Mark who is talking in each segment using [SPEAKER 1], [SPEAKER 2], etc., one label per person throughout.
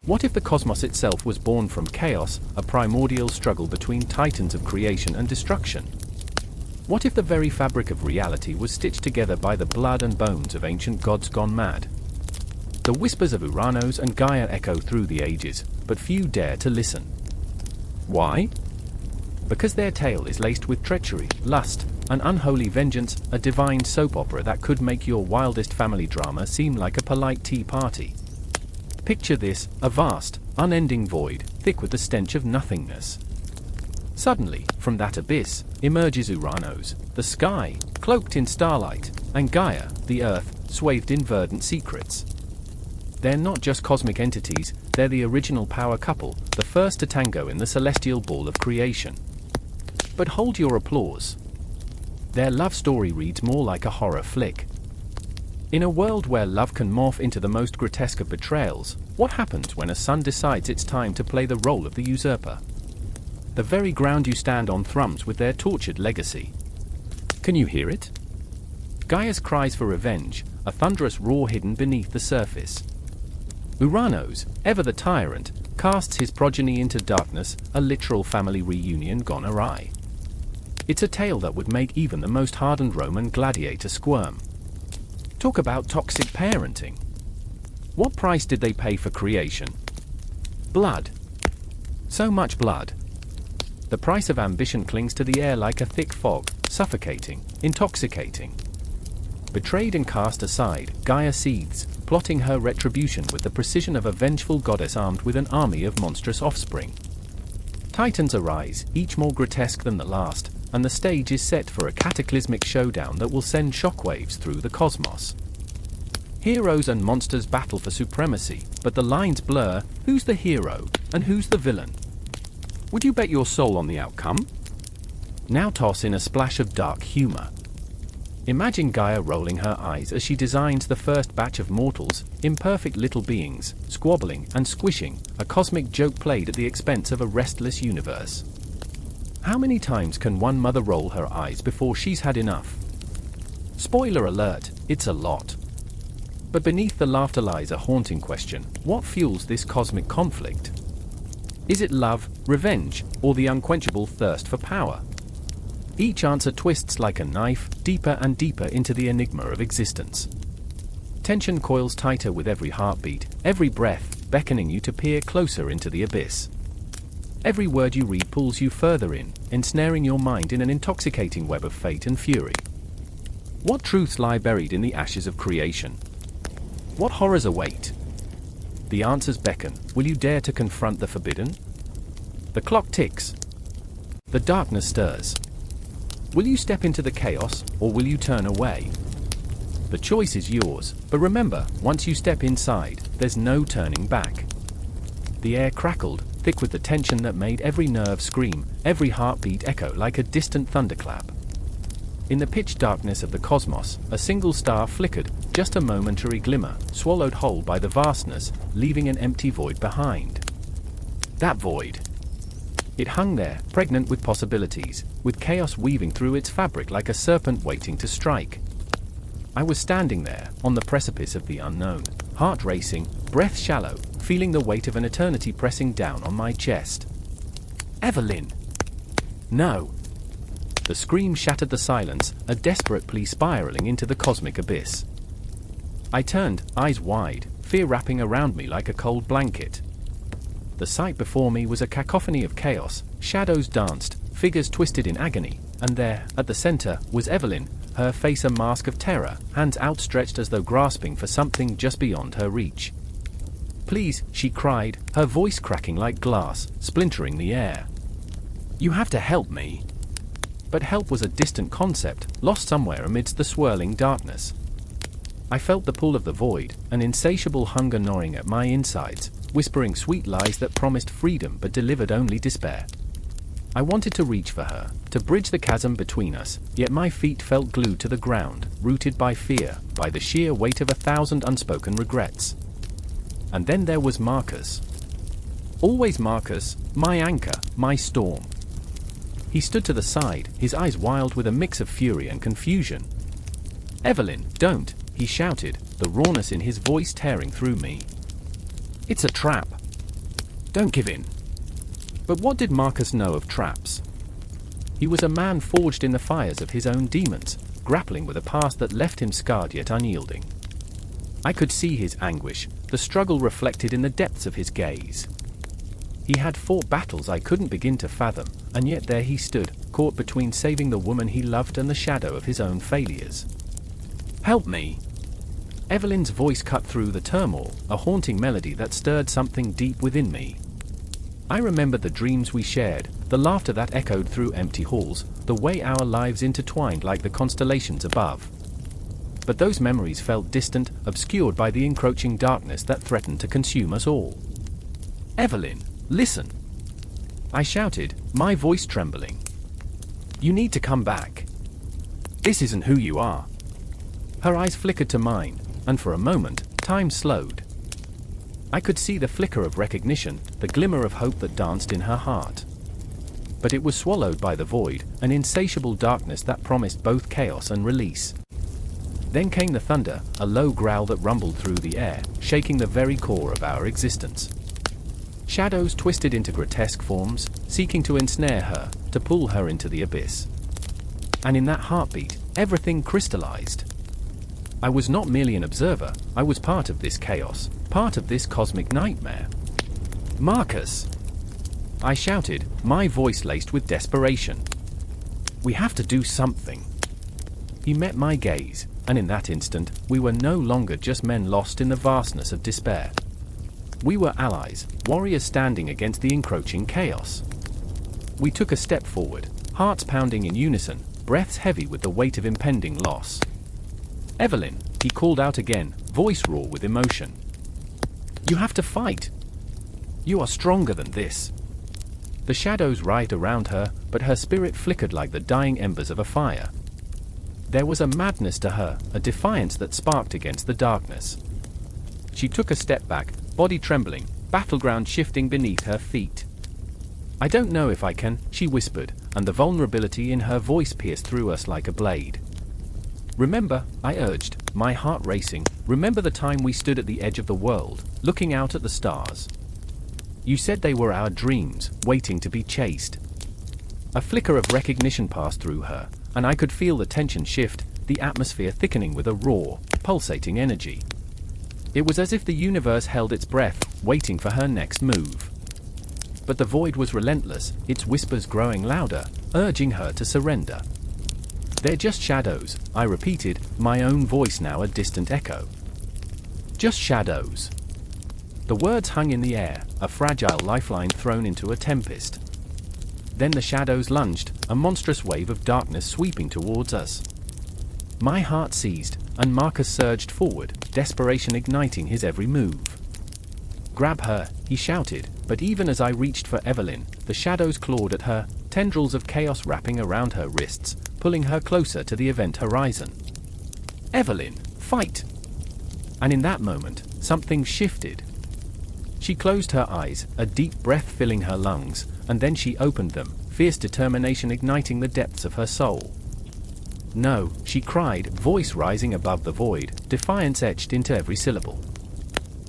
[SPEAKER 1] What if the cosmos itself was born from chaos, a primordial struggle between titans of creation and destruction? What if the very fabric of reality was stitched together by the blood and bones of ancient gods gone mad? The whispers of Ouranos and Gaia echo through the ages, but few dare to listen. Why? Because their tale is laced with treachery, lust, an unholy vengeance, a divine soap opera that could make your wildest family drama seem like a polite tea party. Picture this, a vast, unending void, thick with the stench of nothingness. Suddenly, from that abyss, emerges Ouranos, the sky, cloaked in starlight, and Gaia, the earth, swathed in verdant secrets. They're not just cosmic entities, they're the original power couple, the first to tango in the celestial ball of creation. But hold your applause. Their love story reads more like a horror flick. In a world where love can morph into the most grotesque of betrayals, what happens when a son decides it's time to play the role of the usurper? The very ground you stand on thrums with their tortured legacy. Can you hear it? Gaia's cries for revenge, a thunderous roar hidden beneath the surface. Ouranos, ever the tyrant, casts his progeny into darkness, a literal family reunion gone awry. It's a tale that would make even the most hardened Roman gladiator squirm. Talk about toxic parenting. What price did they pay for creation? Blood. So much blood. The price of ambition clings to the air like a thick fog, suffocating, intoxicating. Betrayed and cast aside, Gaia seethes, plotting her retribution with the precision of a vengeful goddess armed with an army of monstrous offspring. Titans arise, each more grotesque than the last, and the stage is set for a cataclysmic showdown that will send shockwaves through the cosmos. Heroes and monsters battle for supremacy, but the lines blur. Who's the hero, and who's the villain? Would you bet your soul on the outcome? Now toss in a splash of dark humor. Imagine Gaia rolling her eyes as she designs the first batch of mortals, imperfect little beings, squabbling and squishing, a cosmic joke played at the expense of a restless universe. How many times can one mother roll her eyes before she's had enough? Spoiler alert, it's a lot. But beneath the laughter lies a haunting question: what fuels this cosmic conflict? Is it love, revenge, or the unquenchable thirst for power? Each answer twists like a knife, deeper and deeper into the enigma of existence. Tension coils tighter with every heartbeat, every breath beckoning you to peer closer into the abyss. Every word you read pulls you further in, ensnaring your mind in an intoxicating web of fate and fury. What truths lie buried in the ashes of creation? What horrors await? The answers beckon. Will you dare to confront the forbidden? The clock ticks. The darkness stirs. Will you step into the chaos, or will you turn away? The choice is yours, but remember, once you step inside, there's no turning back. The air crackled, thick with the tension that made every nerve scream, every heartbeat echo like a distant thunderclap. In the pitch darkness of the cosmos, a single star flickered, just a momentary glimmer, swallowed whole by the vastness, leaving an empty void behind. That void. It hung there, pregnant with possibilities, with chaos weaving through its fabric like a serpent waiting to strike. I was standing there, on the precipice of the unknown, heart racing, breath shallow, feeling the weight of an eternity pressing down on my chest. Evelyn! No! The scream shattered the silence, a desperate plea spiraling into the cosmic abyss. I turned, eyes wide, fear wrapping around me like a cold blanket. The sight before me was a cacophony of chaos, shadows danced, figures twisted in agony, and there, at the center, was Evelyn, her face a mask of terror, hands outstretched as though grasping for something just beyond her reach. "Please," she cried, her voice cracking like glass, splintering the air. "You have to help me." But help was a distant concept, lost somewhere amidst the swirling darkness. I felt the pull of the void, an insatiable hunger gnawing at my insides, whispering sweet lies that promised freedom but delivered only despair. I wanted to reach for her, to bridge the chasm between us, yet my feet felt glued to the ground, rooted by fear, by the sheer weight of 1,000 unspoken regrets. And then there was Marcus. Always Marcus, my anchor, my storm. He stood to the side, his eyes wild with a mix of fury and confusion. "Evelyn, don't," he shouted, the rawness in his voice tearing through me. "It's a trap. Don't give in. But what did Marcus know of traps? He was a man forged in the fires of his own demons, grappling with a past that left him scarred yet unyielding. I could see his anguish, the struggle reflected in the depths of his gaze. He had fought battles I couldn't begin to fathom, and yet there he stood, caught between saving the woman he loved and the shadow of his own failures. Help me! Evelyn's voice cut through the turmoil, a haunting melody that stirred something deep within me. I remembered the dreams we shared, the laughter that echoed through empty halls, the way our lives intertwined like the constellations above. But those memories felt distant, obscured by the encroaching darkness that threatened to consume us all. Evelyn, listen! I shouted, my voice trembling. You need to come back. This isn't who you are. Her eyes flickered to mine, and for a moment, time slowed. I could see the flicker of recognition, the glimmer of hope that danced in her heart. But it was swallowed by the void, an insatiable darkness that promised both chaos and release. Then came the thunder, a low growl that rumbled through the air, shaking the very core of our existence. Shadows twisted into grotesque forms, seeking to ensnare her, to pull her into the abyss. And in that heartbeat, everything crystallized. I was not merely an observer, I was part of this chaos, part of this cosmic nightmare. Marcus! I shouted, my voice laced with desperation. We have to do something. He met my gaze, and in that instant, we were no longer just men lost in the vastness of despair. We were allies, warriors standing against the encroaching chaos. We took a step forward, hearts pounding in unison, breaths heavy with the weight of impending loss. Evelyn, he called out again, voice raw with emotion. You have to fight. You are stronger than this. The shadows writhed around her, but her spirit flickered like the dying embers of a fire. There was a madness to her, a defiance that sparked against the darkness. She took a step back, body trembling, battleground shifting beneath her feet. I don't know if I can, she whispered, and the vulnerability in her voice pierced through us like a blade. Remember, I urged, my heart racing, remember the time we stood at the edge of the world, looking out at the stars. You said they were our dreams, waiting to be chased. A flicker of recognition passed through her, and I could feel the tension shift, the atmosphere thickening with a raw, pulsating energy. It was as if the universe held its breath, waiting for her next move. But the void was relentless, its whispers growing louder, urging her to surrender. They're just shadows, I repeated, my own voice now a distant echo. Just shadows. The words hung in the air, a fragile lifeline thrown into a tempest. Then the shadows lunged, a monstrous wave of darkness sweeping towards us. My heart seized, and Marcus surged forward, desperation igniting his every move. Grab her, he shouted, but even as I reached for Evelyn, the shadows clawed at her, tendrils of chaos wrapping around her wrists, pulling her closer to the event horizon. Evelyn, fight! And in that moment, something shifted. She closed her eyes, a deep breath filling her lungs, and then she opened them, fierce determination igniting the depths of her soul. No, she cried, voice rising above the void, defiance etched into every syllable.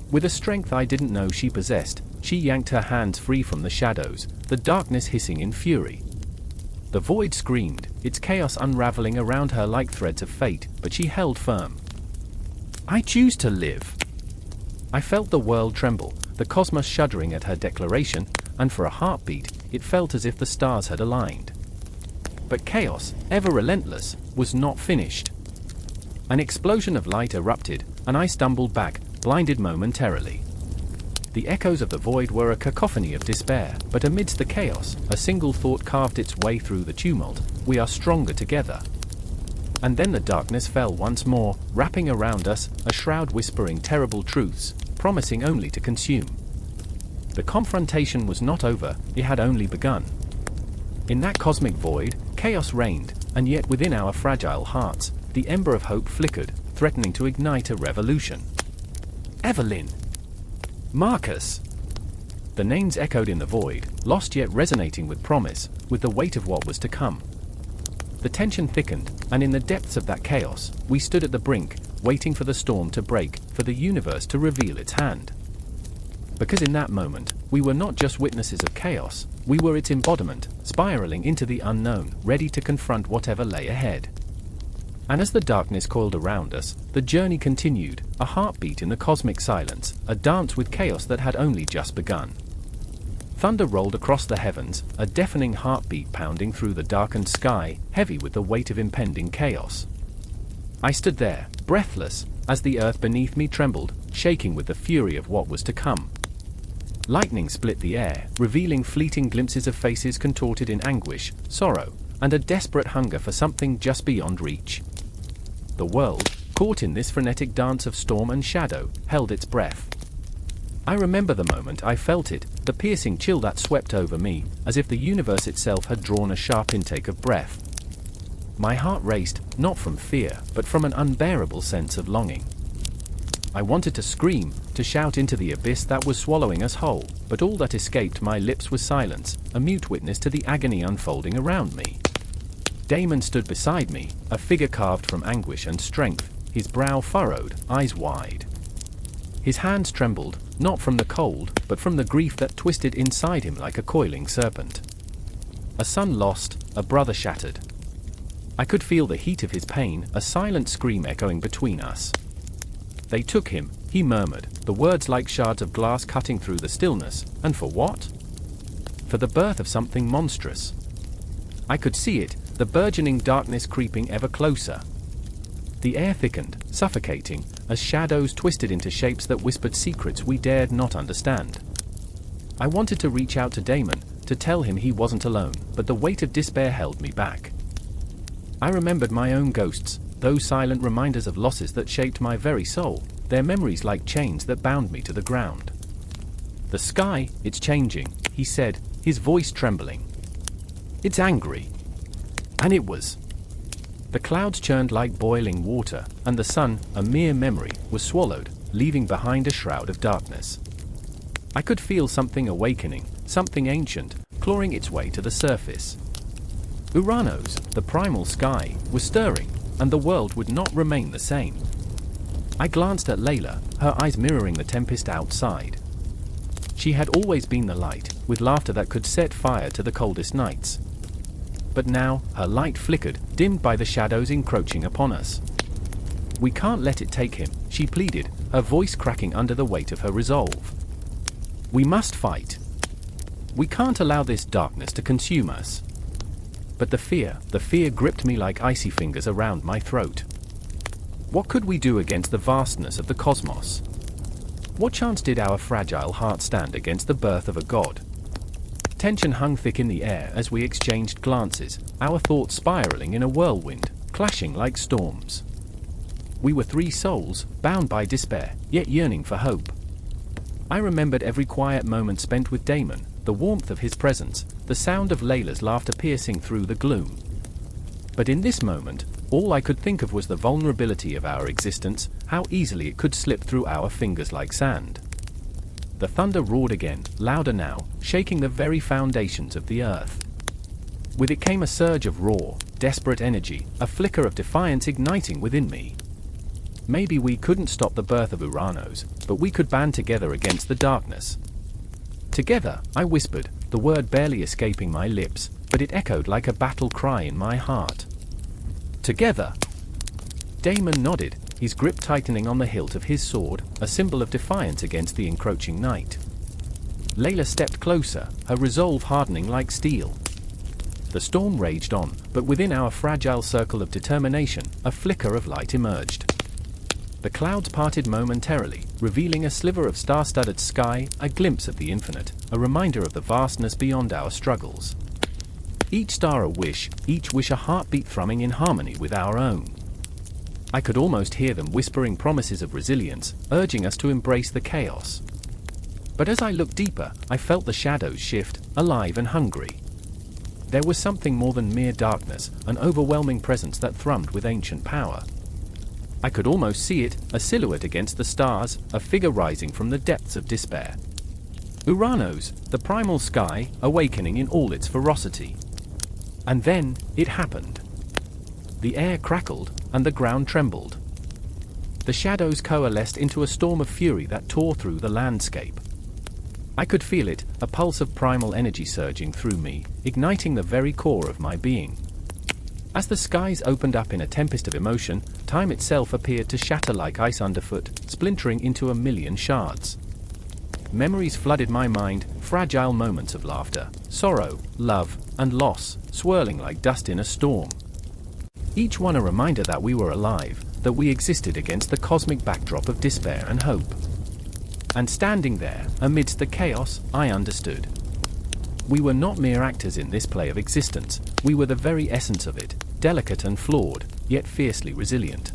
[SPEAKER 1] With a strength I didn't know she possessed, she yanked her hands free from the shadows, the darkness hissing in fury. The void screamed, its chaos unraveling around her like threads of fate, but she held firm. I choose to live. I felt the world tremble, the cosmos shuddering at her declaration, and for a heartbeat, it felt as if the stars had aligned. But chaos, ever relentless, was not finished. An explosion of light erupted, and I stumbled back, blinded momentarily. The echoes of the void were a cacophony of despair, but amidst the chaos, a single thought carved its way through the tumult: we are stronger together. And then the darkness fell once more, wrapping around us, a shroud whispering terrible truths, promising only to consume. The confrontation was not over, it had only begun. In that cosmic void, chaos reigned, and yet within our fragile hearts, the ember of hope flickered, threatening to ignite a revolution. Evelyn! Marcus! The names echoed in the void, lost yet resonating with promise, with the weight of what was to come. The tension thickened, and in the depths of that chaos, we stood at the brink, waiting for the storm to break, for the universe to reveal its hand. Because in that moment, we were not just witnesses of chaos, we were its embodiment, spiraling into the unknown, ready to confront whatever lay ahead. And as the darkness coiled around us, the journey continued, a heartbeat in the cosmic silence, a dance with chaos that had only just begun. Thunder rolled across the heavens, a deafening heartbeat pounding through the darkened sky, heavy with the weight of impending chaos. I stood there, breathless, as the earth beneath me trembled, shaking with the fury of what was to come. Lightning split the air, revealing fleeting glimpses of faces contorted in anguish, sorrow, and a desperate hunger for something just beyond reach. The world, caught in this frenetic dance of storm and shadow, held its breath. I remember the moment I felt it, the piercing chill that swept over me, as if the universe itself had drawn a sharp intake of breath. My heart raced, not from fear, but from an unbearable sense of longing. I wanted to scream, to shout into the abyss that was swallowing us whole, but all that escaped my lips was silence, a mute witness to the agony unfolding around me. Damon stood beside me, a figure carved from anguish and strength, his brow furrowed, eyes wide. His hands trembled, not from the cold, but from the grief that twisted inside him like a coiling serpent. A son lost, a brother shattered. I could feel the heat of his pain, a silent scream echoing between us. "They took him," he murmured, the words like shards of glass cutting through the stillness, and for what? For the birth of something monstrous. I could see it, the burgeoning darkness creeping ever closer. The air thickened, suffocating, as shadows twisted into shapes that whispered secrets we dared not understand. I wanted to reach out to Damon, to tell him he wasn't alone, but the weight of despair held me back. I remembered my own ghosts, those silent reminders of losses that shaped my very soul, their memories like chains that bound me to the ground. "The sky, it's changing," he said, his voice trembling. "It's angry." And it was. The clouds churned like boiling water, and the sun, a mere memory, was swallowed, leaving behind a shroud of darkness. I could feel something awakening, something ancient, clawing its way to the surface. Ouranos, the primal sky, was stirring, and the world would not remain the same. I glanced at Layla, her eyes mirroring the tempest outside. She had always been the light, with laughter that could set fire to the coldest nights. But now, her light flickered, dimmed by the shadows encroaching upon us. "We can't let it take him," she pleaded, her voice cracking under the weight of her resolve. "We must fight. We can't allow this darkness to consume us." But the fear gripped me like icy fingers around my throat. What could we do against the vastness of the cosmos? What chance did our fragile heart stand against the birth of a god? Tension hung thick in the air as we exchanged glances, our thoughts spiraling in a whirlwind, clashing like storms. We were three souls, bound by despair, yet yearning for hope. I remembered every quiet moment spent with Damon, the warmth of his presence, the sound of Layla's laughter piercing through the gloom. But in this moment, all I could think of was the vulnerability of our existence, how easily it could slip through our fingers like sand. The thunder roared again, louder now, shaking the very foundations of the earth. With it came a surge of raw, desperate energy, a flicker of defiance igniting within me. Maybe we couldn't stop the birth of Ouranos, but we could band together against the darkness. "Together," I whispered, the word barely escaping my lips, but it echoed like a battle cry in my heart. "Together!" Damon nodded, his grip tightening on the hilt of his sword, a symbol of defiance against the encroaching night. Layla stepped closer, her resolve hardening like steel. The storm raged on, but within our fragile circle of determination, a flicker of light emerged. The clouds parted momentarily, revealing a sliver of star-studded sky, a glimpse of the infinite, a reminder of the vastness beyond our struggles. Each star a wish, each wish a heartbeat thrumming in harmony with our own. I could almost hear them whispering promises of resilience, urging us to embrace the chaos. But as I looked deeper, I felt the shadows shift, alive and hungry. There was something more than mere darkness, an overwhelming presence that thrummed with ancient power. I could almost see it, a silhouette against the stars, a figure rising from the depths of despair. Ouranos, the primal sky, awakening in all its ferocity. And then, it happened. The air crackled, and the ground trembled. The shadows coalesced into a storm of fury that tore through the landscape. I could feel it, a pulse of primal energy surging through me, igniting the very core of my being. As the skies opened up in a tempest of emotion, time itself appeared to shatter like ice underfoot, splintering into a million shards. Memories flooded my mind, fragile moments of laughter, sorrow, love, and loss, swirling like dust in a storm. Each one a reminder that we were alive, that we existed against the cosmic backdrop of despair and hope. And standing there, amidst the chaos, I understood. We were not mere actors in this play of existence, we were the very essence of it, delicate and flawed, yet fiercely resilient.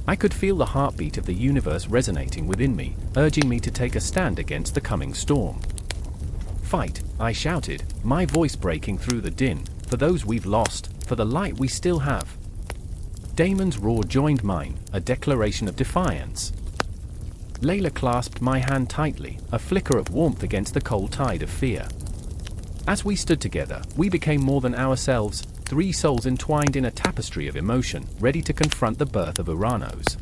[SPEAKER 1] I could feel the heartbeat of the universe resonating within me, urging me to take a stand against the coming storm. Fight, I shouted, my voice breaking through the din, for those we've lost, for the light we still have. Damon's roar joined mine, a declaration of defiance. Layla clasped my hand tightly, a flicker of warmth against the cold tide of fear. As we stood together, we became more than ourselves, three souls entwined in a tapestry of emotion, ready to confront the birth of Ouranos.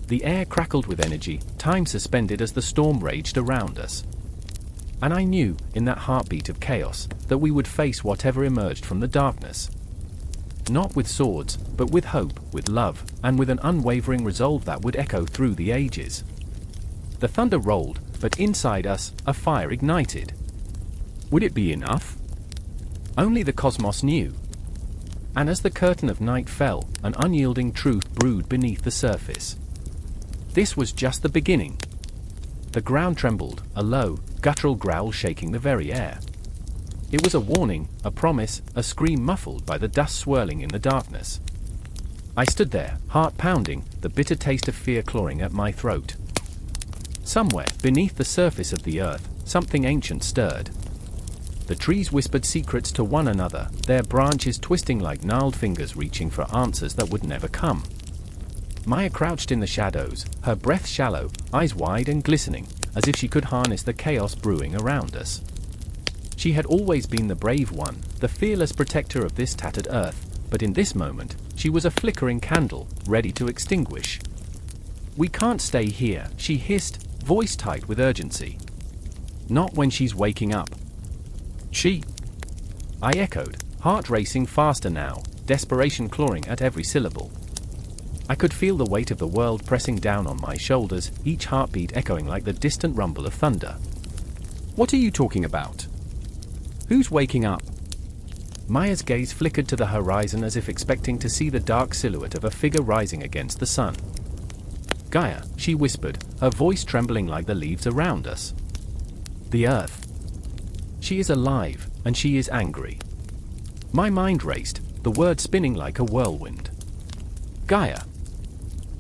[SPEAKER 1] The air crackled with energy, time suspended as the storm raged around us. And I knew, in that heartbeat of chaos, that we would face whatever emerged from the darkness. Not with swords, but with hope, with love, and with an unwavering resolve that would echo through the ages. The thunder rolled, but inside us, a fire ignited. Would it be enough? Only the cosmos knew. And as the curtain of night fell, an unyielding truth brewed beneath the surface. This was just the beginning. The ground trembled, a low, guttural growl shaking the very air. It was a warning, a promise, a scream muffled by the dust swirling in the darkness. I stood there, heart pounding, the bitter taste of fear clawing at my throat. Somewhere, beneath the surface of the earth, something ancient stirred. The trees whispered secrets to one another, their branches twisting like gnarled fingers reaching for answers that would never come. Maya crouched in the shadows, her breath shallow, eyes wide and glistening, as if she could harness the chaos brewing around us. She had always been the brave one, the fearless protector of this tattered earth, but in this moment, she was a flickering candle, ready to extinguish. "We can't stay here," she hissed, voice tight with urgency. "Not when she's waking up." "She?" I echoed, heart racing faster now, desperation clawing at every syllable. I could feel the weight of the world pressing down on my shoulders, each heartbeat echoing like the distant rumble of thunder. "What are you talking about? Who's waking up?" Maya's gaze flickered to the horizon as if expecting to see the dark silhouette of a figure rising against the sun. "Gaia," she whispered, her voice trembling like the leaves around us. "The earth. She is alive, and she is angry." My mind raced, the word spinning like a whirlwind. Gaia.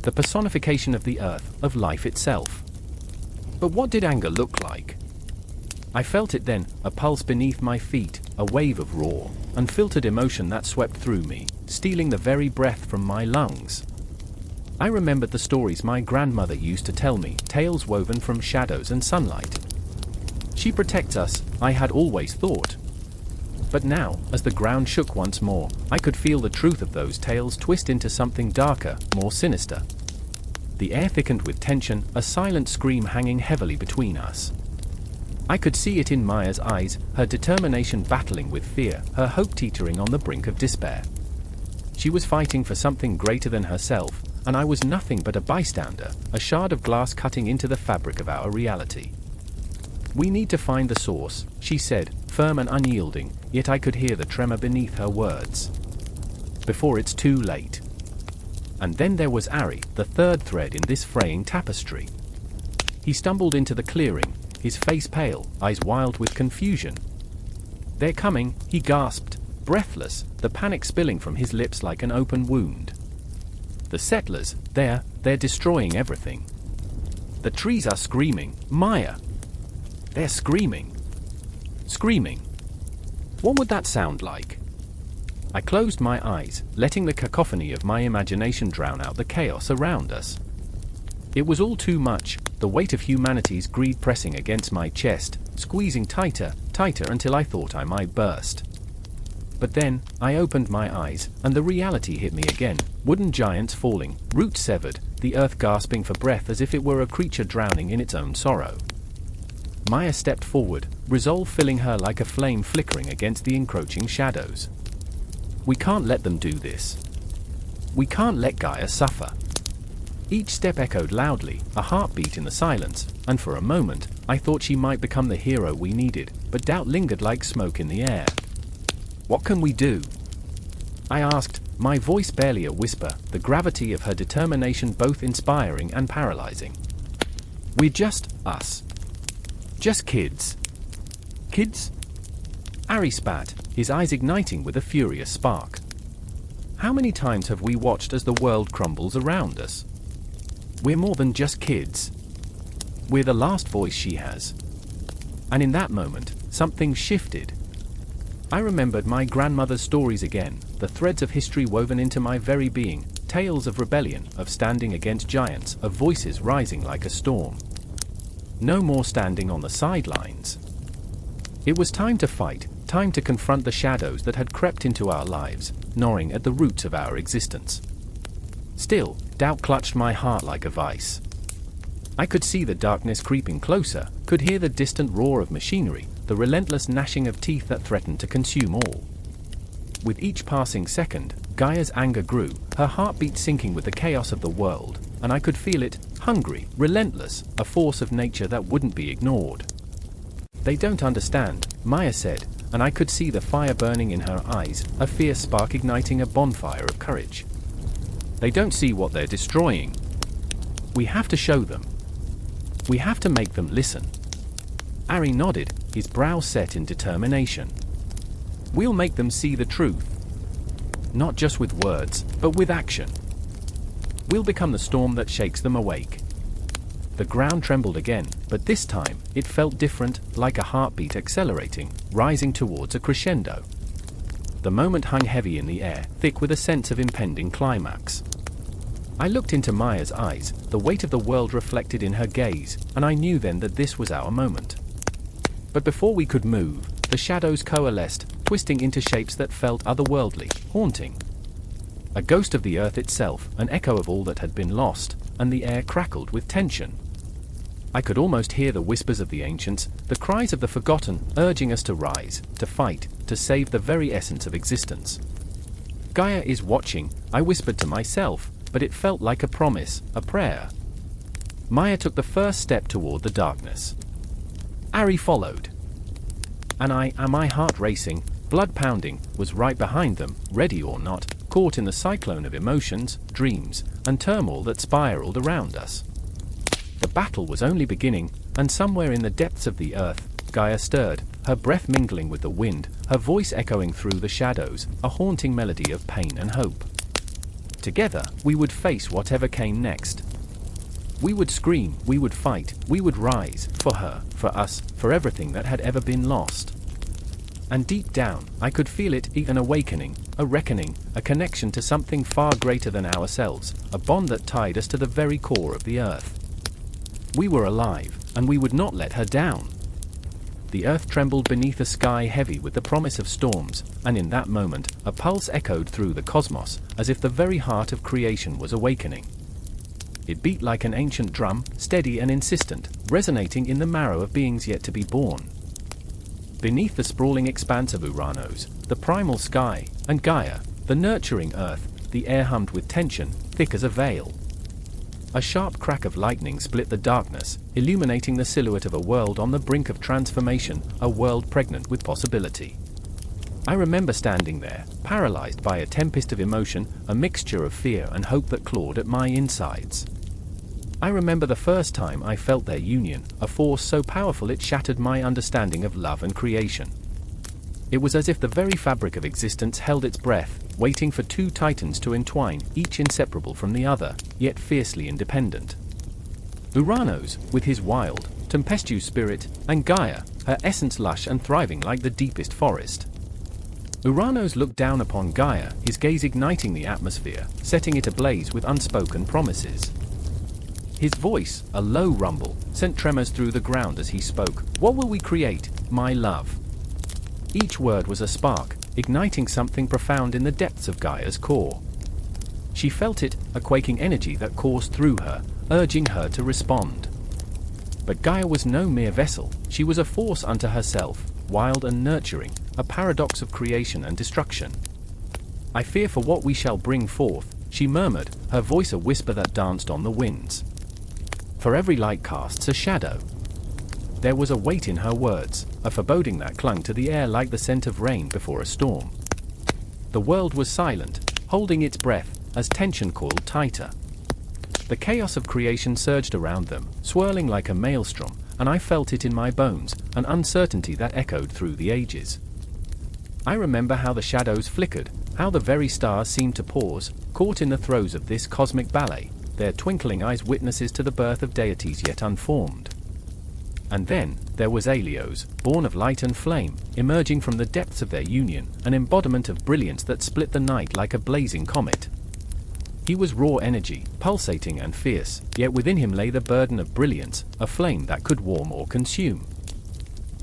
[SPEAKER 1] The personification of the earth, of life itself. But what did anger look like? I felt it then, a pulse beneath my feet, a wave of raw, unfiltered emotion that swept through me, stealing the very breath from my lungs. I remembered the stories my grandmother used to tell me, tales woven from shadows and sunlight. She protects us, I had always thought. But now, as the ground shook once more, I could feel the truth of those tales twist into something darker, more sinister. The air thickened with tension, a silent scream hanging heavily between us. I could see it in Maya's eyes, her determination battling with fear, her hope teetering on the brink of despair. She was fighting for something greater than herself, and I was nothing but a bystander, a shard of glass cutting into the fabric of our reality. "We need to find the source," she said, firm and unyielding, yet I could hear the tremor beneath her words. "Before it's too late." And then there was Ari, the third thread in this fraying tapestry. He stumbled into the clearing, his face pale, eyes wild with confusion. "They're coming," he gasped, breathless, the panic spilling from his lips like an open wound. "The settlers, they're destroying everything. The trees are screaming, Maya. They're screaming. Screaming. What would that sound like?" I closed my eyes, letting the cacophony of my imagination drown out the chaos around us. It was all too much, the weight of humanity's greed pressing against my chest, squeezing tighter, tighter until I thought I might burst. But then, I opened my eyes, and the reality hit me again, wooden giants falling, roots severed, the earth gasping for breath as if it were a creature drowning in its own sorrow. Maya stepped forward, resolve filling her like a flame flickering against the encroaching shadows. We can't let them do this. We can't let Gaia suffer. Each step echoed loudly, a heartbeat in the silence, and for a moment, I thought she might become the hero we needed, but doubt lingered like smoke in the air. What can we do? I asked, my voice barely a whisper, the gravity of her determination both inspiring and paralyzing. We're just us. Just kids. Kids? Ari spat, his eyes igniting with a furious spark. How many times have we watched as the world crumbles around us? We're more than just kids. We're the last voice she has. And in that moment, something shifted. I remembered my grandmother's stories again, the threads of history woven into my very being, tales of rebellion, of standing against giants, of voices rising like a storm. No more standing on the sidelines. It was time to fight, time to confront the shadows that had crept into our lives, gnawing at the roots of our existence. Still, doubt clutched my heart like a vice. I could see the darkness creeping closer, could hear the distant roar of machinery, the relentless gnashing of teeth that threatened to consume all. With each passing second, Gaia's anger grew, her heartbeat sinking with the chaos of the world, and I could feel it, hungry, relentless, a force of nature that wouldn't be ignored. They don't understand, Maya said, and I could see the fire burning in her eyes, a fierce spark igniting a bonfire of courage. They don't see what they're destroying. We have to show them. We have to make them listen. Ari nodded, his brow set in determination. We'll make them see the truth. Not just with words, but with action. We'll become the storm that shakes them awake. The ground trembled again, but this time, it felt different, like a heartbeat accelerating, rising towards a crescendo. The moment hung heavy in the air, thick with a sense of impending climax. I looked into Maya's eyes, the weight of the world reflected in her gaze, and I knew then that this was our moment. But before we could move, the shadows coalesced, twisting into shapes that felt otherworldly, haunting. A ghost of the earth itself, an echo of all that had been lost, and the air crackled with tension. I could almost hear the whispers of the ancients, the cries of the forgotten, urging us to rise, to fight, to save the very essence of existence. Gaia is watching, I whispered to myself, but it felt like a promise, a prayer. Maya took the first step toward the darkness. Ari followed. And my heart racing, blood pounding, was right behind them, ready or not, caught in the cyclone of emotions, dreams, and turmoil that spiraled around us. The battle was only beginning, and somewhere in the depths of the earth, Gaia stirred, her breath mingling with the wind, her voice echoing through the shadows, a haunting melody of pain and hope. Together, we would face whatever came next. We would scream, we would fight, we would rise, for her, for us, for everything that had ever been lost. And deep down, I could feel it, an awakening, a reckoning, a connection to something far greater than ourselves, a bond that tied us to the very core of the earth. We were alive, and we would not let her down. The earth trembled beneath a sky heavy with the promise of storms, and in that moment, a pulse echoed through the cosmos, as if the very heart of creation was awakening. It beat like an ancient drum, steady and insistent, resonating in the marrow of beings yet to be born. Beneath the sprawling expanse of Ouranos, the primal sky, and Gaia, the nurturing earth, the air hummed with tension, thick as a veil. A sharp crack of lightning split the darkness, illuminating the silhouette of a world on the brink of transformation, a world pregnant with possibility. I remember standing there, paralyzed by a tempest of emotion, a mixture of fear and hope that clawed at my insides. I remember the first time I felt their union, a force so powerful it shattered my understanding of love and creation. It was as if the very fabric of existence held its breath, waiting for two titans to entwine, each inseparable from the other, yet fiercely independent. Ouranos, with his wild, tempestuous spirit, and Gaia, her essence lush and thriving like the deepest forest. Ouranos looked down upon Gaia, his gaze igniting the atmosphere, setting it ablaze with unspoken promises. His voice, a low rumble, sent tremors through the ground as he spoke. What will we create, my love? Each word was a spark, igniting something profound in the depths of Gaia's core. She felt it, a quaking energy that coursed through her, urging her to respond. But Gaia was no mere vessel, she was a force unto herself, wild and nurturing, a paradox of creation and destruction. "I fear for what we shall bring forth," she murmured, her voice a whisper that danced on the winds. "For every light casts a shadow." There was a weight in her words, a foreboding that clung to the air like the scent of rain before a storm. The world was silent, holding its breath, as tension coiled tighter. The chaos of creation surged around them, swirling like a maelstrom, and I felt it in my bones, an uncertainty that echoed through the ages. I remember how the shadows flickered, how the very stars seemed to pause, caught in the throes of this cosmic ballet, their twinkling eyes witnesses to the birth of deities yet unformed. And then, there was Helios, born of light and flame, emerging from the depths of their union, an embodiment of brilliance that split the night like a blazing comet. He was raw energy, pulsating and fierce, yet within him lay the burden of brilliance, a flame that could warm or consume.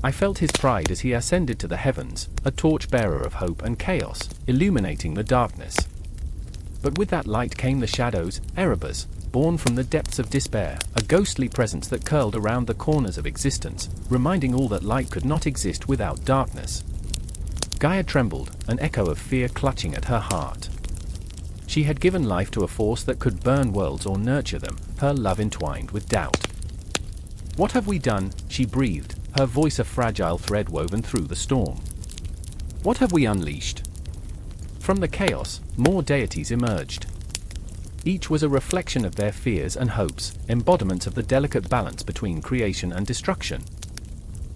[SPEAKER 1] I felt his pride as he ascended to the heavens, a torch-bearer of hope and chaos, illuminating the darkness. But with that light came the shadows, Erebus, born from the depths of despair, a ghostly presence that curled around the corners of existence, reminding all that light could not exist without darkness. Gaia trembled, an echo of fear clutching at her heart. She had given life to a force that could burn worlds or nurture them, her love entwined with doubt. "What have we done?" she breathed, her voice a fragile thread woven through the storm. "What have we unleashed?" From the chaos, more deities emerged. Each was a reflection of their fears and hopes, embodiments of the delicate balance between creation and destruction.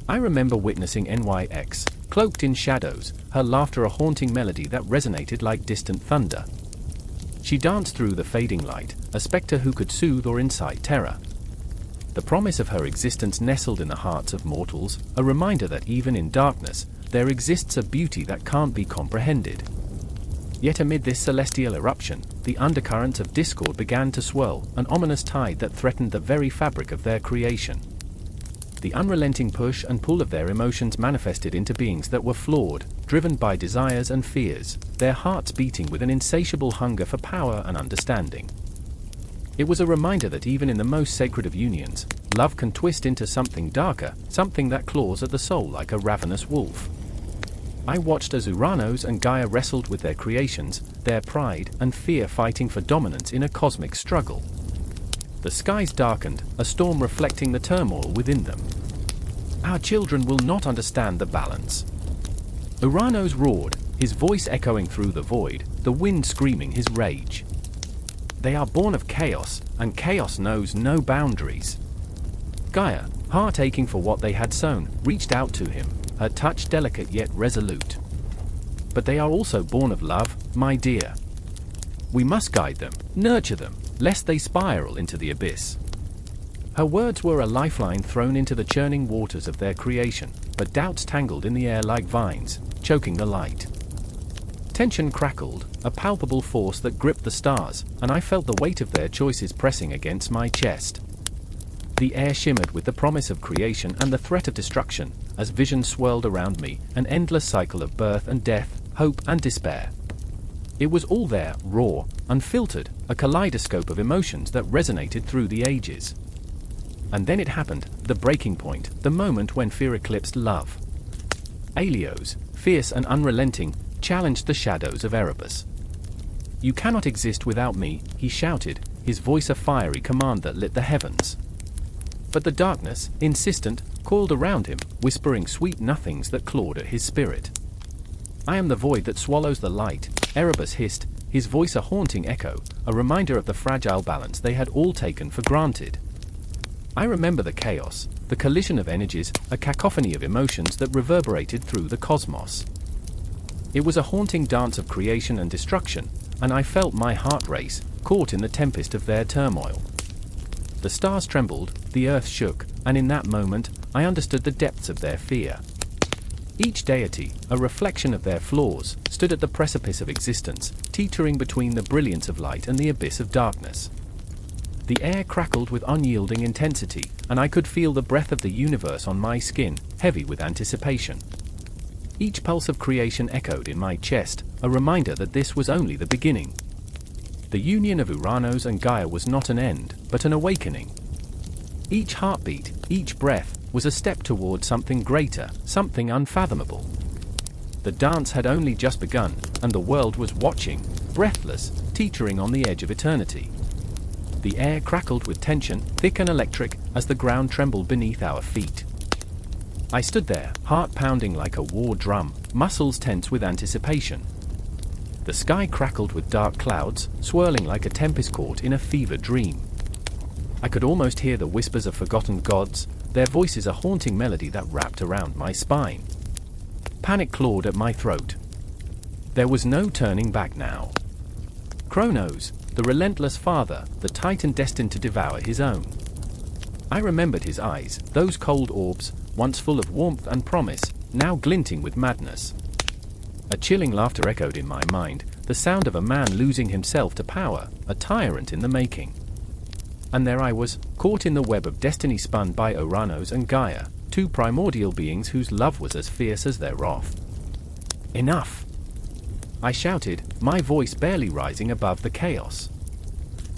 [SPEAKER 1] I remember witnessing Nyx, cloaked in shadows, her laughter a haunting melody that resonated like distant thunder. She danced through the fading light, a spectre who could soothe or incite terror. The promise of her existence nestled in the hearts of mortals, a reminder that even in darkness, there exists a beauty that can't be comprehended. Yet amid this celestial eruption, the undercurrents of discord began to swirl, an ominous tide that threatened the very fabric of their creation. The unrelenting push and pull of their emotions manifested into beings that were flawed, driven by desires and fears, their hearts beating with an insatiable hunger for power and understanding. It was a reminder that even in the most sacred of unions, love can twist into something darker, something that claws at the soul like a ravenous wolf. I watched as Ouranos and Gaia wrestled with their creations, their pride and fear fighting for dominance in a cosmic struggle. The skies darkened, a storm reflecting the turmoil within them. "Our children will not understand the balance." Ouranos roared, his voice echoing through the void, the wind screaming his rage. "They are born of chaos, and chaos knows no boundaries." Gaia, heart aching for what they had sown, reached out to him, her touch delicate yet resolute. "But they are also born of love, my dear. We must guide them, nurture them, lest they spiral into the abyss." Her words were a lifeline thrown into the churning waters of their creation, but doubts tangled in the air like vines, choking the light. Tension crackled, a palpable force that gripped the stars, and I felt the weight of their choices pressing against my chest. The air shimmered with the promise of creation and the threat of destruction, as vision swirled around me, an endless cycle of birth and death, hope and despair. It was all there, raw, unfiltered, a kaleidoscope of emotions that resonated through the ages. And then it happened, the breaking point, the moment when fear eclipsed love. Helios, fierce and unrelenting, challenged the shadows of Erebus. "You cannot exist without me," he shouted, his voice a fiery command that lit the heavens. But the darkness, insistent, coiled around him, whispering sweet nothings that clawed at his spirit. "I am the void that swallows the light," Erebus hissed, his voice a haunting echo, a reminder of the fragile balance they had all taken for granted. I remember the chaos, the collision of energies, a cacophony of emotions that reverberated through the cosmos. It was a haunting dance of creation and destruction, and I felt my heart race, caught in the tempest of their turmoil. The stars trembled, the earth shook, and in that moment, I understood the depths of their fear. Each deity, a reflection of their flaws, stood at the precipice of existence, teetering between the brilliance of light and the abyss of darkness. The air crackled with unyielding intensity, and I could feel the breath of the universe on my skin, heavy with anticipation. Each pulse of creation echoed in my chest, a reminder that this was only the beginning. The union of Ouranos and Gaia was not an end, but an awakening. Each heartbeat, each breath, was a step toward something greater, something unfathomable. The dance had only just begun, and the world was watching, breathless, teetering on the edge of eternity. The air crackled with tension, thick and electric, as the ground trembled beneath our feet. I stood there, heart pounding like a war drum, muscles tense with anticipation. The sky crackled with dark clouds, swirling like a tempest caught in a fever dream. I could almost hear the whispers of forgotten gods, their voices a haunting melody that wrapped around my spine. Panic clawed at my throat. There was no turning back now. Kronos, the relentless father, the titan destined to devour his own. I remembered his eyes, those cold orbs, once full of warmth and promise, now glinting with madness. A chilling laughter echoed in my mind, the sound of a man losing himself to power, a tyrant in the making. And there I was, caught in the web of destiny spun by Ouranos and Gaia, two primordial beings whose love was as fierce as their wrath. Enough! I shouted, my voice barely rising above the chaos.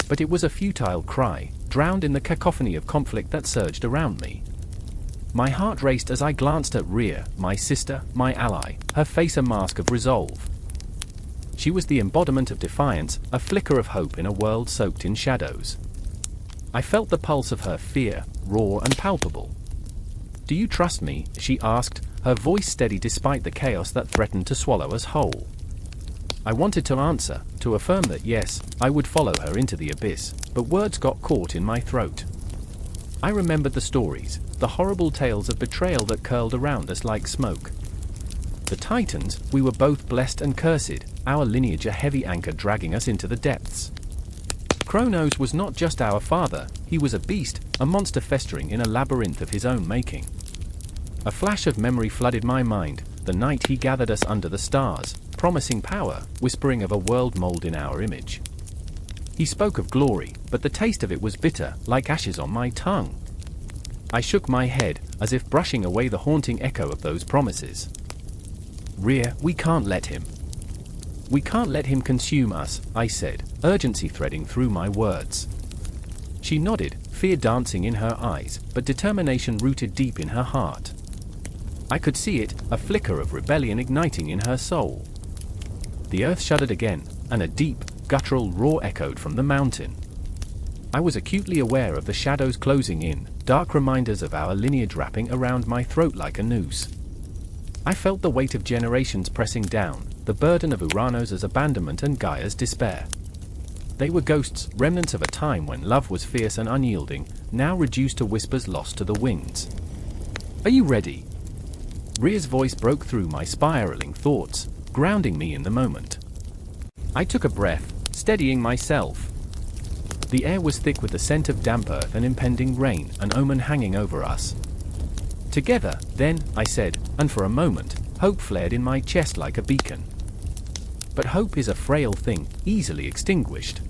[SPEAKER 1] But it was a futile cry, drowned in the cacophony of conflict that surged around me. My heart raced as I glanced at Rhea, my sister, my ally, her face a mask of resolve. She was the embodiment of defiance, a flicker of hope in a world soaked in shadows. I felt the pulse of her fear, raw and palpable. "Do you trust me?" she asked, her voice steady despite the chaos that threatened to swallow us whole. I wanted to answer, to affirm that yes, I would follow her into the abyss, but words got caught in my throat. I remembered the stories, the horrible tales of betrayal that curled around us like smoke. The Titans, we were both blessed and cursed, our lineage a heavy anchor dragging us into the depths. Kronos was not just our father, he was a beast, a monster festering in a labyrinth of his own making. A flash of memory flooded my mind, the night he gathered us under the stars, promising power, whispering of a world mold in our image. He spoke of glory, but the taste of it was bitter, like ashes on my tongue. I shook my head, as if brushing away the haunting echo of those promises. "Rhea, we can't let him. We can't let him consume us," I said, urgency threading through my words. She nodded, fear dancing in her eyes, but determination rooted deep in her heart. I could see it, a flicker of rebellion igniting in her soul. The earth shuddered again, and a deep, guttural roar echoed from the mountain. I was acutely aware of the shadows closing in, dark reminders of our lineage wrapping around my throat like a noose. I felt the weight of generations pressing down, the burden of Ouranos' abandonment and Gaia's despair. They were ghosts, remnants of a time when love was fierce and unyielding, now reduced to whispers lost to the winds. "Are you ready?" Rhea's voice broke through my spiraling thoughts, grounding me in the moment. I took a breath, steadying myself. The air was thick with the scent of damp earth and impending rain, an omen hanging over us. "Together, then," I said, and for a moment, hope flared in my chest like a beacon. But hope is a frail thing, easily extinguished.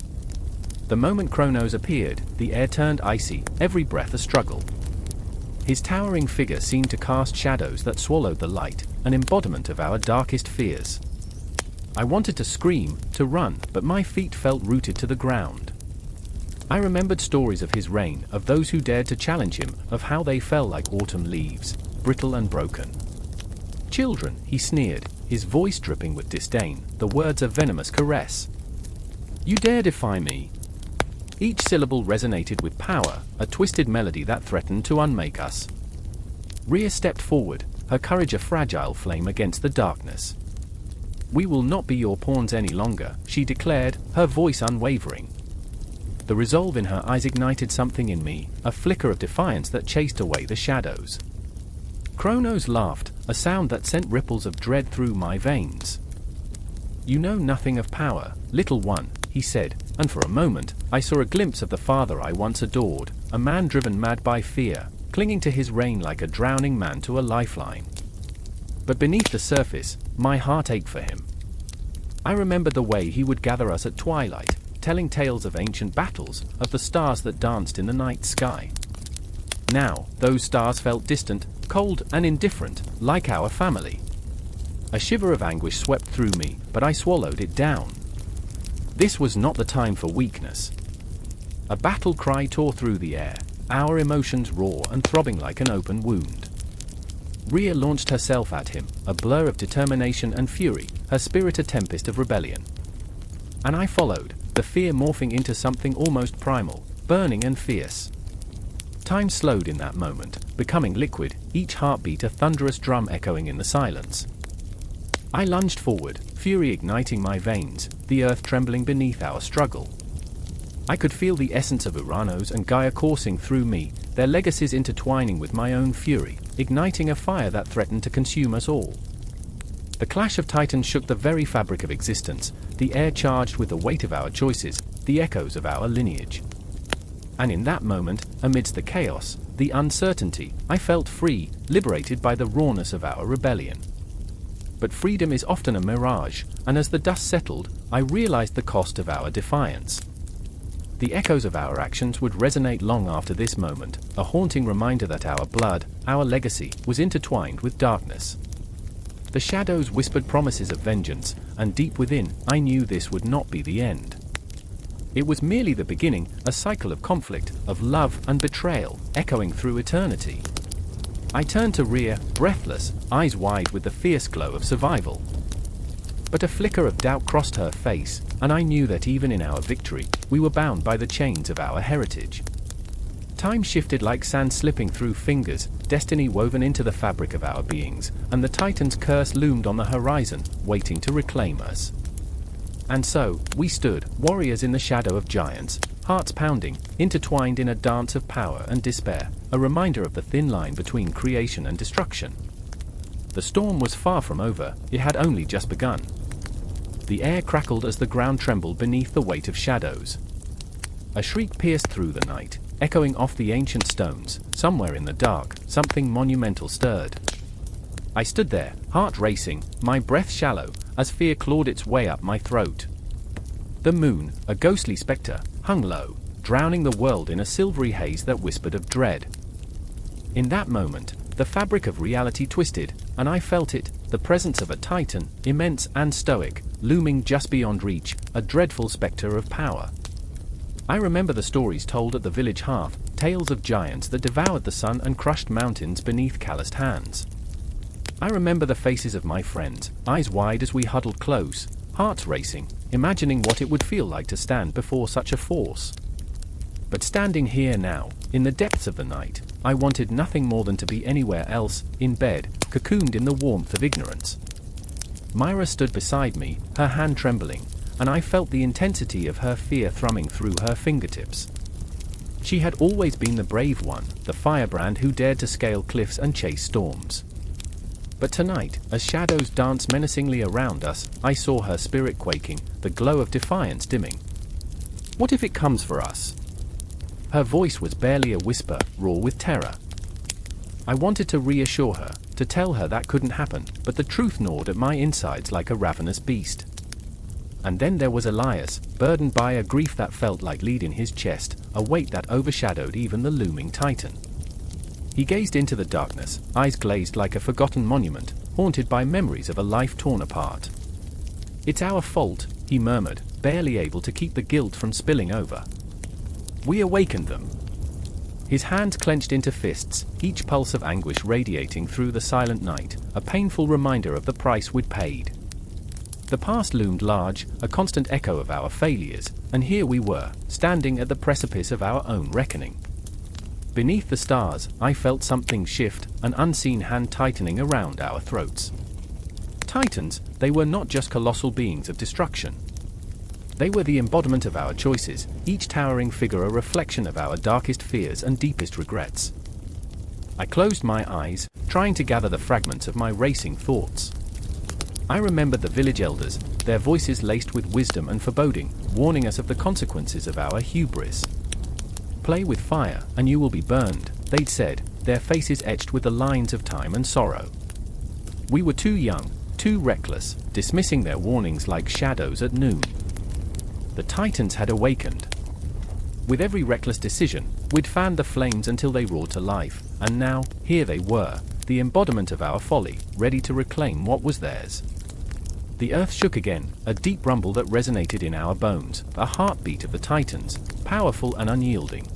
[SPEAKER 1] The moment Kronos appeared, the air turned icy, every breath a struggle. His towering figure seemed to cast shadows that swallowed the light, an embodiment of our darkest fears. I wanted to scream, to run, but my feet felt rooted to the ground. I remembered stories of his reign, of those who dared to challenge him, of how they fell like autumn leaves, brittle and broken. "Children," he sneered, his voice dripping with disdain, the words a venomous caress. "You dare defy me?" Each syllable resonated with power, a twisted melody that threatened to unmake us. Rhea stepped forward, her courage a fragile flame against the darkness. "We will not be your pawns any longer," she declared, her voice unwavering. The resolve in her eyes ignited something in me, a flicker of defiance that chased away the shadows. Kronos laughed, a sound that sent ripples of dread through my veins. "You know nothing of power, little one," he said, and for a moment, I saw a glimpse of the father I once adored, a man driven mad by fear, clinging to his reign like a drowning man to a lifeline. But beneath the surface, my heart ached for him. I remembered the way he would gather us at twilight, telling tales of ancient battles, of the stars that danced in the night sky. Now, those stars felt distant, cold and indifferent, like our family. A shiver of anguish swept through me, but I swallowed it down. This was not the time for weakness. A battle cry tore through the air, our emotions raw and throbbing like an open wound. Rhea launched herself at him, a blur of determination and fury, her spirit a tempest of rebellion. And I followed, the fear morphing into something almost primal, burning and fierce. Time slowed in that moment, becoming liquid, each heartbeat a thunderous drum echoing in the silence. I lunged forward, fury igniting my veins, the earth trembling beneath our struggle. I could feel the essence of Ouranos and Gaia coursing through me, their legacies intertwining with my own fury, igniting a fire that threatened to consume us all. The clash of titans shook the very fabric of existence, the air charged with the weight of our choices, the echoes of our lineage. And in that moment, amidst the chaos, the uncertainty, I felt free, liberated by the rawness of our rebellion. But freedom is often a mirage, and as the dust settled, I realized the cost of our defiance. The echoes of our actions would resonate long after this moment, a haunting reminder that our blood, our legacy, was intertwined with darkness. The shadows whispered promises of vengeance, and deep within, I knew this would not be the end. It was merely the beginning, a cycle of conflict, of love and betrayal, echoing through eternity. I turned to Rhea, breathless, eyes wide with the fierce glow of survival. But a flicker of doubt crossed her face, and I knew that even in our victory, we were bound by the chains of our heritage. Time shifted like sand slipping through fingers, destiny woven into the fabric of our beings, and the Titan's curse loomed on the horizon, waiting to reclaim us. And so, we stood, warriors in the shadow of giants, hearts pounding, intertwined in a dance of power and despair, a reminder of the thin line between creation and destruction. The storm was far from over, it had only just begun. The air crackled as the ground trembled beneath the weight of shadows. A shriek pierced through the night, echoing off the ancient stones. Somewhere in the dark, something monumental stirred. I stood there, heart racing, my breath shallow, as fear clawed its way up my throat. The moon, a ghostly spectre, hung low, drowning the world in a silvery haze that whispered of dread. In that moment, the fabric of reality twisted, and I felt it, the presence of a titan, immense and stoic, looming just beyond reach, a dreadful spectre of power. I remember the stories told at the village hearth, tales of giants that devoured the sun and crushed mountains beneath calloused hands. I remember the faces of my friends, eyes wide as we huddled close, hearts racing, imagining what it would feel like to stand before such a force. But standing here now, in the depths of the night, I wanted nothing more than to be anywhere else, in bed, cocooned in the warmth of ignorance. Myra stood beside me, her hand trembling, and I felt the intensity of her fear thrumming through her fingertips. She had always been the brave one, the firebrand who dared to scale cliffs and chase storms. But tonight, as shadows danced menacingly around us, I saw her spirit quaking, the glow of defiance dimming. What if it comes for us? Her voice was barely a whisper, raw with terror. I wanted to reassure her, to tell her that couldn't happen, but the truth gnawed at my insides like a ravenous beast. And then there was Elias, burdened by a grief that felt like lead in his chest, a weight that overshadowed even the looming titan. He gazed into the darkness, eyes glazed like a forgotten monument, haunted by memories of a life torn apart. "It's our fault," he murmured, barely able to keep the guilt from spilling over. "We awakened them." His hands clenched into fists, each pulse of anguish radiating through the silent night, a painful reminder of the price we'd paid. The past loomed large, a constant echo of our failures, and here we were, standing at the precipice of our own reckoning. Beneath the stars, I felt something shift, an unseen hand tightening around our throats. Titans, they were not just colossal beings of destruction. They were the embodiment of our choices, each towering figure a reflection of our darkest fears and deepest regrets. I closed my eyes, trying to gather the fragments of my racing thoughts. I remembered the village elders, their voices laced with wisdom and foreboding, warning us of the consequences of our hubris. "Play with fire, and you will be burned," they'd said, their faces etched with the lines of time and sorrow. We were too young, too reckless, dismissing their warnings like shadows at noon. The Titans had awakened. With every reckless decision, we'd fanned the flames until they roared to life, and now, here they were, the embodiment of our folly, ready to reclaim what was theirs. The earth shook again, a deep rumble that resonated in our bones, a heartbeat of the Titans, powerful and unyielding.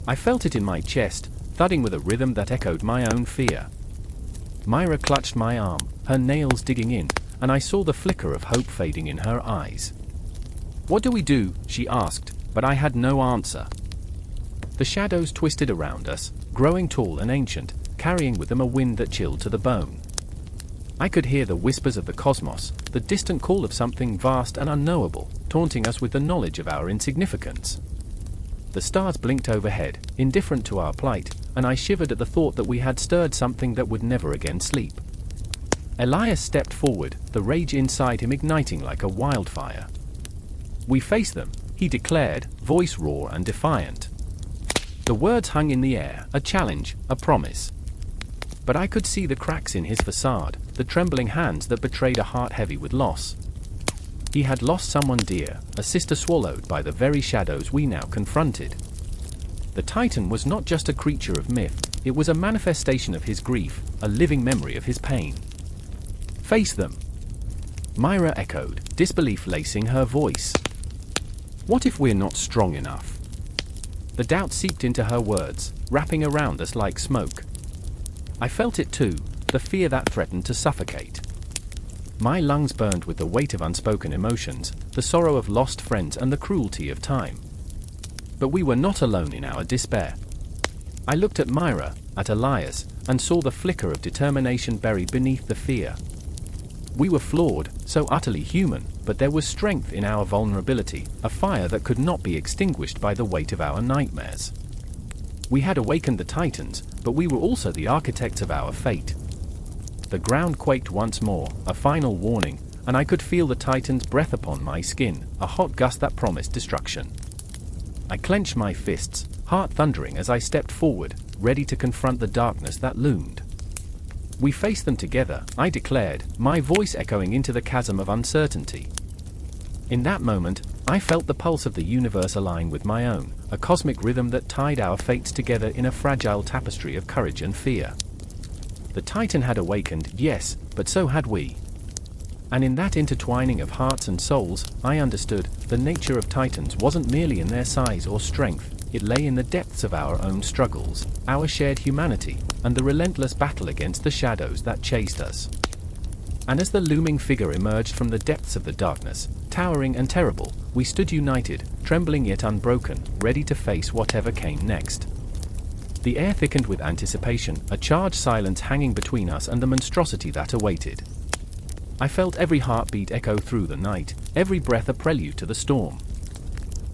[SPEAKER 1] I felt it in my chest, thudding with a rhythm that echoed my own fear. Myra clutched my arm, her nails digging in, and I saw the flicker of hope fading in her eyes. "What do we do?" she asked, but I had no answer. The shadows twisted around us, growing tall and ancient, carrying with them a wind that chilled to the bone. I could hear the whispers of the cosmos, the distant call of something vast and unknowable, taunting us with the knowledge of our insignificance. The stars blinked overhead, indifferent to our plight, and I shivered at the thought that we had stirred something that would never again sleep. Elias stepped forward, the rage inside him igniting like a wildfire. "We face them," he declared, voice raw and defiant. The words hung in the air, a challenge, a promise. But I could see the cracks in his facade, the trembling hands that betrayed a heart heavy with loss. He had lost someone dear, a sister swallowed by the very shadows we now confronted. The Titan was not just a creature of myth, it was a manifestation of his grief, a living memory of his pain. "Face them," Myra echoed, disbelief lacing her voice. "What if we're not strong enough?" The doubt seeped into her words, wrapping around us like smoke. I felt it too, the fear that threatened to suffocate. My lungs burned with the weight of unspoken emotions, the sorrow of lost friends and the cruelty of time. But we were not alone in our despair. I looked at Myra, at Elias, and saw the flicker of determination buried beneath the fear. We were flawed, so utterly human, but there was strength in our vulnerability, a fire that could not be extinguished by the weight of our nightmares. We had awakened the Titans, but we were also the architects of our fate. The ground quaked once more, a final warning, and I could feel the Titan's breath upon my skin, a hot gust that promised destruction. I clenched my fists, heart thundering as I stepped forward, ready to confront the darkness that loomed. "We face them together," I declared, my voice echoing into the chasm of uncertainty. In that moment, I felt the pulse of the universe align with my own, a cosmic rhythm that tied our fates together in a fragile tapestry of courage and fear. The Titan had awakened, yes, but so had we. And in that intertwining of hearts and souls, I understood, the nature of Titans wasn't merely in their size or strength, it lay in the depths of our own struggles, our shared humanity, and the relentless battle against the shadows that chased us. And as the looming figure emerged from the depths of the darkness, towering and terrible, we stood united, trembling yet unbroken, ready to face whatever came next. The air thickened with anticipation, a charged silence hanging between us and the monstrosity that awaited. I felt every heartbeat echo through the night, every breath a prelude to the storm.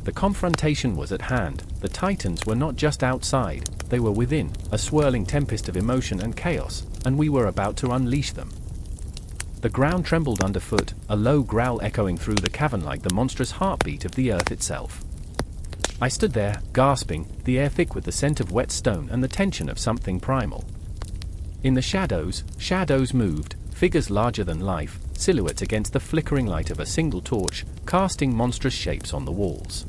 [SPEAKER 1] The confrontation was at hand, the Titans were not just outside, they were within, a swirling tempest of emotion and chaos, and we were about to unleash them. The ground trembled underfoot, a low growl echoing through the cavern like the monstrous heartbeat of the earth itself. I stood there, gasping, the air thick with the scent of wet stone and the tension of something primal. In the shadows moved, figures larger than life, silhouettes against the flickering light of a single torch, casting monstrous shapes on the walls.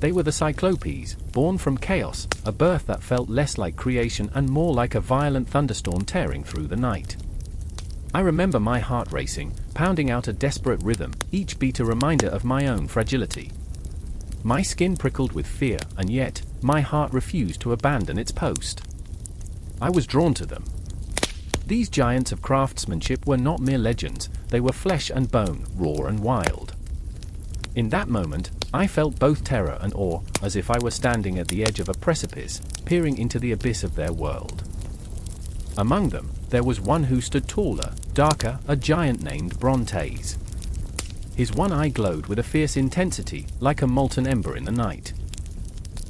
[SPEAKER 1] They were the Cyclopes, born from chaos, a birth that felt less like creation and more like a violent thunderstorm tearing through the night. I remember my heart racing, pounding out a desperate rhythm, each beat a reminder of my own fragility. My skin prickled with fear, and yet, my heart refused to abandon its post. I was drawn to them. These giants of craftsmanship were not mere legends, they were flesh and bone, raw and wild. In that moment, I felt both terror and awe, as if I were standing at the edge of a precipice, peering into the abyss of their world. Among them, there was one who stood taller, darker, a giant named Brontes. His one eye glowed with a fierce intensity, like a molten ember in the night.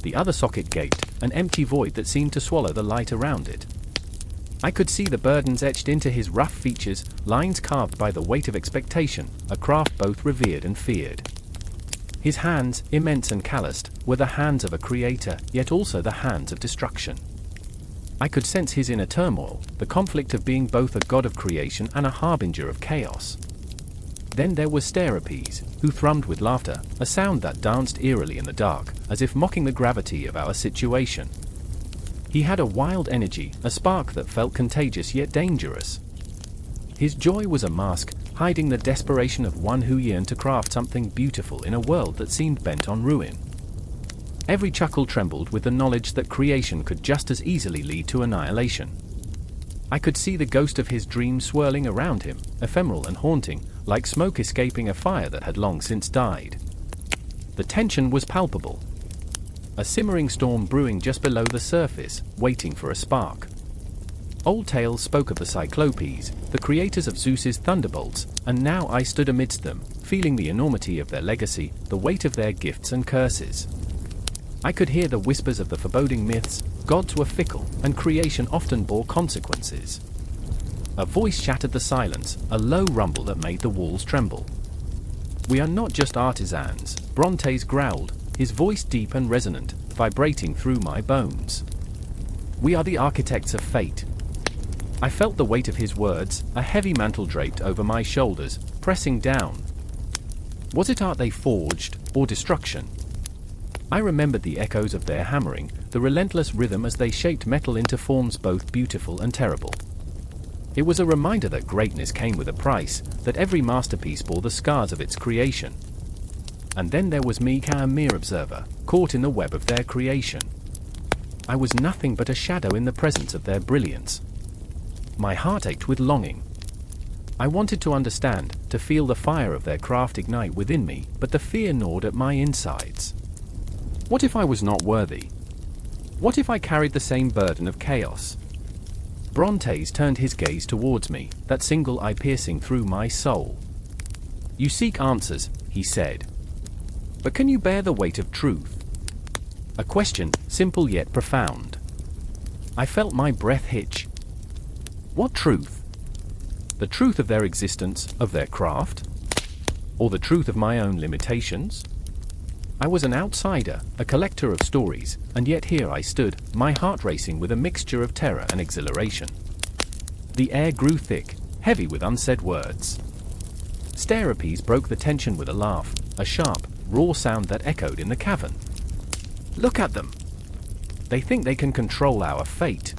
[SPEAKER 1] The other socket gaped, an empty void that seemed to swallow the light around it. I could see the burdens etched into his rough features, lines carved by the weight of expectation, a craft both revered and feared. His hands, immense and calloused, were the hands of a creator, yet also the hands of destruction. I could sense his inner turmoil, the conflict of being both a god of creation and a harbinger of chaos. Then there was Steropes, who thrummed with laughter, a sound that danced eerily in the dark, as if mocking the gravity of our situation. He had a wild energy, a spark that felt contagious yet dangerous. His joy was a mask, hiding the desperation of one who yearned to craft something beautiful in a world that seemed bent on ruin. Every chuckle trembled with the knowledge that creation could just as easily lead to annihilation. I could see the ghost of his dream swirling around him, ephemeral and haunting, like smoke escaping a fire that had long since died. The tension was palpable. A simmering storm brewing just below the surface, waiting for a spark. Old tales spoke of the Cyclopes, the creators of Zeus's thunderbolts, and now I stood amidst them, feeling the enormity of their legacy, the weight of their gifts and curses. I could hear the whispers of the foreboding myths. Gods were fickle, and creation often bore consequences. A voice shattered the silence, a low rumble that made the walls tremble. "We are not just artisans," Brontes growled, his voice deep and resonant, vibrating through my bones. "We are the architects of fate." I felt the weight of his words, a heavy mantle draped over my shoulders, pressing down. Was it art they forged, or destruction? I remembered the echoes of their hammering, the relentless rhythm as they shaped metal into forms both beautiful and terrible. It was a reminder that greatness came with a price, that every masterpiece bore the scars of its creation. And then there was me, a mere observer, caught in the web of their creation. I was nothing but a shadow in the presence of their brilliance. My heart ached with longing. I wanted to understand, to feel the fire of their craft ignite within me, but the fear gnawed at my insides. What if I was not worthy? What if I carried the same burden of chaos? Brontes turned his gaze towards me, that single eye piercing through my soul. "You seek answers," he said. "But can you bear the weight of truth?" A question, simple yet profound. I felt my breath hitch. What truth? The truth of their existence, of their craft? Or the truth of my own limitations? I was an outsider, a collector of stories, and yet here I stood, my heart racing with a mixture of terror and exhilaration. The air grew thick, heavy with unsaid words. Steropes broke the tension with a laugh, a sharp, raw sound that echoed in the cavern. "Look at them! They think they can control our fate."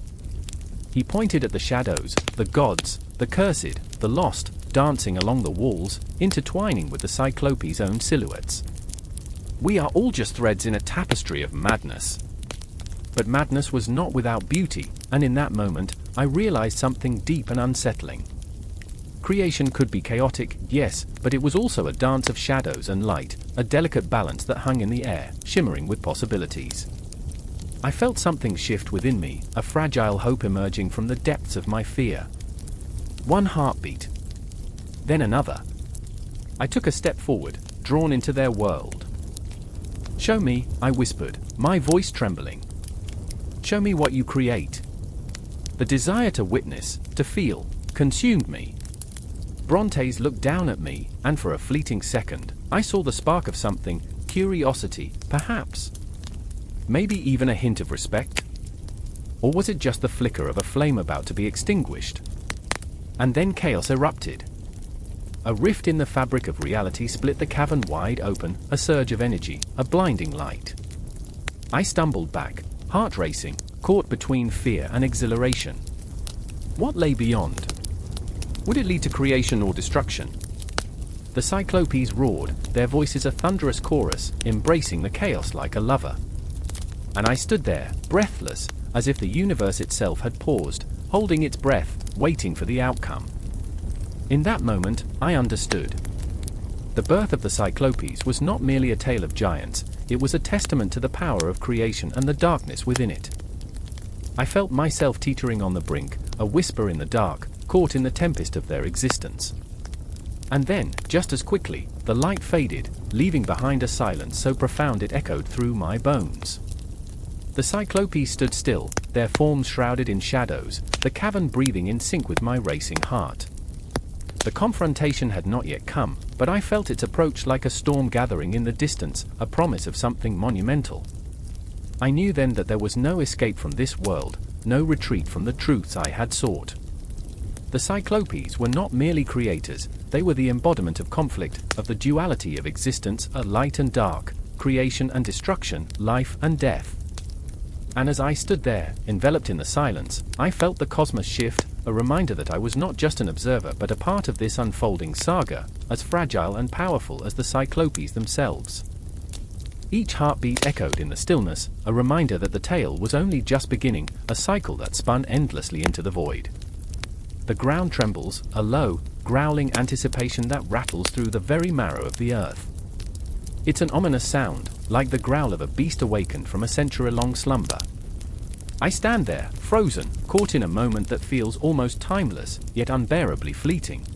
[SPEAKER 1] He pointed at the shadows, the gods, the cursed, the lost, dancing along the walls, intertwining with the Cyclopes' own silhouettes. "We are all just threads in a tapestry of madness." But madness was not without beauty, and in that moment, I realized something deep and unsettling. Creation could be chaotic, yes, but it was also a dance of shadows and light, a delicate balance that hung in the air, shimmering with possibilities. I felt something shift within me, a fragile hope emerging from the depths of my fear. One heartbeat. Then another. I took a step forward, drawn into their world. "Show me," I whispered, my voice trembling. "Show me what you create." The desire to witness, to feel, consumed me. Brontes looked down at me, and for a fleeting second, I saw the spark of something, curiosity, perhaps. Maybe even a hint of respect? Or was it just the flicker of a flame about to be extinguished? And then chaos erupted. A rift in the fabric of reality split the cavern wide open, a surge of energy, a blinding light. I stumbled back, heart racing, caught between fear and exhilaration. What lay beyond? Would it lead to creation or destruction? The Cyclopes roared, their voices a thunderous chorus, embracing the chaos like a lover. And I stood there, breathless, as if the universe itself had paused, holding its breath, waiting for the outcome. In that moment, I understood. The birth of the Cyclopes was not merely a tale of giants, it was a testament to the power of creation and the darkness within it. I felt myself teetering on the brink, a whisper in the dark, caught in the tempest of their existence. And then, just as quickly, the light faded, leaving behind a silence so profound it echoed through my bones. The Cyclopes stood still, their forms shrouded in shadows, the cavern breathing in sync with my racing heart. The confrontation had not yet come, but I felt its approach like a storm gathering in the distance, a promise of something monumental. I knew then that there was no escape from this world, no retreat from the truths I had sought. The Cyclopes were not merely creators, they were the embodiment of conflict, of the duality of existence, a light and dark, creation and destruction, life and death. And as I stood there, enveloped in the silence, I felt the cosmos shift, a reminder that I was not just an observer but a part of this unfolding saga, as fragile and powerful as the Cyclopes themselves. Each heartbeat echoed in the stillness, a reminder that the tale was only just beginning, a cycle that spun endlessly into the void. The ground trembles, a low, growling anticipation that rattles through the very marrow of the earth. It's an ominous sound, like the growl of a beast awakened from a century-long slumber. I stand there, frozen, caught in a moment that feels almost timeless, yet unbearably fleeting.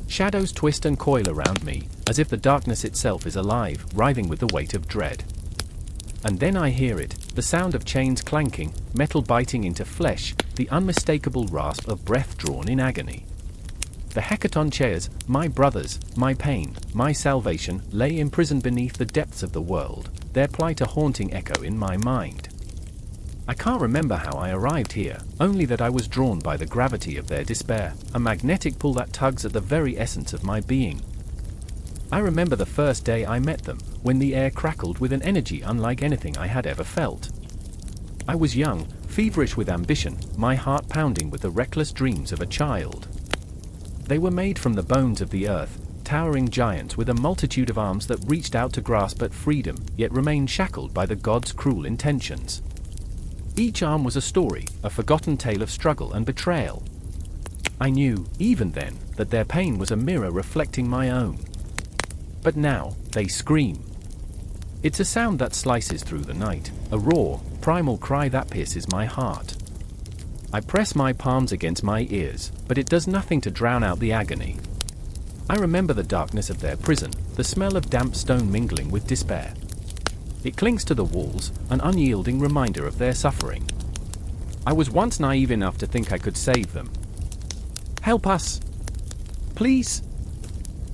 [SPEAKER 1] Shadows twist and coil around me, as if the darkness itself is alive, writhing with the weight of dread. And then I hear it, the sound of chains clanking, metal biting into flesh, the unmistakable rasp of breath drawn in agony. The Hecatoncheires, my brothers, my pain, my salvation, lay imprisoned beneath the depths of the world, their plight a haunting echo in my mind. I can't remember how I arrived here, only that I was drawn by the gravity of their despair, a magnetic pull that tugs at the very essence of my being. I remember the first day I met them, when the air crackled with an energy unlike anything I had ever felt. I was young, feverish with ambition, my heart pounding with the reckless dreams of a child. They were made from the bones of the earth, towering giants with a multitude of arms that reached out to grasp at freedom, yet remained shackled by the gods' cruel intentions. Each arm was a story, a forgotten tale of struggle and betrayal. I knew, even then, that their pain was a mirror reflecting my own. But now, they scream. It's a sound that slices through the night, a raw, primal cry that pierces my heart. I press my palms against my ears, but it does nothing to drown out the agony. I remember the darkness of their prison, the smell of damp stone mingling with despair. It clings to the walls, an unyielding reminder of their suffering. I was once naive enough to think I could save them. Help us! Please!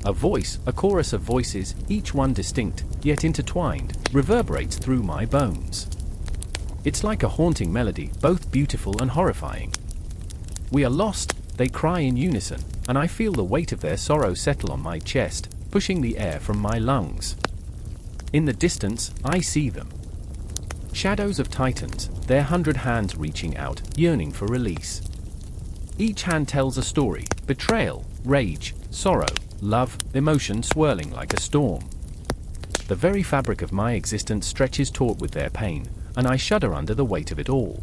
[SPEAKER 1] A voice, a chorus of voices, each one distinct, yet intertwined, reverberates through my bones. It's like a haunting melody, both beautiful and horrifying. We are lost, they cry in unison, and I feel the weight of their sorrow settle on my chest, pushing the air from my lungs. In the distance, I see them. Shadows of titans, their 100 hands reaching out, yearning for release. Each hand tells a story, betrayal, rage, sorrow, love, emotion swirling like a storm. The very fabric of my existence stretches taut with their pain, and I shudder under the weight of it all.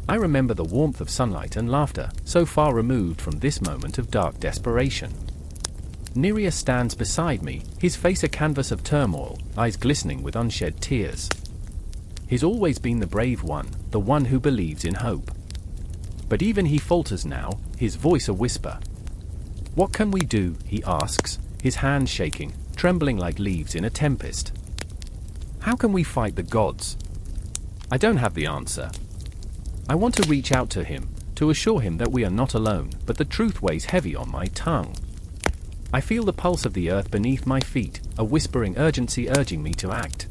[SPEAKER 1] I remember the warmth of sunlight and laughter, so far removed from this moment of dark desperation. Nereus stands beside me, his face a canvas of turmoil, eyes glistening with unshed tears. He's always been the brave one, the one who believes in hope. But even he falters now, his voice a whisper. What can we do, he asks, his hands shaking, trembling like leaves in a tempest. How can we fight the gods? I don't have the answer. I want to reach out to him, to assure him that we are not alone, but the truth weighs heavy on my tongue. I feel the pulse of the earth beneath my feet, a whispering urgency urging me to act.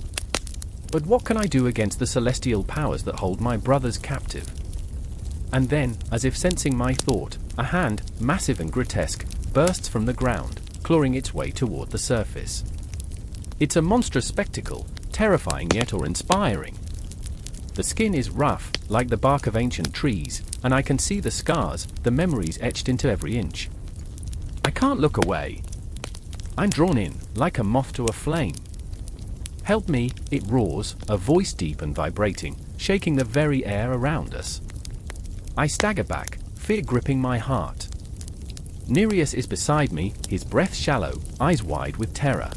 [SPEAKER 1] But what can I do against the celestial powers that hold my brothers captive? And then, as if sensing my thought, a hand, massive and grotesque, bursts from the ground, clawing its way toward the surface. It's a monstrous spectacle, terrifying yet awe-inspiring. The skin is rough, like the bark of ancient trees, and I can see the scars, the memories etched into every inch. I can't look away. I'm drawn in, like a moth to a flame. Help me, it roars, a voice deep and vibrating, shaking the very air around us. I stagger back, fear gripping my heart. Nereus is beside me, his breath shallow, eyes wide with terror.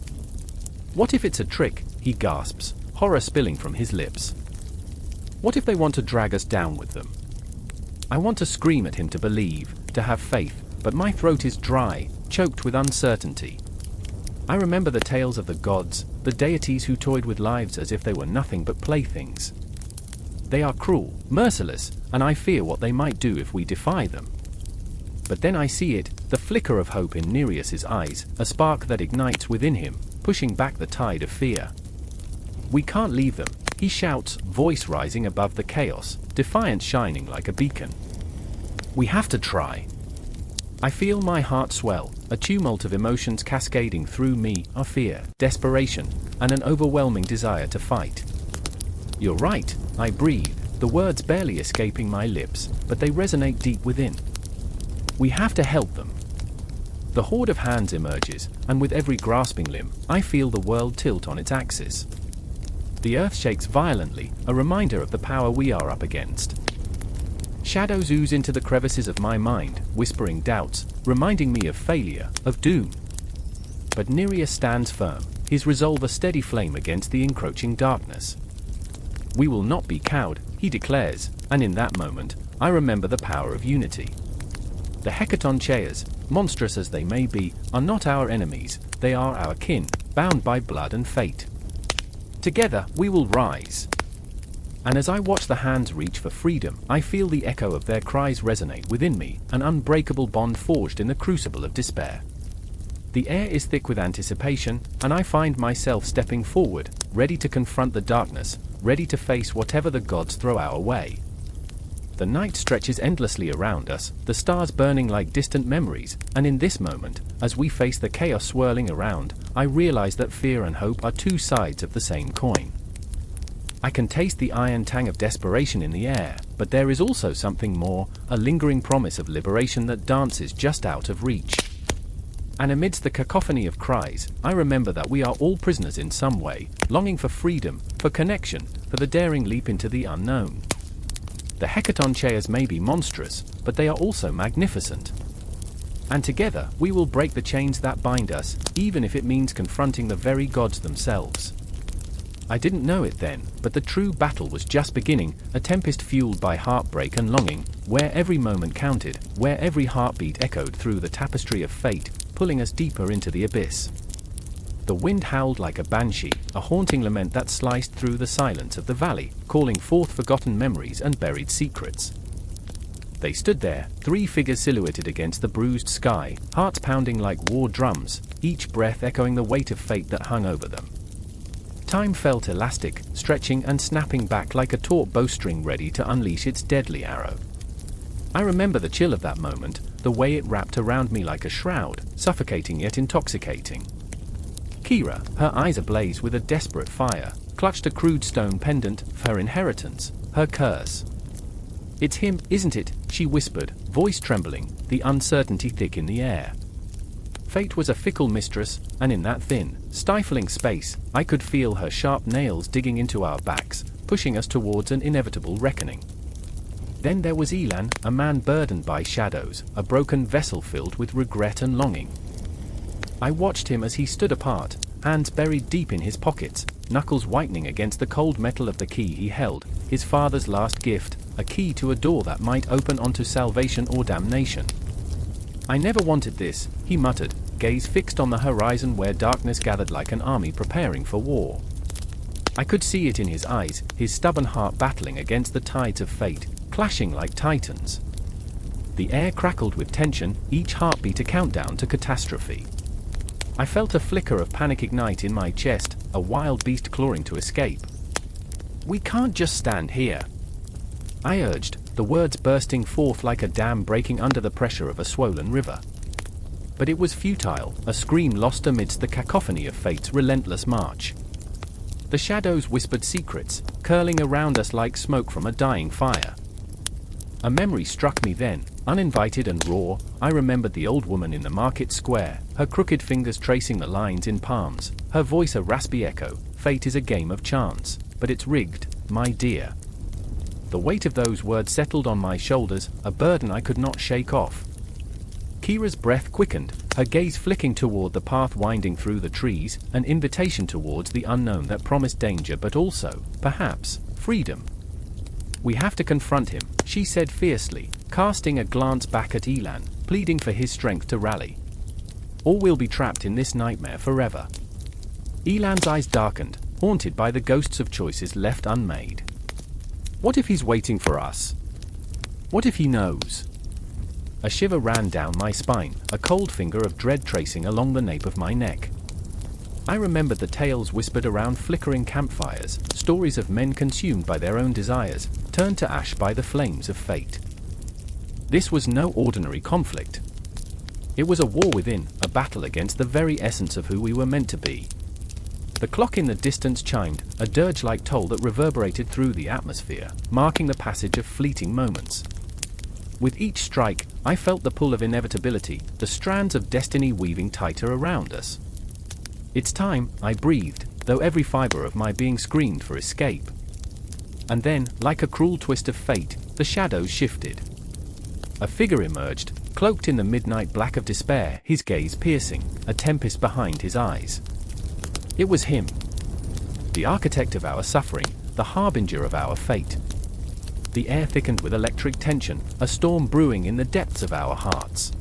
[SPEAKER 1] What if it's a trick, he gasps, horror spilling from his lips. What if they want to drag us down with them? I want to scream at him to believe, to have faith, but my throat is dry, choked with uncertainty. I remember the tales of the gods, the deities who toyed with lives as if they were nothing but playthings. They are cruel, merciless, and I fear what they might do if we defy them. But then I see it, the flicker of hope in Nereus's eyes, a spark that ignites within him, pushing back the tide of fear. We can't leave them, he shouts, voice rising above the chaos, defiance shining like a beacon. We have to try. I feel my heart swell, a tumult of emotions cascading through me, are fear, desperation, and an overwhelming desire to fight. You're right, I breathe, the words barely escaping my lips, but they resonate deep within. We have to help them. The horde of hands emerges, and with every grasping limb, I feel the world tilt on its axis. The earth shakes violently, a reminder of the power we are up against. Shadows ooze into the crevices of my mind, whispering doubts, reminding me of failure, of doom. But Nereus stands firm, his resolve a steady flame against the encroaching darkness. We will not be cowed, he declares, and in that moment, I remember the power of unity. The Hecatoncheires, monstrous as they may be, are not our enemies, they are our kin, bound by blood and fate. Together, we will rise. And as I watch the hands reach for freedom, I feel the echo of their cries resonate within me, an unbreakable bond forged in the crucible of despair. The air is thick with anticipation, and I find myself stepping forward, ready to confront the darkness, ready to face whatever the gods throw our way. The night stretches endlessly around us, the stars burning like distant memories, and in this moment, as we face the chaos swirling around, I realize that fear and hope are two sides of the same coin. I can taste the iron tang of desperation in the air, but there is also something more, a lingering promise of liberation that dances just out of reach. And amidst the cacophony of cries, I remember that we are all prisoners in some way, longing for freedom, for connection, for the daring leap into the unknown. The Hecatoncheires may be monstrous, but they are also magnificent. And together, we will break the chains that bind us, even if it means confronting the very gods themselves. I didn't know it then, but the true battle was just beginning, a tempest fueled by heartbreak and longing, where every moment counted, where every heartbeat echoed through the tapestry of fate, pulling us deeper into the abyss. The wind howled like a banshee, a haunting lament that sliced through the silence of the valley, calling forth forgotten memories and buried secrets. They stood there, three figures silhouetted against the bruised sky, hearts pounding like war drums, each breath echoing the weight of fate that hung over them. Time felt elastic, stretching and snapping back like a taut bowstring ready to unleash its deadly arrow. I remember the chill of that moment, the way it wrapped around me like a shroud, suffocating yet intoxicating. Kira, her eyes ablaze with a desperate fire, clutched a crude stone pendant, her inheritance, her curse. "It's him, isn't it?" she whispered, voice trembling, the uncertainty thick in the air. Fate was a fickle mistress, and in that thin, stifling space, I could feel her sharp nails digging into our backs, pushing us towards an inevitable reckoning. Then there was Elan, a man burdened by shadows, a broken vessel filled with regret and longing. I watched him as he stood apart, hands buried deep in his pockets, knuckles whitening against the cold metal of the key he held, his father's last gift, a key to a door that might open onto salvation or damnation. "I never wanted this," he muttered, gaze fixed on the horizon where darkness gathered like an army preparing for war. I could see it in his eyes, his stubborn heart battling against the tides of fate, clashing like titans. The air crackled with tension, each heartbeat a countdown to catastrophe. I felt a flicker of panic ignite in my chest, a wild beast clawing to escape. "We can't just stand here," I urged, the words bursting forth like a dam breaking under the pressure of a swollen river. But it was futile, a scream lost amidst the cacophony of fate's relentless march. The shadows whispered secrets, curling around us like smoke from a dying fire. A memory struck me then, uninvited and raw. I remembered the old woman in the market square, her crooked fingers tracing the lines in palms, her voice a raspy echo. "Fate is a game of chance, but it's rigged, my dear." The weight of those words settled on my shoulders, a burden I could not shake off. Kira's breath quickened, her gaze flicking toward the path winding through the trees, an invitation towards the unknown that promised danger but also, perhaps, freedom. "We have to confront him," she said fiercely, casting a glance back at Elan, pleading for his strength to rally. "Or we'll be trapped in this nightmare forever." Elan's eyes darkened, haunted by the ghosts of choices left unmade. What if he's waiting for us? What if he knows? A shiver ran down my spine, a cold finger of dread tracing along the nape of my neck. I remembered the tales whispered around flickering campfires, stories of men consumed by their own desires, turned to ash by the flames of fate. This was no ordinary conflict. It was a war within, a battle against the very essence of who we were meant to be. The clock in the distance chimed, a dirge-like toll that reverberated through the atmosphere, marking the passage of fleeting moments. With each strike, I felt the pull of inevitability, the strands of destiny weaving tighter around us. "It's time," I breathed, though every fiber of my being screamed for escape. And then, like a cruel twist of fate, the shadows shifted. A figure emerged, cloaked in the midnight black of despair, his gaze piercing, a tempest behind his eyes. It was him. The architect of our suffering, the harbinger of our fate. The air thickened with electric tension, a storm brewing in the depths of our hearts.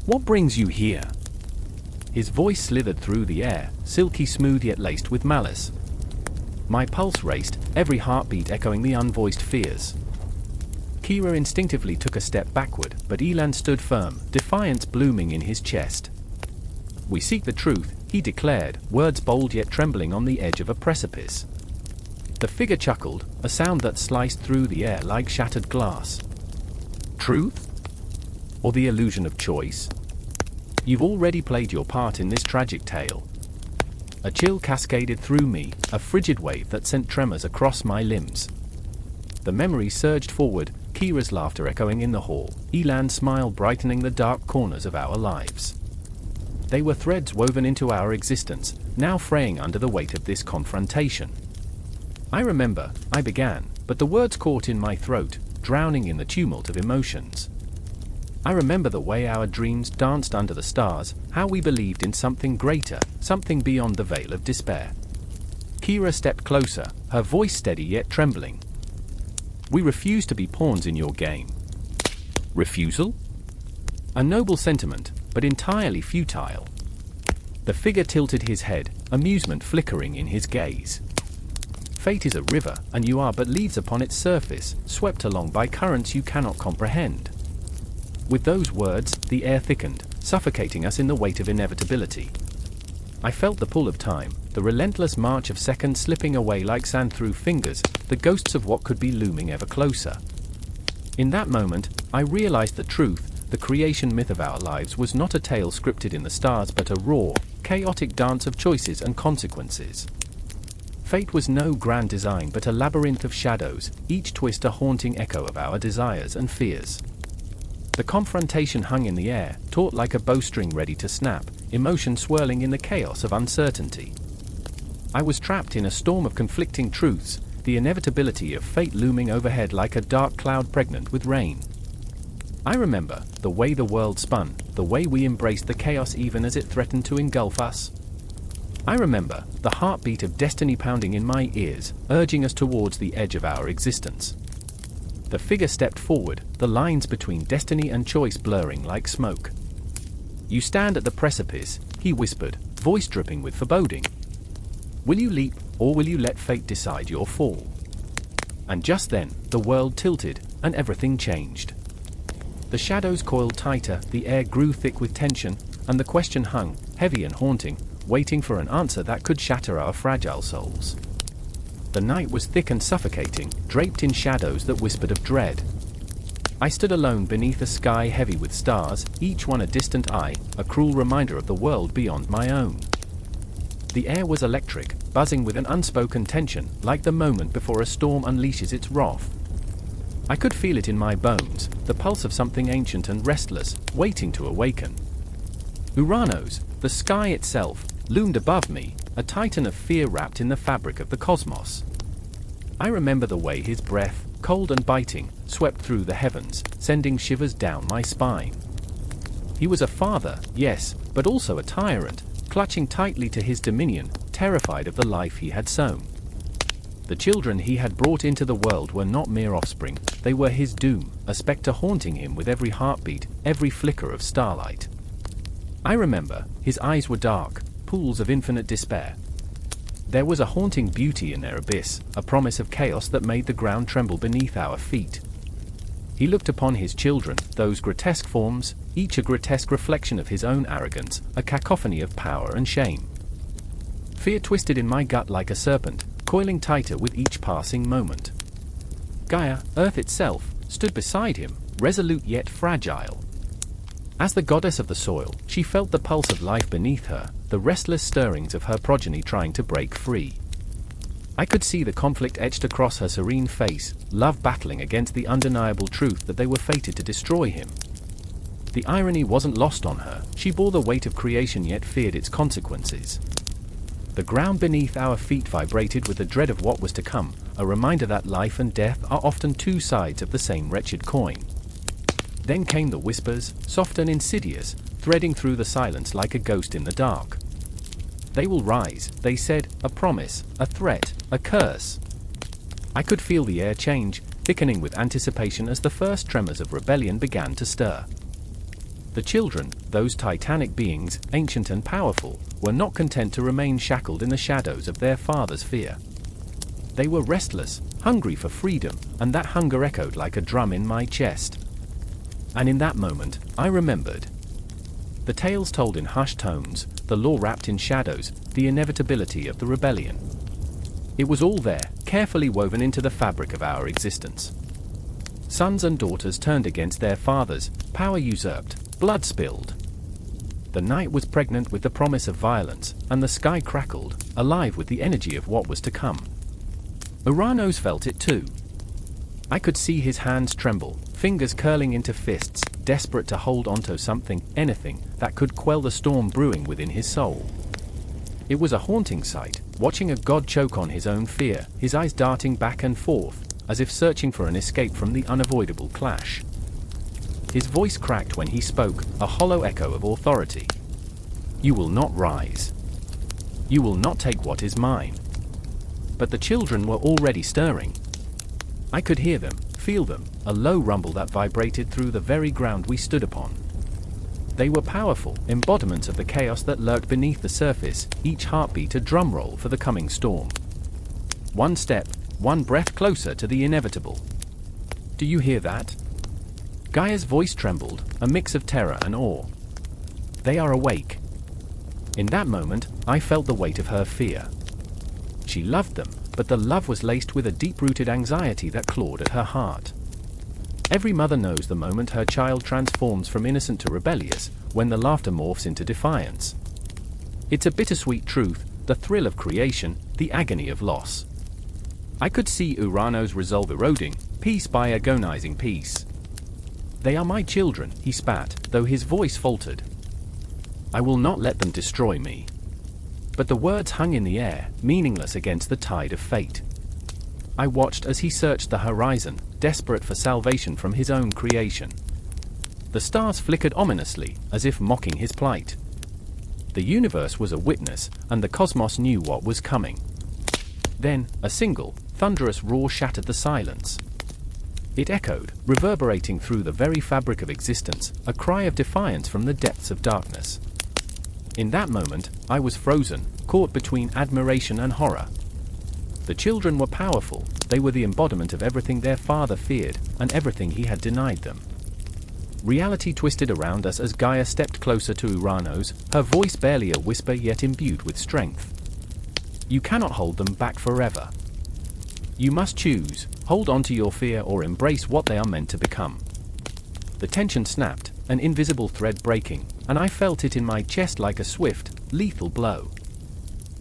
[SPEAKER 1] "What brings you here?" His voice slithered through the air, silky smooth yet laced with malice. My pulse raced, every heartbeat echoing the unvoiced fears. Kira instinctively took a step backward, but Elan stood firm, defiance blooming in his chest. "We seek the truth," he declared, words bold yet trembling on the edge of a precipice. The figure chuckled, a sound that sliced through the air like shattered glass. "Truth? Or the illusion of choice? You've already played your part in this tragic tale." A chill cascaded through me, a frigid wave that sent tremors across my limbs. The memory surged forward, Kira's laughter echoing in the hall, Elan's smile brightening the dark corners of our lives. They were threads woven into our existence, now fraying under the weight of this confrontation. "I remember," I began, but the words caught in my throat, drowning in the tumult of emotions. "I remember the way our dreams danced under the stars, how we believed in something greater, something beyond the veil of despair." Kira stepped closer, her voice steady yet trembling. "We refuse to be pawns in your game." Refusal? A noble sentiment, but entirely futile. The figure tilted his head, amusement flickering in his gaze. "Fate is a river, and you are but leaves upon its surface, swept along by currents you cannot comprehend." With those words, the air thickened, suffocating us in the weight of inevitability. I felt the pull of time, the relentless march of seconds slipping away like sand through fingers, the ghosts of what could be looming ever closer. In that moment, I realized the truth. The creation myth of our lives was not a tale scripted in the stars but a raw, chaotic dance of choices and consequences. Fate was no grand design but a labyrinth of shadows, each twist a haunting echo of our desires and fears. The confrontation hung in the air, taut like a bowstring ready to snap, emotion swirling in the chaos of uncertainty. I was trapped in a storm of conflicting truths, the inevitability of fate looming overhead like a dark cloud pregnant with rain. I remember the way the world spun, the way we embraced the chaos even as it threatened to engulf us. I remember the heartbeat of destiny pounding in my ears, urging us towards the edge of our existence. The figure stepped forward, the lines between destiny and choice blurring like smoke. "You stand at the precipice," he whispered, voice dripping with foreboding. "Will you leap, or will you let fate decide your fall?" And just then, the world tilted, and everything changed. The shadows coiled tighter, the air grew thick with tension, and the question hung, heavy and haunting, waiting for an answer that could shatter our fragile souls. The night was thick and suffocating, draped in shadows that whispered of dread. I stood alone beneath a sky heavy with stars, each one a distant eye, a cruel reminder of the world beyond my own. The air was electric, buzzing with an unspoken tension, like the moment before a storm unleashes its wrath. I could feel it in my bones, the pulse of something ancient and restless, waiting to awaken. Ouranos, the sky itself, loomed above me, a titan of fear wrapped in the fabric of the cosmos. I remember the way his breath, cold and biting, swept through the heavens, sending shivers down my spine. He was a father, yes, but also a tyrant, clutching tightly to his dominion, terrified of the life he had sown. The children he had brought into the world were not mere offspring, they were his doom, a spectre haunting him with every heartbeat, every flicker of starlight. I remember, his eyes were dark, pools of infinite despair. There was a haunting beauty in their abyss, a promise of chaos that made the ground tremble beneath our feet. He looked upon his children, those grotesque forms, each a grotesque reflection of his own arrogance, a cacophony of power and shame. Fear twisted in my gut like a serpent, coiling tighter with each passing moment. Gaia, Earth itself, stood beside him, resolute yet fragile. As the goddess of the soil, she felt the pulse of life beneath her, the restless stirrings of her progeny trying to break free. I could see the conflict etched across her serene face, love battling against the undeniable truth that they were fated to destroy him. The irony wasn't lost on her, she bore the weight of creation yet feared its consequences. The ground beneath our feet vibrated with the dread of what was to come, a reminder that life and death are often two sides of the same wretched coin. Then came the whispers, soft and insidious, threading through the silence like a ghost in the dark. They will rise, they said, a promise, a threat, a curse. I could feel the air change, thickening with anticipation as the first tremors of rebellion began to stir. The children, those titanic beings, ancient and powerful, were not content to remain shackled in the shadows of their father's fear. They were restless, hungry for freedom, and that hunger echoed like a drum in my chest. And in that moment, I remembered. The tales told in hushed tones, the law wrapped in shadows, the inevitability of the rebellion. It was all there, carefully woven into the fabric of our existence. Sons and daughters turned against their fathers, power usurped, blood spilled. The night was pregnant with the promise of violence, and the sky crackled, alive with the energy of what was to come. Ouranos felt it too. I could see his hands tremble, fingers curling into fists, desperate to hold onto something, anything, that could quell the storm brewing within his soul. It was a haunting sight, watching a god choke on his own fear, his eyes darting back and forth, as if searching for an escape from the unavoidable clash. His voice cracked when he spoke, a hollow echo of authority. You will not rise. You will not take what is mine. But the children were already stirring. I could hear them, feel them, a low rumble that vibrated through the very ground we stood upon. They were powerful embodiments of the chaos that lurked beneath the surface, each heartbeat a drum roll for the coming storm. One step, one breath closer to the inevitable. Do you hear that? Gaia's voice trembled, a mix of terror and awe. They are awake. In that moment, I felt the weight of her fear. She loved them, but the love was laced with a deep-rooted anxiety that clawed at her heart. Every mother knows the moment her child transforms from innocent to rebellious, when the laughter morphs into defiance. It's a bittersweet truth, the thrill of creation, the agony of loss. I could see Ouranos' resolve eroding, piece by agonizing piece. They are my children, he spat, though his voice faltered. I will not let them destroy me. But the words hung in the air, meaningless against the tide of fate. I watched as he searched the horizon, desperate for salvation from his own creation. The stars flickered ominously, as if mocking his plight. The universe was a witness, and the cosmos knew what was coming. Then, a single, thunderous roar shattered the silence. It echoed, reverberating through the very fabric of existence, a cry of defiance from the depths of darkness. In that moment, I was frozen, caught between admiration and horror. The children were powerful, they were the embodiment of everything their father feared, and everything he had denied them. Reality twisted around us as Gaia stepped closer to Ouranos, her voice barely a whisper yet imbued with strength. You cannot hold them back forever. You must choose, hold on to your fear or embrace what they are meant to become. The tension snapped, an invisible thread breaking, and I felt it in my chest like a swift, lethal blow.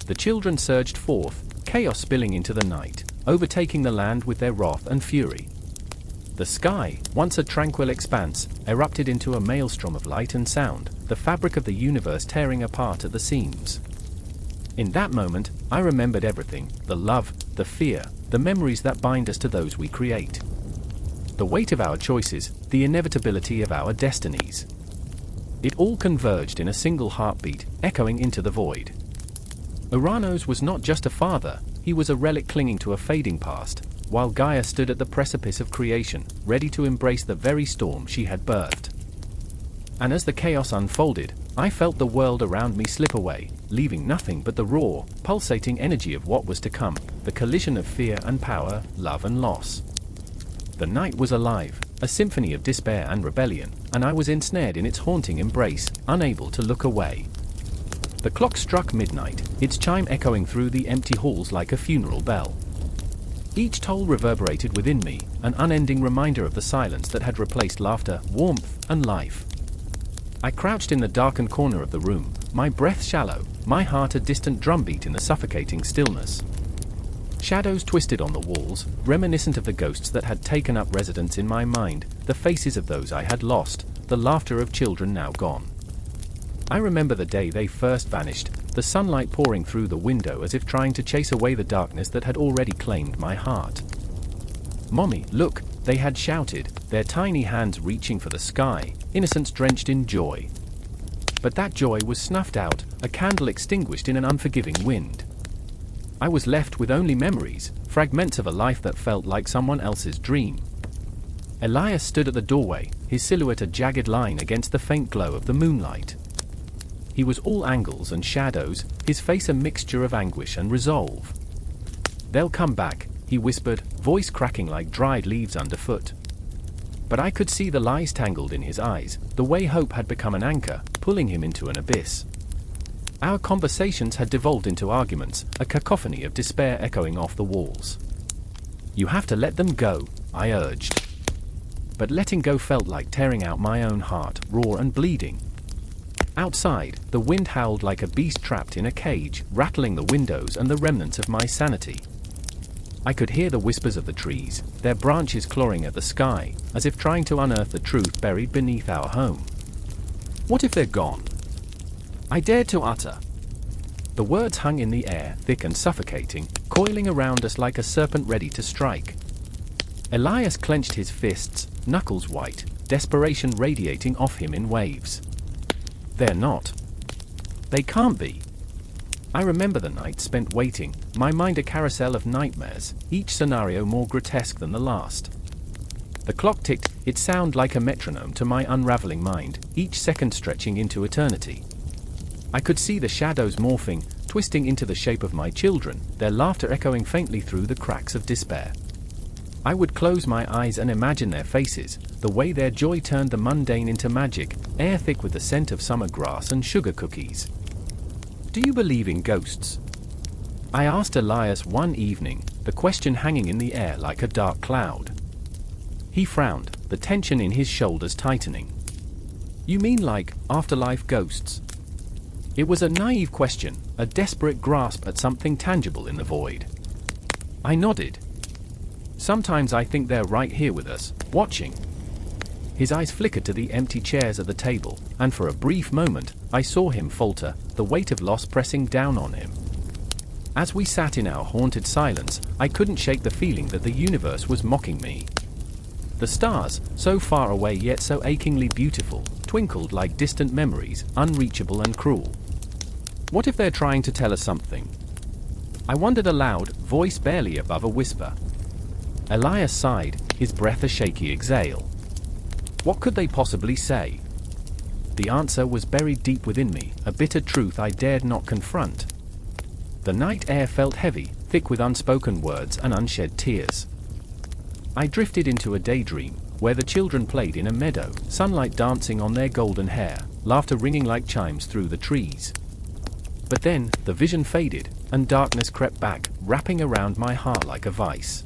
[SPEAKER 1] The children surged forth, chaos spilling into the night, overtaking the land with their wrath and fury. The sky, once a tranquil expanse, erupted into a maelstrom of light and sound, the fabric of the universe tearing apart at the seams. In that moment, I remembered everything, the love, the fear, the memories that bind us to those we create. The weight of our choices, the inevitability of our destinies. It all converged in a single heartbeat, echoing into the void. Ouranos was not just a father, he was a relic clinging to a fading past, while Gaia stood at the precipice of creation, ready to embrace the very storm she had birthed. And as the chaos unfolded, I felt the world around me slip away, leaving nothing but the raw, pulsating energy of what was to come, the collision of fear and power, love and loss. The night was alive, a symphony of despair and rebellion, and I was ensnared in its haunting embrace, unable to look away. The clock struck midnight, its chime echoing through the empty halls like a funeral bell. Each toll reverberated within me, an unending reminder of the silence that had replaced laughter, warmth, and life. I crouched in the darkened corner of the room, my breath shallow, my heart a distant drumbeat in the suffocating stillness. Shadows twisted on the walls, reminiscent of the ghosts that had taken up residence in my mind, the faces of those I had lost, the laughter of children now gone. I remember the day they first vanished, the sunlight pouring through the window as if trying to chase away the darkness that had already claimed my heart. "Mommy, look," they had shouted, their tiny hands reaching for the sky, innocence drenched in joy. But that joy was snuffed out, a candle extinguished in an unforgiving wind. I was left with only memories, fragments of a life that felt like someone else's dream. Elias stood at the doorway, his silhouette a jagged line against the faint glow of the moonlight. He was all angles and shadows, his face a mixture of anguish and resolve. "They'll come back," he whispered, voice cracking like dried leaves underfoot. But I could see the lies tangled in his eyes, the way hope had become an anchor, pulling him into an abyss. Our conversations had devolved into arguments, a cacophony of despair echoing off the walls. "You have to let them go," I urged. But letting go felt like tearing out my own heart, raw and bleeding. Outside, the wind howled like a beast trapped in a cage, rattling the windows and the remnants of my sanity. I could hear the whispers of the trees, their branches clawing at the sky, as if trying to unearth the truth buried beneath our home. What if they're gone? I dared to utter. The words hung in the air, thick and suffocating, coiling around us like a serpent ready to strike. Elias clenched his fists, knuckles white, desperation radiating off him in waves. "They're not. They can't be." I remember the night spent waiting, my mind a carousel of nightmares, each scenario more grotesque than the last. The clock ticked, its sound like a metronome to my unraveling mind, each second stretching into eternity. I could see the shadows morphing, twisting into the shape of my children, their laughter echoing faintly through the cracks of despair. I would close my eyes and imagine their faces, the way their joy turned the mundane into magic, air thick with the scent of summer grass and sugar cookies. "Do you believe in ghosts?" I asked Elias one evening, the question hanging in the air like a dark cloud. He frowned, the tension in his shoulders tightening. "You mean like afterlife ghosts?" It was a naive question, a desperate grasp at something tangible in the void. I nodded. "Sometimes I think they're right here with us, watching." His eyes flickered to the empty chairs at the table, and for a brief moment, I saw him falter, the weight of loss pressing down on him. As we sat in our haunted silence, I couldn't shake the feeling that the universe was mocking me. The stars, so far away yet so achingly beautiful, twinkled like distant memories, unreachable and cruel. What if they're trying to tell us something? I wondered aloud, voice barely above a whisper. Elias sighed, his breath a shaky exhale. What could they possibly say? The answer was buried deep within me, a bitter truth I dared not confront. The night air felt heavy, thick with unspoken words and unshed tears. I drifted into a daydream, where the children played in a meadow, sunlight dancing on their golden hair, laughter ringing like chimes through the trees. But then, the vision faded, and darkness crept back, wrapping around my heart like a vice.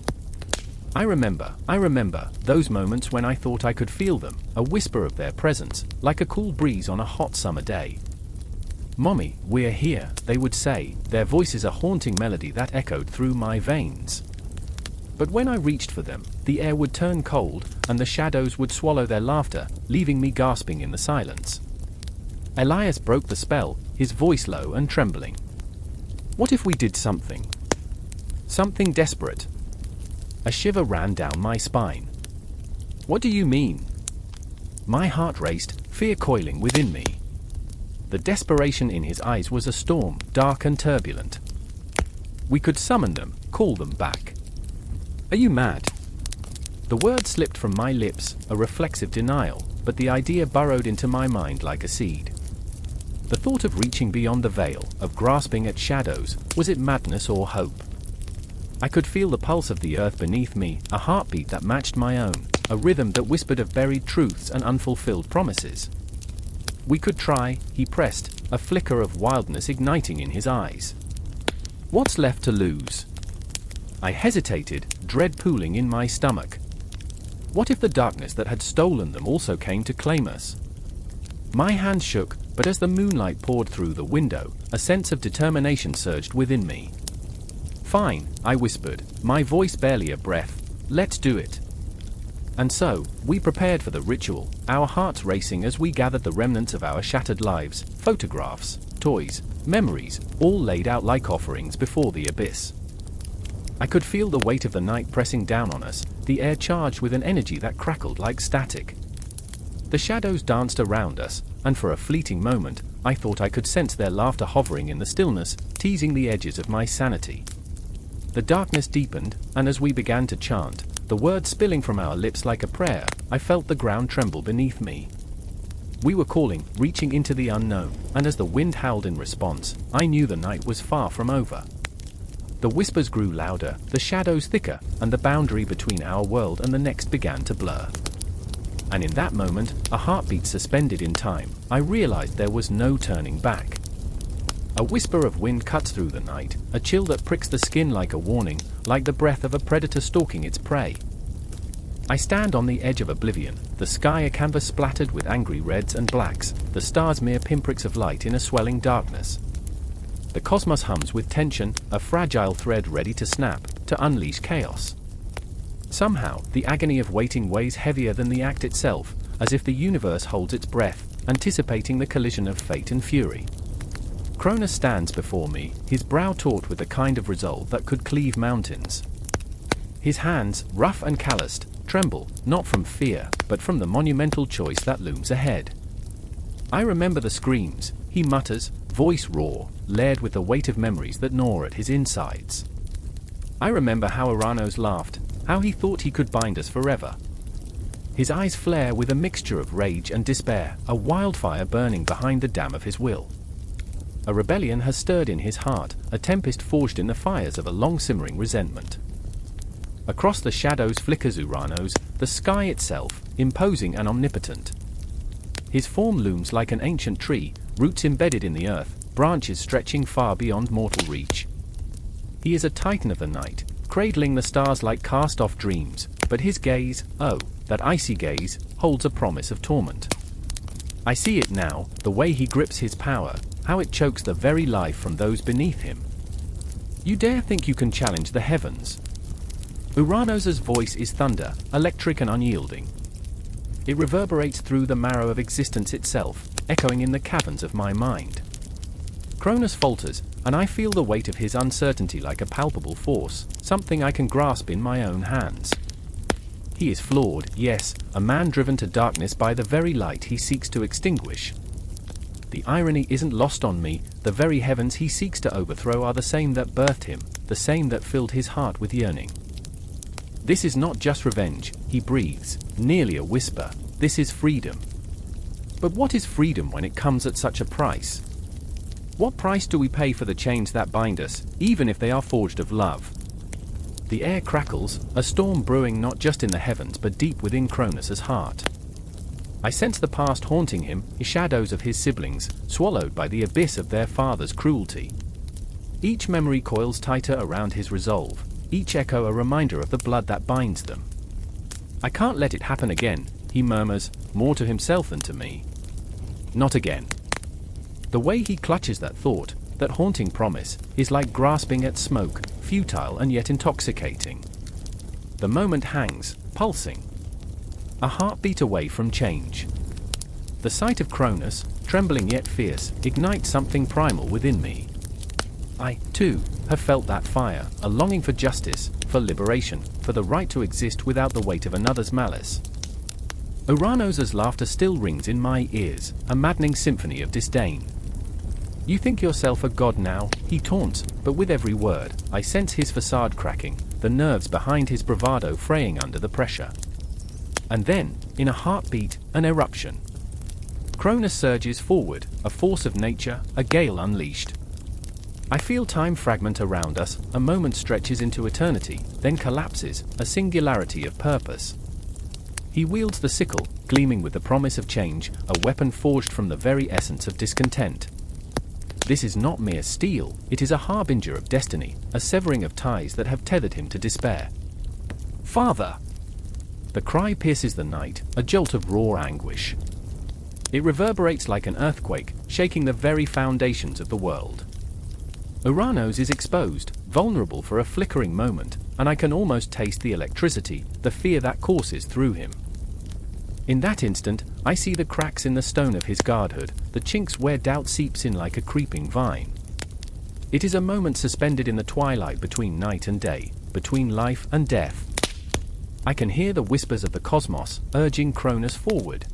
[SPEAKER 1] I remember, those moments when I thought I could feel them, a whisper of their presence, like a cool breeze on a hot summer day. "Mommy, we're here," they would say, their voices a haunting melody that echoed through my veins. But when I reached for them, the air would turn cold, and the shadows would swallow their laughter, leaving me gasping in the silence. Elias broke the spell, his voice low and trembling. "What if we did something? Something desperate?" A shiver ran down my spine. "What do you mean?" My heart raced, fear coiling within me. The desperation in his eyes was a storm, dark and turbulent. "We could summon them, call them back." "Are you mad?" The word slipped from my lips, a reflexive denial, but the idea burrowed into my mind like a seed. The thought of reaching beyond the veil, of grasping at shadows, was it madness or hope? I could feel the pulse of the earth beneath me, a heartbeat that matched my own, a rhythm that whispered of buried truths and unfulfilled promises. "We could try," he pressed, a flicker of wildness igniting in his eyes. "What's left to lose?" I hesitated, dread pooling in my stomach. What if the darkness that had stolen them also came to claim us? My hands shook, but as the moonlight poured through the window, a sense of determination surged within me. "Fine," I whispered, my voice barely a breath. "Let's do it." And so, we prepared for the ritual, our hearts racing as we gathered the remnants of our shattered lives, photographs, toys, memories, all laid out like offerings before the abyss. I could feel the weight of the night pressing down on us, the air charged with an energy that crackled like static. The shadows danced around us, and for a fleeting moment, I thought I could sense their laughter hovering in the stillness, teasing the edges of my sanity. The darkness deepened, and as we began to chant, the words spilling from our lips like a prayer, I felt the ground tremble beneath me. We were calling, reaching into the unknown, and as the wind howled in response, I knew the night was far from over. The whispers grew louder, the shadows thicker, and the boundary between our world and the next began to blur. And in that moment, a heartbeat suspended in time, I realized there was no turning back. A whisper of wind cuts through the night, a chill that pricks the skin like a warning, like the breath of a predator stalking its prey. I stand on the edge of oblivion, the sky a canvas splattered with angry reds and blacks, the stars mere pinpricks of light in a swelling darkness. The cosmos hums with tension, a fragile thread ready to snap, to unleash chaos. Somehow, the agony of waiting weighs heavier than the act itself, as if the universe holds its breath, anticipating the collision of fate and fury. Kronos stands before me, his brow taut with the kind of resolve that could cleave mountains. His hands, rough and calloused, tremble, not from fear, but from the monumental choice that looms ahead. I remember the screams, he mutters, voice raw, layered with the weight of memories that gnaw at his insides. I remember how Ouranos laughed, how he thought he could bind us forever. His eyes flare with a mixture of rage and despair, a wildfire burning behind the dam of his will. A rebellion has stirred in his heart, a tempest forged in the fires of a long-simmering resentment. Across the shadows flickers Ouranos, the sky itself, imposing and omnipotent. His form looms like an ancient tree, roots embedded in the earth, branches stretching far beyond mortal reach. He is a titan of the night, cradling the stars like cast-off dreams, but his gaze, oh, that icy gaze, holds a promise of torment. I see it now, the way he grips his power, how it chokes the very life from those beneath him. You dare think you can challenge the heavens? Ouranos' voice is thunder, electric and unyielding. It reverberates through the marrow of existence itself, echoing in the caverns of my mind. Kronos falters, and I feel the weight of his uncertainty like a palpable force, something I can grasp in my own hands. He is flawed, yes, a man driven to darkness by the very light he seeks to extinguish. The irony isn't lost on me, the very heavens he seeks to overthrow are the same that birthed him, the same that filled his heart with yearning. This is not just revenge, he breathes, nearly a whisper, this is freedom. But what is freedom when it comes at such a price? What price do we pay for the chains that bind us, even if they are forged of love? The air crackles, a storm brewing not just in the heavens but deep within Kronos' heart. I sense the past haunting him, the shadows of his siblings, swallowed by the abyss of their father's cruelty. Each memory coils tighter around his resolve, each echo a reminder of the blood that binds them. I can't let it happen again, he murmurs, more to himself than to me. Not again. The way he clutches that thought, that haunting promise, is like grasping at smoke, futile and yet intoxicating. The moment hangs, pulsing. A heartbeat away from change. The sight of Kronos, trembling yet fierce, ignites something primal within me. I, too, have felt that fire, a longing for justice, for liberation, for the right to exist without the weight of another's malice. Ouranos' laughter still rings in my ears, a maddening symphony of disdain. You think yourself a god now, he taunts, but with every word, I sense his facade cracking, the nerves behind his bravado fraying under the pressure. And then, in a heartbeat, an eruption. Kronos surges forward, a force of nature, a gale unleashed. I feel time fragment around us, a moment stretches into eternity, then collapses, a singularity of purpose. He wields the sickle, gleaming with the promise of change, a weapon forged from the very essence of discontent. This is not mere steel, it is a harbinger of destiny, a severing of ties that have tethered him to despair. Father! The cry pierces the night, a jolt of raw anguish. It reverberates like an earthquake, shaking the very foundations of the world. Ouranos is exposed, vulnerable for a flickering moment, and I can almost taste the electricity, the fear that courses through him. In that instant, I see the cracks in the stone of his guardhood, the chinks where doubt seeps in like a creeping vine. It is a moment suspended in the twilight between night and day, between life and death. I can hear the whispers of the cosmos, urging Kronos forward.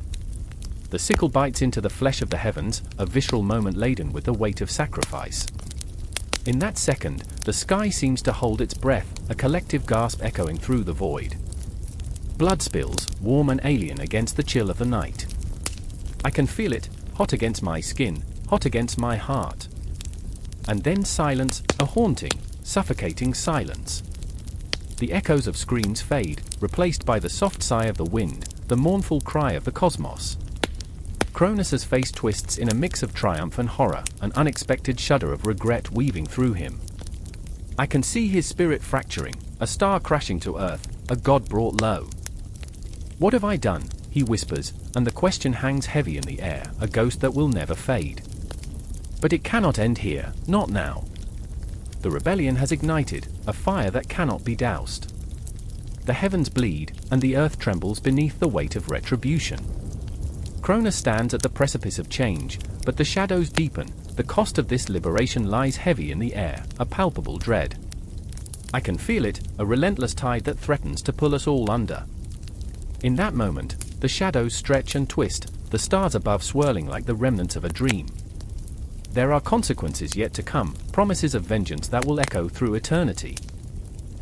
[SPEAKER 1] The sickle bites into the flesh of the heavens, a visceral moment laden with the weight of sacrifice. In that second, the sky seems to hold its breath, a collective gasp echoing through the void. Blood spills, warm and alien against the chill of the night. I can feel it, hot against my skin, hot against my heart. And then silence, a haunting, suffocating silence. The echoes of screams fade, replaced by the soft sigh of the wind, the mournful cry of the cosmos. Kronos' face twists in a mix of triumph and horror, an unexpected shudder of regret weaving through him. I can see his spirit fracturing, a star crashing to earth, a god brought low. "What have I done?" he whispers, and the question hangs heavy in the air, a ghost that will never fade. But it cannot end here, not now. The rebellion has ignited, a fire that cannot be doused. The heavens bleed, and the earth trembles beneath the weight of retribution. Kronos stands at the precipice of change, but the shadows deepen, the cost of this liberation lies heavy in the air, a palpable dread. I can feel it, a relentless tide that threatens to pull us all under. In that moment, the shadows stretch and twist, the stars above swirling like the remnants of a dream. There are consequences yet to come, promises of vengeance that will echo through eternity.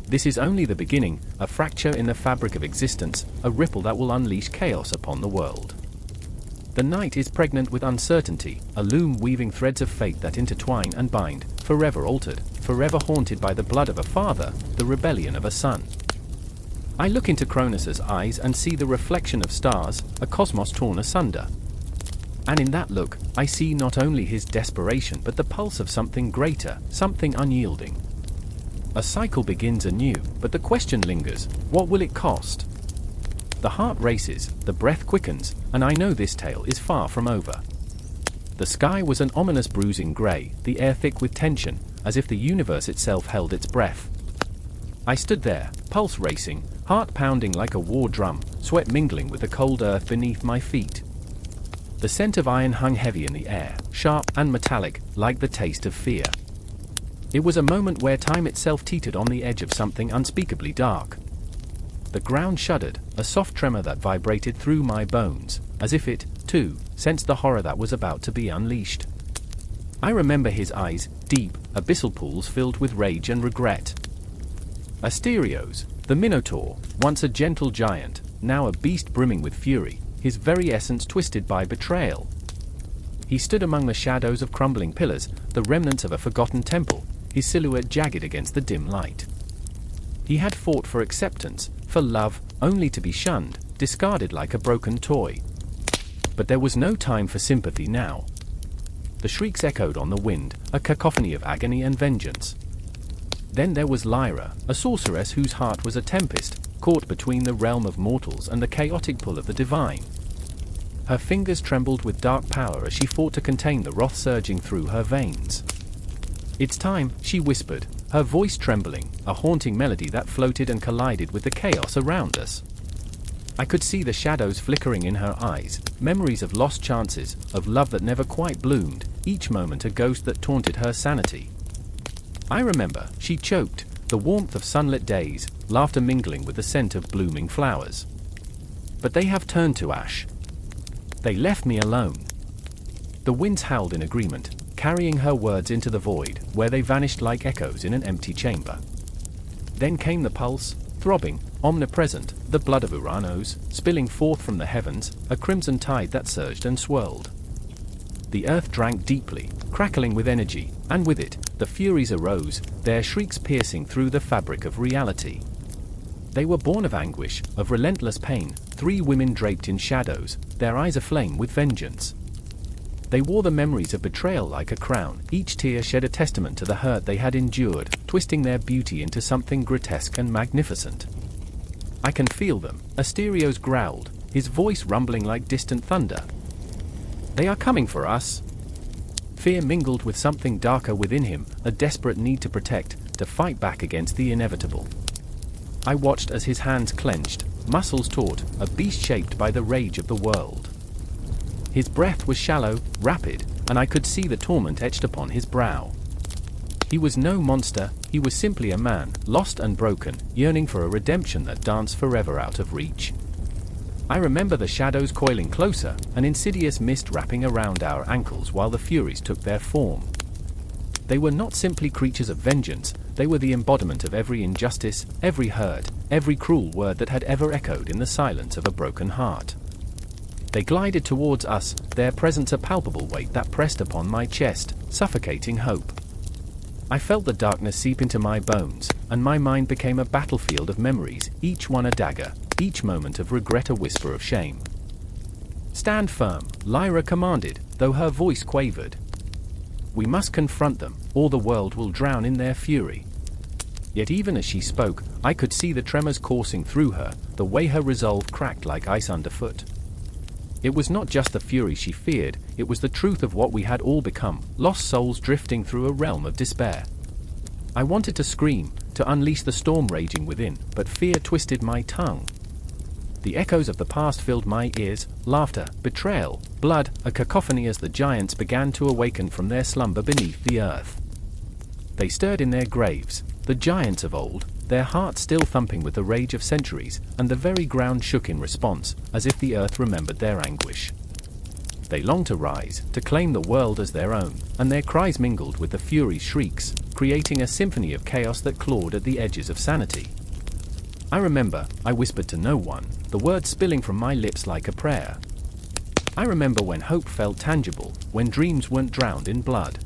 [SPEAKER 1] This is only the beginning, a fracture in the fabric of existence, a ripple that will unleash chaos upon the world. The night is pregnant with uncertainty, a loom weaving threads of fate that intertwine and bind, forever altered, forever haunted by the blood of a father, the rebellion of a son. I look into Kronos' eyes and see the reflection of stars, a cosmos torn asunder. And in that look, I see not only his desperation but the pulse of something greater, something unyielding. A cycle begins anew, but the question lingers, what will it cost? The heart races, the breath quickens, and I know this tale is far from over. The sky was an ominous bruising grey, the air thick with tension, as if the universe itself held its breath. I stood there, pulse racing, heart pounding like a war drum, sweat mingling with the cold earth beneath my feet. The scent of iron hung heavy in the air, sharp and metallic, like the taste of fear. It was a moment where time itself teetered on the edge of something unspeakably dark. The ground shuddered, a soft tremor that vibrated through my bones, as if it, too, sensed the horror that was about to be unleashed. I remember his eyes, deep, abyssal pools filled with rage and regret. Asterios, the Minotaur, once a gentle giant, now a beast brimming with fury, his very essence twisted by betrayal. He stood among the shadows of crumbling pillars, the remnants of a forgotten temple, his silhouette jagged against the dim light. He had fought for acceptance, for love, only to be shunned, discarded like a broken toy. But there was no time for sympathy now. The shrieks echoed on the wind, a cacophony of agony and vengeance. Then there was Lyra, a sorceress whose heart was a tempest, caught between the realm of mortals and the chaotic pull of the divine. Her fingers trembled with dark power as she fought to contain the wrath surging through her veins. "It's time," she whispered, her voice trembling, a haunting melody that floated and collided with the chaos around us. I could see the shadows flickering in her eyes, memories of lost chances, of love that never quite bloomed, each moment a ghost that taunted her sanity. I remember, she choked, the warmth of sunlit days, laughter mingling with the scent of blooming flowers. But they have turned to ash. They left me alone. The winds howled in agreement, carrying her words into the void, where they vanished like echoes in an empty chamber. Then came the pulse, throbbing, omnipresent, the blood of Ouranos, spilling forth from the heavens, a crimson tide that surged and swirled. The earth drank deeply, crackling with energy, and with it, the Furies arose, their shrieks piercing through the fabric of reality. They were born of anguish, of relentless pain, 3 women draped in shadows, their eyes aflame with vengeance. They wore the memories of betrayal like a crown, each tear shed a testament to the hurt they had endured, twisting their beauty into something grotesque and magnificent. I can feel them, Asterios growled, his voice rumbling like distant thunder. "They are coming for us." Fear mingled with something darker within him, a desperate need to protect, to fight back against the inevitable. I watched as his hands clenched, muscles taut, a beast shaped by the rage of the world. His breath was shallow, rapid, and I could see the torment etched upon his brow. He was no monster, he was simply a man, lost and broken, yearning for a redemption that danced forever out of reach. I remember the shadows coiling closer, an insidious mist wrapping around our ankles while the Furies took their form. They were not simply creatures of vengeance, they were the embodiment of every injustice, every hurt, every cruel word that had ever echoed in the silence of a broken heart. They glided towards us, their presence a palpable weight that pressed upon my chest, suffocating hope. I felt the darkness seep into my bones, and my mind became a battlefield of memories, each one a dagger, each moment of regret a whisper of shame. "Stand firm," Lyra commanded, though her voice quavered. "We must confront them, or the world will drown in their fury." Yet even as she spoke, I could see the tremors coursing through her, the way her resolve cracked like ice underfoot. It was not just the fury she feared, it was the truth of what we had all become, lost souls drifting through a realm of despair. I wanted to scream, to unleash the storm raging within, but fear twisted my tongue. The echoes of the past filled my ears, laughter, betrayal, blood, a cacophony as the giants began to awaken from their slumber beneath the earth. They stirred in their graves, the giants of old, their hearts still thumping with the rage of centuries, and the very ground shook in response, as if the earth remembered their anguish. They longed to rise, to claim the world as their own, and their cries mingled with the Furies' shrieks, creating a symphony of chaos that clawed at the edges of sanity. I remember, I whispered to no one, the words spilling from my lips like a prayer. I remember when hope felt tangible, when dreams weren't drowned in blood.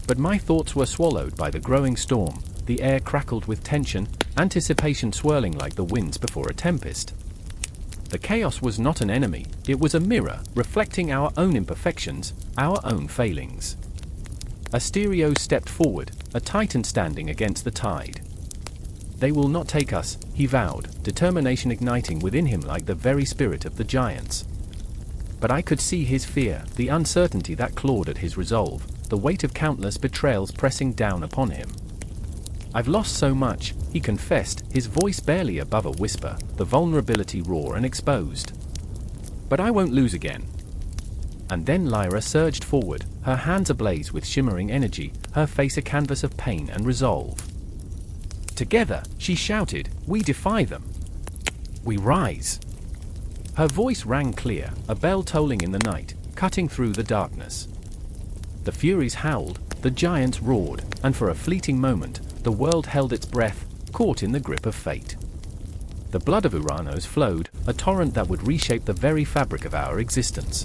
[SPEAKER 1] But my thoughts were swallowed by the growing storm, the air crackled with tension, anticipation swirling like the winds before a tempest. The chaos was not an enemy, it was a mirror, reflecting our own imperfections, our own failings. Asterios stepped forward, a titan standing against the tide. "They will not take us," he vowed, determination igniting within him like the very spirit of the giants. But I could see his fear, the uncertainty that clawed at his resolve, the weight of countless betrayals pressing down upon him. "I've lost so much," he confessed, his voice barely above a whisper, the vulnerability raw and exposed. "But I won't lose again." And then Lyra surged forward, her hands ablaze with shimmering energy, her face a canvas of pain and resolve. "Together," she shouted, "we defy them. We rise." Her voice rang clear, a bell tolling in the night, cutting through the darkness. The Furies howled, the giants roared, and for a fleeting moment, the world held its breath, caught in the grip of fate. The blood of Ouranos flowed, a torrent that would reshape the very fabric of our existence.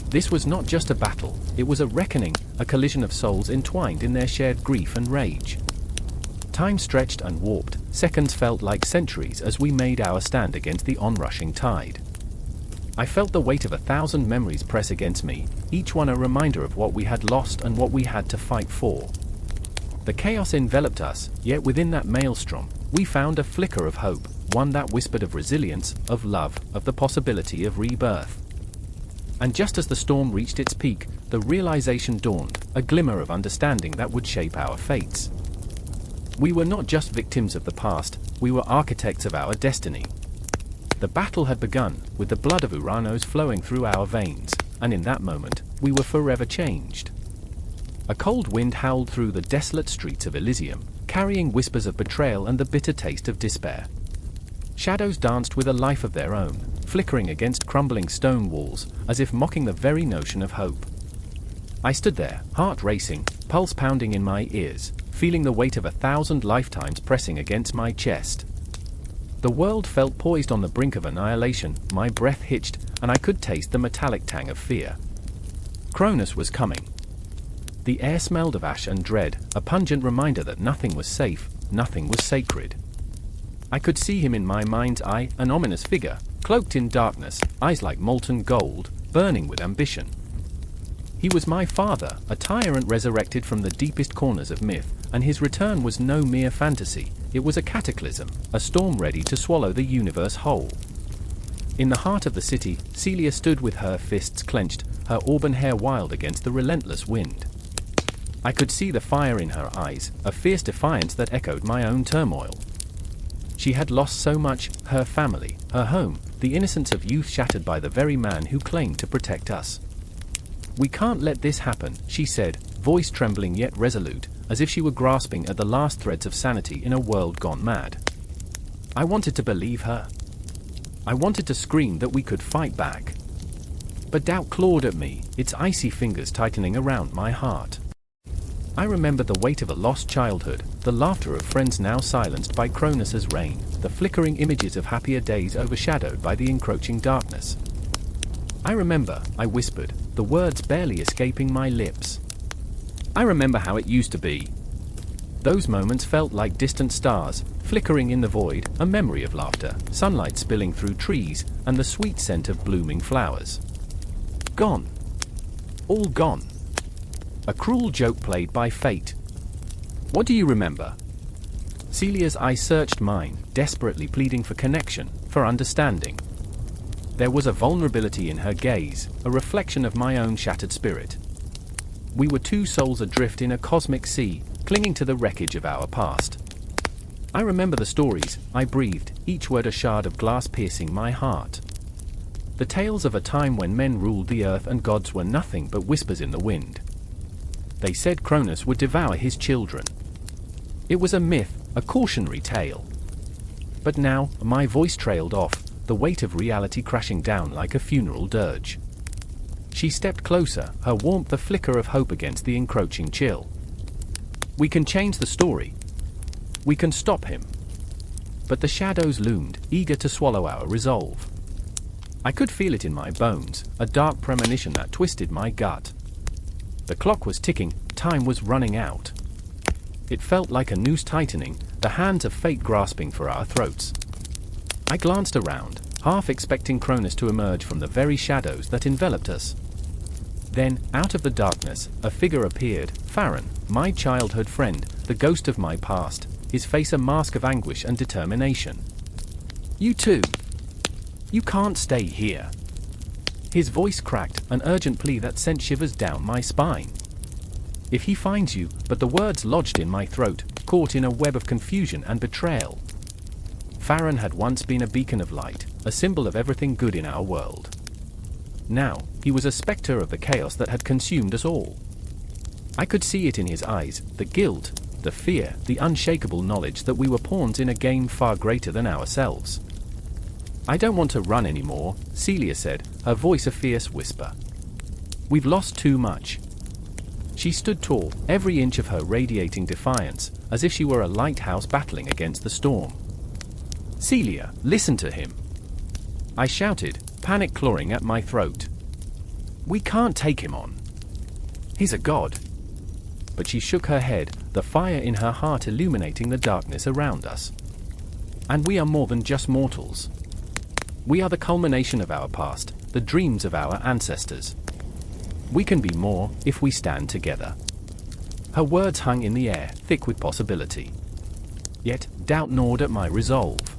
[SPEAKER 1] This was not just a battle, it was a reckoning, a collision of souls entwined in their shared grief and rage. Time stretched and warped, seconds felt like centuries as we made our stand against the onrushing tide. I felt the weight of 1,000 memories press against me, each one a reminder of what we had lost and what we had to fight for. The chaos enveloped us, yet within that maelstrom, we found a flicker of hope, one that whispered of resilience, of love, of the possibility of rebirth. And just as the storm reached its peak, the realization dawned, a glimmer of understanding that would shape our fates. We were not just victims of the past, we were architects of our destiny. The battle had begun, with the blood of Ouranos flowing through our veins, and in that moment, we were forever changed. A cold wind howled through the desolate streets of Elysium, carrying whispers of betrayal and the bitter taste of despair. Shadows danced with a life of their own, flickering against crumbling stone walls, as if mocking the very notion of hope. I stood there, heart racing, pulse pounding in my ears, feeling the weight of 1,000 lifetimes pressing against my chest. The world felt poised on the brink of annihilation, my breath hitched, and I could taste the metallic tang of fear. Kronos was coming. The air smelled of ash and dread, a pungent reminder that nothing was safe, nothing was sacred. I could see him in my mind's eye, an ominous figure, cloaked in darkness, eyes like molten gold, burning with ambition. He was my father, a tyrant resurrected from the deepest corners of myth, and his return was no mere fantasy, it was a cataclysm, a storm ready to swallow the universe whole. In the heart of the city, Celia stood with her fists clenched, her auburn hair wild against the relentless wind. I could see the fire in her eyes, a fierce defiance that echoed my own turmoil. She had lost so much, her family, her home, the innocence of youth shattered by the very man who claimed to protect us. "We can't let this happen," she said, voice trembling yet resolute, as if she were grasping at the last threads of sanity in a world gone mad. I wanted to believe her. I wanted to scream that we could fight back. But doubt clawed at me, its icy fingers tightening around my heart. I remember the weight of a lost childhood, the laughter of friends now silenced by Kronos' reign, the flickering images of happier days overshadowed by the encroaching darkness. I remember, I whispered, the words barely escaping my lips. I remember how it used to be. Those moments felt like distant stars, flickering in the void, a memory of laughter, sunlight spilling through trees, and the sweet scent of blooming flowers. Gone. All gone. A cruel joke played by fate. What do you remember? Celia's eyes searched mine, desperately pleading for connection, for understanding. There was a vulnerability in her gaze, a reflection of my own shattered spirit. We were two souls adrift in a cosmic sea, clinging to the wreckage of our past. I remember the stories, I breathed, each word a shard of glass piercing my heart. The tales of a time when men ruled the earth and gods were nothing but whispers in the wind. They said Kronos would devour his children. It was a myth, a cautionary tale. But now, my voice trailed off, the weight of reality crashing down like a funeral dirge. She stepped closer, her warmth a flicker of hope against the encroaching chill. "We can change the story. We can stop him." But the shadows loomed, eager to swallow our resolve. I could feel it in my bones, a dark premonition that twisted my gut. The clock was ticking, time was running out. It felt like a noose tightening, the hands of fate grasping for our throats. I glanced around, half expecting Kronos to emerge from the very shadows that enveloped us. Then, out of the darkness, a figure appeared, Farron, my childhood friend, the ghost of my past, his face a mask of anguish and determination. "You too. You can't stay here." His voice cracked, an urgent plea that sent shivers down my spine. "If he finds you," but the words lodged in my throat, caught in a web of confusion and betrayal. Farron had once been a beacon of light, a symbol of everything good in our world. Now, he was a specter of the chaos that had consumed us all. I could see it in his eyes, the guilt, the fear, the unshakable knowledge that we were pawns in a game far greater than ourselves. "I don't want to run anymore," Celia said, her voice a fierce whisper. "We've lost too much." She stood tall, every inch of her radiating defiance, as if she were a lighthouse battling against the storm. "Celia, listen to him!" I shouted, panic clawing at my throat. "We can't take him on. He's a god." But she shook her head, the fire in her heart illuminating the darkness around us. "And we are more than just mortals. We are the culmination of our past, the dreams of our ancestors. We can be more, if we stand together." Her words hung in the air, thick with possibility. Yet, doubt gnawed at my resolve.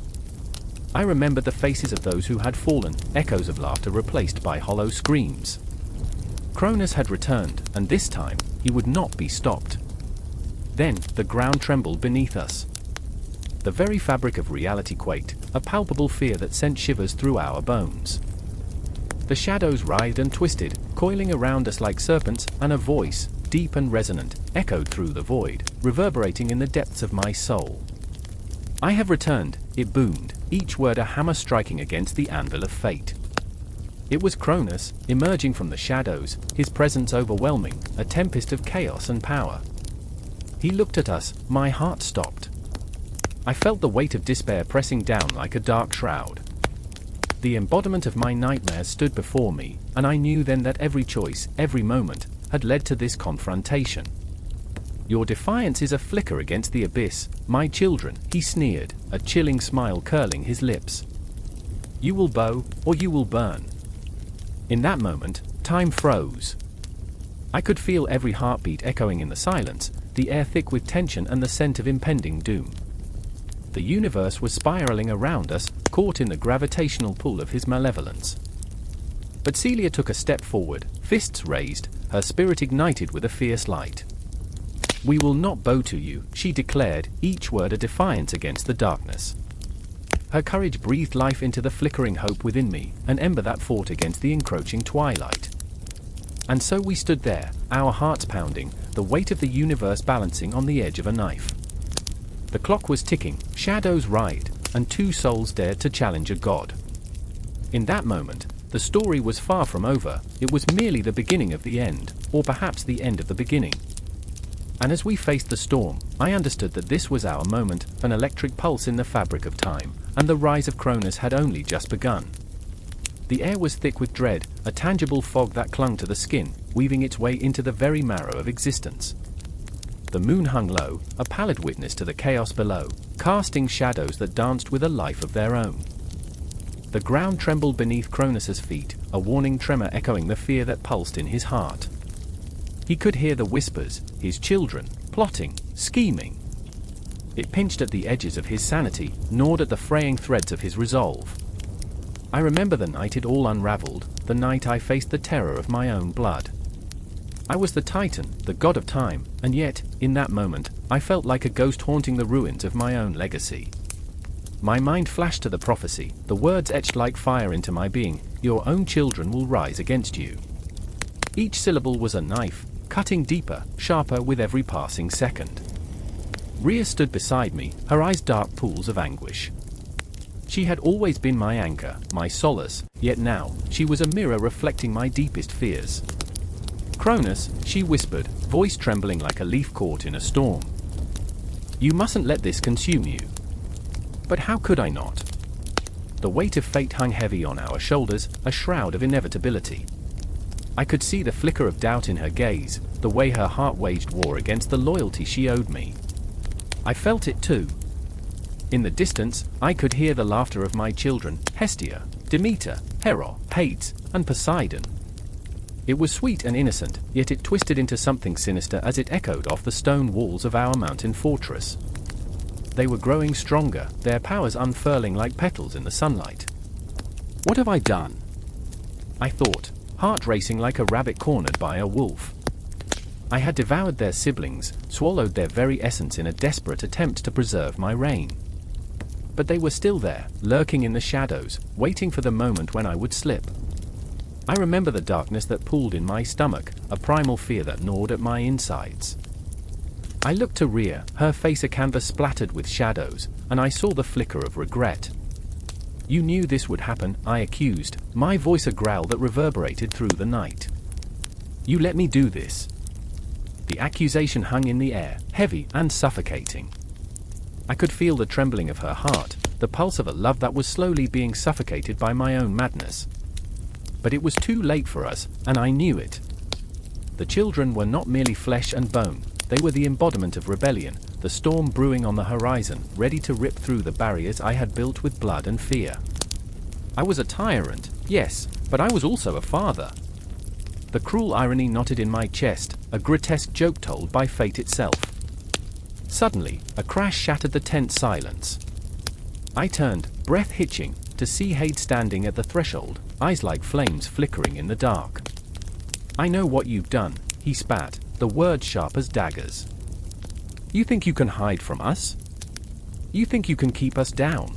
[SPEAKER 1] I remembered the faces of those who had fallen, echoes of laughter replaced by hollow screams. Kronos had returned, and this time, he would not be stopped. Then, the ground trembled beneath us. The very fabric of reality quaked, a palpable fear that sent shivers through our bones. The shadows writhed and twisted, coiling around us like serpents, and a voice, deep and resonant, echoed through the void, reverberating in the depths of my soul. "I have returned," it boomed, each word a hammer striking against the anvil of fate. It was Kronos, emerging from the shadows, his presence overwhelming, a tempest of chaos and power. He looked at us, my heart stopped. I felt the weight of despair pressing down like a dark shroud. The embodiment of my nightmares stood before me, and I knew then that every choice, every moment, had led to this confrontation. "Your defiance is a flicker against the abyss, my children," he sneered, a chilling smile curling his lips. "You will bow, or you will burn." In that moment, time froze. I could feel every heartbeat echoing in the silence, the air thick with tension and the scent of impending doom. The universe was spiraling around us, caught in the gravitational pull of his malevolence. But Celia took a step forward, fists raised, her spirit ignited with a fierce light. "We will not bow to you," she declared, each word a defiance against the darkness. Her courage breathed life into the flickering hope within me, an ember that fought against the encroaching twilight. And so we stood there, our hearts pounding, the weight of the universe balancing on the edge of a knife. The clock was ticking, shadows writhed, and two souls dared to challenge a god. In that moment, the story was far from over, it was merely the beginning of the end, or perhaps the end of the beginning. And as we faced the storm, I understood that this was our moment, an electric pulse in the fabric of time, and the rise of Kronos had only just begun. The air was thick with dread, a tangible fog that clung to the skin, weaving its way into the very marrow of existence. The moon hung low, a pallid witness to the chaos below, casting shadows that danced with a life of their own. The ground trembled beneath Kronos' feet, a warning tremor echoing the fear that pulsed in his heart. He could hear the whispers, his children, plotting, scheming. It pinched at the edges of his sanity, gnawed at the fraying threads of his resolve. I remember the night it all unraveled, the night I faced the terror of my own blood. I was the Titan, the god of time, and yet, in that moment, I felt like a ghost haunting the ruins of my own legacy. My mind flashed to the prophecy, the words etched like fire into my being, "Your own children will rise against you." Each syllable was a knife, cutting deeper, sharper with every passing second. Rhea stood beside me, her eyes dark pools of anguish. She had always been my anchor, my solace, yet now, she was a mirror reflecting my deepest fears. "Kronos," she whispered, voice trembling like a leaf caught in a storm. "You mustn't let this consume you." But how could I not? The weight of fate hung heavy on our shoulders, a shroud of inevitability. I could see the flicker of doubt in her gaze, the way her heart waged war against the loyalty she owed me. I felt it too. In the distance, I could hear the laughter of my children, Hestia, Demeter, Hera, Hades, and Poseidon. It was sweet and innocent, yet it twisted into something sinister as it echoed off the stone walls of our mountain fortress. They were growing stronger, their powers unfurling like petals in the sunlight. What have I done? I thought, heart racing like a rabbit cornered by a wolf. I had devoured their siblings, swallowed their very essence in a desperate attempt to preserve my reign. But they were still there, lurking in the shadows, waiting for the moment when I would slip. I remember the darkness that pooled in my stomach, a primal fear that gnawed at my insides. I looked to Rhea, her face a canvas splattered with shadows, and I saw the flicker of regret. "You knew this would happen," I accused, my voice a growl that reverberated through the night. "You let me do this." The accusation hung in the air, heavy and suffocating. I could feel the trembling of her heart, the pulse of a love that was slowly being suffocated by my own madness. But it was too late for us, and I knew it. The children were not merely flesh and bone, they were the embodiment of rebellion, the storm brewing on the horizon, ready to rip through the barriers I had built with blood and fear. I was a tyrant, yes, but I was also a father. The cruel irony knotted in my chest, a grotesque joke told by fate itself. Suddenly, a crash shattered the tense silence. I turned, breath hitching, to see Hades standing at the threshold, eyes like flames flickering in the dark. "I know what you've done," he spat, the words sharp as daggers. "You think you can hide from us? You think you can keep us down?"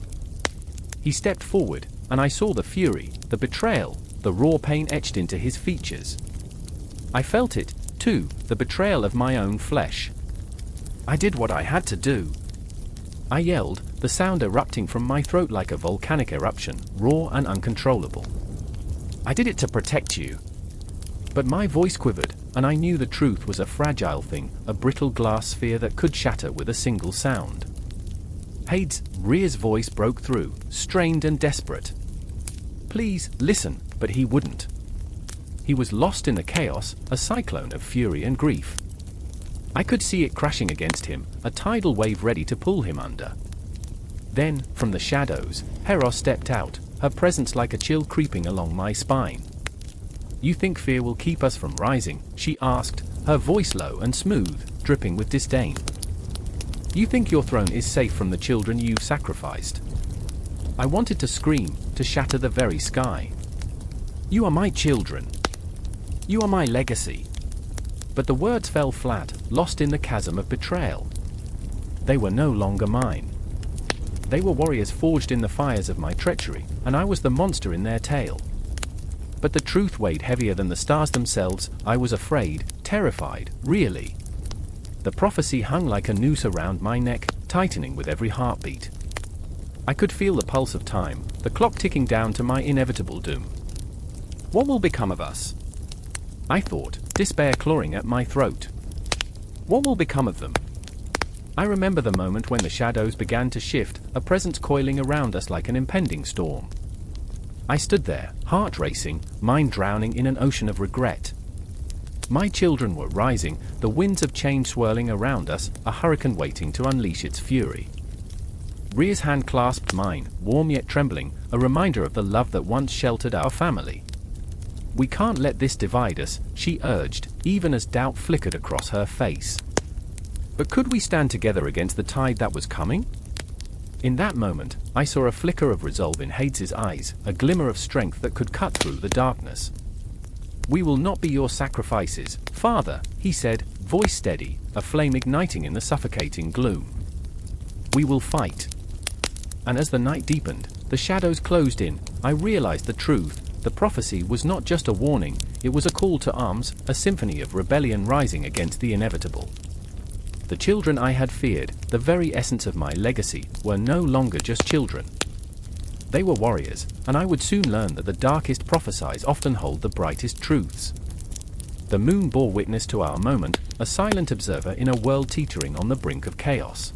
[SPEAKER 1] He stepped forward, and I saw the fury, the betrayal, the raw pain etched into his features. I felt it, too, the betrayal of my own flesh. I did what I had to do. I yelled, the sound erupting from my throat like a volcanic eruption, raw and uncontrollable. "I did it to protect you." But my voice quivered, and I knew the truth was a fragile thing, a brittle glass sphere that could shatter with a single sound. Hades, Rhea's voice broke through, strained and desperate. "Please, listen," but he wouldn't. He was lost in the chaos, a cyclone of fury and grief. I could see it crashing against him, a tidal wave ready to pull him under. Then, from the shadows, Hera stepped out, her presence like a chill creeping along my spine. "You think fear will keep us from rising?" she asked, her voice low and smooth, dripping with disdain. "You think your throne is safe from the children you've sacrificed?" I wanted to scream, to shatter the very sky. You are my children. You are my legacy. But the words fell flat, lost in the chasm of betrayal. They were no longer mine. They were warriors forged in the fires of my treachery, and I was the monster in their tale. But the truth weighed heavier than the stars themselves. I was afraid, terrified, really. The prophecy hung like a noose around my neck, tightening with every heartbeat. I could feel the pulse of time, the clock ticking down to my inevitable doom. What will become of us? I thought, despair clawing at my throat. What will become of them? I remember the moment when the shadows began to shift, a presence coiling around us like an impending storm. I stood there, heart racing, mind drowning in an ocean of regret. My children were rising, the winds of change swirling around us, a hurricane waiting to unleash its fury. Rhea's hand clasped mine, warm yet trembling, a reminder of the love that once sheltered our family. We can't let this divide us, she urged, even as doubt flickered across her face. But could we stand together against the tide that was coming? In that moment, I saw a flicker of resolve in Hades's eyes, a glimmer of strength that could cut through the darkness. We will not be your sacrifices, Father, he said, voice steady, a flame igniting in the suffocating gloom. We will fight. And as the night deepened, the shadows closed in, I realized the truth. The prophecy was not just a warning, it was a call to arms, a symphony of rebellion rising against the inevitable. The children I had feared, the very essence of my legacy, were no longer just children. They were warriors, and I would soon learn that the darkest prophecies often hold the brightest truths. The moon bore witness to our moment, a silent observer in a world teetering on the brink of chaos.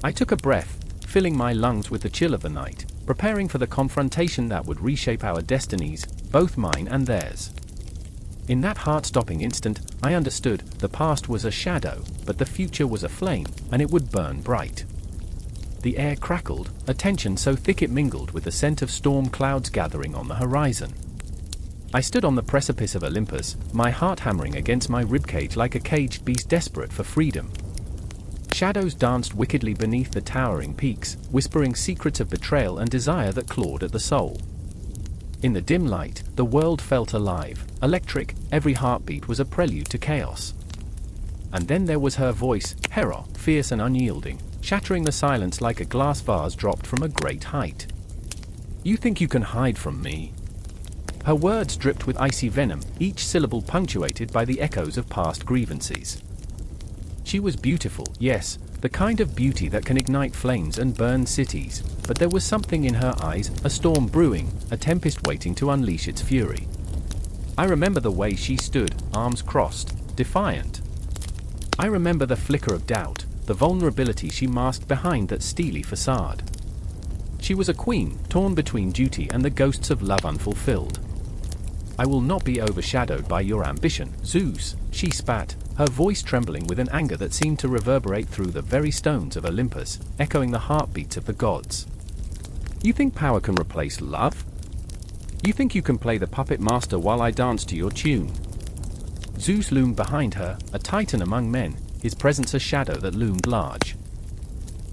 [SPEAKER 1] I took a breath, filling my lungs with the chill of the night, preparing for the confrontation that would reshape our destinies, both mine and theirs. In that heart-stopping instant, I understood the past was a shadow, but the future was a flame, and it would burn bright. The air crackled, a tension so thick it mingled with the scent of storm clouds gathering on the horizon. I stood on the precipice of Olympus, my heart hammering against my ribcage like a caged beast desperate for freedom. Shadows danced wickedly beneath the towering peaks, whispering secrets of betrayal and desire that clawed at the soul. In the dim light, the world felt alive, electric, every heartbeat was a prelude to chaos. And then there was her voice, Hera, fierce and unyielding, shattering the silence like a glass vase dropped from a great height. You think you can hide from me? Her words dripped with icy venom, each syllable punctuated by the echoes of past grievances. She was beautiful, yes, the kind of beauty that can ignite flames and burn cities, but there was something in her eyes, a storm brewing, a tempest waiting to unleash its fury. I remember the way she stood, arms crossed, defiant. I remember the flicker of doubt, the vulnerability she masked behind that steely facade. She was a queen, torn between duty and the ghosts of love unfulfilled. I will not be overshadowed by your ambition, Zeus, she spat, her voice trembling with an anger that seemed to reverberate through the very stones of Olympus, echoing the heartbeats of the gods. You think power can replace love? You think you can play the puppet master while I dance to your tune? Zeus loomed behind her, a titan among men, his presence a shadow that loomed large.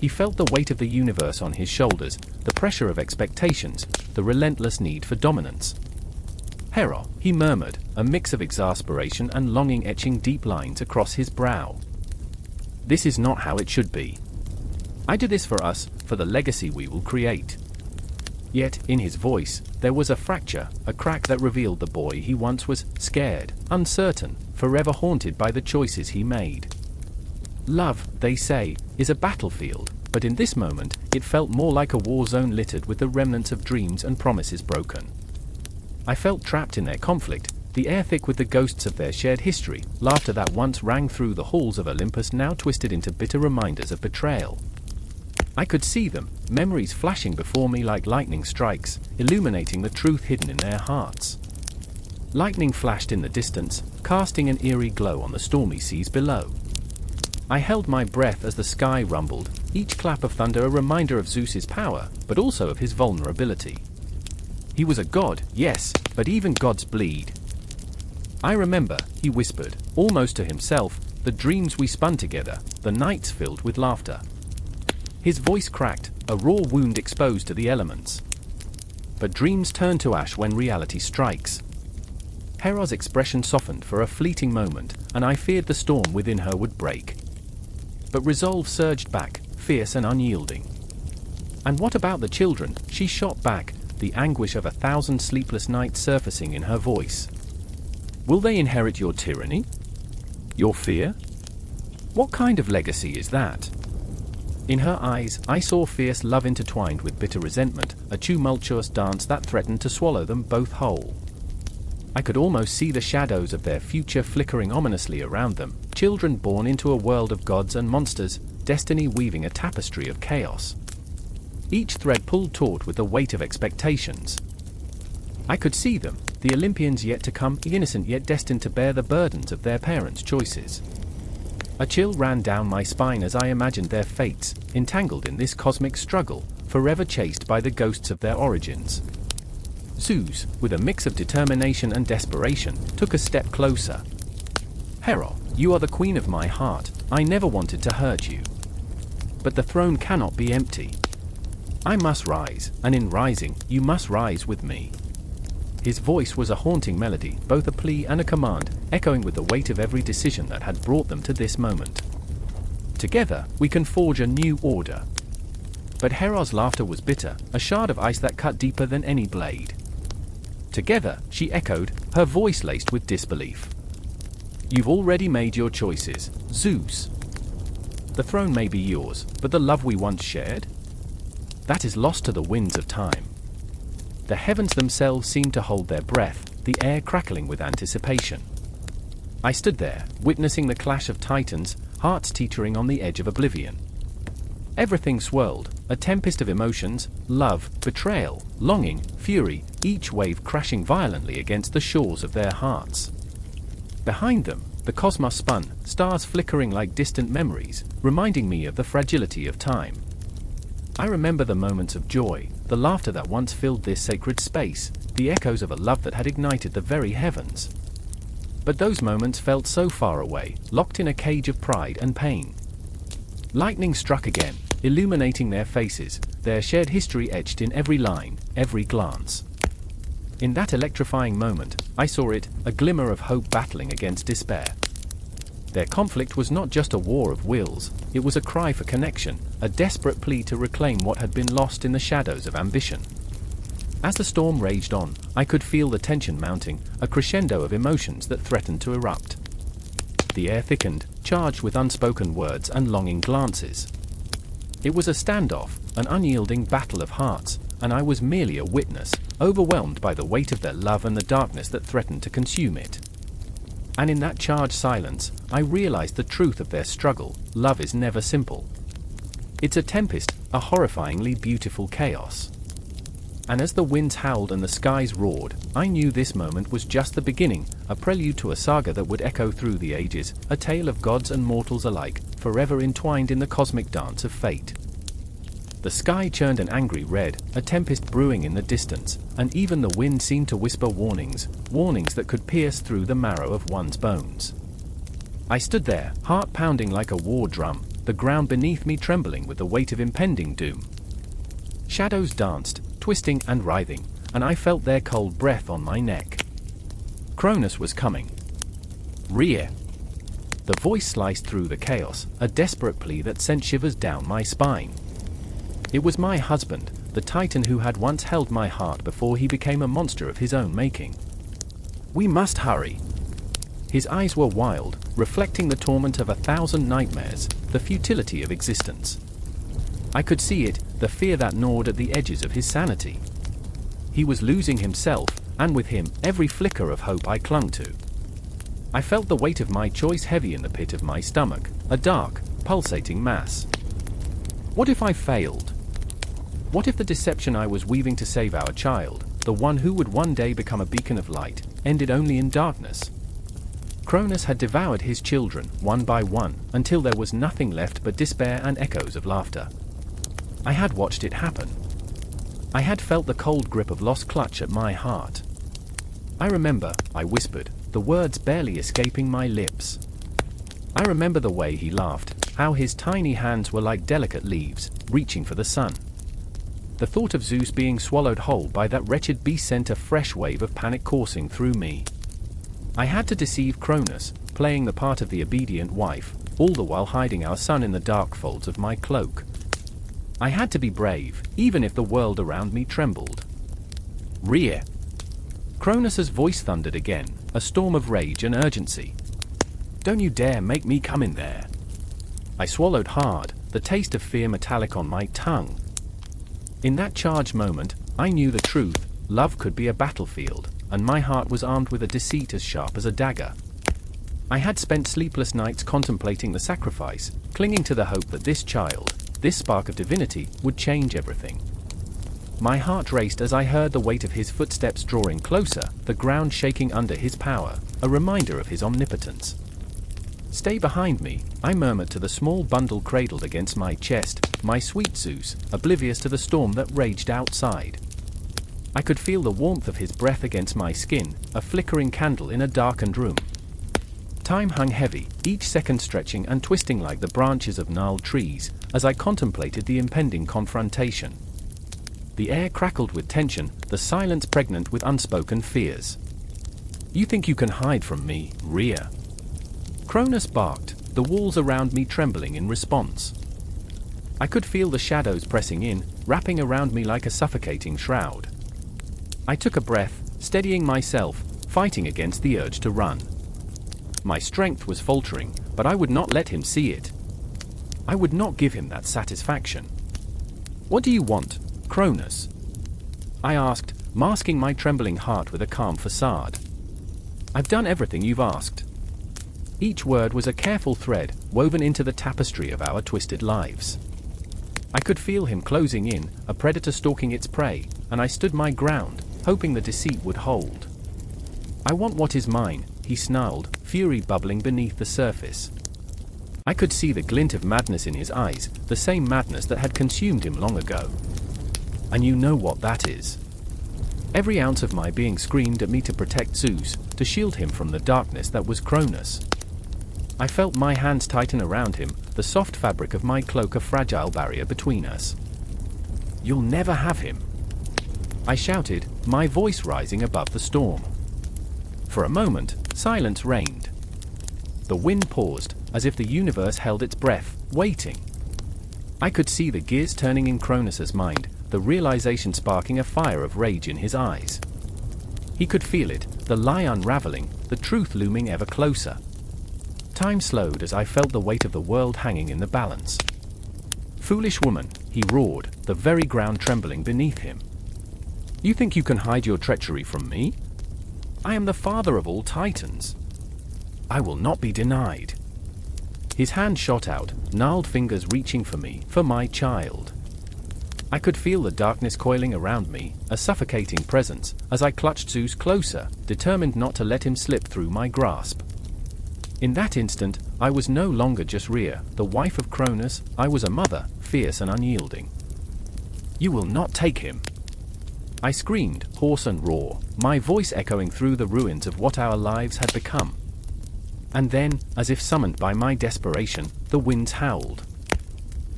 [SPEAKER 1] He felt the weight of the universe on his shoulders, the pressure of expectations, the relentless need for dominance. Hera, he murmured, a mix of exasperation and longing etching deep lines across his brow. This is not how it should be. I do this for us, for the legacy we will create. Yet, in his voice, there was a fracture, a crack that revealed the boy he once was, scared, uncertain, forever haunted by the choices he made. Love, they say, is a battlefield, but in this moment, it felt more like a war zone littered with the remnants of dreams and promises broken. I felt trapped in their conflict, the air thick with the ghosts of their shared history, laughter that once rang through the halls of Olympus now twisted into bitter reminders of betrayal. I could see them, memories flashing before me like lightning strikes, illuminating the truth hidden in their hearts. Lightning flashed in the distance, casting an eerie glow on the stormy seas below. I held my breath as the sky rumbled, each clap of thunder a reminder of Zeus's power, but also of his vulnerability. He was a god, yes, but even gods bleed. I remember, he whispered, almost to himself, the dreams we spun together, the nights filled with laughter. His voice cracked, a raw wound exposed to the elements. But dreams turn to ash when reality strikes. Hera's expression softened for a fleeting moment, and I feared the storm within her would break. But resolve surged back, fierce and unyielding. "And what about the children?" she shot back, the anguish of 1,000 sleepless nights surfacing in her voice. "Will they inherit your tyranny? Your fear? What kind of legacy is that?" In her eyes, I saw fierce love intertwined with bitter resentment, a tumultuous dance that threatened to swallow them both whole. I could almost see the shadows of their future flickering ominously around them, children born into a world of gods and monsters, destiny weaving a tapestry of chaos. Each thread pulled taut with the weight of expectations. I could see them, the Olympians yet to come, innocent yet destined to bear the burdens of their parents' choices. A chill ran down my spine as I imagined their fates, entangled in this cosmic struggle, forever chased by the ghosts of their origins. Zeus, with a mix of determination and desperation, took a step closer. "Hera, you are the queen of my heart. I never wanted to hurt you. But the throne cannot be empty. I must rise, and in rising, you must rise with me." His voice was a haunting melody, both a plea and a command, echoing with the weight of every decision that had brought them to this moment. "Together, we can forge a new order." But Hera's laughter was bitter, a shard of ice that cut deeper than any blade. "Together," she echoed, her voice laced with disbelief. "You've already made your choices, Zeus. The throne may be yours, but the love we once shared? That is lost to the winds of time." The heavens themselves seemed to hold their breath, the air crackling with anticipation. I stood there, witnessing the clash of titans, hearts teetering on the edge of oblivion. Everything swirled, a tempest of emotions, love, betrayal, longing, fury, each wave crashing violently against the shores of their hearts. Behind them, the cosmos spun, stars flickering like distant memories, reminding me of the fragility of time. I remember the moments of joy, the laughter that once filled this sacred space, the echoes of a love that had ignited the very heavens. But those moments felt so far away, locked in a cage of pride and pain. Lightning struck again, illuminating their faces, their shared history etched in every line, every glance. In that electrifying moment, I saw it, a glimmer of hope battling against despair. Their conflict was not just a war of wills, it was a cry for connection, a desperate plea to reclaim what had been lost in the shadows of ambition. As the storm raged on, I could feel the tension mounting, a crescendo of emotions that threatened to erupt. The air thickened, charged with unspoken words and longing glances. It was a standoff, an unyielding battle of hearts, and I was merely a witness, overwhelmed by the weight of their love and the darkness that threatened to consume it. And in that charged silence, I realized the truth of their struggle. Love is never simple. It's a tempest, a horrifyingly beautiful chaos. And as the winds howled and the skies roared, I knew this moment was just the beginning, a prelude to a saga that would echo through the ages, a tale of gods and mortals alike, forever entwined in the cosmic dance of fate. The sky churned an angry red, a tempest brewing in the distance, and even the wind seemed to whisper warnings, warnings that could pierce through the marrow of one's bones. I stood there, heart pounding like a war drum, the ground beneath me trembling with the weight of impending doom. Shadows danced, twisting and writhing, and I felt their cold breath on my neck. Kronos was coming. "Rear!" The voice sliced through the chaos, a desperate plea that sent shivers down my spine. It was my husband, the titan who had once held my heart before he became a monster of his own making. "We must hurry." His eyes were wild, reflecting the torment of 1,000 nightmares, the futility of existence. I could see it, the fear that gnawed at the edges of his sanity. He was losing himself, and with him, every flicker of hope I clung to. I felt the weight of my choice heavy in the pit of my stomach, a dark, pulsating mass. What if I failed? What if the deception I was weaving to save our child, the one who would one day become a beacon of light, ended only in darkness? Kronos had devoured his children, one by one, until there was nothing left but despair and echoes of laughter. I had watched it happen. I had felt the cold grip of loss clutch at my heart. "I remember," I whispered, the words barely escaping my lips. I remember the way he laughed, how his tiny hands were like delicate leaves, reaching for the sun. The thought of Zeus being swallowed whole by that wretched beast sent a fresh wave of panic coursing through me. I had to deceive Kronos, playing the part of the obedient wife, all the while hiding our son in the dark folds of my cloak. I had to be brave, even if the world around me trembled. Rhea! Kronos' voice thundered again, a storm of rage and urgency. Don't you dare make me come in there. I swallowed hard, the taste of fear metallic on my tongue. In that charged moment, I knew the truth: love could be a battlefield, and my heart was armed with a deceit as sharp as a dagger. I had spent sleepless nights contemplating the sacrifice, clinging to the hope that this child, this spark of divinity, would change everything. My heart raced as I heard the weight of his footsteps drawing closer, the ground shaking under his power, a reminder of his omnipotence. Stay behind me, I murmured to the small bundle cradled against my chest, my sweet Zeus, oblivious to the storm that raged outside. I could feel the warmth of his breath against my skin, a flickering candle in a darkened room. Time hung heavy, each second stretching and twisting like the branches of gnarled trees, as I contemplated the impending confrontation. The air crackled with tension, the silence pregnant with unspoken fears. You think you can hide from me, Rhea? Kronos barked, the walls around me trembling in response. I could feel the shadows pressing in, wrapping around me like a suffocating shroud. I took a breath, steadying myself, fighting against the urge to run. My strength was faltering, but I would not let him see it. I would not give him that satisfaction. What do you want, Kronos? I asked, masking my trembling heart with a calm facade. I've done everything you've asked. Each word was a careful thread, woven into the tapestry of our twisted lives. I could feel him closing in, a predator stalking its prey, and I stood my ground, hoping the deceit would hold. I want what is mine, he snarled, fury bubbling beneath the surface. I could see the glint of madness in his eyes, the same madness that had consumed him long ago. And you know what that is. Every ounce of my being screamed at me to protect Zeus, to shield him from the darkness that was Kronos. I felt my hands tighten around him, the soft fabric of my cloak a fragile barrier between us. You'll never have him, I shouted, my voice rising above the storm. For a moment, silence reigned. The wind paused, as if the universe held its breath, waiting. I could see the gears turning in Kronos' mind, the realization sparking a fire of rage in his eyes. He could feel it, the lie unraveling, the truth looming ever closer. Time slowed as I felt the weight of the world hanging in the balance. Foolish woman, he roared, the very ground trembling beneath him. You think you can hide your treachery from me? I am the father of all titans. I will not be denied. His hand shot out, gnarled fingers reaching for me, for my child. I could feel the darkness coiling around me, a suffocating presence, as I clutched Zeus closer, determined not to let him slip through my grasp. In that instant, I was no longer just Rhea, the wife of Kronos, I was a mother, fierce and unyielding. You will not take him. I screamed, hoarse and raw, my voice echoing through the ruins of what our lives had become. And then, as if summoned by my desperation, the winds howled.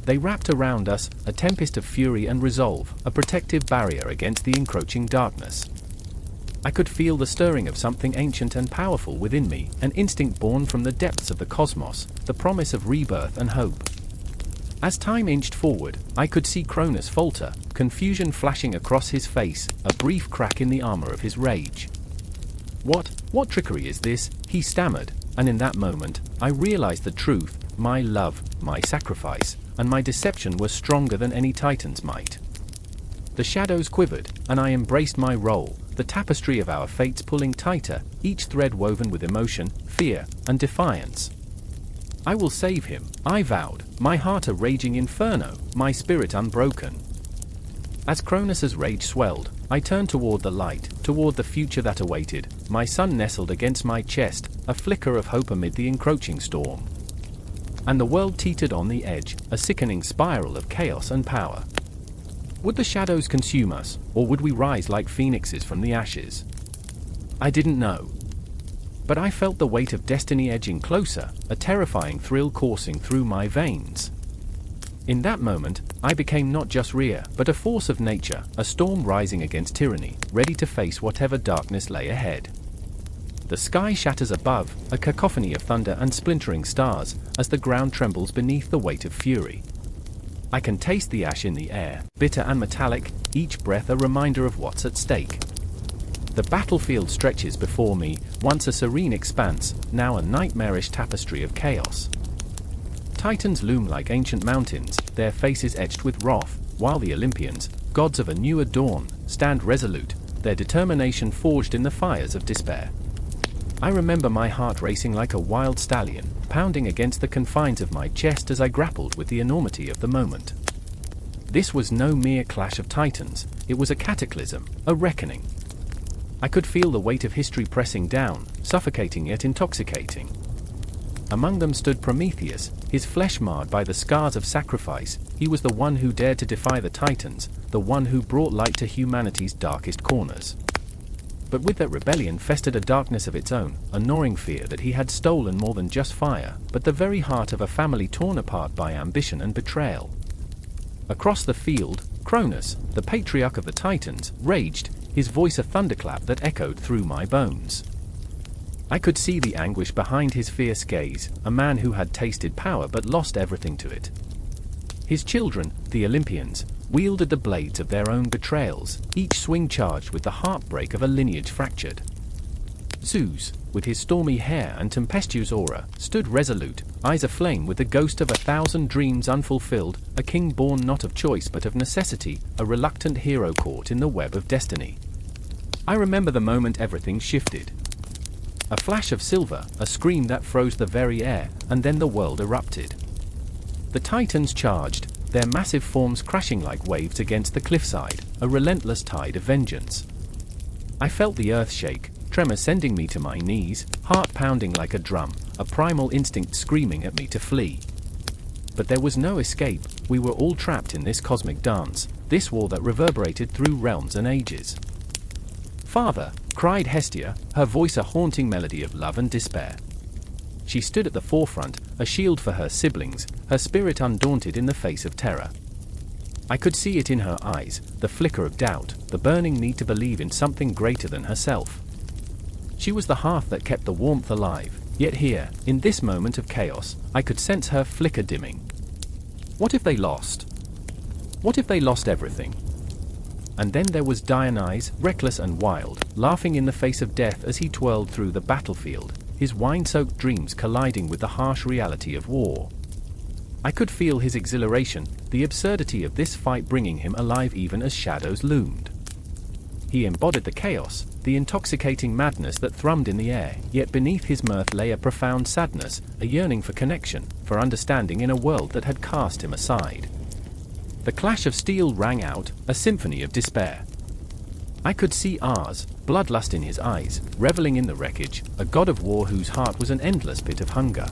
[SPEAKER 1] They wrapped around us, a tempest of fury and resolve, a protective barrier against the encroaching darkness. I could feel the stirring of something ancient and powerful within me, an instinct born from the depths of the cosmos, the promise of rebirth and hope. As time inched forward, I could see Kronos falter, confusion flashing across his face, a brief crack in the armor of his rage. What trickery is this? He stammered, and in that moment, I realized the truth: my love, my sacrifice, and my deception were stronger than any titan's might. The shadows quivered, and I embraced my role, the tapestry of our fates pulling tighter, each thread woven with emotion, fear, and defiance. I will save him, I vowed, my heart a raging inferno, my spirit unbroken. As Kronos' rage swelled, I turned toward the light, toward the future that awaited, my son nestled against my chest, a flicker of hope amid the encroaching storm. And the world teetered on the edge, a sickening spiral of chaos and power. Would the shadows consume us, or would we rise like phoenixes from the ashes? I didn't know. But I felt the weight of destiny edging closer, a terrifying thrill coursing through my veins. In that moment, I became not just Rhea, but a force of nature, a storm rising against tyranny, ready to face whatever darkness lay ahead. The sky shatters above, a cacophony of thunder and splintering stars, as the ground trembles beneath the weight of fury. I can taste the ash in the air, bitter and metallic, each breath a reminder of what's at stake. The battlefield stretches before me, once a serene expanse, now a nightmarish tapestry of chaos. Titans loom like ancient mountains, their faces etched with wrath, while the Olympians, gods of a newer dawn, stand resolute, their determination forged in the fires of despair. I remember my heart racing like a wild stallion, pounding against the confines of my chest as I grappled with the enormity of the moment. This was no mere clash of titans, it was a cataclysm, a reckoning. I could feel the weight of history pressing down, suffocating yet intoxicating. Among them stood Prometheus, his flesh marred by the scars of sacrifice. He was the one who dared to defy the Titans, the one who brought light to humanity's darkest corners. But with that rebellion festered a darkness of its own, a gnawing fear that he had stolen more than just fire, but the very heart of a family torn apart by ambition and betrayal. Across the field, Kronos, the patriarch of the Titans, raged, his voice a thunderclap that echoed through my bones. I could see the anguish behind his fierce gaze, a man who had tasted power but lost everything to it. His children, the Olympians, wielded the blades of their own betrayals, each swing charged with the heartbreak of a lineage fractured. Zeus, with his stormy hair and tempestuous aura, stood resolute, eyes aflame with the ghost of 1,000 dreams unfulfilled, a king born not of choice but of necessity, a reluctant hero caught in the web of destiny. I remember the moment everything shifted. A flash of silver, a scream that froze the very air, and then the world erupted. The Titans charged, their massive forms crashing like waves against the cliffside, a relentless tide of vengeance. I felt the earth shake, tremor sending me to my knees, heart pounding like a drum, a primal instinct screaming at me to flee. But there was no escape, we were all trapped in this cosmic dance, this war that reverberated through realms and ages. "Father," cried Hestia, her voice a haunting melody of love and despair. She stood at the forefront, a shield for her siblings, her spirit undaunted in the face of terror. I could see it in her eyes, the flicker of doubt, the burning need to believe in something greater than herself. She was the hearth that kept the warmth alive, yet here, in this moment of chaos, I could sense her flicker dimming. What if they lost? What if they lost everything? And then there was Dionysus, reckless and wild, laughing in the face of death as he twirled through the battlefield, his wine-soaked dreams colliding with the harsh reality of war. I could feel his exhilaration, the absurdity of this fight bringing him alive even as shadows loomed. He embodied the chaos, the intoxicating madness that thrummed in the air, yet beneath his mirth lay a profound sadness, a yearning for connection, for understanding in a world that had cast him aside. The clash of steel rang out, a symphony of despair. I could see Ars, bloodlust in his eyes, reveling in the wreckage, a god of war whose heart was an endless pit of hunger.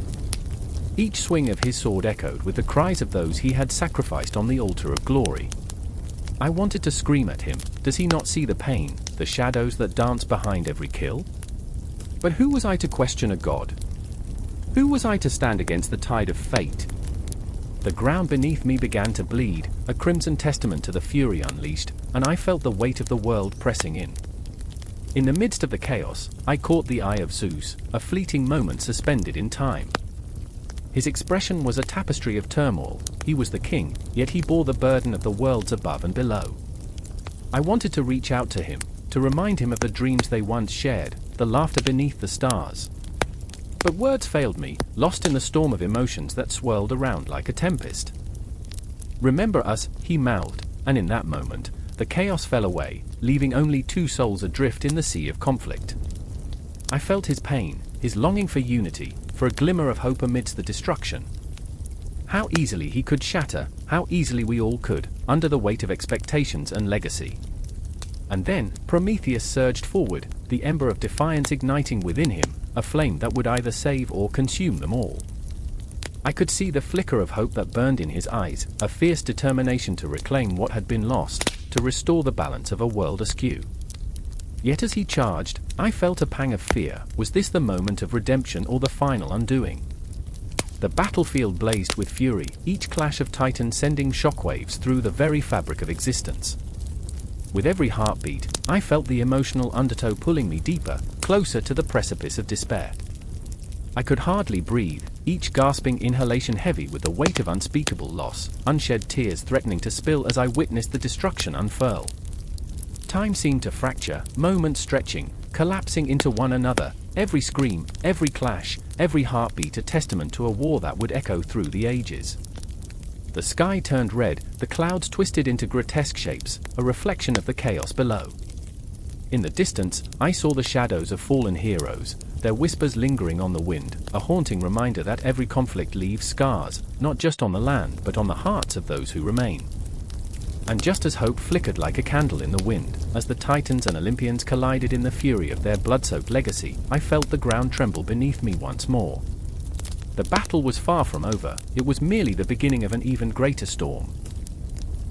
[SPEAKER 1] Each swing of his sword echoed with the cries of those he had sacrificed on the altar of glory. I wanted to scream at him, does he not see the pain, the shadows that dance behind every kill? But who was I to question a god? Who was I to stand against the tide of fate? The ground beneath me began to bleed, a crimson testament to the fury unleashed, and I felt the weight of the world pressing in. In the midst of the chaos, I caught the eye of Zeus, a fleeting moment suspended in time. His expression was a tapestry of turmoil. He was the king, yet he bore the burden of the worlds above and below. I wanted to reach out to him, to remind him of the dreams they once shared, the laughter beneath the stars. But words failed me, lost in the storm of emotions that swirled around like a tempest. "Remember us," he mouthed, and in that moment, the chaos fell away, leaving only two souls adrift in the sea of conflict. I felt his pain, his longing for unity, for a glimmer of hope amidst the destruction. How easily he could shatter, how easily we all could, under the weight of expectations and legacy. And then, Prometheus surged forward, the ember of defiance igniting within him, a flame that would either save or consume them all. I could see the flicker of hope that burned in his eyes, a fierce determination to reclaim what had been lost, to restore the balance of a world askew. Yet as he charged, I felt a pang of fear. Was this the moment of redemption or the final undoing? The battlefield blazed with fury, each clash of titans sending shockwaves through the very fabric of existence. With every heartbeat, I felt the emotional undertow pulling me deeper, closer to the precipice of despair. I could hardly breathe, each gasping inhalation heavy with the weight of unspeakable loss, unshed tears threatening to spill as I witnessed the destruction unfurl. Time seemed to fracture, moments stretching, collapsing into one another, every scream, every clash, every heartbeat a testament to a war that would echo through the ages. The sky turned red, the clouds twisted into grotesque shapes, a reflection of the chaos below. In the distance, I saw the shadows of fallen heroes, their whispers lingering on the wind, a haunting reminder that every conflict leaves scars, not just on the land but on the hearts of those who remain. And just as hope flickered like a candle in the wind, as the Titans and Olympians collided in the fury of their blood-soaked legacy, I felt the ground tremble beneath me once more. The battle was far from over, it was merely the beginning of an even greater storm.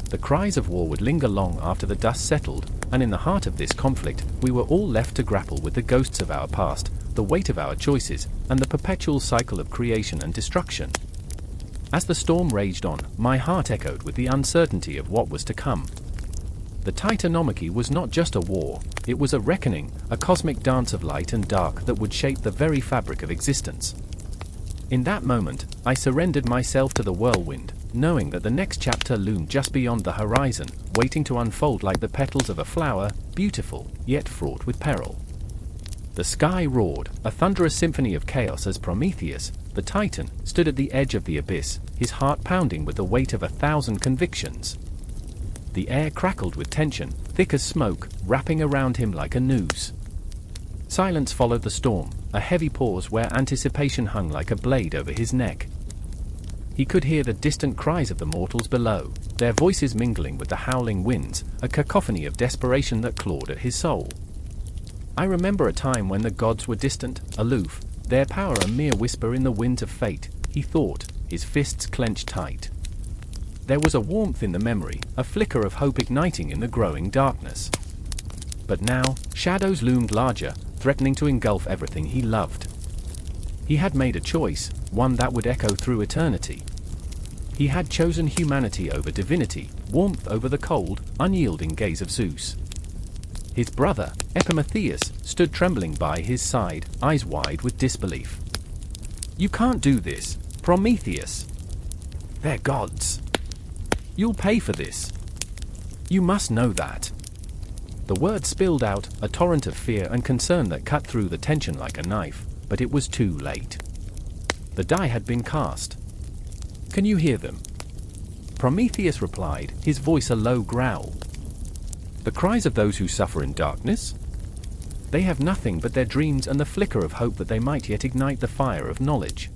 [SPEAKER 1] The cries of war would linger long after the dust settled, and in the heart of this conflict, we were all left to grapple with the ghosts of our past, the weight of our choices, and the perpetual cycle of creation and destruction. As the storm raged on, my heart echoed with the uncertainty of what was to come. The Titanomachy was not just a war, it was a reckoning, a cosmic dance of light and dark that would shape the very fabric of existence. In that moment, I surrendered myself to the whirlwind, knowing that the next chapter loomed just beyond the horizon, waiting to unfold like the petals of a flower, beautiful, yet fraught with peril. The sky roared, a thunderous symphony of chaos as Prometheus, the Titan, stood at the edge of the abyss, his heart pounding with the weight of 1,000 convictions. The air crackled with tension, thick as smoke, wrapping around him like a noose. Silence followed the storm, a heavy pause where anticipation hung like a blade over his neck. He could hear the distant cries of the mortals below, their voices mingling with the howling winds, a cacophony of desperation that clawed at his soul. I remember a time when the gods were distant, aloof, their power a mere whisper in the winds of fate, he thought, his fists clenched tight. There was a warmth in the memory, a flicker of hope igniting in the growing darkness. But now, shadows loomed larger, threatening to engulf everything he loved. He had made a choice, one that would echo through eternity. He had chosen humanity over divinity, warmth over the cold, unyielding gaze of Zeus. His brother, Epimetheus, stood trembling by his side, eyes wide with disbelief. "You can't do this, Prometheus. They're gods. You'll pay for this. You must know that." The words spilled out, a torrent of fear and concern that cut through the tension like a knife, but it was too late. The die had been cast. "Can you hear them?" Prometheus replied, his voice a low growl. "The cries of those who suffer in darkness? They have nothing but their dreams and the flicker of hope that they might yet ignite the fire of knowledge.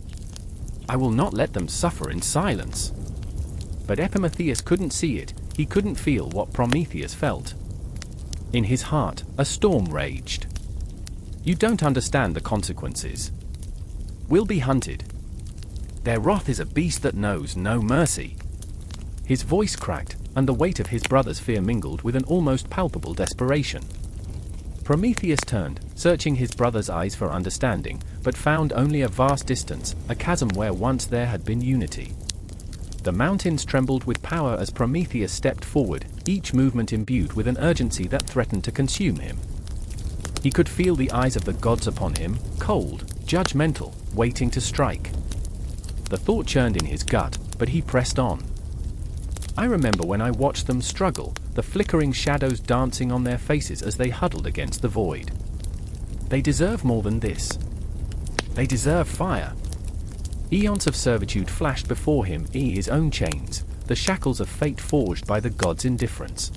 [SPEAKER 1] I will not let them suffer in silence." But Epimetheus couldn't see it, he couldn't feel what Prometheus felt. In his heart, a storm raged. "You don't understand the consequences. We'll be hunted. Their wrath is a beast that knows no mercy." His voice cracked, and the weight of his brother's fear mingled with an almost palpable desperation. Prometheus turned, searching his brother's eyes for understanding, but found only a vast distance, a chasm where once there had been unity. The mountains trembled with power as Prometheus stepped forward, each movement imbued with an urgency that threatened to consume him. He could feel the eyes of the gods upon him, cold, judgmental, waiting to strike. The thought churned in his gut, but he pressed on. I remember when I watched them struggle, the flickering shadows dancing on their faces as they huddled against the void. They deserve more than this. They deserve fire. Eons of servitude flashed before him, his own chains, the shackles of fate forged by the gods' indifference.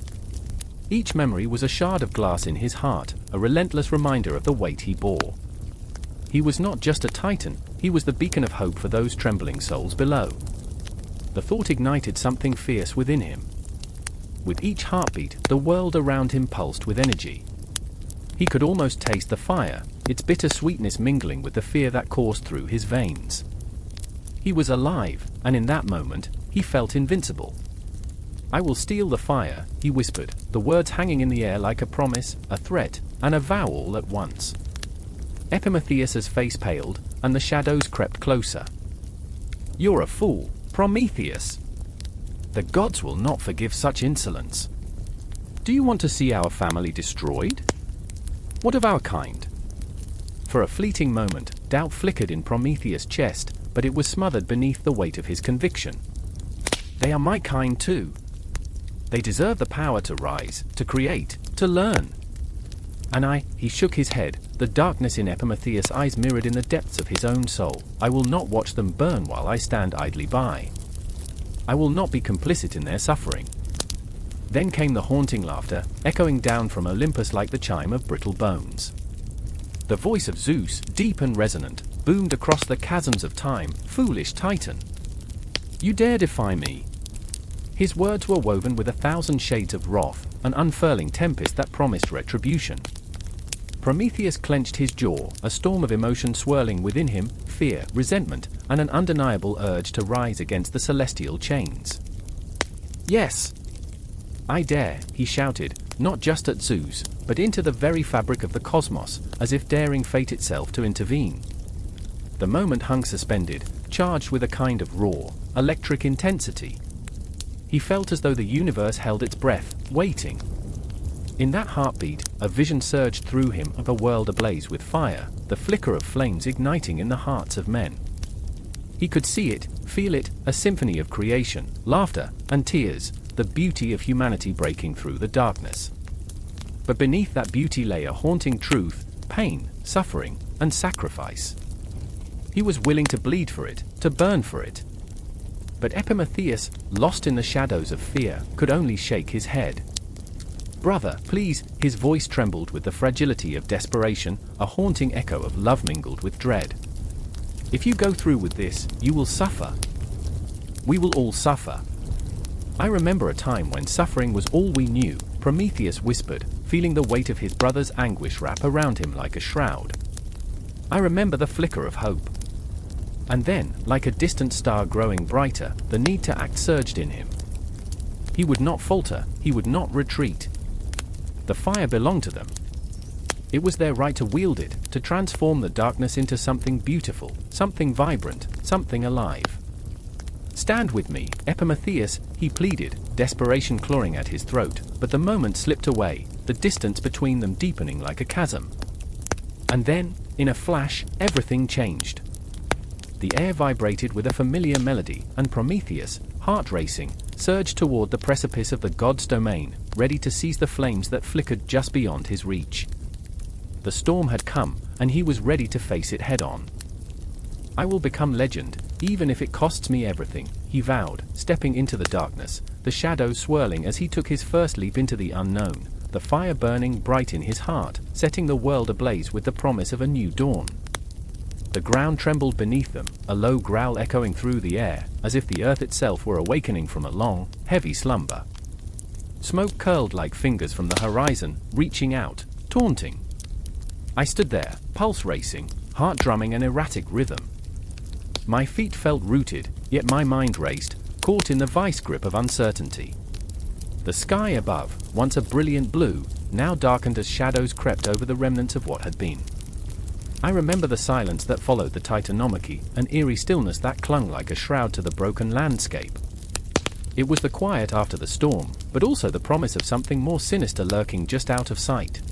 [SPEAKER 1] Each memory was a shard of glass in his heart, a relentless reminder of the weight he bore. He was not just a titan, he was the beacon of hope for those trembling souls below. The thought ignited something fierce within him. With each heartbeat, the world around him pulsed with energy. He could almost taste the fire, its bitter sweetness mingling with the fear that coursed through his veins. He was alive, and in that moment, he felt invincible. "I will steal the fire," he whispered, the words hanging in the air like a promise, a threat, and a vow all at once. Epimetheus's face paled, and the shadows crept closer. You're a fool, Prometheus. The gods will not forgive such insolence. Do you want to see our family destroyed? What of our kind? For a fleeting moment, doubt flickered in Prometheus' chest, but it was smothered beneath the weight of his conviction. They are my kind too. They deserve the power to rise, to create, to learn. And he shook his head, the darkness in Epimetheus' eyes mirrored in the depths of his own soul. I will not watch them burn while I stand idly by. I will not be complicit in their suffering. Then came the haunting laughter, echoing down from Olympus like the chime of brittle bones. The voice of Zeus, deep and resonant, boomed across the chasms of time. Foolish Titan! You dare defy me? His words were woven with 1,000 shades of wrath, an unfurling tempest that promised retribution. Prometheus clenched his jaw, a storm of emotion swirling within him, fear, resentment, and an undeniable urge to rise against the celestial chains. Yes! I dare, he shouted, not just at Zeus, but into the very fabric of the cosmos, as if daring fate itself to intervene. The moment hung suspended, charged with a kind of raw, electric intensity. He felt as though the universe held its breath, waiting. In that heartbeat, a vision surged through him of a world ablaze with fire, the flicker of flames igniting in the hearts of men. He could see it, feel it, a symphony of creation, laughter, and tears, the beauty of humanity breaking through the darkness. But beneath that beauty lay a haunting truth, pain, suffering, and sacrifice. He was willing to bleed for it, to burn for it. But Epimetheus, lost in the shadows of fear, could only shake his head. Brother, please, his voice trembled with the fragility of desperation, a haunting echo of love mingled with dread. If you go through with this, you will suffer. We will all suffer. I remember a time when suffering was all we knew, Prometheus whispered, feeling the weight of his brother's anguish wrap around him like a shroud. I remember the flicker of hope. And then, like a distant star growing brighter, the need to act surged in him. He would not falter, he would not retreat. The fire belonged to them. It was their right to wield it, to transform the darkness into something beautiful, something vibrant, something alive. Stand with me, Epimetheus, he pleaded, desperation clawing at his throat, but the moment slipped away, the distance between them deepening like a chasm. And then, in a flash, everything changed. The air vibrated with a familiar melody, and Prometheus, heart racing, surged toward the precipice of the god's domain, ready to seize the flames that flickered just beyond his reach. The storm had come, and he was ready to face it head-on. I will become legend, even if it costs me everything, he vowed, stepping into the darkness, the shadows swirling as he took his first leap into the unknown, the fire burning bright in his heart, setting the world ablaze with the promise of a new dawn. The ground trembled beneath them, a low growl echoing through the air, as if the earth itself were awakening from a long, heavy slumber. Smoke curled like fingers from the horizon, reaching out, taunting. I stood there, pulse racing, heart drumming an erratic rhythm. My feet felt rooted, yet my mind raced, caught in the vice grip of uncertainty. The sky above, once a brilliant blue, now darkened as shadows crept over the remnants of what had been. I remember the silence that followed the Titanomachy, an eerie stillness that clung like a shroud to the broken landscape. It was the quiet after the storm, but also the promise of something more sinister lurking just out of sight.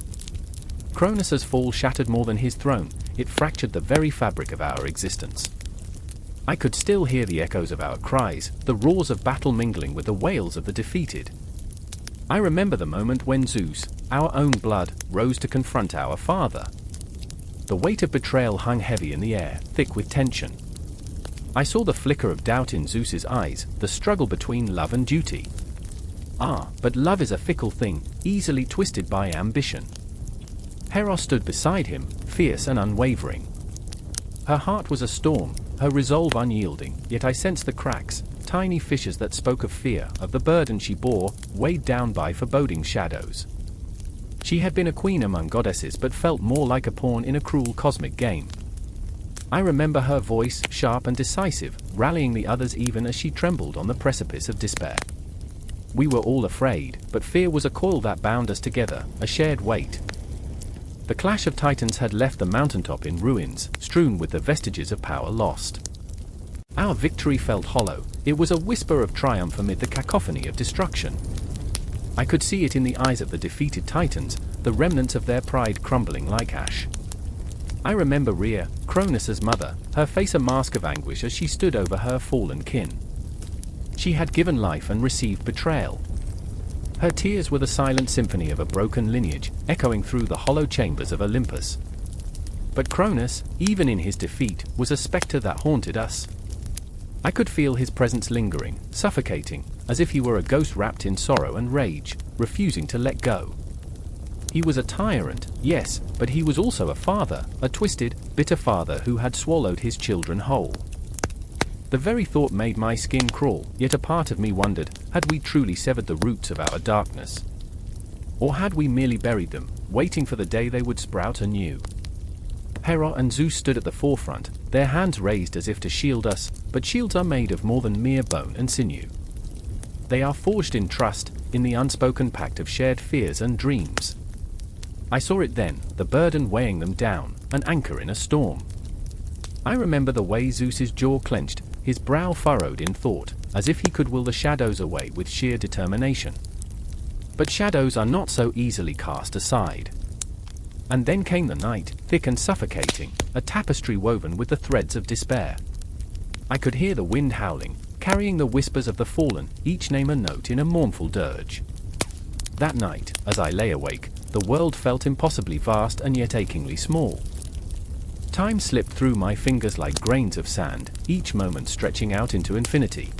[SPEAKER 1] Kronos' fall shattered more than his throne, it fractured the very fabric of our existence. I could still hear the echoes of our cries, the roars of battle mingling with the wails of the defeated. I remember the moment when Zeus, our own blood, rose to confront our father. The weight of betrayal hung heavy in the air, thick with tension. I saw the flicker of doubt in Zeus's eyes, the struggle between love and duty. But love is a fickle thing, easily twisted by ambition. Hera stood beside him, fierce and unwavering. Her heart was a storm, her resolve unyielding, yet I sensed the cracks, tiny fissures that spoke of fear, of the burden she bore, weighed down by foreboding shadows. She had been a queen among goddesses but felt more like a pawn in a cruel cosmic game. I remember her voice, sharp and decisive, rallying the others even as she trembled on the precipice of despair. We were all afraid, but fear was a coil that bound us together, a shared weight. The clash of titans had left the mountaintop in ruins, strewn with the vestiges of power lost. Our victory felt hollow. It was a whisper of triumph amid the cacophony of destruction. I could see it in the eyes of the defeated titans, the remnants of their pride crumbling like ash. I remember Rhea, Kronos' mother, her face a mask of anguish as she stood over her fallen kin. She had given life and received betrayal. Her tears were the silent symphony of a broken lineage, echoing through the hollow chambers of Olympus. But Kronos, even in his defeat, was a spectre that haunted us. I could feel his presence lingering, suffocating, as if he were a ghost wrapped in sorrow and rage, refusing to let go. He was a tyrant, yes, but he was also a father, a twisted, bitter father who had swallowed his children whole. The very thought made my skin crawl, yet a part of me wondered, had we truly severed the roots of our darkness? Or had we merely buried them, waiting for the day they would sprout anew? Hera and Zeus stood at the forefront, their hands raised as if to shield us, but shields are made of more than mere bone and sinew. They are forged in trust, in the unspoken pact of shared fears and dreams. I saw it then, the burden weighing them down, an anchor in a storm. I remember the way Zeus's jaw clenched, his brow furrowed in thought, as if he could will the shadows away with sheer determination. But shadows are not so easily cast aside. And then came the night, thick and suffocating, a tapestry woven with the threads of despair. I could hear the wind howling, carrying the whispers of the fallen, each name a note in a mournful dirge. That night, as I lay awake, the world felt impossibly vast and yet achingly small. Time slipped through my fingers like grains of sand, each moment stretching out into infinity.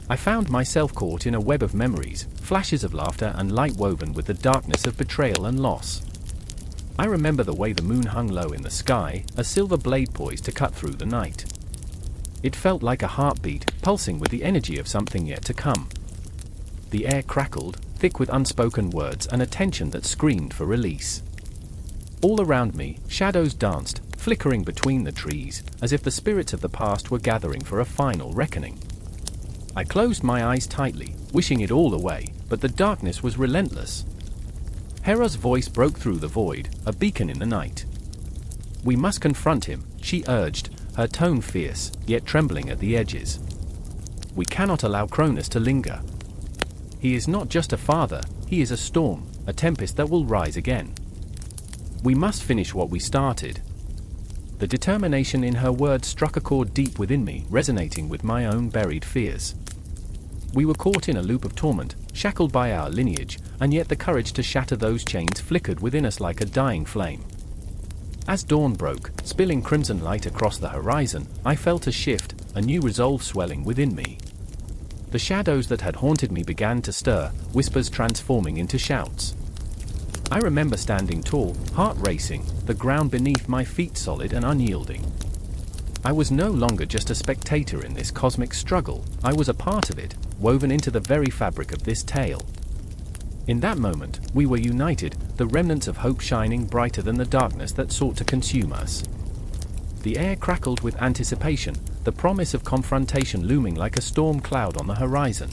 [SPEAKER 1] I found myself caught in a web of memories, flashes of laughter and light woven with the darkness of betrayal and loss. I remember the way the moon hung low in the sky, a silver blade poised to cut through the night. It felt like a heartbeat, pulsing with the energy of something yet to come. The air crackled, thick with unspoken words and a tension that screamed for release. All around me, shadows danced, flickering between the trees, as if the spirits of the past were gathering for a final reckoning. I closed my eyes tightly, wishing it all away, but the darkness was relentless. Hera's voice broke through the void, a beacon in the night. "We must confront him," she urged, her tone fierce, yet trembling at the edges. "We cannot allow Kronos to linger. He is not just a father, he is a storm, a tempest that will rise again. We must finish what we started." The determination in her words struck a chord deep within me, resonating with my own buried fears. We were caught in a loop of torment, shackled by our lineage, and yet the courage to shatter those chains flickered within us like a dying flame. As dawn broke, spilling crimson light across the horizon, I felt a shift, a new resolve swelling within me. The shadows that had haunted me began to stir, whispers transforming into shouts. I remember standing tall, heart racing, the ground beneath my feet solid and unyielding. I was no longer just a spectator in this cosmic struggle, I was a part of it, woven into the very fabric of this tale. In that moment, we were united, the remnants of hope shining brighter than the darkness that sought to consume us. The air crackled with anticipation, the promise of confrontation looming like a storm cloud on the horizon.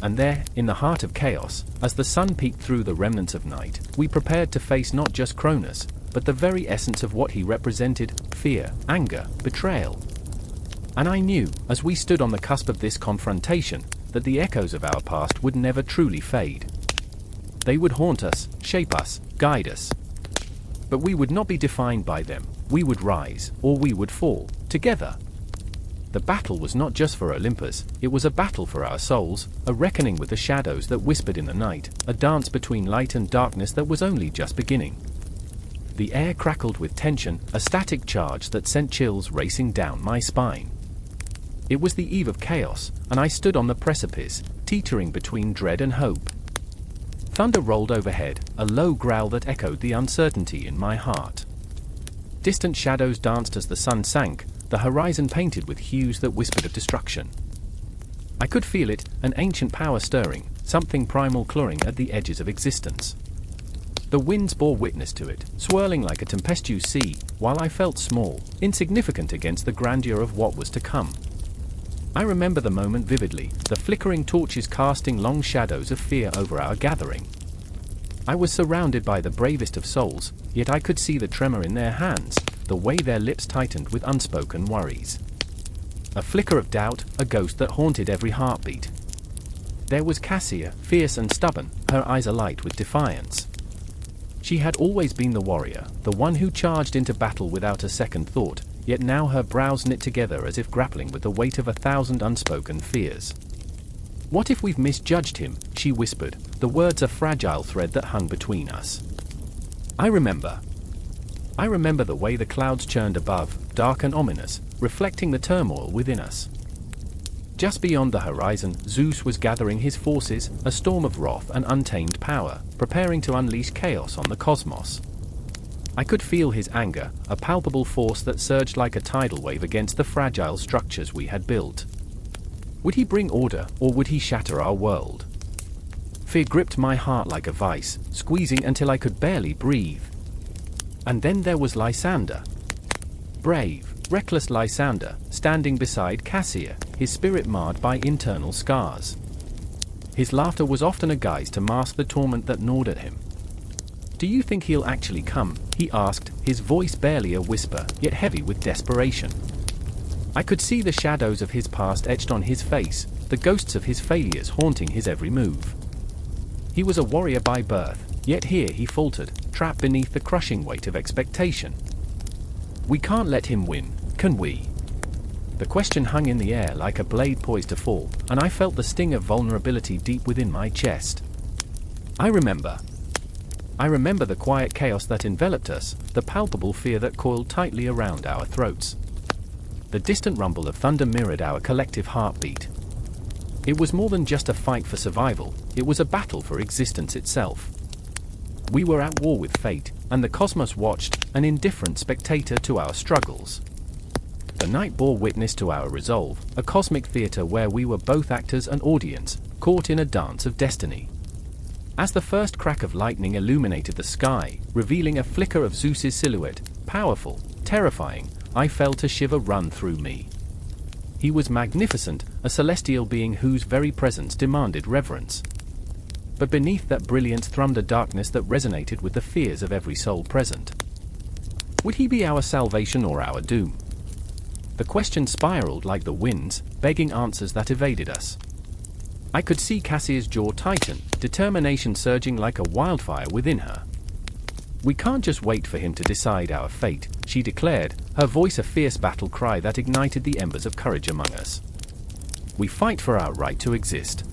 [SPEAKER 1] And there, in the heart of chaos, as the sun peeked through the remnants of night, we prepared to face not just Kronos, but the very essence of what he represented: fear, anger, betrayal. And I knew, as we stood on the cusp of this confrontation, that the echoes of our past would never truly fade. They would haunt us, shape us, guide us. But we would not be defined by them. We would rise, or we would fall, together. The battle was not just for Olympus, it was a battle for our souls, a reckoning with the shadows that whispered in the night, a dance between light and darkness that was only just beginning. The air crackled with tension, a static charge that sent chills racing down my spine. It was the eve of chaos, and I stood on the precipice, teetering between dread and hope. Thunder rolled overhead, a low growl that echoed the uncertainty in my heart. Distant shadows danced as the sun sank, the horizon painted with hues that whispered of destruction. I could feel it, an ancient power stirring, something primal clawing at the edges of existence. The winds bore witness to it, swirling like a tempestuous sea, while I felt small, insignificant against the grandeur of what was to come. I remember the moment vividly, the flickering torches casting long shadows of fear over our gathering. I was surrounded by the bravest of souls, yet I could see the tremor in their hands, the way their lips tightened with unspoken worries. A flicker of doubt, a ghost that haunted every heartbeat. There was Cassia, fierce and stubborn, her eyes alight with defiance. She had always been the warrior, the one who charged into battle without a second thought, yet now her brows knit together as if grappling with the weight of 1,000 unspoken fears. "What if we've misjudged him?" she whispered, the words a fragile thread that hung between us. I remember the way the clouds churned above, dark and ominous, reflecting the turmoil within us. Just beyond the horizon, Zeus was gathering his forces, a storm of wrath and untamed power, preparing to unleash chaos on the cosmos. I could feel his anger, a palpable force that surged like a tidal wave against the fragile structures we had built. Would he bring order, or would he shatter our world? Fear gripped my heart like a vice, squeezing until I could barely breathe. And then there was Lysander. Brave, reckless Lysander, standing beside Cassia, his spirit marred by internal scars. His laughter was often a guise to mask the torment that gnawed at him. "Do you think he'll actually come?" he asked, his voice barely a whisper, yet heavy with desperation. I could see the shadows of his past etched on his face, the ghosts of his failures haunting his every move. He was a warrior by birth, yet here he faltered, trapped beneath the crushing weight of expectation. "We can't let him win, can we?" The question hung in the air like a blade poised to fall, and I felt the sting of vulnerability deep within my chest. I remember the quiet chaos that enveloped us, the palpable fear that coiled tightly around our throats. The distant rumble of thunder mirrored our collective heartbeat. It was more than just a fight for survival, it was a battle for existence itself. We were at war with fate, and the cosmos watched, an indifferent spectator to our struggles. The night bore witness to our resolve, a cosmic theater where we were both actors and audience, caught in a dance of destiny. As the first crack of lightning illuminated the sky, revealing a flicker of Zeus's silhouette, powerful, terrifying, I felt a shiver run through me. He was magnificent, a celestial being whose very presence demanded reverence. But beneath that brilliance thrummed a darkness that resonated with the fears of every soul present. Would he be our salvation or our doom? The question spiraled like the winds, begging answers that evaded us. I could see Cassia's jaw tighten, determination surging like a wildfire within her. "We can't just wait for him to decide our fate," she declared, her voice a fierce battle cry that ignited the embers of courage among us. "We fight for our right to exist.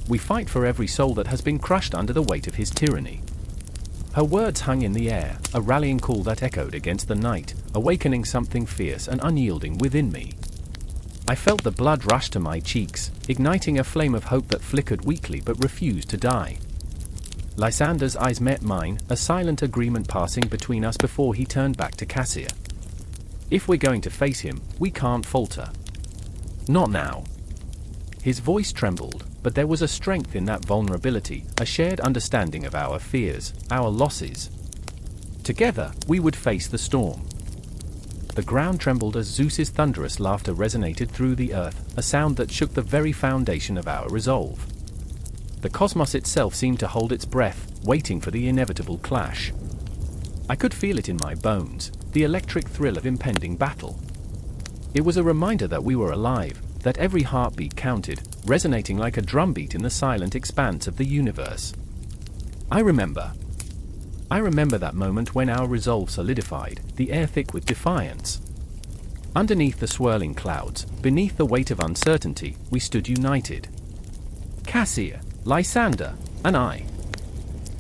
[SPEAKER 1] We fight for every soul that has been crushed under the weight of his tyranny." Her words hung in the air, a rallying call that echoed against the night, awakening something fierce and unyielding within me. I felt the blood rush to my cheeks, igniting a flame of hope that flickered weakly but refused to die. Lysander's eyes met mine, a silent agreement passing between us before he turned back to Cassia. "If we're going to face him, we can't falter. Not now." His voice trembled, but there was a strength in that vulnerability, a shared understanding of our fears, our losses. Together, we would face the storm. The ground trembled as Zeus's thunderous laughter resonated through the earth, a sound that shook the very foundation of our resolve. The cosmos itself seemed to hold its breath, waiting for the inevitable clash. I could feel it in my bones, the electric thrill of impending battle. It was a reminder that we were alive, that every heartbeat counted, resonating like a drumbeat in the silent expanse of the universe. I remember that moment when our resolve solidified, the air thick with defiance. Underneath the swirling clouds, beneath the weight of uncertainty, we stood united. Cassia, Lysander, and I.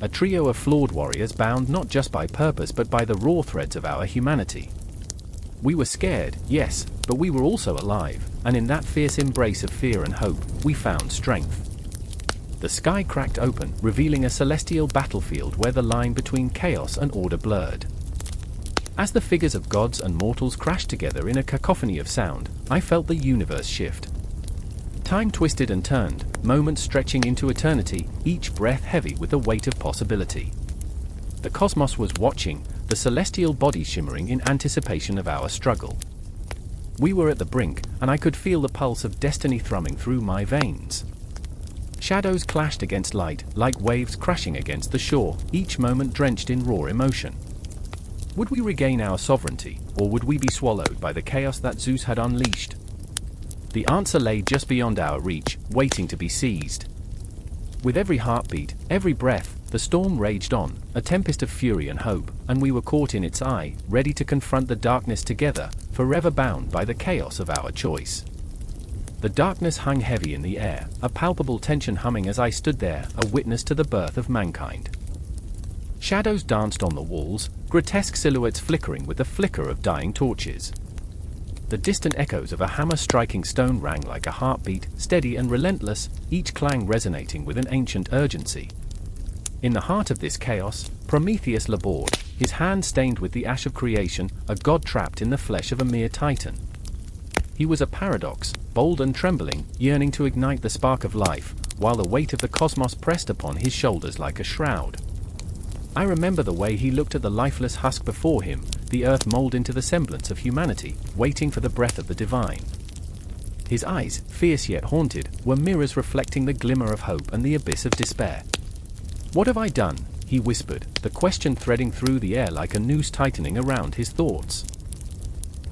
[SPEAKER 1] A trio of flawed warriors bound not just by purpose but by the raw threads of our humanity. We were scared, yes, but we were also alive, and in that fierce embrace of fear and hope, we found strength. The sky cracked open, revealing a celestial battlefield where the line between chaos and order blurred. As the figures of gods and mortals crashed together in a cacophony of sound, I felt the universe shift. Time twisted and turned, moments stretching into eternity, each breath heavy with the weight of possibility. The cosmos was watching, the celestial body shimmering in anticipation of our struggle. We were at the brink, and I could feel the pulse of destiny thrumming through my veins. Shadows clashed against light, like waves crashing against the shore, each moment drenched in raw emotion. Would we regain our sovereignty, or would we be swallowed by the chaos that Zeus had unleashed? The answer lay just beyond our reach, waiting to be seized. With every heartbeat, every breath, the storm raged on, a tempest of fury and hope, and we were caught in its eye, ready to confront the darkness together, forever bound by the chaos of our choice. The darkness hung heavy in the air, a palpable tension humming as I stood there, a witness to the birth of mankind. Shadows danced on the walls, grotesque silhouettes flickering with the flicker of dying torches. The distant echoes of a hammer striking stone rang like a heartbeat, steady and relentless, each clang resonating with an ancient urgency. In the heart of this chaos, Prometheus labored, his hand stained with the ash of creation, a god trapped in the flesh of a mere titan. He was a paradox, bold and trembling, yearning to ignite the spark of life, while the weight of the cosmos pressed upon his shoulders like a shroud. I remember the way he looked at the lifeless husk before him, the earth molded into the semblance of humanity, waiting for the breath of the divine. His eyes, fierce yet haunted, were mirrors reflecting the glimmer of hope and the abyss of despair. "What have I done?" he whispered, the question threading through the air like a noose tightening around his thoughts.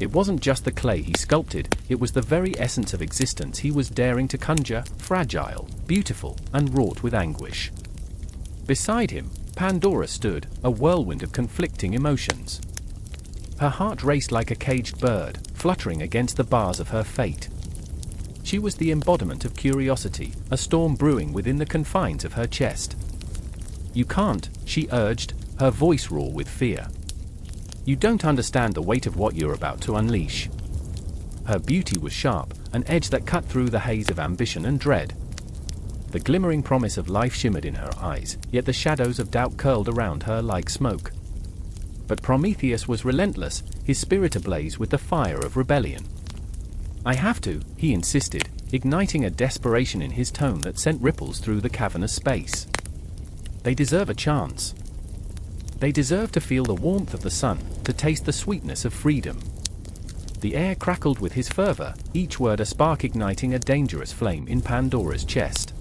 [SPEAKER 1] It wasn't just the clay he sculpted, it was the very essence of existence he was daring to conjure, fragile, beautiful, and wrought with anguish. Beside him, Pandora stood, a whirlwind of conflicting emotions. Her heart raced like a caged bird, fluttering against the bars of her fate. She was the embodiment of curiosity, a storm brewing within the confines of her chest. "You can't," she urged, her voice raw with fear. "You don't understand the weight of what you're about to unleash." Her beauty was sharp, an edge that cut through the haze of ambition and dread. The glimmering promise of life shimmered in her eyes, yet the shadows of doubt curled around her like smoke. But Prometheus was relentless, his spirit ablaze with the fire of rebellion. "I have to," he insisted, igniting a desperation in his tone that sent ripples through the cavernous space. "They deserve a chance. They deserve to feel the warmth of the sun, to taste the sweetness of freedom." The air crackled with his fervor, each word a spark igniting a dangerous flame in Pandora's chest.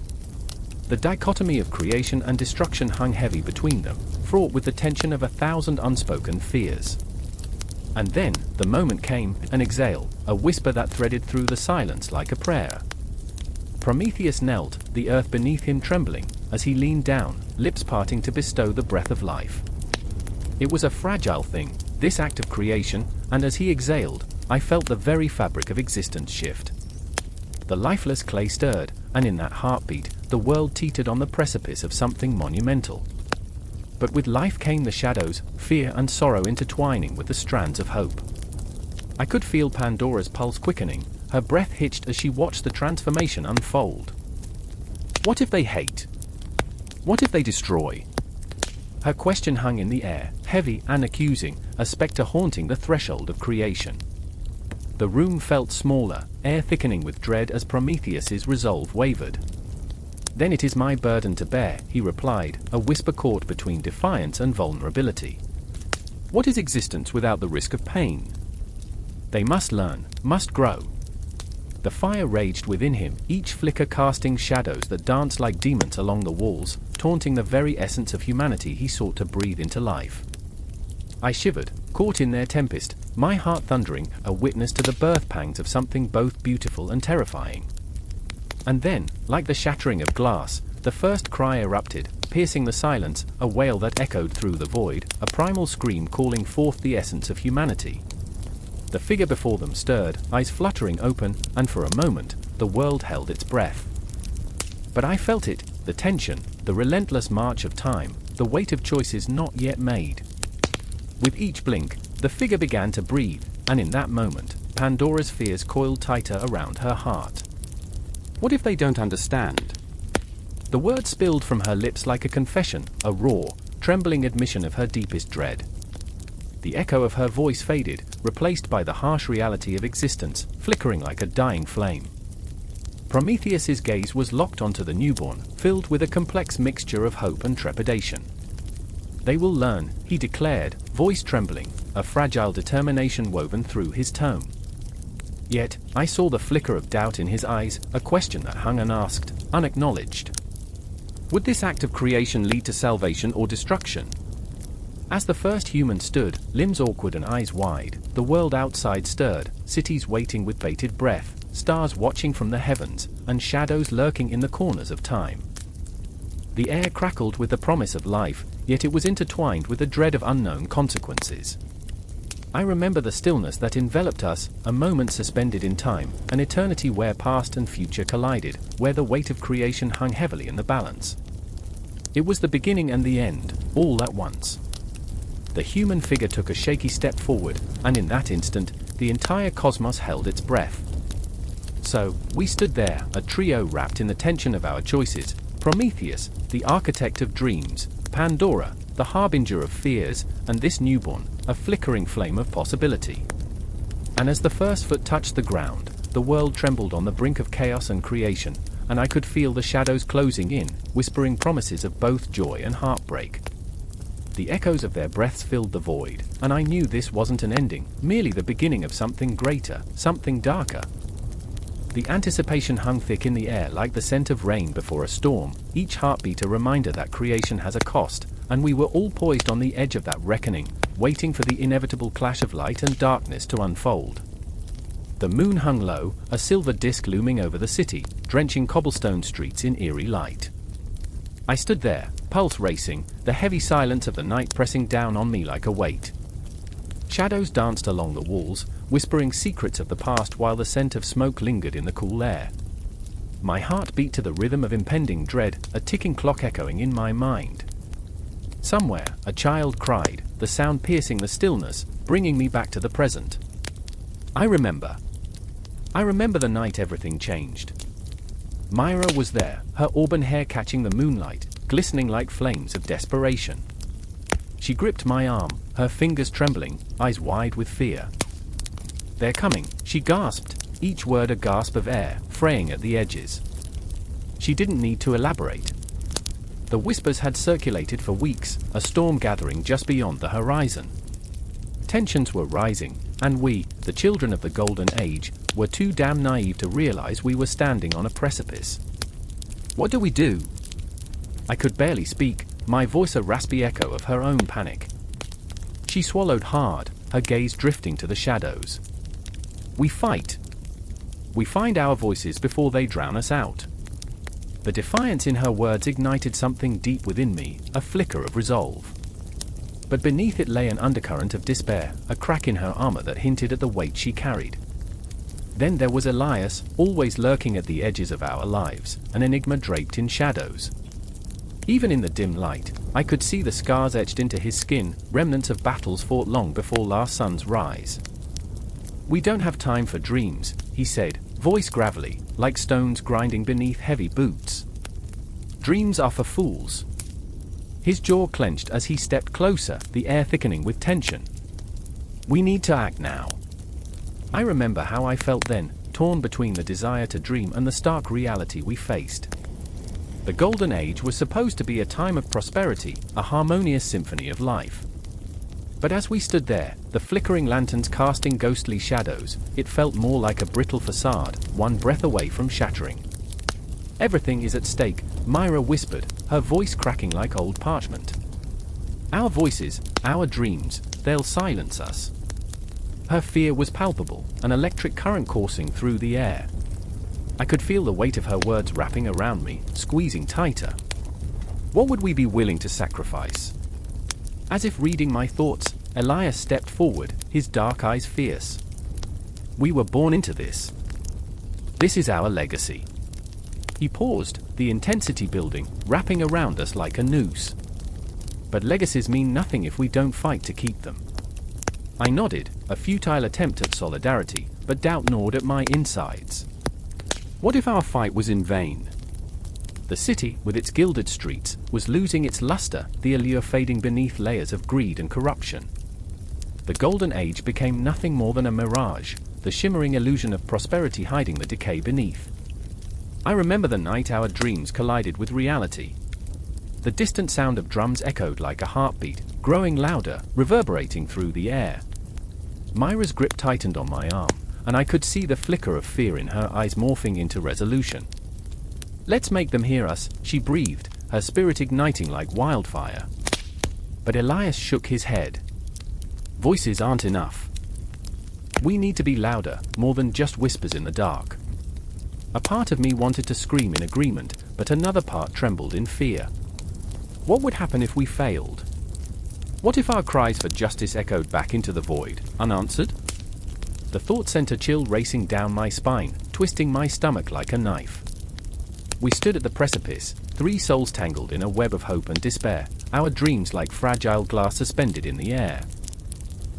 [SPEAKER 1] The dichotomy of creation and destruction hung heavy between them, fraught with the tension of 1,000 unspoken fears. And then, the moment came, an exhale, a whisper that threaded through the silence like a prayer. Prometheus knelt, the earth beneath him trembling, as he leaned down, lips parting to bestow the breath of life. It was a fragile thing, this act of creation, and as he exhaled, I felt the very fabric of existence shift. The lifeless clay stirred, and in that heartbeat, the world teetered on the precipice of something monumental. But with life came the shadows, fear and sorrow intertwining with the strands of hope. I could feel Pandora's pulse quickening, her breath hitched as she watched the transformation unfold. What if they hate? What if they destroy? Her question hung in the air, heavy and accusing, a spectre haunting the threshold of creation. The room felt smaller, air thickening with dread as Prometheus's resolve wavered. "Then it is my burden to bear," he replied, a whisper caught between defiance and vulnerability. "What is existence without the risk of pain? They must learn, must grow." The fire raged within him, each flicker casting shadows that danced like demons along the walls, taunting the very essence of humanity he sought to breathe into life. I shivered, caught in their tempest, my heart thundering, a witness to the birth pangs of something both beautiful and terrifying. And then, like the shattering of glass, the first cry erupted, piercing the silence, a wail that echoed through the void, a primal scream calling forth the essence of humanity. The figure before them stirred, eyes fluttering open, and for a moment, the world held its breath. But I felt it, the tension, the relentless march of time, the weight of choices not yet made. With each blink, the figure began to breathe, and in that moment, Pandora's fears coiled tighter around her heart. What if they don't understand? The words spilled from her lips like a confession, a raw, trembling admission of her deepest dread. The echo of her voice faded, replaced by the harsh reality of existence, flickering like a dying flame. Prometheus's gaze was locked onto the newborn, filled with a complex mixture of hope and trepidation. "They will learn," he declared, voice trembling, a fragile determination woven through his tone. Yet, I saw the flicker of doubt in his eyes, a question that hung unasked, unacknowledged. Would this act of creation lead to salvation or destruction? As the first human stood, limbs awkward and eyes wide, the world outside stirred, cities waiting with bated breath, stars watching from the heavens, and shadows lurking in the corners of time. The air crackled with the promise of life, yet it was intertwined with the dread of unknown consequences. I remember the stillness that enveloped us, a moment suspended in time, an eternity where past and future collided, where the weight of creation hung heavily in the balance. It was the beginning and the end, all at once. The human figure took a shaky step forward, and in that instant, the entire cosmos held its breath. So, we stood there, a trio wrapped in the tension of our choices: Prometheus, the architect of dreams; Pandora, the harbinger of fears; and this newborn, a flickering flame of possibility. And as the first foot touched the ground, the world trembled on the brink of chaos and creation, and I could feel the shadows closing in, whispering promises of both joy and heartbreak. The echoes of their breaths filled the void, and I knew this wasn't an ending, merely the beginning of something greater, something darker. The anticipation hung thick in the air like the scent of rain before a storm, each heartbeat a reminder that creation has a cost, and we were all poised on the edge of that reckoning, waiting for the inevitable clash of light and darkness to unfold. The moon hung low, a silver disk looming over the city, drenching cobblestone streets in eerie light. I stood there, pulse racing, the heavy silence of the night pressing down on me like a weight. Shadows danced along the walls, whispering secrets of the past while the scent of smoke lingered in the cool air. My heart beat to the rhythm of impending dread, a ticking clock echoing in my mind. Somewhere, a child cried, the sound piercing the stillness, bringing me back to the present. I remember the night everything changed. Myra was there, her auburn hair catching the moonlight, glistening like flames of desperation. She gripped my arm, her fingers trembling, eyes wide with fear. "They're coming," she gasped, each word a gasp of air, fraying at the edges. She didn't need to elaborate. The whispers had circulated for weeks, a storm gathering just beyond the horizon. Tensions were rising, and we, the children of the Golden Age, were too damn naive to realize we were standing on a precipice. "What do we do?" I could barely speak, my voice a raspy echo of her own panic. She swallowed hard, her gaze drifting to the shadows. "We fight. We find our voices before they drown us out." The defiance in her words ignited something deep within me, a flicker of resolve. But beneath it lay an undercurrent of despair, a crack in her armor that hinted at the weight she carried. Then there was Elias, always lurking at the edges of our lives, an enigma draped in shadows. Even in the dim light, I could see the scars etched into his skin, remnants of battles fought long before last sun's rise. "We don't have time for dreams," he said, voice gravelly, like stones grinding beneath heavy boots. "Dreams are for fools." His jaw clenched as he stepped closer, the air thickening with tension. "We need to act now." I remember how I felt then, torn between the desire to dream and the stark reality we faced. The Golden Age was supposed to be a time of prosperity, a harmonious symphony of life. But as we stood there, the flickering lanterns casting ghostly shadows, it felt more like a brittle facade, one breath away from shattering. "Everything is at stake," Myra whispered, her voice cracking like old parchment. "Our voices, our dreams, they'll silence us." Her fear was palpable, an electric current coursing through the air. I could feel the weight of her words wrapping around me, squeezing tighter. What would we be willing to sacrifice? As if reading my thoughts, Elias stepped forward, his dark eyes fierce. "We were born into this. This is our legacy." He paused, the intensity building, wrapping around us like a noose. "But legacies mean nothing if we don't fight to keep them." I nodded, a futile attempt at solidarity, but doubt gnawed at my insides. What if our fight was in vain? The city, with its gilded streets, was losing its luster, the allure fading beneath layers of greed and corruption. The Golden Age became nothing more than a mirage, the shimmering illusion of prosperity hiding the decay beneath. I remember the night our dreams collided with reality. The distant sound of drums echoed like a heartbeat, growing louder, reverberating through the air. Myra's grip tightened on my arm, and I could see the flicker of fear in her eyes morphing into resolution. "Let's make them hear us," she breathed, her spirit igniting like wildfire. But Elias shook his head. "Voices aren't enough. We need to be louder, more than just whispers in the dark." A part of me wanted to scream in agreement, but another part trembled in fear. What would happen if we failed? What if our cries for justice echoed back into the void, unanswered? The thought sent a chill racing down my spine, twisting my stomach like a knife. We stood at the precipice, three souls tangled in a web of hope and despair, our dreams like fragile glass suspended in the air.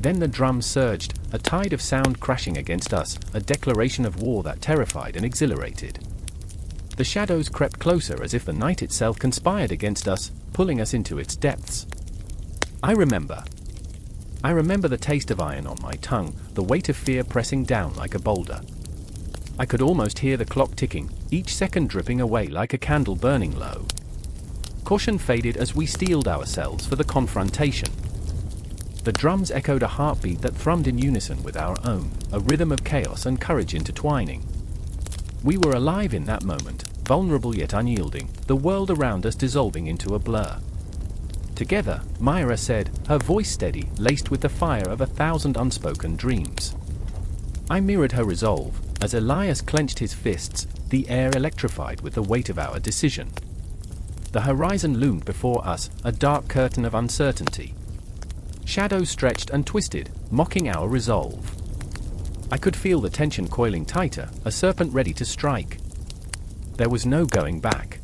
[SPEAKER 1] Then the drums surged, a tide of sound crashing against us, a declaration of war that terrified and exhilarated. The shadows crept closer as if the night itself conspired against us, pulling us into its depths. I remember the taste of iron on my tongue, the weight of fear pressing down like a boulder. I could almost hear the clock ticking, each second dripping away like a candle burning low. Caution faded as we steeled ourselves for the confrontation. The drums echoed a heartbeat that thrummed in unison with our own, a rhythm of chaos and courage intertwining. We were alive in that moment, vulnerable yet unyielding, the world around us dissolving into a blur. Together, Myra said, her voice steady, laced with the fire of 1,000 unspoken dreams. I mirrored her resolve, as Elias clenched his fists, the air electrified with the weight of our decision. The horizon loomed before us, a dark curtain of uncertainty. Shadows stretched and twisted, mocking our resolve. I could feel the tension coiling tighter, a serpent ready to strike. There was no going back.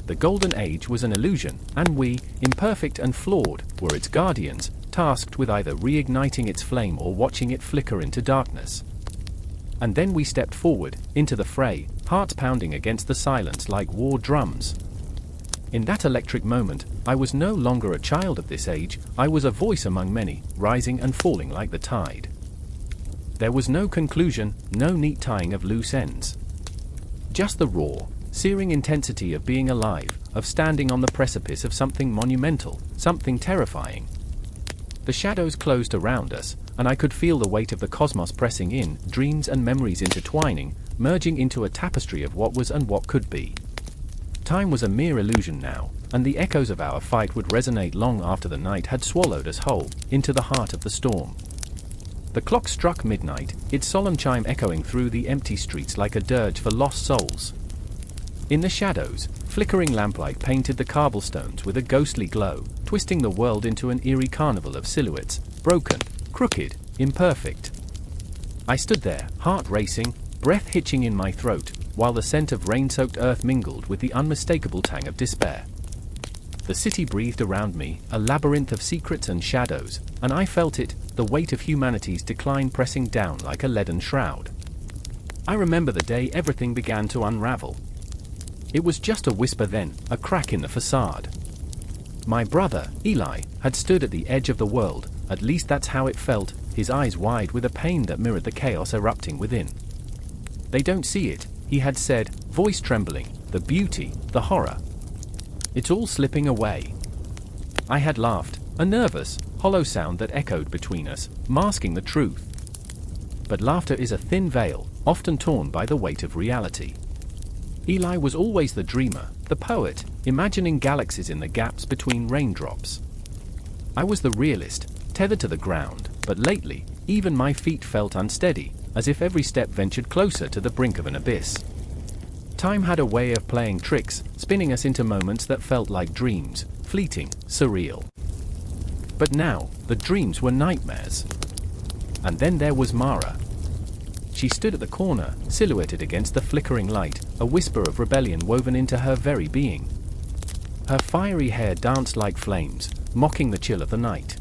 [SPEAKER 1] The Golden Age was an illusion, and we, imperfect and flawed, were its guardians, tasked with either reigniting its flame or watching it flicker into darkness. And then we stepped forward, into the fray, hearts pounding against the silence like war drums. In that electric moment, I was no longer a child of this age, I was a voice among many, rising and falling like the tide. There was no conclusion, no neat tying of loose ends. Just the raw, searing intensity of being alive, of standing on the precipice of something monumental, something terrifying. The shadows closed around us, and I could feel the weight of the cosmos pressing in, dreams and memories intertwining, merging into a tapestry of what was and what could be. Time was a mere illusion now, and the echoes of our fight would resonate long after the night had swallowed us whole, into the heart of the storm. The clock struck midnight, its solemn chime echoing through the empty streets like a dirge for lost souls. In the shadows, flickering lamplight painted the cobblestones with a ghostly glow, twisting the world into an eerie carnival of silhouettes, broken, crooked, imperfect. I stood there, heart racing, breath hitching in my throat, while the scent of rain-soaked earth mingled with the unmistakable tang of despair. The city breathed around me, a labyrinth of secrets and shadows, and I felt it, the weight of humanity's decline pressing down like a leaden shroud. I remember the day everything began to unravel. It was just a whisper then, a crack in the facade. My brother, Eli, had stood at the edge of the world, at least that's how it felt, his eyes wide with a pain that mirrored the chaos erupting within. They don't see it, he had said, voice trembling, the beauty, the horror. It's all slipping away. I had laughed, a nervous, hollow sound that echoed between us, masking the truth. But laughter is a thin veil, often torn by the weight of reality. Eli was always the dreamer, the poet, imagining galaxies in the gaps between raindrops. I was the realist, tethered to the ground, but lately, even my feet felt unsteady, as if every step ventured closer to the brink of an abyss. Time had a way of playing tricks, spinning us into moments that felt like dreams, fleeting, surreal. But now, the dreams were nightmares. And then there was Mara. She stood at the corner, silhouetted against the flickering light, a whisper of rebellion woven into her very being. Her fiery hair danced like flames, mocking the chill of the night.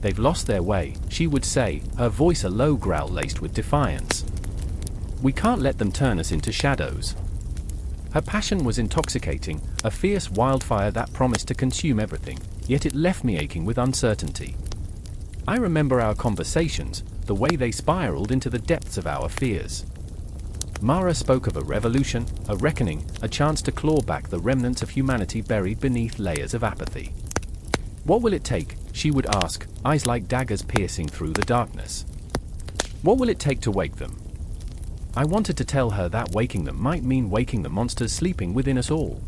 [SPEAKER 1] They've lost their way, she would say, her voice a low growl laced with defiance. We can't let them turn us into shadows. Her passion was intoxicating, a fierce wildfire that promised to consume everything, yet it left me aching with uncertainty. I remember our conversations, the way they spiraled into the depths of our fears. Mara spoke of a revolution, a reckoning, a chance to claw back the remnants of humanity buried beneath layers of apathy. What will it take, she would ask, eyes like daggers piercing through the darkness. What will it take to wake them? I wanted to tell her that waking them might mean waking the monsters sleeping within us all.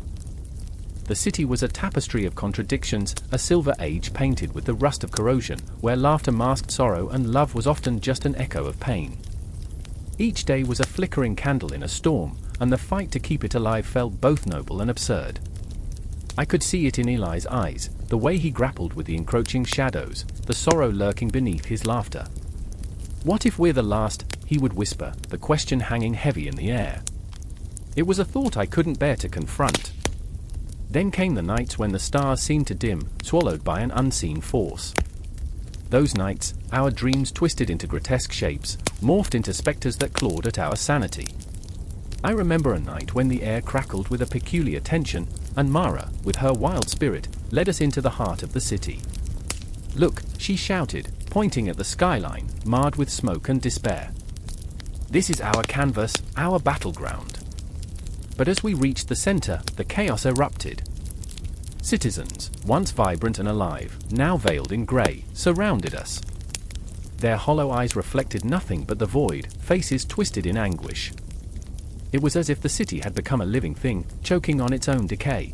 [SPEAKER 1] The city was a tapestry of contradictions, a silver age painted with the rust of corrosion, where laughter masked sorrow and love was often just an echo of pain. Each day was a flickering candle in a storm, and the fight to keep it alive felt both noble and absurd. I could see it in Eli's eyes, the way he grappled with the encroaching shadows, the sorrow lurking beneath his laughter. "What if we're the last?" he would whisper, the question hanging heavy in the air. It was a thought I couldn't bear to confront. Then came the nights when the stars seemed to dim, swallowed by an unseen force. Those nights, our dreams twisted into grotesque shapes, morphed into specters that clawed at our sanity. I remember a night when the air crackled with a peculiar tension, and Mara, with her wild spirit, led us into the heart of the city. "Look," she shouted, pointing at the skyline, marred with smoke and despair. "This is our canvas, our battleground." But as we reached the center, the chaos erupted. Citizens, once vibrant and alive, now veiled in grey, surrounded us. Their hollow eyes reflected nothing but the void, faces twisted in anguish. It was as if the city had become a living thing, choking on its own decay.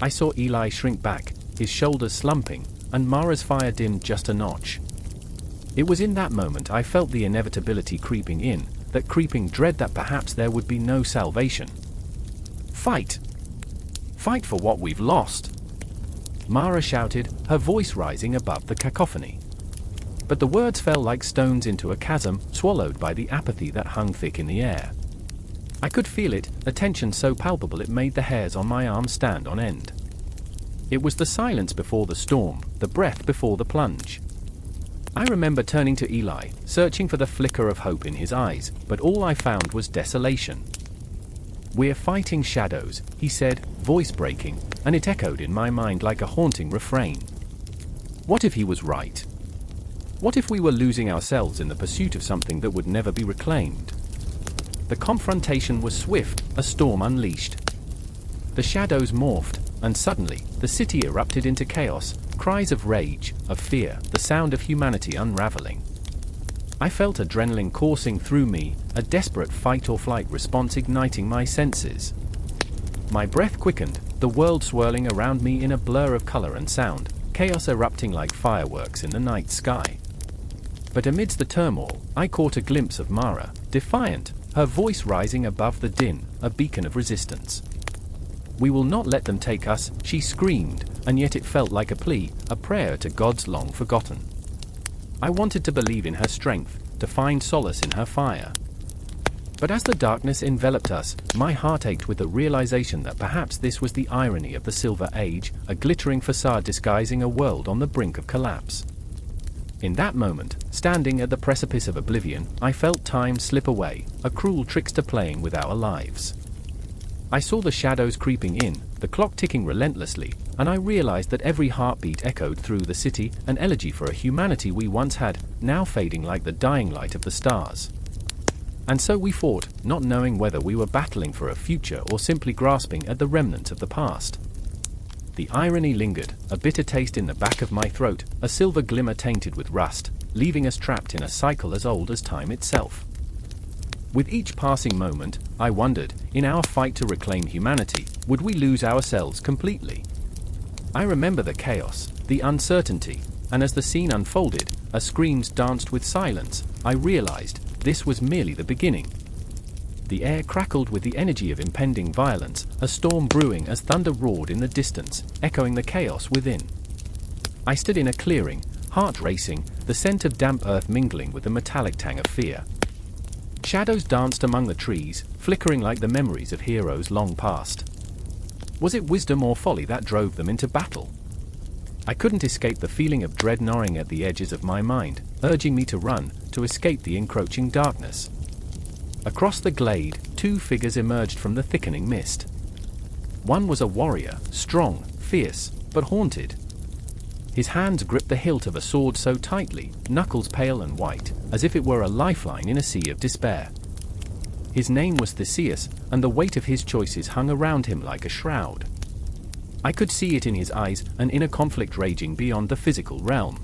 [SPEAKER 1] I saw Eli shrink back, his shoulders slumping, and Mara's fire dimmed just a notch. It was in that moment I felt the inevitability creeping in, that creeping dread that perhaps there would be no salvation. "Fight! Fight for what we've lost!" Mara shouted, her voice rising above the cacophony. But the words fell like stones into a chasm, swallowed by the apathy that hung thick in the air. I could feel it, a tension so palpable it made the hairs on my arm stand on end. It was the silence before the storm, the breath before the plunge. I remember turning to Eli, searching for the flicker of hope in his eyes, but all I found was desolation. "We're fighting shadows," he said, voice breaking, and it echoed in my mind like a haunting refrain. What if he was right? What if we were losing ourselves in the pursuit of something that would never be reclaimed? The confrontation was swift, a storm unleashed. The shadows morphed, and suddenly, the city erupted into chaos, cries of rage, of fear, the sound of humanity unraveling. I felt adrenaline coursing through me, a desperate fight-or-flight response igniting my senses. My breath quickened, the world swirling around me in a blur of color and sound, chaos erupting like fireworks in the night sky. But amidst the turmoil, I caught a glimpse of Mara, defiant, her voice rising above the din, a beacon of resistance. "We will not let them take us," she screamed, and yet it felt like a plea, a prayer to gods long forgotten. I wanted to believe in her strength, to find solace in her fire. But as the darkness enveloped us, my heart ached with the realization that perhaps this was the irony of the Silver Age, a glittering facade disguising a world on the brink of collapse. In that moment, standing at the precipice of oblivion, I felt time slip away, a cruel trickster playing with our lives. I saw the shadows creeping in, the clock ticking relentlessly, and I realized that every heartbeat echoed through the city, an elegy for a humanity we once had, now fading like the dying light of the stars. And so we fought, not knowing whether we were battling for a future or simply grasping at the remnants of the past. The irony lingered, a bitter taste in the back of my throat, a silver glimmer tainted with rust, leaving us trapped in a cycle as old as time itself. With each passing moment, I wondered, in our fight to reclaim humanity, would we lose ourselves completely? I remember the chaos, the uncertainty, and as the scene unfolded, as screams danced with silence, I realized this was merely the beginning. The air crackled with the energy of impending violence, a storm brewing as thunder roared in the distance, echoing the chaos within. I stood in a clearing, heart racing, the scent of damp earth mingling with the metallic tang of fear. Shadows danced among the trees, flickering like the memories of heroes long past. Was it wisdom or folly that drove them into battle? I couldn't escape the feeling of dread gnawing at the edges of my mind, urging me to run, to escape the encroaching darkness. Across the glade, two figures emerged from the thickening mist. One was a warrior, strong, fierce, but haunted. His hands gripped the hilt of a sword so tightly, knuckles pale and white, as if it were a lifeline in a sea of despair. His name was Theseus, and the weight of his choices hung around him like a shroud. I could see it in his eyes, an inner conflict raging beyond the physical realm.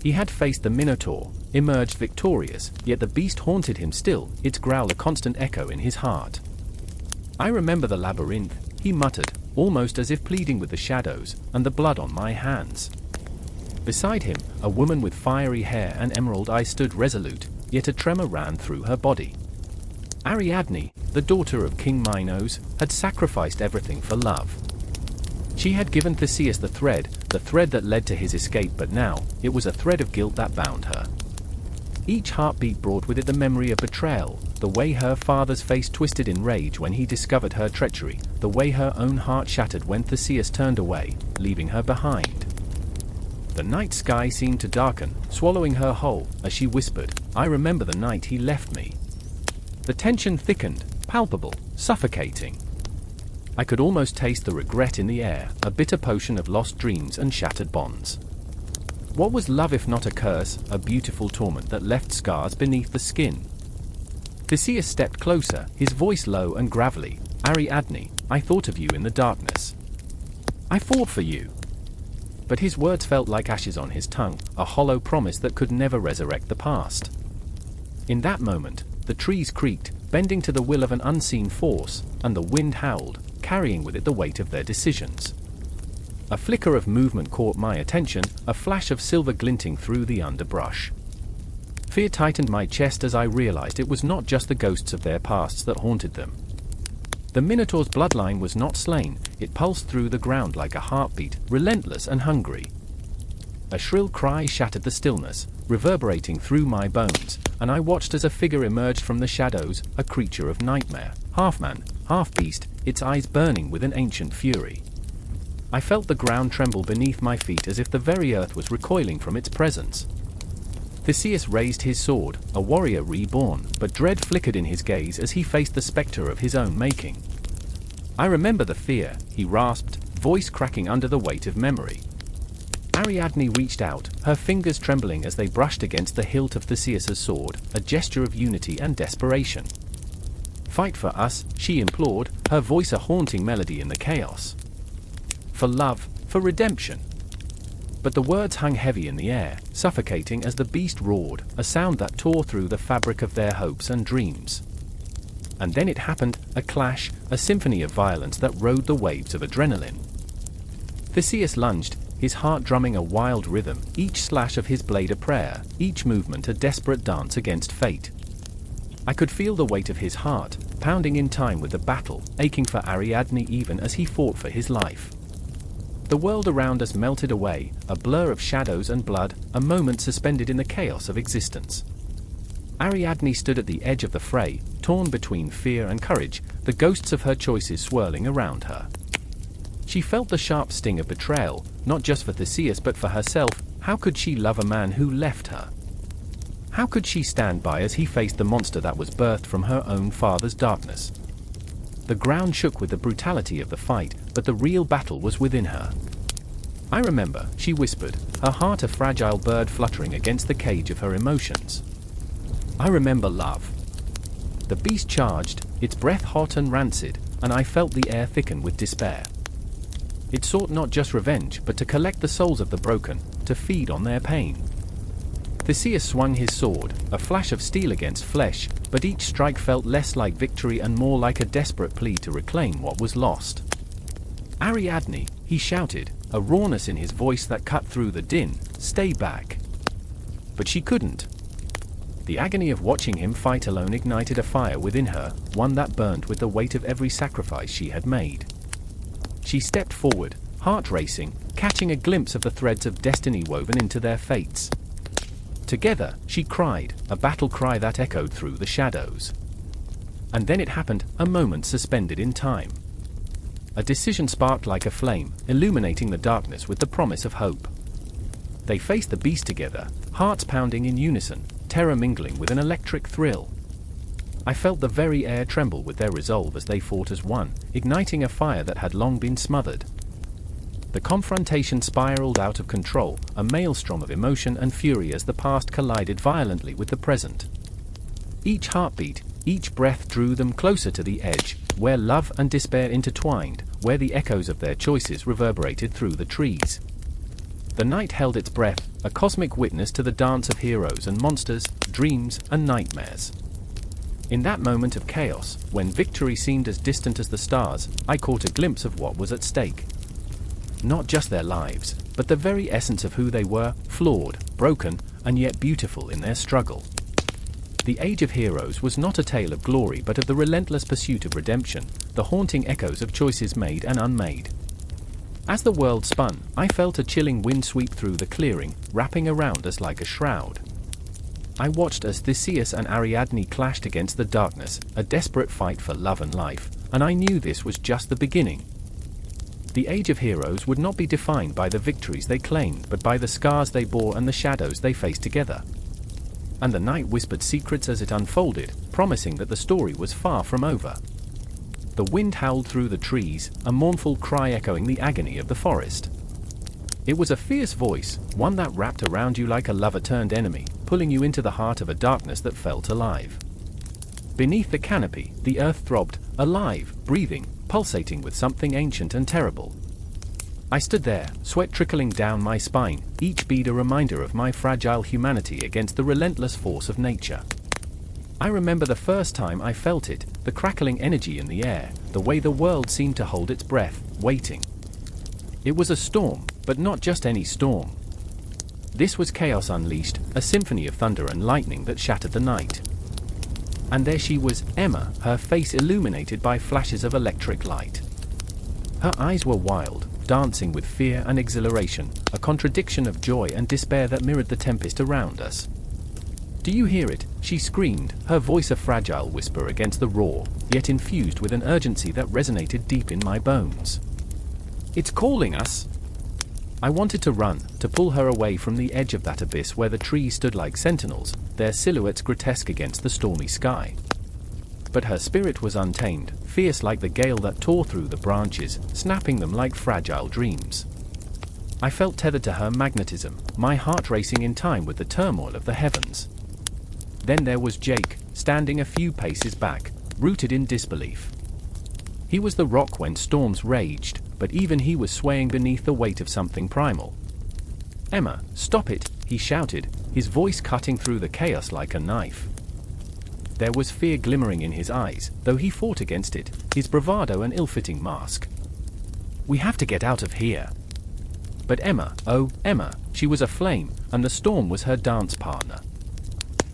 [SPEAKER 1] He had faced the Minotaur, emerged victorious, yet the beast haunted him still, its growl a constant echo in his heart. "I remember the labyrinth," he muttered, almost as if pleading with the shadows, "and the blood on my hands." Beside him, a woman with fiery hair and emerald eyes stood resolute, yet a tremor ran through her body. Ariadne, the daughter of King Minos, had sacrificed everything for love. She had given Theseus the thread that led to his escape, but now, it was a thread of guilt that bound her. Each heartbeat brought with it the memory of betrayal, the way her father's face twisted in rage when he discovered her treachery, the way her own heart shattered when Theseus turned away, leaving her behind. The night sky seemed to darken, swallowing her whole, as she whispered, "I remember the night he left me." The tension thickened, palpable, suffocating. I could almost taste the regret in the air, a bitter potion of lost dreams and shattered bonds. What was love if not a curse, a beautiful torment that left scars beneath the skin? Theseus stepped closer, his voice low and gravelly. "Ariadne, I thought of you in the darkness. I fought for you." But his words felt like ashes on his tongue, a hollow promise that could never resurrect the past. In that moment, the trees creaked, bending to the will of an unseen force, and the wind howled, carrying with it the weight of their decisions. A flicker of movement caught my attention, a flash of silver glinting through the underbrush. Fear tightened my chest as I realized it was not just the ghosts of their pasts that haunted them. The Minotaur's bloodline was not slain, it pulsed through the ground like a heartbeat, relentless and hungry. A shrill cry shattered the stillness, reverberating through my bones, and I watched as a figure emerged from the shadows, a creature of nightmare, half man, half beast, its eyes burning with an ancient fury. I felt the ground tremble beneath my feet as if the very earth was recoiling from its presence. Theseus raised his sword, a warrior reborn, but dread flickered in his gaze as he faced the spectre of his own making. "I remember the fear," he rasped, voice cracking under the weight of memory. Ariadne reached out, her fingers trembling as they brushed against the hilt of Theseus's sword, a gesture of unity and desperation. "Fight for us," she implored, her voice a haunting melody in the chaos. "For love, for redemption." But the words hung heavy in the air, suffocating as the beast roared, a sound that tore through the fabric of their hopes and dreams. And then it happened, a clash, a symphony of violence that rode the waves of adrenaline. Theseus lunged, his heart drumming a wild rhythm, each slash of his blade a prayer, each movement a desperate dance against fate. I could feel the weight of his heart, pounding in time with the battle, aching for Ariadne even as he fought for his life. The world around us melted away, a blur of shadows and blood, a moment suspended in the chaos of existence. Ariadne stood at the edge of the fray, torn between fear and courage, the ghosts of her choices swirling around her. She felt the sharp sting of betrayal, not just for Theseus but for herself. How could she love a man who left her? How could she stand by as he faced the monster that was birthed from her own father's darkness? The ground shook with the brutality of the fight, but the real battle was within her. "I remember," she whispered, her heart a fragile bird fluttering against the cage of her emotions. "I remember love." The beast charged, its breath hot and rancid, and I felt the air thicken with despair. It sought not just revenge, but to collect the souls of the broken, to feed on their pain. Theseus swung his sword, a flash of steel against flesh, but each strike felt less like victory and more like a desperate plea to reclaim what was lost. "Ariadne," he shouted, a rawness in his voice that cut through the din, "stay back." But she couldn't. The agony of watching him fight alone ignited a fire within her, one that burned with the weight of every sacrifice she had made. She stepped forward, heart racing, catching a glimpse of the threads of destiny woven into their fates. Together, she cried, a battle cry that echoed through the shadows. And then it happened, a moment suspended in time. A decision sparked like a flame, illuminating the darkness with the promise of hope. They faced the beast together, hearts pounding in unison, terror mingling with an electric thrill. I felt the very air tremble with their resolve as they fought as one, igniting a fire that had long been smothered. The confrontation spiraled out of control, a maelstrom of emotion and fury as the past collided violently with the present. Each heartbeat, each breath drew them closer to the edge, where love and despair intertwined, where the echoes of their choices reverberated through the trees. The night held its breath, a cosmic witness to the dance of heroes and monsters, dreams and nightmares. In that moment of chaos, when victory seemed as distant as the stars, I caught a glimpse of what was at stake. Not just their lives, but the very essence of who they were, flawed, broken, and yet beautiful in their struggle. The Age of Heroes was not a tale of glory but of the relentless pursuit of redemption, the haunting echoes of choices made and unmade. As the world spun, I felt a chilling wind sweep through the clearing, wrapping around us like a shroud. I watched as Theseus and Ariadne clashed against the darkness, a desperate fight for love and life, and I knew this was just the beginning. The Age of Heroes would not be defined by the victories they claimed but by the scars they bore and the shadows they faced together. And the night whispered secrets as it unfolded, promising that the story was far from over. The wind howled through the trees, a mournful cry echoing the agony of the forest. It was a fierce voice, one that wrapped around you like a lover turned enemy, pulling you into the heart of a darkness that felt alive. Beneath the canopy, the earth throbbed, alive, breathing, pulsating with something ancient and terrible. I stood there, sweat trickling down my spine, each bead a reminder of my fragile humanity against the relentless force of nature. I remember the first time I felt it, the crackling energy in the air, the way the world seemed to hold its breath, waiting. It was a storm, but not just any storm. This was chaos unleashed, a symphony of thunder and lightning that shattered the night. And there she was, Emma, her face illuminated by flashes of electric light. Her eyes were wild, dancing with fear and exhilaration, a contradiction of joy and despair that mirrored the tempest around us. "Do you hear it?" she screamed, her voice a fragile whisper against the roar, yet infused with an urgency that resonated deep in my bones. "It's calling us!" I wanted to run, to pull her away from the edge of that abyss where the trees stood like sentinels, their silhouettes grotesque against the stormy sky. But her spirit was untamed, fierce like the gale that tore through the branches, snapping them like fragile dreams. I felt tethered to her magnetism, my heart racing in time with the turmoil of the heavens. Then there was Jake, standing a few paces back, rooted in disbelief. He was the rock when storms raged, but even he was swaying beneath the weight of something primal. "Emma, stop it," he shouted, his voice cutting through the chaos like a knife. There was fear glimmering in his eyes, though he fought against it, his bravado an ill-fitting mask. "We have to get out of here." But Emma, oh, Emma, she was aflame, and the storm was her dance partner.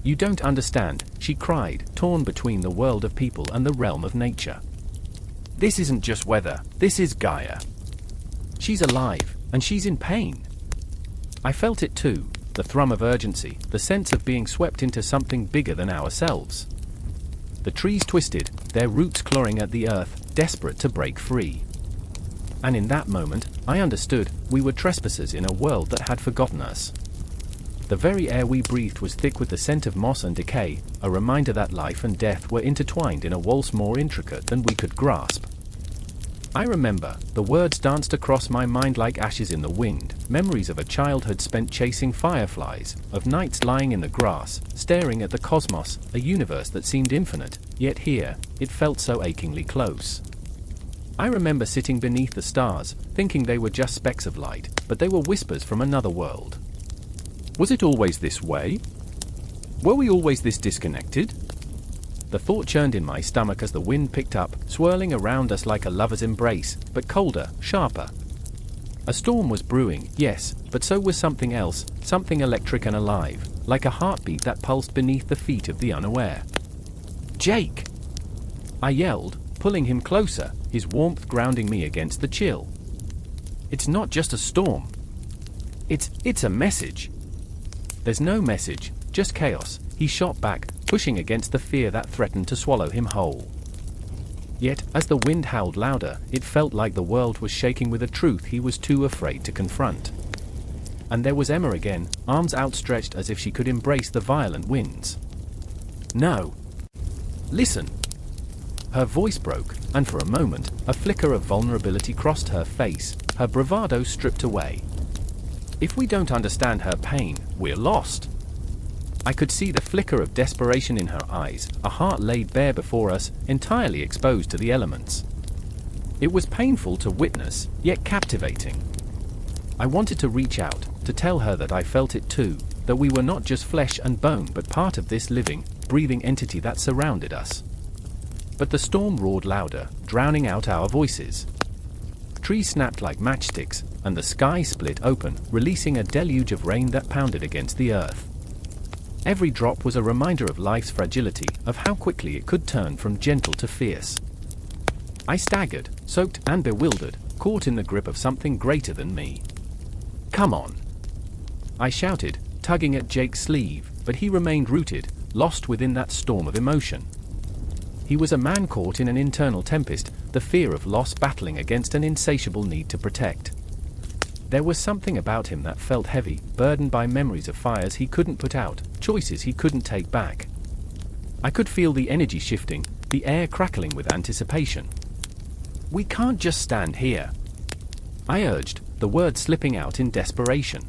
[SPEAKER 1] "You don't understand," she cried, torn between the world of people and the realm of nature. "This isn't just weather, this is Gaia. She's alive, and she's in pain." I felt it too, the thrum of urgency, the sense of being swept into something bigger than ourselves. The trees twisted, their roots clawing at the earth, desperate to break free. And in that moment, I understood, we were trespassers in a world that had forgotten us. The very air we breathed was thick with the scent of moss and decay, a reminder that life and death were intertwined in a waltz more intricate than we could grasp. I remember, the words danced across my mind like ashes in the wind, memories of a childhood spent chasing fireflies, of nights lying in the grass, staring at the cosmos, a universe that seemed infinite, yet here, it felt so achingly close. I remember sitting beneath the stars, thinking they were just specks of light, but they were whispers from another world. Was it always this way? Were we always this disconnected? The thought churned in my stomach as the wind picked up, swirling around us like a lover's embrace, but colder, sharper. A storm was brewing, yes, but so was something else, something electric and alive, like a heartbeat that pulsed beneath the feet of the unaware. "Jake!" I yelled, pulling him closer, his warmth grounding me against the chill. "It's not just a storm. It's a message." "There's no message, just chaos," he shot back, pushing against the fear that threatened to swallow him whole. Yet, as the wind howled louder, it felt like the world was shaking with a truth he was too afraid to confront. And there was Emma again, arms outstretched as if she could embrace the violent winds. "No. Listen." Her voice broke, and for a moment, a flicker of vulnerability crossed her face, her bravado stripped away. "If we don't understand her pain, we're lost." I could see the flicker of desperation in her eyes, a heart laid bare before us, entirely exposed to the elements. It was painful to witness, yet captivating. I wanted to reach out, to tell her that I felt it too, that we were not just flesh and bone but part of this living, breathing entity that surrounded us. But the storm roared louder, drowning out our voices. Trees snapped like matchsticks, and the sky split open, releasing a deluge of rain that pounded against the earth. Every drop was a reminder of life's fragility, of how quickly it could turn from gentle to fierce. I staggered, soaked and bewildered, caught in the grip of something greater than me. "Come on!" I shouted, tugging at Jake's sleeve, but he remained rooted, lost within that storm of emotion. He was a man caught in an internal tempest, the fear of loss battling against an insatiable need to protect. There was something about him that felt heavy, burdened by memories of fires he couldn't put out, choices he couldn't take back. I could feel the energy shifting, the air crackling with anticipation. "We can't just stand here," I urged, the words slipping out in desperation.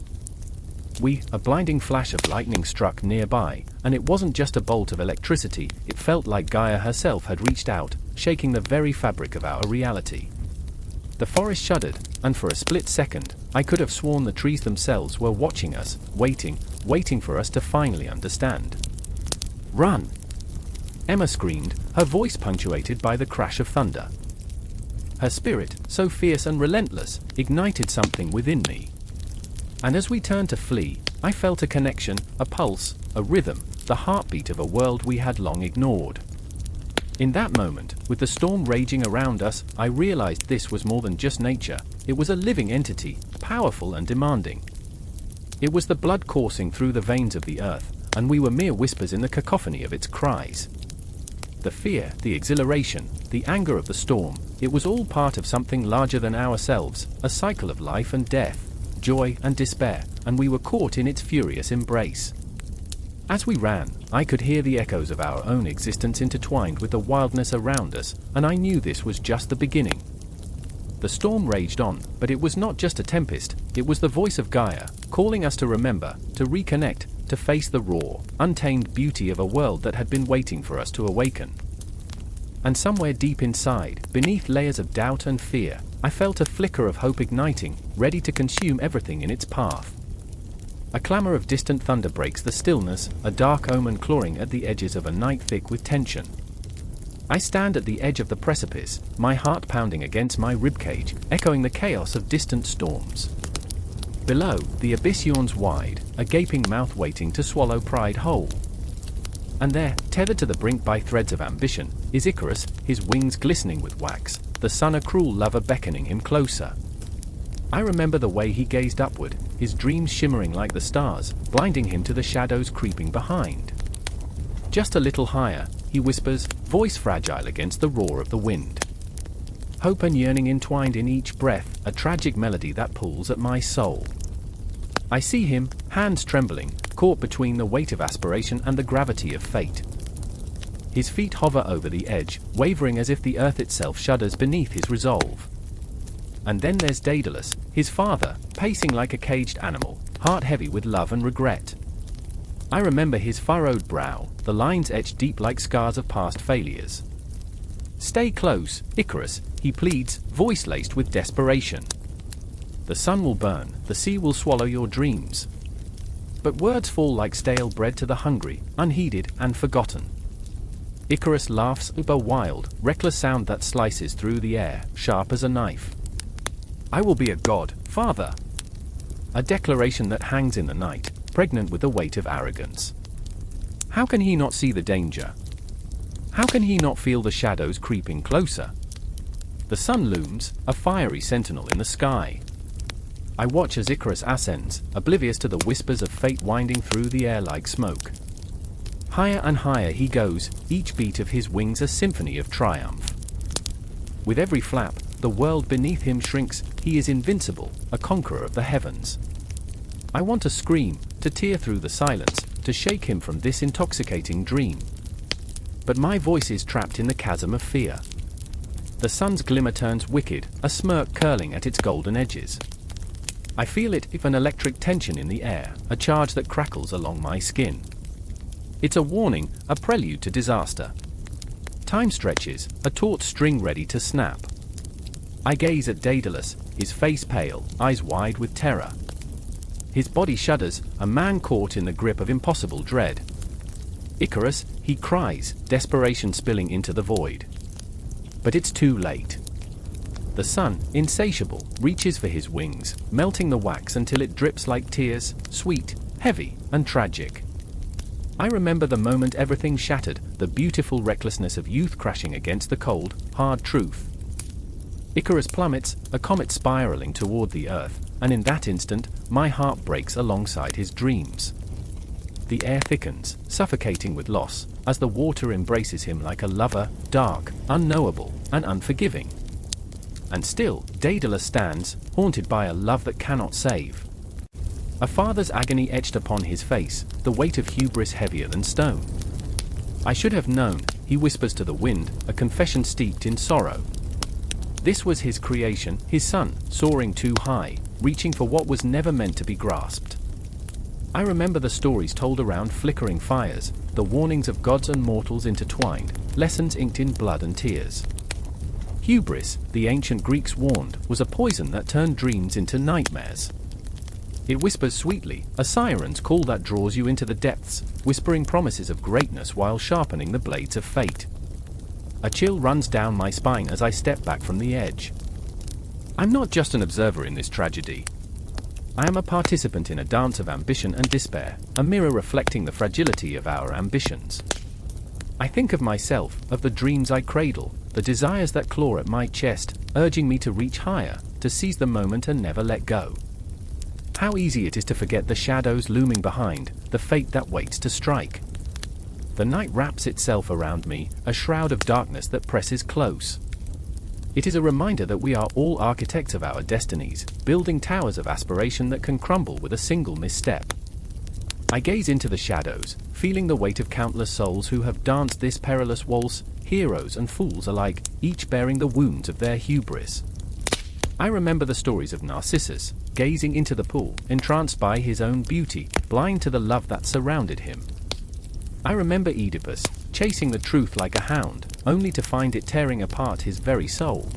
[SPEAKER 1] A blinding flash of lightning struck nearby, and it wasn't just a bolt of electricity, it felt like Gaia herself had reached out, shaking the very fabric of our reality. The forest shuddered, and for a split second, I could have sworn the trees themselves were watching us, waiting for us to finally understand. "Run!" Emma screamed, her voice punctuated by the crash of thunder. Her spirit, so fierce and relentless, ignited something within me. And as we turned to flee, I felt a connection, a pulse, a rhythm, the heartbeat of a world we had long ignored. In that moment, with the storm raging around us, I realized this was more than just nature. It was a living entity, powerful and demanding. It was the blood coursing through the veins of the earth, and we were mere whispers in the cacophony of its cries. The fear, the exhilaration, the anger of the storm, it was all part of something larger than ourselves, a cycle of life and death, joy and despair, and we were caught in its furious embrace. As we ran, I could hear the echoes of our own existence intertwined with the wildness around us, and I knew this was just the beginning. The storm raged on, but it was not just a tempest, it was the voice of Gaia, calling us to remember, to reconnect, to face the raw, untamed beauty of a world that had been waiting for us to awaken. And somewhere deep inside, beneath layers of doubt and fear, I felt a flicker of hope igniting, ready to consume everything in its path. A clamor of distant thunder breaks the stillness, a dark omen clawing at the edges of a night thick with tension. I stand at the edge of the precipice, my heart pounding against my ribcage, echoing the chaos of distant storms. Below, the abyss yawns wide, a gaping mouth waiting to swallow pride whole. And there, tethered to the brink by threads of ambition, is Icarus, his wings glistening with wax, the sun a cruel lover beckoning him closer. I remember the way he gazed upward, his dreams shimmering like the stars, blinding him to the shadows creeping behind. Just a little higher, he whispers, voice fragile against the roar of the wind. Hope and yearning entwined in each breath, a tragic melody that pulls at my soul. I see him, hands trembling, caught between the weight of aspiration and the gravity of fate. His feet hover over the edge, wavering as if the earth itself shudders beneath his resolve. And then there's Daedalus, his father, pacing like a caged animal, heart heavy with love and regret. I remember his furrowed brow, the lines etched deep like scars of past failures. "Stay close, Icarus," he pleads, voice laced with desperation. "The sun will burn, the sea will swallow your dreams." But words fall like stale bread to the hungry, unheeded and forgotten. Icarus laughs, a wild, reckless sound that slices through the air, sharp as a knife. "I will be a god, father." A declaration that hangs in the night, pregnant with the weight of arrogance. How can he not see the danger? How can he not feel the shadows creeping closer? The sun looms, a fiery sentinel in the sky. I watch as Icarus ascends, oblivious to the whispers of fate winding through the air like smoke. Higher and higher he goes, each beat of his wings a symphony of triumph. With every flap, the world beneath him shrinks, he is invincible, a conqueror of the heavens. I want to scream, to tear through the silence, to shake him from this intoxicating dream. But my voice is trapped in the chasm of fear. The sun's glimmer turns wicked, a smirk curling at its golden edges. I feel it, an electric tension in the air, a charge that crackles along my skin. It's a warning, a prelude to disaster. Time stretches, a taut string ready to snap. I gaze at Daedalus, his face pale, eyes wide with terror. His body shudders, a man caught in the grip of impossible dread. "Icarus," he cries, desperation spilling into the void. But it's too late. The sun, insatiable, reaches for his wings, melting the wax until it drips like tears, sweet, heavy, and tragic. I remember the moment everything shattered, the beautiful recklessness of youth crashing against the cold, hard truth. Icarus plummets, a comet spiraling toward the Earth, and in that instant, my heart breaks alongside his dreams. The air thickens, suffocating with loss, as the water embraces him like a lover, dark, unknowable, and unforgiving. And still, Daedalus stands, haunted by a love that cannot save. A father's agony etched upon his face, the weight of hubris heavier than stone. I should have known, he whispers to the wind, a confession steeped in sorrow. This was his creation, his son, soaring too high, reaching for what was never meant to be grasped. I remember the stories told around flickering fires, the warnings of gods and mortals intertwined, lessons inked in blood and tears. Hubris, the ancient Greeks warned, was a poison that turned dreams into nightmares. It whispers sweetly, a siren's call that draws you into the depths, whispering promises of greatness while sharpening the blades of fate. A chill runs down my spine as I step back from the edge. I'm not just an observer in this tragedy. I am a participant in a dance of ambition and despair, a mirror reflecting the fragility of our ambitions. I think of myself, of the dreams I cradle, the desires that claw at my chest, urging me to reach higher, to seize the moment and never let go. How easy it is to forget the shadows looming behind, the fate that waits to strike. The night wraps itself around me, a shroud of darkness that presses close. It is a reminder that we are all architects of our destinies, building towers of aspiration that can crumble with a single misstep. I gaze into the shadows, feeling the weight of countless souls who have danced this perilous waltz, heroes and fools alike, each bearing the wounds of their hubris. I remember the stories of Narcissus, gazing into the pool, entranced by his own beauty, blind to the love that surrounded him. I remember Oedipus, chasing the truth like a hound, only to find it tearing apart his very soul.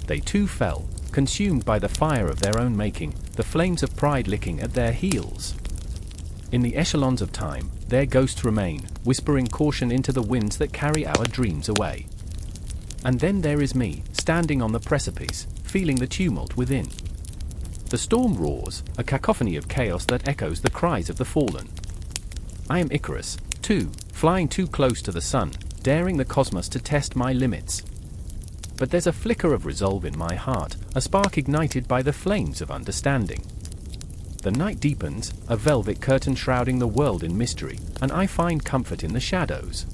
[SPEAKER 1] They too fell, consumed by the fire of their own making, the flames of pride licking at their heels. In the echelons of time, their ghosts remain, whispering caution into the winds that carry our dreams away. And then there is me, standing on the precipice, feeling the tumult within. The storm roars, a cacophony of chaos that echoes the cries of the fallen. I am Icarus, too, flying too close to the sun, daring the cosmos to test my limits. But there's a flicker of resolve in my heart, a spark ignited by the flames of understanding. The night deepens, a velvet curtain shrouding the world in mystery, and I find comfort in the shadows.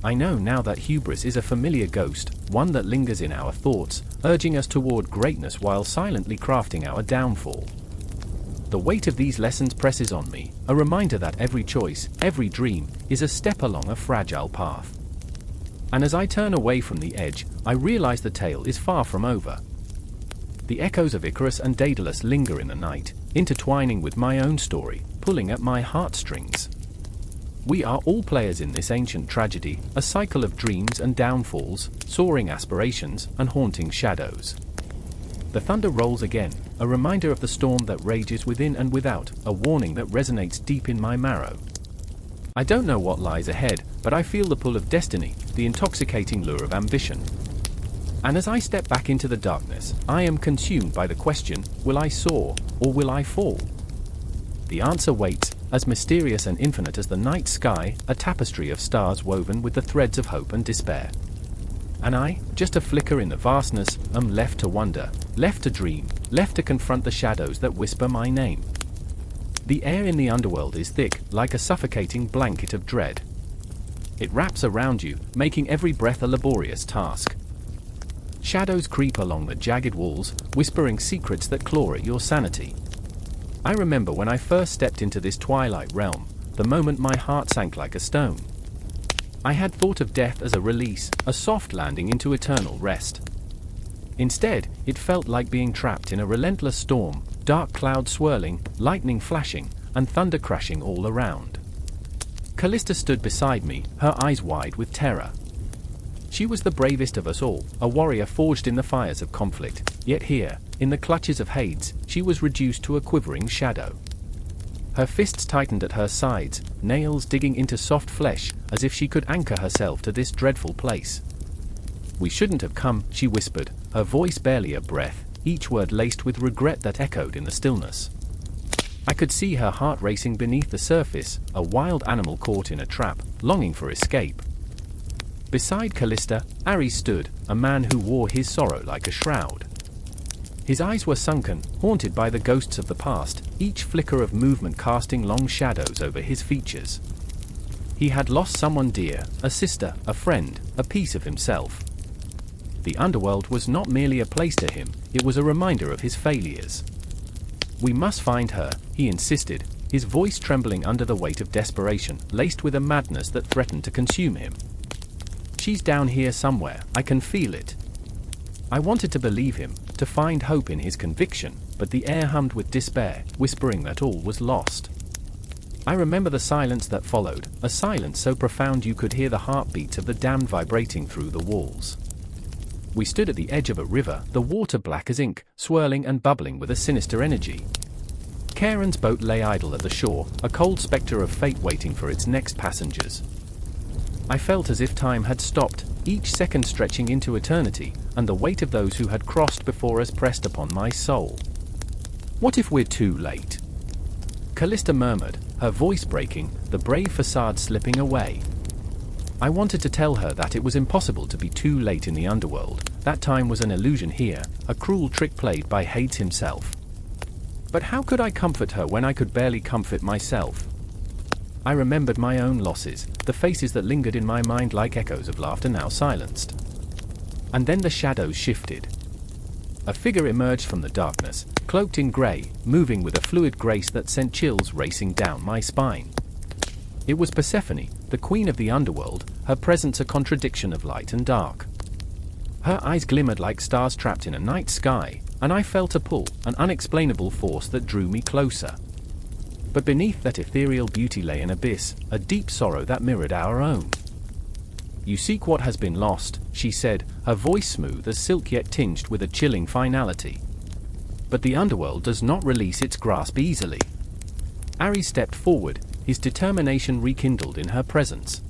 [SPEAKER 1] I know now that hubris is a familiar ghost, one that lingers in our thoughts, urging us toward greatness while silently crafting our downfall. The weight of these lessons presses on me, a reminder that every choice, every dream, is a step along a fragile path. And as I turn away from the edge, I realize the tale is far from over. The echoes of Icarus and Daedalus linger in the night, intertwining with my own story, pulling at my heartstrings. We are all players in this ancient tragedy, a cycle of dreams and downfalls, soaring aspirations and haunting shadows. The thunder rolls again, a reminder of the storm that rages within and without, a warning that resonates deep in my marrow. I don't know what lies ahead, but I feel the pull of destiny, the intoxicating lure of ambition. And as I step back into the darkness, I am consumed by the question, will I soar, or will I fall? The answer waits, as mysterious and infinite as the night sky, a tapestry of stars woven with the threads of hope and despair. And I, just a flicker in the vastness, am left to wonder, left to dream, left to confront the shadows that whisper my name. The air in the underworld is thick, like a suffocating blanket of dread. It wraps around you, making every breath a laborious task. Shadows creep along the jagged walls, whispering secrets that claw at your sanity. I remember when I first stepped into this twilight realm, the moment my heart sank like a stone. I had thought of death as a release, a soft landing into eternal rest. Instead, it felt like being trapped in a relentless storm, dark clouds swirling, lightning flashing, and thunder crashing all around. Callista stood beside me, her eyes wide with terror. She was the bravest of us all, a warrior forged in the fires of conflict, yet here, in the clutches of Hades, she was reduced to a quivering shadow. Her fists tightened at her sides, nails digging into soft flesh, as if she could anchor herself to this dreadful place. "We shouldn't have come," she whispered, her voice barely a breath, each word laced with regret that echoed in the stillness. I could see her heart racing beneath the surface, a wild animal caught in a trap, longing for escape. Beside Callista, Ares stood, a man who wore his sorrow like a shroud. His eyes were sunken, haunted by the ghosts of the past, each flicker of movement casting long shadows over his features. He had lost someone dear, a sister, a friend, a piece of himself. The underworld was not merely a place to him, it was a reminder of his failures. "We must find her," he insisted, his voice trembling under the weight of desperation, laced with a madness that threatened to consume him. "She's down here somewhere, I can feel it." I wanted to believe him, to find hope in his conviction, but the air hummed with despair, whispering that all was lost. I remember the silence that followed, a silence so profound you could hear the heartbeats of the damned vibrating through the walls. We stood at the edge of a river, the water black as ink, swirling and bubbling with a sinister energy. Charon's boat lay idle at the shore, a cold spectre of fate waiting for its next passengers. I felt as if time had stopped, each second stretching into eternity, and the weight of those who had crossed before us pressed upon my soul. "What if we're too late?" Callista murmured, her voice breaking, the brave facade slipping away. I wanted to tell her that it was impossible to be too late in the underworld, that time was an illusion here, a cruel trick played by Hades himself. But how could I comfort her when I could barely comfort myself? I remembered my own losses, the faces that lingered in my mind like echoes of laughter now silenced. And then the shadows shifted. A figure emerged from the darkness, cloaked in grey, moving with a fluid grace that sent chills racing down my spine. It was Persephone, the queen of the underworld, her presence a contradiction of light and dark. Her eyes glimmered like stars trapped in a night sky, and I felt a pull, an unexplainable force that drew me closer. But beneath that ethereal beauty lay an abyss, a deep sorrow that mirrored our own. "You seek what has been lost," she said, her voice smooth as silk yet tinged with a chilling finality. "But the underworld does not release its grasp easily." Ares stepped forward, his determination rekindled in her presence.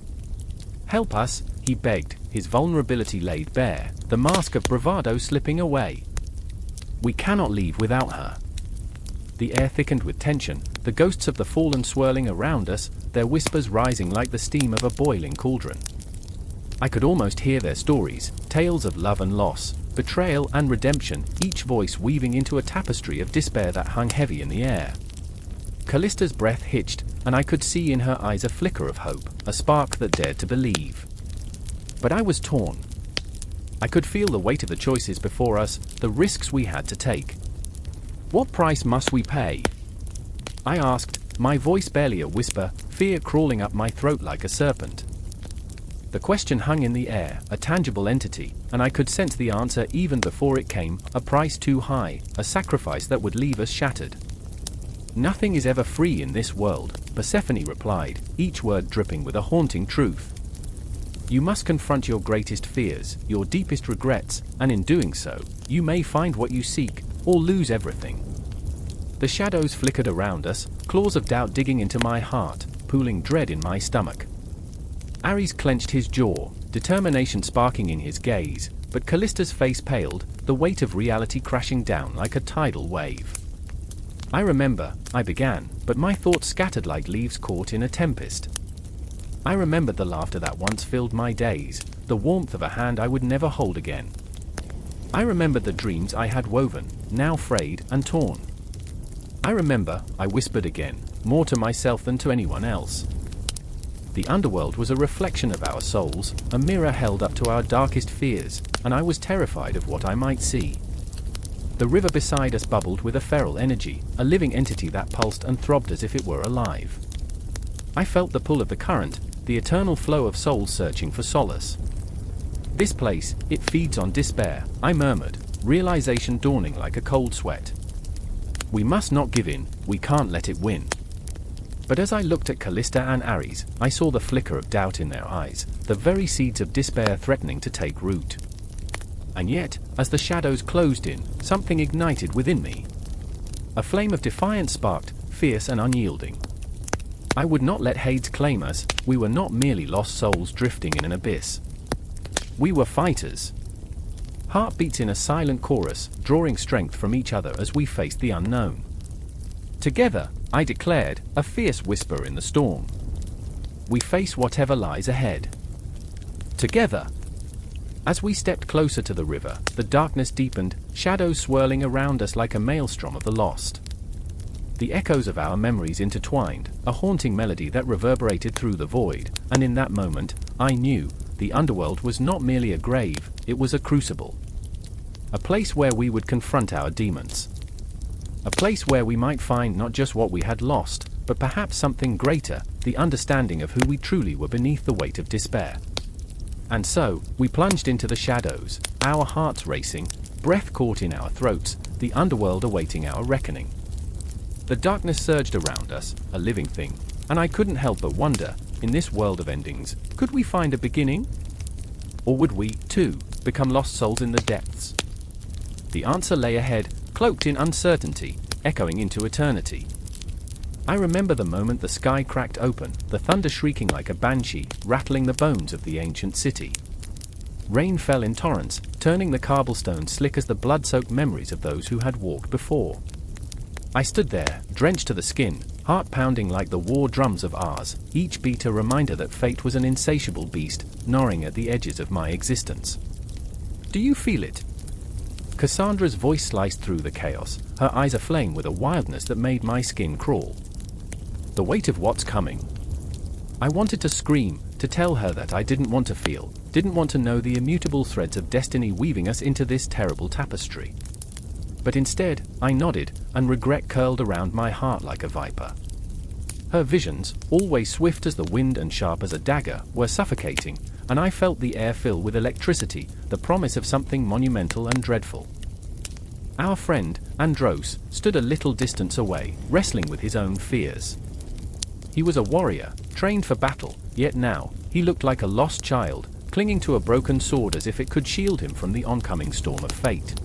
[SPEAKER 1] "Help us," he begged, his vulnerability laid bare, the mask of bravado slipping away. "We cannot leave without her." The air thickened with tension, the ghosts of the fallen swirling around us, their whispers rising like the steam of a boiling cauldron. I could almost hear their stories, tales of love and loss, betrayal and redemption, each voice weaving into a tapestry of despair that hung heavy in the air. Callista's breath hitched, and I could see in her eyes a flicker of hope, a spark that dared to believe. But I was torn. I could feel the weight of the choices before us, the risks we had to take. "What price must we pay?" I asked, my voice barely a whisper, fear crawling up my throat like a serpent. The question hung in the air, a tangible entity, and I could sense the answer even before it came, a price too high, a sacrifice that would leave us shattered. "Nothing is ever free in this world," Persephone replied, each word dripping with a haunting truth. "You must confront your greatest fears, your deepest regrets, and in doing so, you may find what you seek, or lose everything." The shadows flickered around us, claws of doubt digging into my heart, pooling dread in my stomach. Ares clenched his jaw, determination sparking in his gaze, but Callista's face paled, the weight of reality crashing down like a tidal wave. "I remember," I began, but my thoughts scattered like leaves caught in a tempest. I remembered the laughter that once filled my days, the warmth of a hand I would never hold again. I remembered the dreams I had woven, now frayed and torn. I remember, I whispered again, more to myself than to anyone else. The underworld was a reflection of our souls, a mirror held up to our darkest fears, and I was terrified of what I might see. The river beside us bubbled with a feral energy, a living entity that pulsed and throbbed as if it were alive. I felt the pull of the current, the eternal flow of souls searching for solace. "This place, it feeds on despair," I murmured, realization dawning like a cold sweat. "We must not give in, we can't let it win." But as I looked at Callista and Ares, I saw the flicker of doubt in their eyes, the very seeds of despair threatening to take root. And yet, as the shadows closed in, something ignited within me. A flame of defiance sparked, fierce and unyielding. I would not let Hades claim us, we were not merely lost souls drifting in an abyss. We were fighters. Heartbeats in a silent chorus, drawing strength from each other as we faced the unknown. Together, I declared, a fierce whisper in the storm. We face whatever lies ahead. Together. As we stepped closer to the river, the darkness deepened, shadows swirling around us like a maelstrom of the lost. The echoes of our memories intertwined, a haunting melody that reverberated through the void, and in that moment, I knew, the underworld was not merely a grave, it was a crucible. A place where we would confront our demons. A place where we might find not just what we had lost, but perhaps something greater, the understanding of who we truly were beneath the weight of despair. And so, we plunged into the shadows, our hearts racing, breath caught in our throats, the underworld awaiting our reckoning. The darkness surged around us, a living thing, and I couldn't help but wonder, in this world of endings, could we find a beginning? Or would we, too, become lost souls in the depths? The answer lay ahead, cloaked in uncertainty, echoing into eternity. I remember the moment the sky cracked open, the thunder shrieking like a banshee, rattling the bones of the ancient city. Rain fell in torrents, turning the cobblestones slick as the blood-soaked memories of those who had walked before. I stood there, drenched to the skin, heart pounding like the war drums of ours, each beat a reminder that fate was an insatiable beast, gnawing at the edges of my existence. Do you feel it? Cassandra's voice sliced through the chaos, her eyes aflame with a wildness that made my skin crawl. The weight of what's coming. I wanted to scream, to tell her that I didn't want to feel, didn't want to know the immutable threads of destiny weaving us into this terrible tapestry. But instead, I nodded, and regret curled around my heart like a viper. Her visions, always swift as the wind and sharp as a dagger, were suffocating, and I felt the air fill with electricity, the promise of something monumental and dreadful. Our friend, Andros, stood a little distance away, wrestling with his own fears. He was a warrior, trained for battle, yet now, he looked like a lost child, clinging to a broken sword as if it could shield him from the oncoming storm of fate.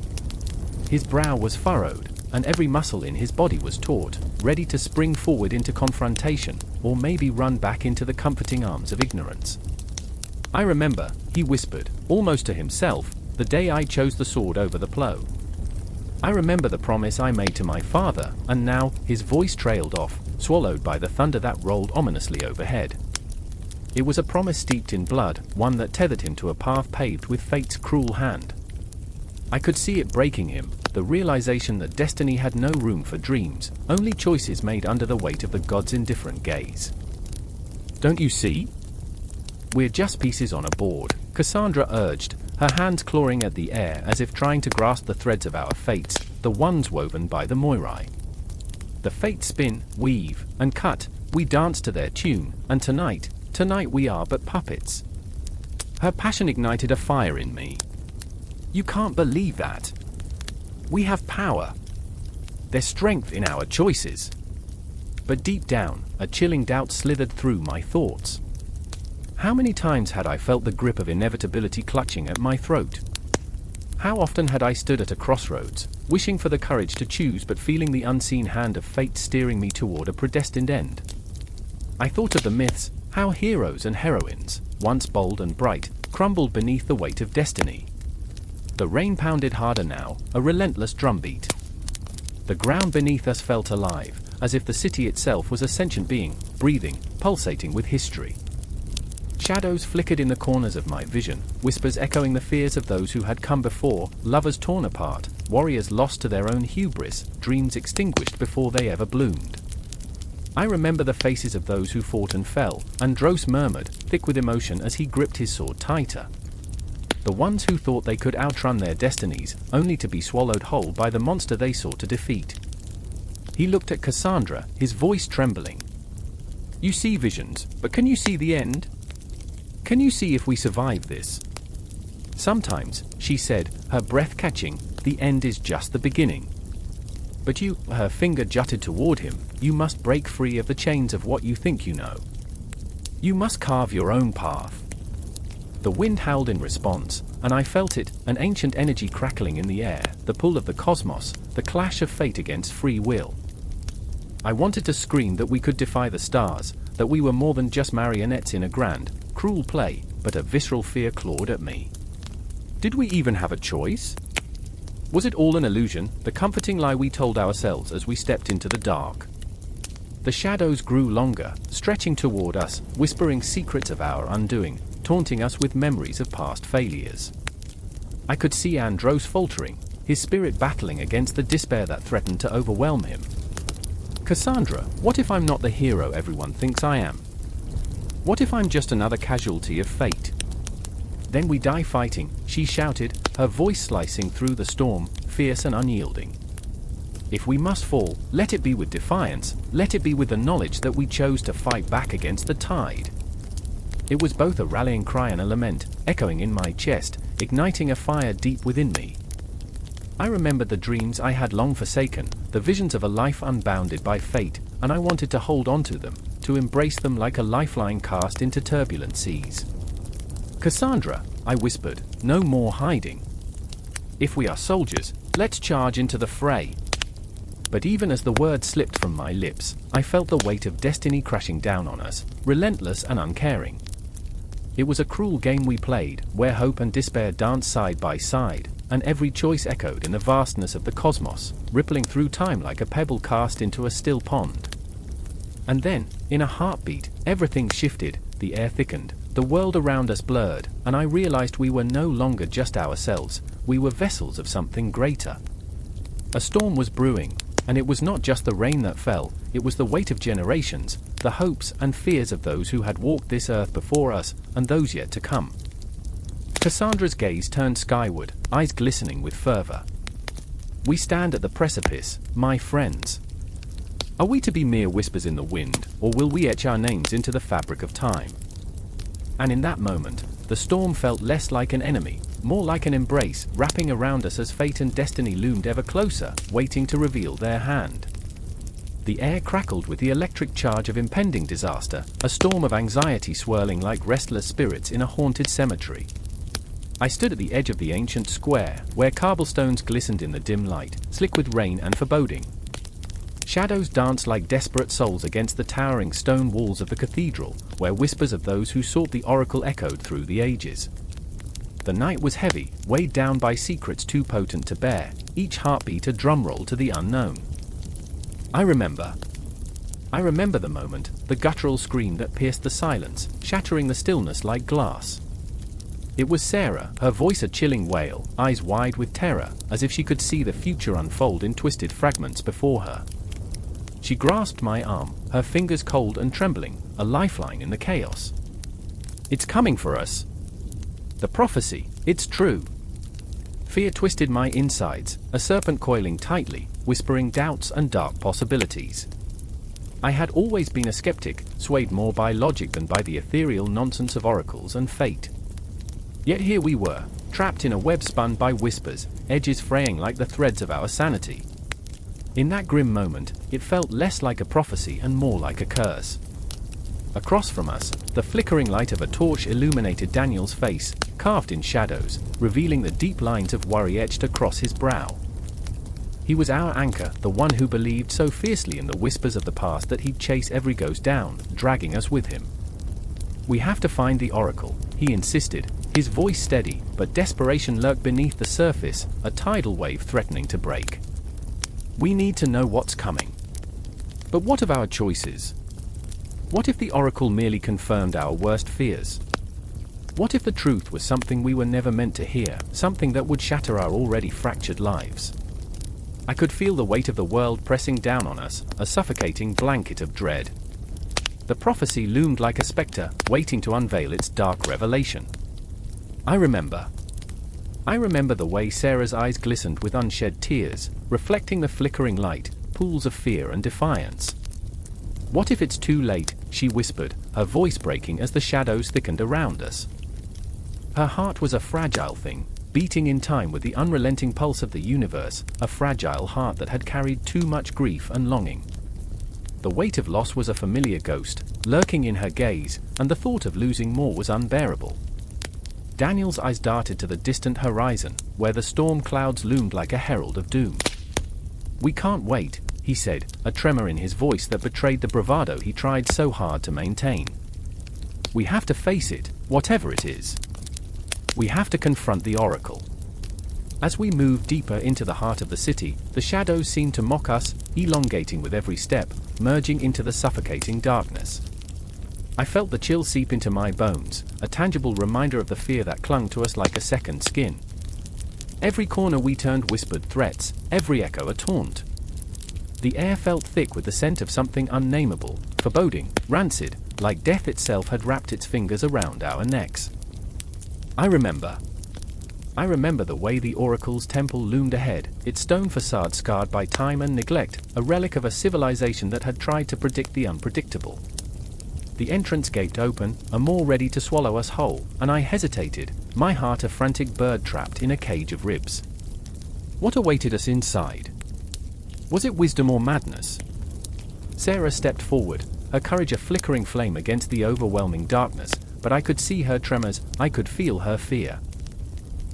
[SPEAKER 1] His brow was furrowed, and every muscle in his body was taut, ready to spring forward into confrontation, or maybe run back into the comforting arms of ignorance. I remember, he whispered, almost to himself, the day I chose the sword over the plough. I remember the promise I made to my father, and now, his voice trailed off, swallowed by the thunder that rolled ominously overhead. It was a promise steeped in blood, one that tethered him to a path paved with fate's cruel hand. I could see it breaking him, the realization that destiny had no room for dreams, only choices made under the weight of the gods' indifferent gaze. Don't you see? We're just pieces on a board, Cassandra urged, her hands clawing at the air as if trying to grasp the threads of our fates, the ones woven by the Moirai. The fates spin, weave, and cut, we dance to their tune, and tonight we are but puppets. Her passion ignited a fire in me. You can't believe that. We have power. There's strength in our choices. But deep down, a chilling doubt slithered through my thoughts. How many times had I felt the grip of inevitability clutching at my throat? How often had I stood at a crossroads, wishing for the courage to choose but feeling the unseen hand of fate steering me toward a predestined end? I thought of the myths, how heroes and heroines, once bold and bright, crumbled beneath the weight of destiny. The rain pounded harder now, a relentless drumbeat. The ground beneath us felt alive, as if the city itself was a sentient being, breathing, pulsating with history. Shadows flickered in the corners of my vision, whispers echoing the fears of those who had come before, lovers torn apart, warriors lost to their own hubris, dreams extinguished before they ever bloomed. I remember the faces of those who fought and fell, Andros murmured, thick with emotion as he gripped his sword tighter. The ones who thought they could outrun their destinies, only to be swallowed whole by the monster they sought to defeat. He looked at Cassandra, his voice trembling. You see visions, but can you see the end? Can you see if we survive this? Sometimes, she said, her breath catching, the end is just the beginning. But you, her finger jutted toward him, you must break free of the chains of what you think you know. You must carve your own path. The wind howled in response, and I felt it, an ancient energy crackling in the air, the pull of the cosmos, the clash of fate against free will. I wanted to scream that we could defy the stars, that we were more than just marionettes in a grand, cruel play, but a visceral fear clawed at me. Did we even have a choice? Was it all an illusion, the comforting lie we told ourselves as we stepped into the dark? The shadows grew longer, stretching toward us, whispering secrets of our undoing, taunting us with memories of past failures. I could see Andros faltering, his spirit battling against the despair that threatened to overwhelm him. Cassandra, what if I'm not the hero everyone thinks I am? What if I'm just another casualty of fate? Then we die fighting, she shouted, her voice slicing through the storm, fierce and unyielding. If we must fall, let it be with defiance, let it be with the knowledge that we chose to fight back against the tide. It was both a rallying cry and a lament, echoing in my chest, igniting a fire deep within me. I remembered the dreams I had long forsaken, the visions of a life unbounded by fate, and I wanted to hold on to them, to embrace them like a lifeline cast into turbulent seas. Cassandra, I whispered, no more hiding. If we are soldiers, let's charge into the fray. But even as the words slipped from my lips, I felt the weight of destiny crashing down on us, relentless and uncaring. It was a cruel game we played, where hope and despair danced side by side, and every choice echoed in the vastness of the cosmos, rippling through time like a pebble cast into a still pond. And then, in a heartbeat, everything shifted, the air thickened, the world around us blurred, and I realized we were no longer just ourselves, we were vessels of something greater. A storm was brewing, and it was not just the rain that fell, it was the weight of generations, the hopes and fears of those who had walked this earth before us, and those yet to come. Cassandra's gaze turned skyward, eyes glistening with fervor. We stand at the precipice, my friends. Are we to be mere whispers in the wind, or will we etch our names into the fabric of time? And in that moment, the storm felt less like an enemy, more like an embrace, wrapping around us as fate and destiny loomed ever closer, waiting to reveal their hand. The air crackled with the electric charge of impending disaster, a storm of anxiety swirling like restless spirits in a haunted cemetery. I stood at the edge of the ancient square, where cobblestones glistened in the dim light, slick with rain and foreboding. Shadows danced like desperate souls against the towering stone walls of the cathedral, where whispers of those who sought the oracle echoed through the ages. The night was heavy, weighed down by secrets too potent to bear, each heartbeat a drumroll to the unknown. I remember the moment, the guttural scream that pierced the silence, shattering the stillness like glass. It was Sarah, her voice a chilling wail, eyes wide with terror, as if she could see the future unfold in twisted fragments before her. She grasped my arm, her fingers cold and trembling, a lifeline in the chaos. It's coming for us. The prophecy, it's true. Fear twisted my insides, a serpent coiling tightly, whispering doubts and dark possibilities. I had always been a skeptic, swayed more by logic than by the ethereal nonsense of oracles and fate. Yet here we were, trapped in a web spun by whispers, edges fraying like the threads of our sanity. In that grim moment, it felt less like a prophecy and more like a curse. Across from us, the flickering light of a torch illuminated Daniel's face, carved in shadows, revealing the deep lines of worry etched across his brow. He was our anchor, the one who believed so fiercely in the whispers of the past that he'd chase every ghost down, dragging us with him. We have to find the oracle, he insisted, his voice steady, but desperation lurked beneath the surface, a tidal wave threatening to break. We need to know what's coming. But what of our choices? What if the oracle merely confirmed our worst fears? What if the truth was something we were never meant to hear, something that would shatter our already fractured lives? I could feel the weight of the world pressing down on us, a suffocating blanket of dread. The prophecy loomed like a specter, waiting to unveil its dark revelation. I remember the way Sarah's eyes glistened with unshed tears, reflecting the flickering light, pools of fear and defiance. What if it's too late, she whispered, her voice breaking as the shadows thickened around us. Her heart was a fragile thing, beating in time with the unrelenting pulse of the universe, a fragile heart that had carried too much grief and longing. The weight of loss was a familiar ghost, lurking in her gaze, and the thought of losing more was unbearable. Daniel's eyes darted to the distant horizon, where the storm clouds loomed like a herald of doom. We can't wait, he said, a tremor in his voice that betrayed the bravado he tried so hard to maintain. We have to face it, whatever it is. We have to confront the oracle. As we moved deeper into the heart of the city, the shadows seemed to mock us, elongating with every step, merging into the suffocating darkness. I felt the chill seep into my bones, a tangible reminder of the fear that clung to us like a second skin. Every corner we turned whispered threats, every echo a taunt. The air felt thick with the scent of something unnameable, foreboding, rancid, like death itself had wrapped its fingers around our necks. I remember the way the Oracle's temple loomed ahead, its stone facade scarred by time and neglect, a relic of a civilization that had tried to predict the unpredictable. The entrance gate open, a maw ready to swallow us whole, and I hesitated, my heart a frantic bird trapped in a cage of ribs. What awaited us inside? Was it wisdom or madness? Sarah stepped forward, her courage a flickering flame against the overwhelming darkness, but I could see her tremors, I could feel her fear.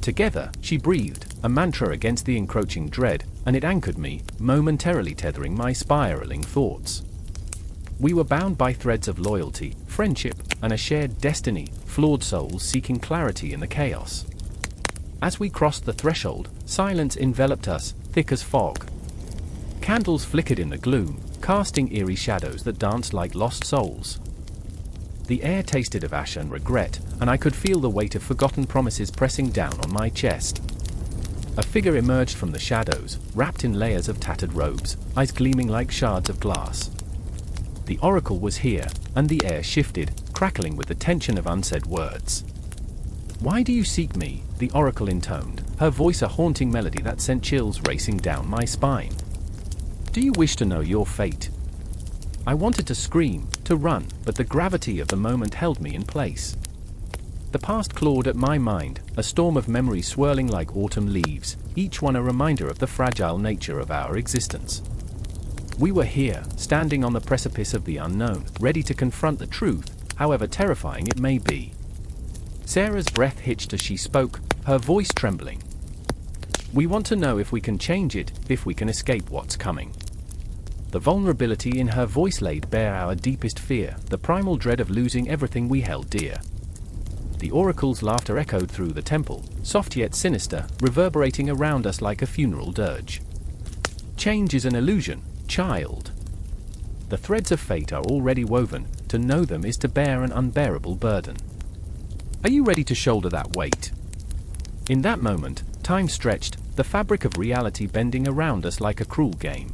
[SPEAKER 1] Together, she breathed, a mantra against the encroaching dread, and it anchored me, momentarily tethering my spiraling thoughts. We were bound by threads of loyalty, friendship, and a shared destiny, flawed souls seeking clarity in the chaos. As we crossed the threshold, silence enveloped us, thick as fog. Candles flickered in the gloom, casting eerie shadows that danced like lost souls. The air tasted of ash and regret, and I could feel the weight of forgotten promises pressing down on my chest. A figure emerged from the shadows, wrapped in layers of tattered robes, eyes gleaming like shards of glass. The oracle was here, and the air shifted, crackling with the tension of unsaid words. "Why do you seek me?" the oracle intoned, her voice a haunting melody that sent chills racing down my spine. "Do you wish to know your fate?" I wanted to scream, to run, but the gravity of the moment held me in place. The past clawed at my mind, a storm of memories swirling like autumn leaves, each one a reminder of the fragile nature of our existence. We were here, standing on the precipice of the unknown, ready to confront the truth, however terrifying it may be. Sarah's breath hitched as she spoke, her voice trembling. "We want to know if we can change it, if we can escape what's coming." The vulnerability in her voice laid bare our deepest fear, the primal dread of losing everything we held dear. The oracle's laughter echoed through the temple, soft yet sinister, reverberating around us like a funeral dirge. "Change is an illusion, child. The threads of fate are already woven, to know them is to bear an unbearable burden. Are you ready to shoulder that weight?" In that moment, time stretched, the fabric of reality bending around us like a cruel game.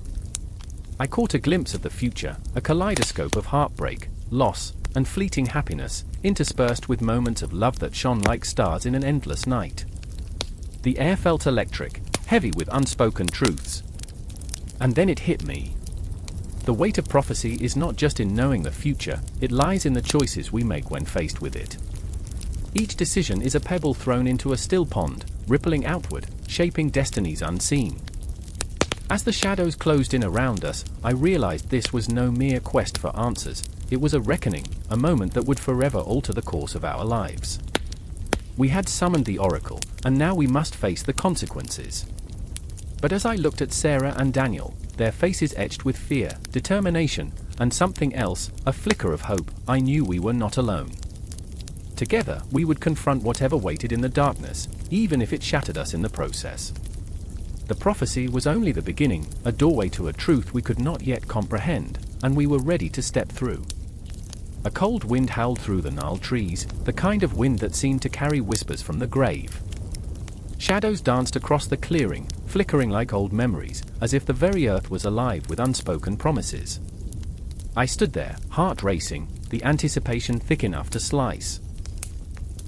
[SPEAKER 1] I caught a glimpse of the future, a kaleidoscope of heartbreak, loss, and fleeting happiness, interspersed with moments of love that shone like stars in an endless night. The air felt electric, heavy with unspoken truths. And then it hit me. The weight of prophecy is not just in knowing the future, it lies in the choices we make when faced with it. Each decision is a pebble thrown into a still pond, rippling outward, shaping destinies unseen. As the shadows closed in around us, I realized this was no mere quest for answers, it was a reckoning, a moment that would forever alter the course of our lives. We had summoned the oracle, and now we must face the consequences. But as I looked at Sarah and Daniel, their faces etched with fear, determination, and something else, a flicker of hope, I knew we were not alone. Together, we would confront whatever waited in the darkness, even if it shattered us in the process. The prophecy was only the beginning, a doorway to a truth we could not yet comprehend, and we were ready to step through. A cold wind howled through the gnarled trees, the kind of wind that seemed to carry whispers from the grave. Shadows danced across the clearing, flickering like old memories, as if the very earth was alive with unspoken promises. I stood there, heart racing, the anticipation thick enough to slice.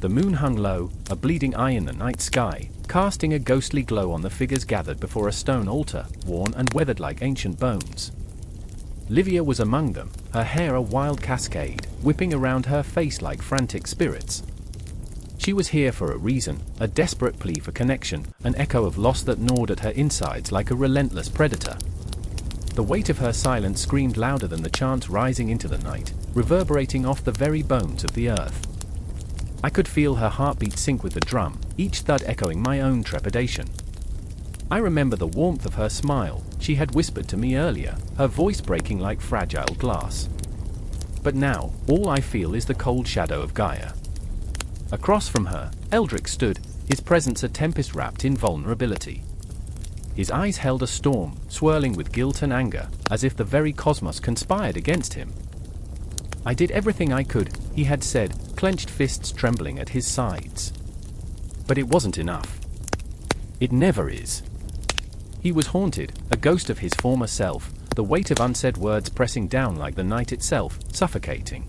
[SPEAKER 1] The moon hung low, a bleeding eye in the night sky, casting a ghostly glow on the figures gathered before a stone altar, worn and weathered like ancient bones. Livia was among them, her hair a wild cascade, whipping around her face like frantic spirits. She was here for a reason, a desperate plea for connection, an echo of loss that gnawed at her insides like a relentless predator. The weight of her silence screamed louder than the chants rising into the night, reverberating off the very bones of the earth. I could feel her heartbeat sync with the drum, each thud echoing my own trepidation. I remember the warmth of her smile, she had whispered to me earlier, her voice breaking like fragile glass. But now, all I feel is the cold shadow of Gaia. Across from her, Eldrick stood, his presence a tempest wrapped in vulnerability. His eyes held a storm, swirling with guilt and anger, as if the very cosmos conspired against him. "I did everything I could," he had said, clenched fists trembling at his sides. But it wasn't enough. It never is. He was haunted, a ghost of his former self, the weight of unsaid words pressing down like the night itself, suffocating.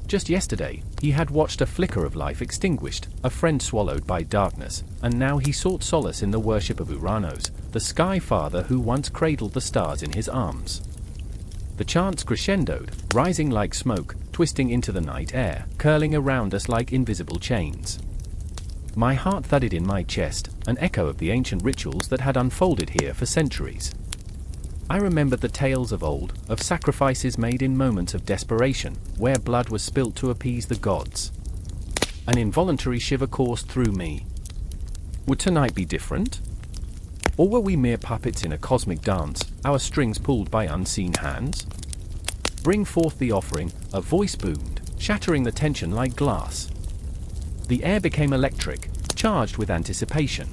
[SPEAKER 1] Just yesterday, he had watched a flicker of life extinguished, a friend swallowed by darkness, and now he sought solace in the worship of Ouranos, the sky father who once cradled the stars in his arms. The chants crescendoed, rising like smoke, twisting into the night air, curling around us like invisible chains. My heart thudded in my chest, an echo of the ancient rituals that had unfolded here for centuries. I remembered the tales of old, of sacrifices made in moments of desperation, where blood was spilt to appease the gods. An involuntary shiver coursed through me. Would tonight be different? Or were we mere puppets in a cosmic dance, our strings pulled by unseen hands? "Bring forth the offering," a voice boomed, shattering the tension like glass. The air became electric, charged with anticipation.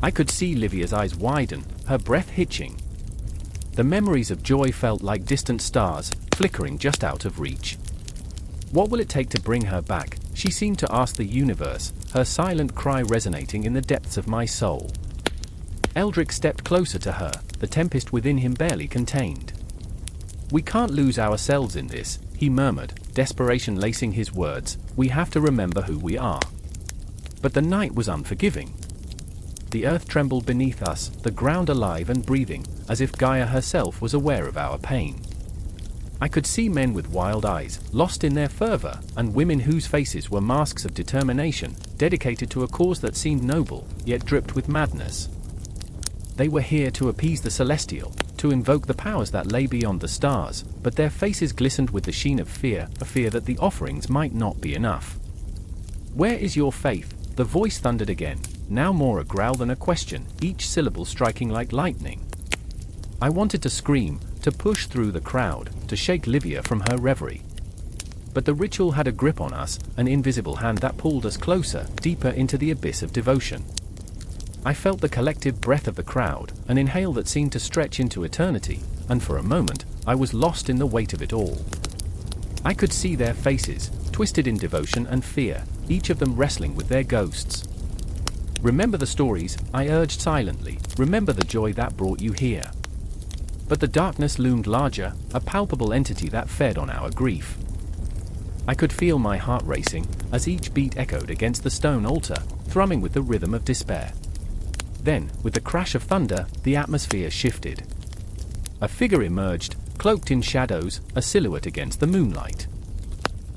[SPEAKER 1] I could see Livia's eyes widen, her breath hitching. The memories of joy felt like distant stars, flickering just out of reach. "What will it take to bring her back?" she seemed to ask the universe, her silent cry resonating in the depths of my soul. Eldrick stepped closer to her, the tempest within him barely contained. "We can't lose ourselves in this," he murmured, desperation lacing his words. "We have to remember who we are." But the night was unforgiving. The earth trembled beneath us, the ground alive and breathing, as if Gaia herself was aware of our pain. I could see men with wild eyes, lost in their fervor, and women whose faces were masks of determination, dedicated to a cause that seemed noble, yet dripped with madness. They were here to appease the celestial, to invoke the powers that lay beyond the stars, but their faces glistened with the sheen of fear, a fear that the offerings might not be enough. "Where is your faith?" the voice thundered again, now more a growl than a question, each syllable striking like lightning. I wanted to scream, to push through the crowd, to shake Livia from her reverie. But the ritual had a grip on us, an invisible hand that pulled us closer, deeper into the abyss of devotion. I felt the collective breath of the crowd, an inhale that seemed to stretch into eternity, and for a moment, I was lost in the weight of it all. I could see their faces, twisted in devotion and fear, each of them wrestling with their ghosts. "Remember the stories," I urged silently, "remember the joy that brought you here." But the darkness loomed larger, a palpable entity that fed on our grief. I could feel my heart racing, as each beat echoed against the stone altar, thrumming with the rhythm of despair. Then, with the crash of thunder, the atmosphere shifted. A figure emerged, cloaked in shadows, a silhouette against the moonlight.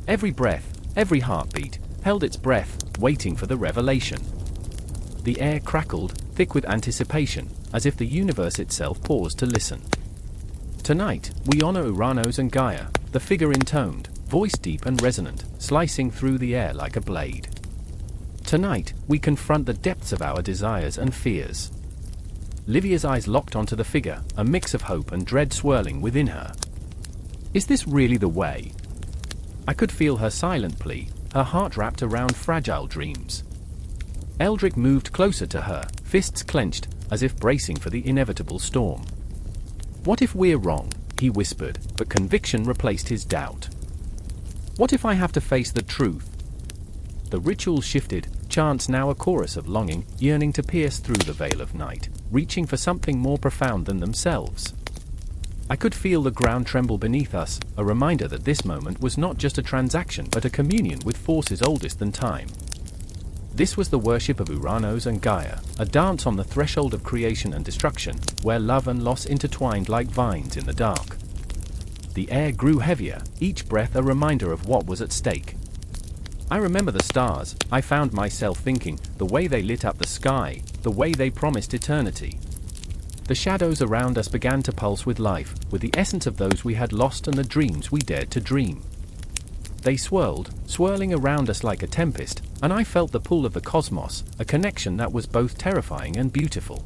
[SPEAKER 1] Every breath, every heartbeat, held its breath, waiting for the revelation. The air crackled, thick with anticipation, as if the universe itself paused to listen. "Tonight, we honor Ouranos and Gaia," the figure intoned, voice deep and resonant, slicing through the air like a blade. "Tonight, we confront the depths of our desires and fears." Livia's eyes locked onto the figure, a mix of hope and dread swirling within her. "Is this really the way?" I could feel her silent plea, her heart wrapped around fragile dreams. Eldrick moved closer to her, fists clenched, as if bracing for the inevitable storm. "What if we're wrong?" he whispered, but conviction replaced his doubt. "What if I have to face the truth?" The ritual shifted, chants now a chorus of longing, yearning to pierce through the veil of night, reaching for something more profound than themselves. I could feel the ground tremble beneath us, a reminder that this moment was not just a transaction but a communion with forces oldest than time. This was the worship of Ouranos and Gaia, a dance on the threshold of creation and destruction, where love and loss intertwined like vines in the dark. The air grew heavier, each breath a reminder of what was at stake. I remember the stars, I found myself thinking, the way they lit up the sky, the way they promised eternity. The shadows around us began to pulse with life, with the essence of those we had lost and the dreams we dared to dream. They swirled, swirling around us like a tempest, and I felt the pull of the cosmos, a connection that was both terrifying and beautiful.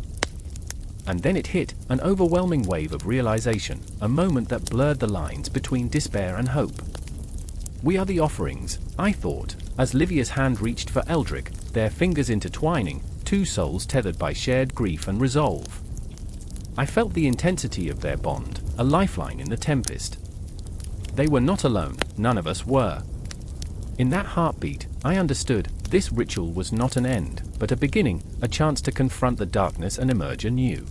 [SPEAKER 1] And then it hit, an overwhelming wave of realization, a moment that blurred the lines between despair and hope. We are the offerings, I thought, as Livia's hand reached for Eldrick, their fingers intertwining, two souls tethered by shared grief and resolve. I felt the intensity of their bond, a lifeline in the tempest. They were not alone, none of us were. In that heartbeat, I understood, this ritual was not an end, but a beginning, a chance to confront the darkness and emerge anew.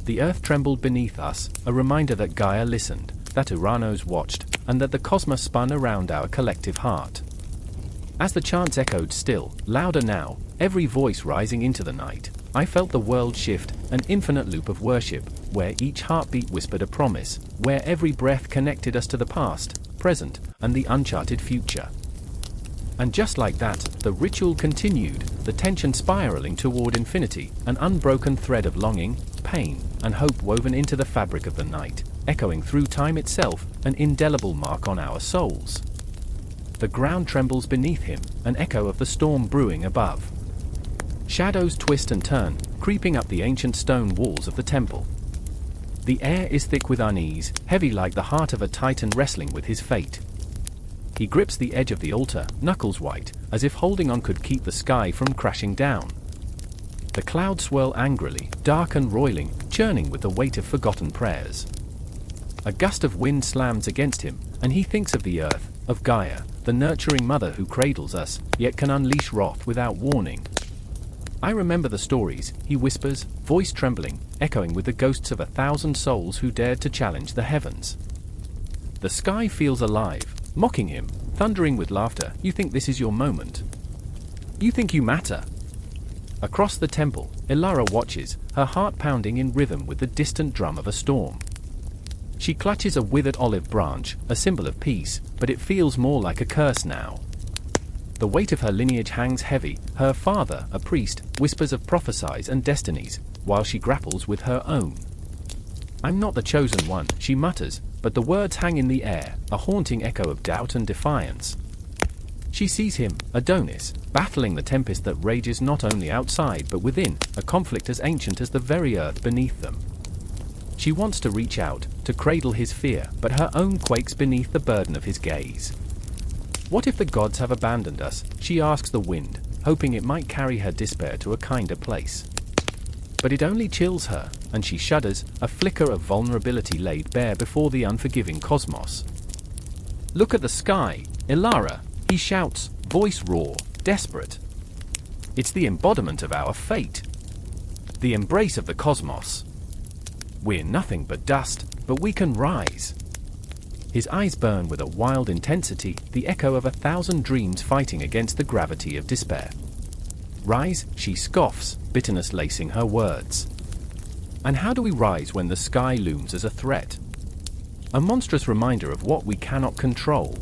[SPEAKER 1] The earth trembled beneath us, a reminder that Gaia listened, that Ouranos watched, and that the cosmos spun around our collective heart. As the chants echoed still, louder now, every voice rising into the night, I felt the world shift, an infinite loop of worship, where each heartbeat whispered a promise, where every breath connected us to the past, present, and the uncharted future. And just like that, the ritual continued, the tension spiraling toward infinity, an unbroken thread of longing, pain, and hope woven into the fabric of the night, echoing through time itself, an indelible mark on our souls. The ground trembles beneath him, an echo of the storm brewing above. Shadows twist and turn, creeping up the ancient stone walls of the temple. The air is thick with unease, heavy like the heart of a titan wrestling with his fate. He grips the edge of the altar, knuckles white, as if holding on could keep the sky from crashing down. The clouds swirl angrily, dark and roiling, churning with the weight of forgotten prayers. A gust of wind slams against him, and he thinks of the earth, of Gaia, the nurturing mother who cradles us, yet can unleash wrath without warning. I remember the stories, he whispers, voice trembling, echoing with the ghosts of 1,000 souls who dared to challenge the heavens. The sky feels alive, mocking him, thundering with laughter. You think this is your moment? You think you matter? Across the temple, Ilara watches, her heart pounding in rhythm with the distant drum of a storm. She clutches a withered olive branch, a symbol of peace, but it feels more like a curse now. The weight of her lineage hangs heavy, her father, a priest, whispers of prophecies and destinies, while she grapples with her own. I'm not the chosen one, she mutters, but the words hang in the air, a haunting echo of doubt and defiance. She sees him, Adonis, battling the tempest that rages not only outside but within, a conflict as ancient as the very earth beneath them. She wants to reach out, to cradle his fear, but her own quakes beneath the burden of his gaze. What if the gods have abandoned us? She asks the wind, hoping it might carry her despair to a kinder place. But it only chills her, and she shudders, a flicker of vulnerability laid bare before the unforgiving cosmos. Look at the sky, Ilara, he shouts, voice raw, desperate. It's the embodiment of our fate. The embrace of the cosmos. We're nothing but dust, but we can rise. His eyes burn with a wild intensity, the echo of 1,000 dreams fighting against the gravity of despair. Rise, she scoffs, bitterness lacing her words. And how do we rise when the sky looms as a threat? A monstrous reminder of what we cannot control.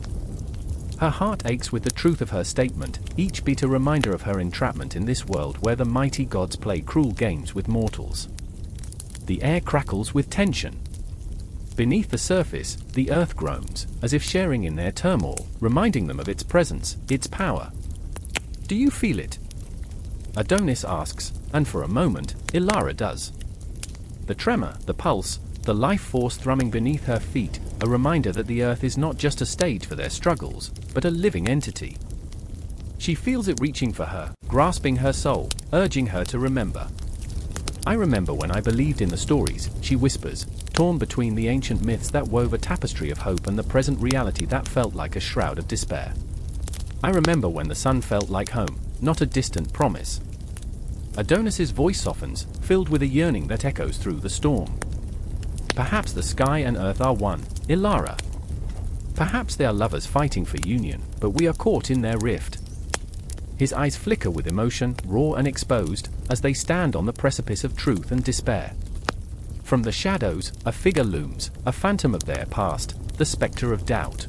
[SPEAKER 1] Her heart aches with the truth of her statement, each beat a reminder of her entrapment in this world where the mighty gods play cruel games with mortals. The air crackles with tension. Beneath the surface, the earth groans, as if sharing in their turmoil, reminding them of its presence, its power. Do you feel it? Adonis asks, and for a moment, Ilara does. The tremor, the pulse, the life force thrumming beneath her feet, a reminder that the earth is not just a stage for their struggles, but a living entity. She feels it reaching for her, grasping her soul, urging her to remember. I remember when I believed in the stories, she whispers, torn between the ancient myths that wove a tapestry of hope and the present reality that felt like a shroud of despair. I remember when the sun felt like home, not a distant promise. Adonis's voice softens, filled with a yearning that echoes through the storm. Perhaps the sky and earth are one, Ilara. Perhaps they are lovers fighting for union, but we are caught in their rift. His eyes flicker with emotion, raw and exposed, as they stand on the precipice of truth and despair. From the shadows, a figure looms, a phantom of their past, the spectre of doubt.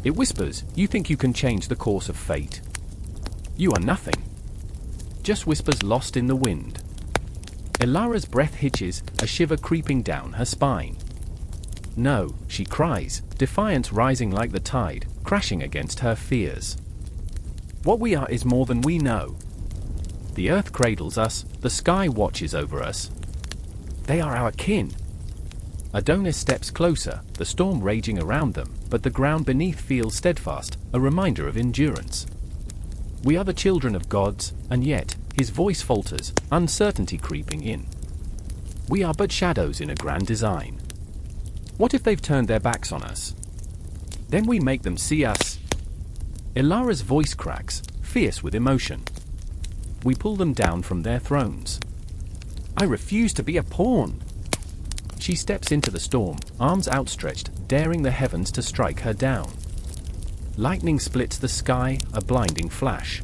[SPEAKER 1] It whispers, you think you can change the course of fate. You are nothing. Just whispers lost in the wind. Ilara's breath hitches, a shiver creeping down her spine. No, she cries, defiance rising like the tide, crashing against her fears. What we are is more than we know. The earth cradles us, the sky watches over us. They are our kin. Adonis steps closer, the storm raging around them, but the ground beneath feels steadfast, a reminder of endurance. We are the children of gods, and yet, his voice falters, uncertainty creeping in. We are but shadows in a grand design. What if they've turned their backs on us? Then we make them see us. Ilara's voice cracks, fierce with emotion. We pull them down from their thrones. I refuse to be a pawn. She steps into the storm, arms outstretched, daring the heavens to strike her down. Lightning splits the sky, a blinding flash.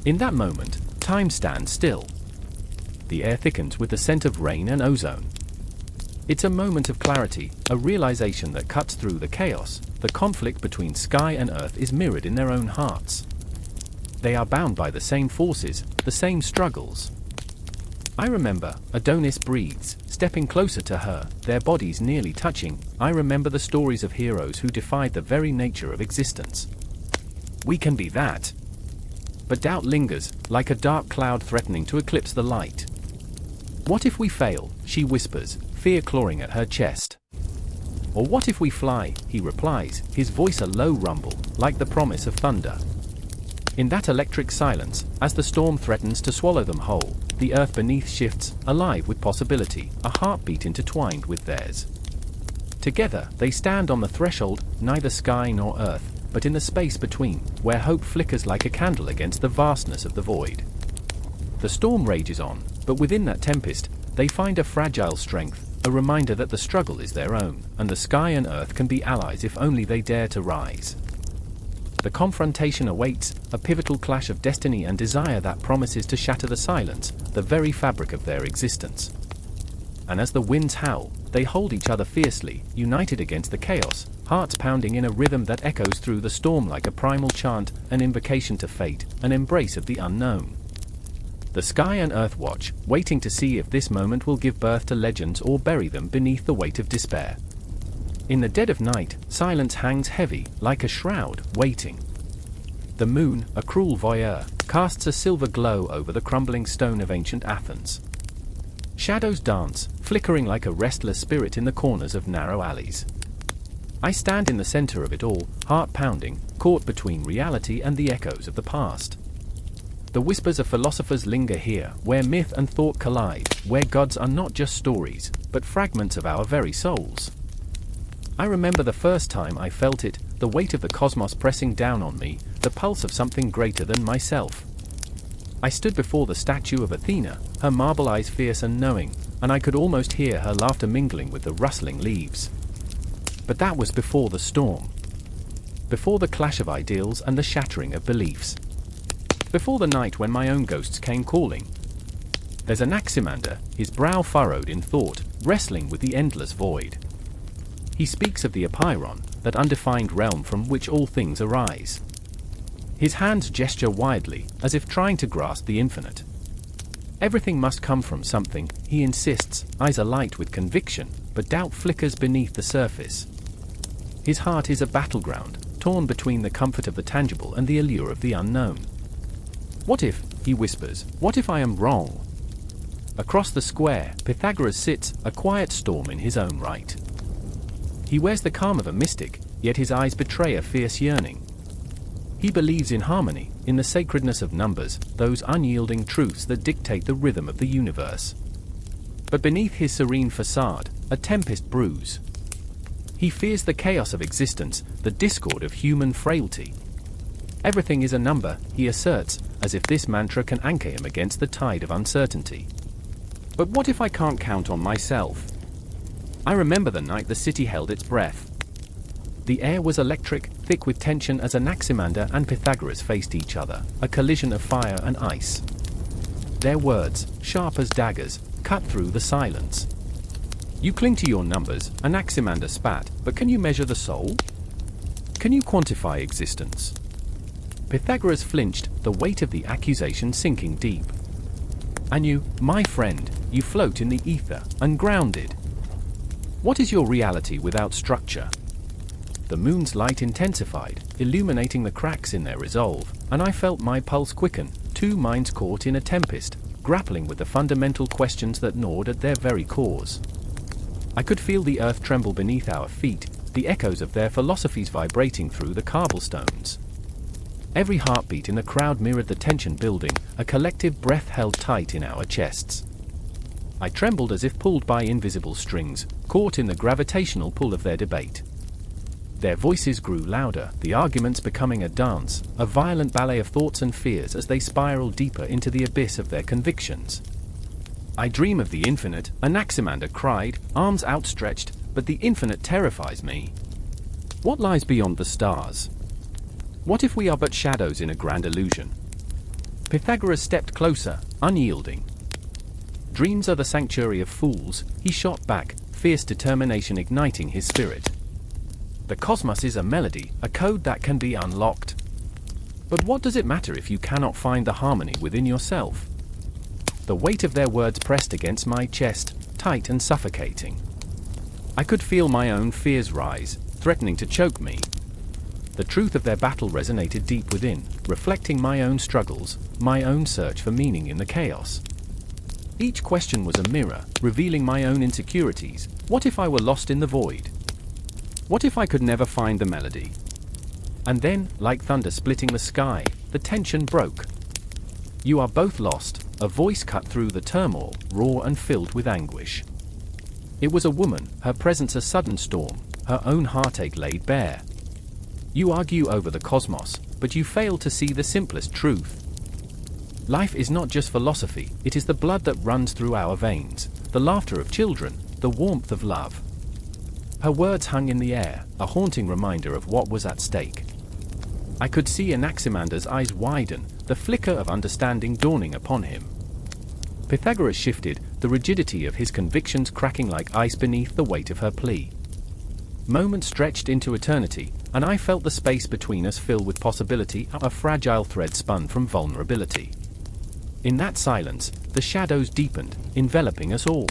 [SPEAKER 1] In that moment, time stands still. The air thickens with the scent of rain and ozone. It's a moment of clarity, a realization that cuts through the chaos. The conflict between sky and earth is mirrored in their own hearts. They are bound by the same forces, the same struggles. I remember, Adonis breathes, stepping closer to her, their bodies nearly touching. I remember the stories of heroes who defied the very nature of existence. We can be that. But doubt lingers, like a dark cloud threatening to eclipse the light. What if we fail? She whispers, fear clawing at her chest. Or what if we fly? He replies, his voice a low rumble, like the promise of thunder. In that electric silence, as the storm threatens to swallow them whole, the earth beneath shifts, alive with possibility, a heartbeat intertwined with theirs. Together, they stand on the threshold, neither sky nor earth, but in the space between, where hope flickers like a candle against the vastness of the void. The storm rages on, but within that tempest, they find a fragile strength, a reminder that the struggle is their own, and the sky and earth can be allies if only they dare to rise. The confrontation awaits, a pivotal clash of destiny and desire that promises to shatter the silence, the very fabric of their existence. And as the winds howl, they hold each other fiercely, united against the chaos, hearts pounding in a rhythm that echoes through the storm like a primal chant, an invocation to fate, an embrace of the unknown. The sky and earth watch, waiting to see if this moment will give birth to legends or bury them beneath the weight of despair. In the dead of night, silence hangs heavy, like a shroud, waiting. The moon, a cruel voyeur, casts a silver glow over the crumbling stone of ancient Athens. Shadows dance, flickering like a restless spirit in the corners of narrow alleys. I stand in the center of it all, heart pounding, caught between reality and the echoes of the past. The whispers of philosophers linger here, where myth and thought collide, where gods are not just stories, but fragments of our very souls. I remember the first time I felt it, the weight of the cosmos pressing down on me, the pulse of something greater than myself. I stood before the statue of Athena, her marble eyes fierce and knowing, and I could almost hear her laughter mingling with the rustling leaves. But that was before the storm. Before the clash of ideals and the shattering of beliefs. Before the night when my own ghosts came calling. There's Anaximander, his brow furrowed in thought, wrestling with the endless void. He speaks of the Epeiron, that undefined realm from which all things arise. His hands gesture widely, as if trying to grasp the infinite. Everything must come from something, he insists, eyes alight with conviction, but doubt flickers beneath the surface. His heart is a battleground, torn between the comfort of the tangible and the allure of the unknown. What if, he whispers, what if I am wrong? Across the square, Pythagoras sits, a quiet storm in his own right. He wears the calm of a mystic, yet his eyes betray a fierce yearning. He believes in harmony, in the sacredness of numbers, those unyielding truths that dictate the rhythm of the universe. But beneath his serene facade, a tempest brews. He fears the chaos of existence, the discord of human frailty. Everything is a number, he asserts, as if this mantra can anchor him against the tide of uncertainty. But what if I can't count on myself? I remember the night the city held its breath. The air was electric, thick with tension as Anaximander and Pythagoras faced each other, a collision of fire and ice. Their words, sharp as daggers, cut through the silence. You cling to your numbers, Anaximander spat, but can you measure the soul? Can you quantify existence? Pythagoras flinched, the weight of the accusation sinking deep. And you, my friend, you float in the ether, ungrounded. What is your reality without structure? The moon's light intensified, illuminating the cracks in their resolve, and I felt my pulse quicken, two minds caught in a tempest, grappling with the fundamental questions that gnawed at their very cores. I could feel the earth tremble beneath our feet, the echoes of their philosophies vibrating through the cobblestones. Every heartbeat in the crowd mirrored the tension building, a collective breath held tight in our chests. I trembled as if pulled by invisible strings, caught in the gravitational pull of their debate. Their voices grew louder, the arguments becoming a dance, a violent ballet of thoughts and fears as they spiraled deeper into the abyss of their convictions. "I dream of the infinite," Anaximander cried, arms outstretched, "but the infinite terrifies me. What lies beyond the stars? What if we are but shadows in a grand illusion?" Pythagoras stepped closer, unyielding. "Dreams are the sanctuary of fools," he shot back, fierce determination igniting his spirit. "The cosmos is a melody, a code that can be unlocked. But what does it matter if you cannot find the harmony within yourself?" The weight of their words pressed against my chest, tight and suffocating. I could feel my own fears rise, threatening to choke me. The truth of their battle resonated deep within, reflecting my own struggles, my own search for meaning in the chaos. Each question was a mirror, revealing my own insecurities. What if I were lost in the void? What if I could never find the melody? And then, like thunder splitting the sky, the tension broke. "You are both lost," a voice cut through the turmoil, raw and filled with anguish. It was a woman, her presence a sudden storm, her own heartache laid bare. "You argue over the cosmos, but you fail to see the simplest truth. Life is not just philosophy, it is the blood that runs through our veins, the laughter of children, the warmth of love." Her words hung in the air, a haunting reminder of what was at stake. I could see Anaximander's eyes widen, the flicker of understanding dawning upon him. Pythagoras shifted, the rigidity of his convictions cracking like ice beneath the weight of her plea. Moments stretched into eternity, and I felt the space between us fill with possibility, a fragile thread spun from vulnerability. In that silence, the shadows deepened, enveloping us all.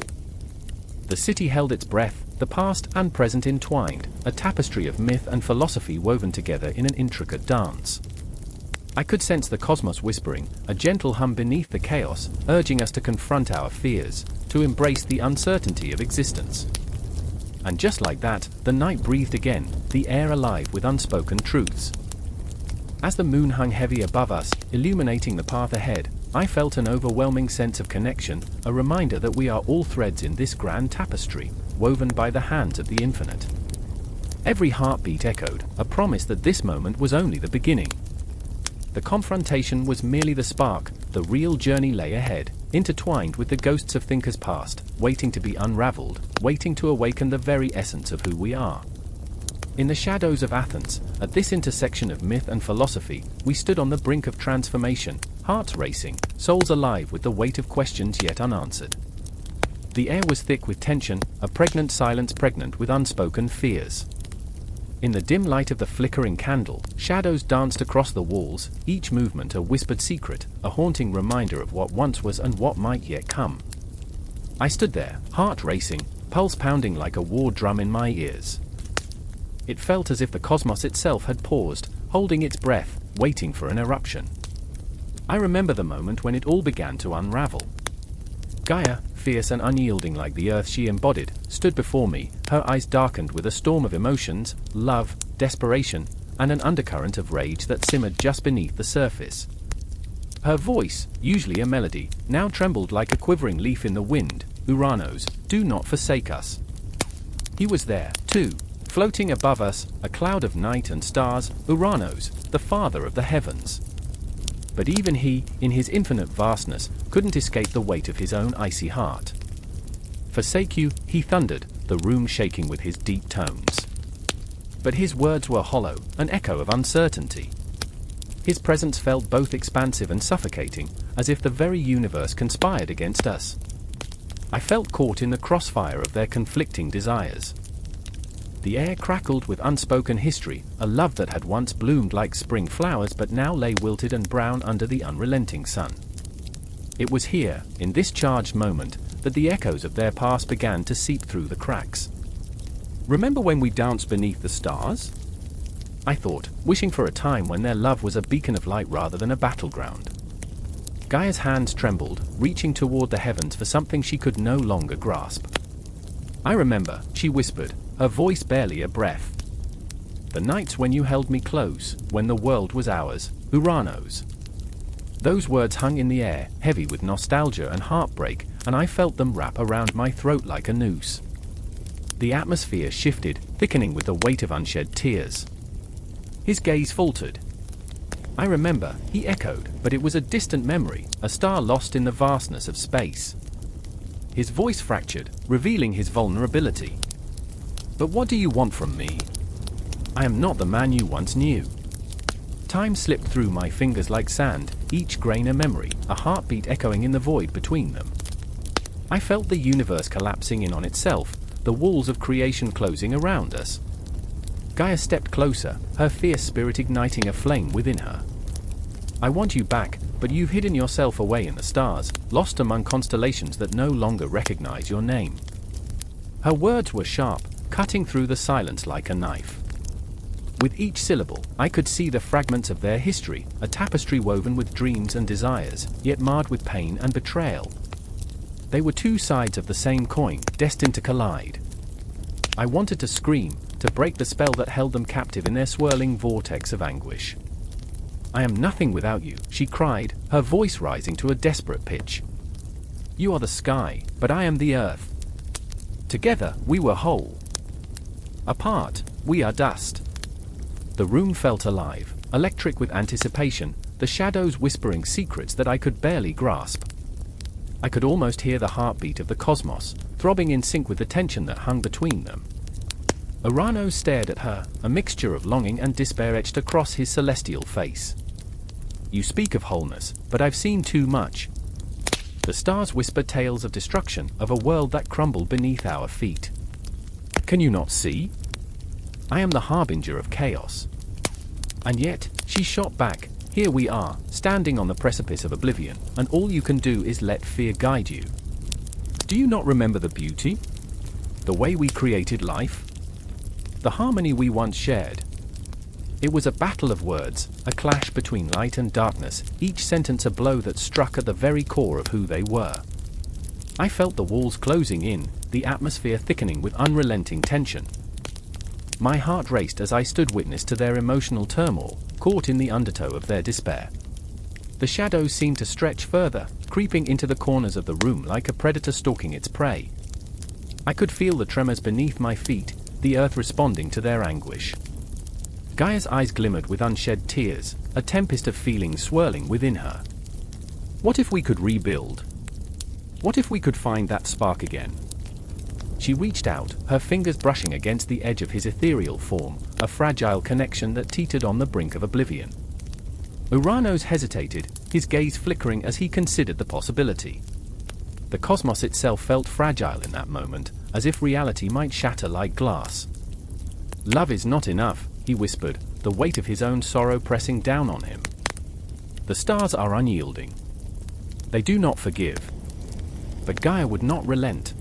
[SPEAKER 1] The city held its breath, the past and present entwined, a tapestry of myth and philosophy woven together in an intricate dance. I could sense the cosmos whispering, a gentle hum beneath the chaos, urging us to confront our fears, to embrace the uncertainty of existence. And just like that, the night breathed again, the air alive with unspoken truths. As the moon hung heavy above us, illuminating the path ahead, I felt an overwhelming sense of connection, a reminder that we are all threads in this grand tapestry, woven by the hands of the infinite. Every heartbeat echoed, a promise that this moment was only the beginning. The confrontation was merely the spark, the real journey lay ahead, intertwined with the ghosts of thinkers past, waiting to be unraveled, waiting to awaken the very essence of who we are. In the shadows of Athens, at this intersection of myth and philosophy, we stood on the brink of transformation, hearts racing, souls alive with the weight of questions yet unanswered. The air was thick with tension, a pregnant silence pregnant with unspoken fears. In the dim light of the flickering candle, shadows danced across the walls, each movement a whispered secret, a haunting reminder of what once was and what might yet come. I stood there, heart racing, pulse pounding like a war drum in my ears. It felt as if the cosmos itself had paused, holding its breath, waiting for an eruption. I remember the moment when it all began to unravel. Gaia, fierce and unyielding like the earth she embodied, stood before me, her eyes darkened with a storm of emotions, love, desperation, and an undercurrent of rage that simmered just beneath the surface. Her voice, usually a melody, now trembled like a quivering leaf in the wind. "Ouranos, do not forsake us." He was there, too, floating above us, a cloud of night and stars, Ouranos, the father of the heavens. But even he, in his infinite vastness, couldn't escape the weight of his own icy heart. "Forsake you," he thundered, the room shaking with his deep tones. But his words were hollow, an echo of uncertainty. His presence felt both expansive and suffocating, as if the very universe conspired against us. I felt caught in the crossfire of their conflicting desires. The air crackled with unspoken history, a love that had once bloomed like spring flowers but now lay wilted and brown under the unrelenting sun. It was here, in this charged moment, that the echoes of their past began to seep through the cracks. "Remember when we danced beneath the stars?" I thought, wishing for a time when their love was a beacon of light rather than a battleground. Gaia's hands trembled, reaching toward the heavens for something she could no longer grasp. I remember, she whispered, her voice barely a breath. The nights when you held me close, when the world was ours, Ouranos. Those words hung in the air, heavy with nostalgia and heartbreak, and I felt them wrap around my throat like a noose. The atmosphere shifted, thickening with the weight of unshed tears. His gaze faltered. I remember, he echoed, but it was a distant memory, a star lost in the vastness of space. His voice fractured, revealing his vulnerability. But what do you want from me? I am not the man you once knew. Time slipped through my fingers like sand, each grain a memory, a heartbeat echoing in the void between them. I felt the universe collapsing in on itself, the walls of creation closing around us. Gaia stepped closer, her fierce spirit igniting a flame within her. I want you back, but you've hidden yourself away in the stars, lost among constellations that no longer recognize your name. Her words were sharp, cutting through the silence like a knife. With each syllable, I could see the fragments of their history, a tapestry woven with dreams and desires, yet marred with pain and betrayal. They were two sides of the same coin, destined to collide. I wanted to scream, to break the spell that held them captive in their swirling vortex of anguish. I am nothing without you, she cried, her voice rising to a desperate pitch. You are the sky, but I am the earth. Together, we were whole. Apart, we are dust. The room felt alive, electric with anticipation, the shadows whispering secrets that I could barely grasp. I could almost hear the heartbeat of the cosmos, throbbing in sync with the tension that hung between them. Ouranos stared at her, a mixture of longing and despair etched across his celestial face. You speak of wholeness, but I've seen too much. The stars whisper tales of destruction, of a world that crumbled beneath our feet. Can you not see? I am the harbinger of chaos. And yet, she shot back, here we are, standing on the precipice of oblivion, and all you can do is let fear guide you. Do you not remember the beauty? The way we created life? The harmony we once shared? It was a battle of words, a clash between light and darkness, each sentence a blow that struck at the very core of who they were. I felt the walls closing in, the atmosphere thickening with unrelenting tension. My heart raced as I stood witness to their emotional turmoil, caught in the undertow of their despair. The shadows seemed to stretch further, creeping into the corners of the room like a predator stalking its prey. I could feel the tremors beneath my feet, the earth responding to their anguish. Gaia's eyes glimmered with unshed tears, a tempest of feelings swirling within her. What if we could rebuild? What if we could find that spark again? She reached out, her fingers brushing against the edge of his ethereal form, a fragile connection that teetered on the brink of oblivion. Ouranos hesitated, his gaze flickering as he considered the possibility. The cosmos itself felt fragile in that moment, as if reality might shatter like glass. Love is not enough, he whispered, the weight of his own sorrow pressing down on him. The stars are unyielding. They do not forgive. But Gaia would not relent.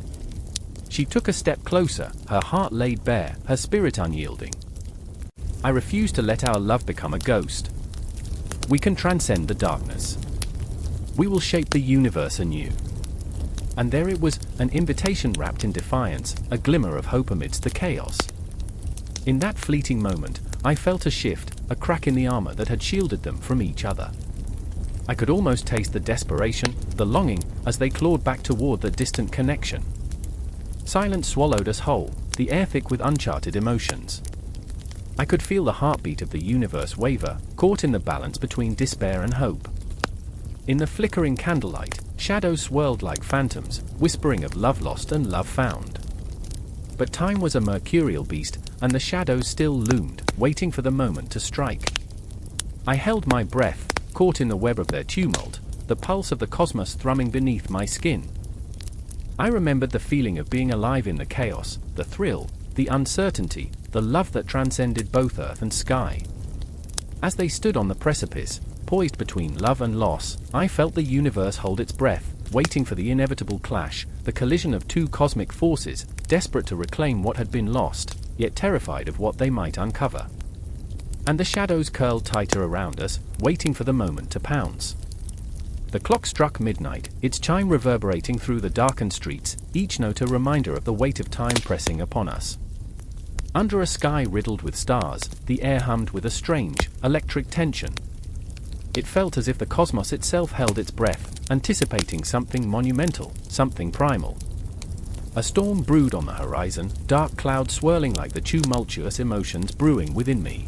[SPEAKER 1] She took a step closer, her heart laid bare, her spirit unyielding. I refuse to let our love become a ghost. We can transcend the darkness. We will shape the universe anew. And there it was, an invitation wrapped in defiance, a glimmer of hope amidst the chaos. In that fleeting moment, I felt a shift, a crack in the armor that had shielded them from each other. I could almost taste the desperation, the longing, as they clawed back toward the distant connection. Silence swallowed us whole, the air thick with uncharted emotions. I could feel the heartbeat of the universe waver, caught in the balance between despair and hope. In the flickering candlelight, shadows swirled like phantoms, whispering of love lost and love found. But time was a mercurial beast, and the shadows still loomed, waiting for the moment to strike. I held my breath, caught in the web of their tumult, the pulse of the cosmos thrumming beneath my skin. I remembered the feeling of being alive in the chaos, the thrill, the uncertainty, the love that transcended both earth and sky. As they stood on the precipice, poised between love and loss, I felt the universe hold its breath, waiting for the inevitable clash, the collision of two cosmic forces, desperate to reclaim what had been lost, yet terrified of what they might uncover. And the shadows curled tighter around us, waiting for the moment to pounce. The clock struck midnight, its chime reverberating through the darkened streets, each note a reminder of the weight of time pressing upon us. Under a sky riddled with stars, the air hummed with a strange, electric tension. It felt as if the cosmos itself held its breath, anticipating something monumental, something primal. A storm brewed on the horizon, dark clouds swirling like the tumultuous emotions brewing within me.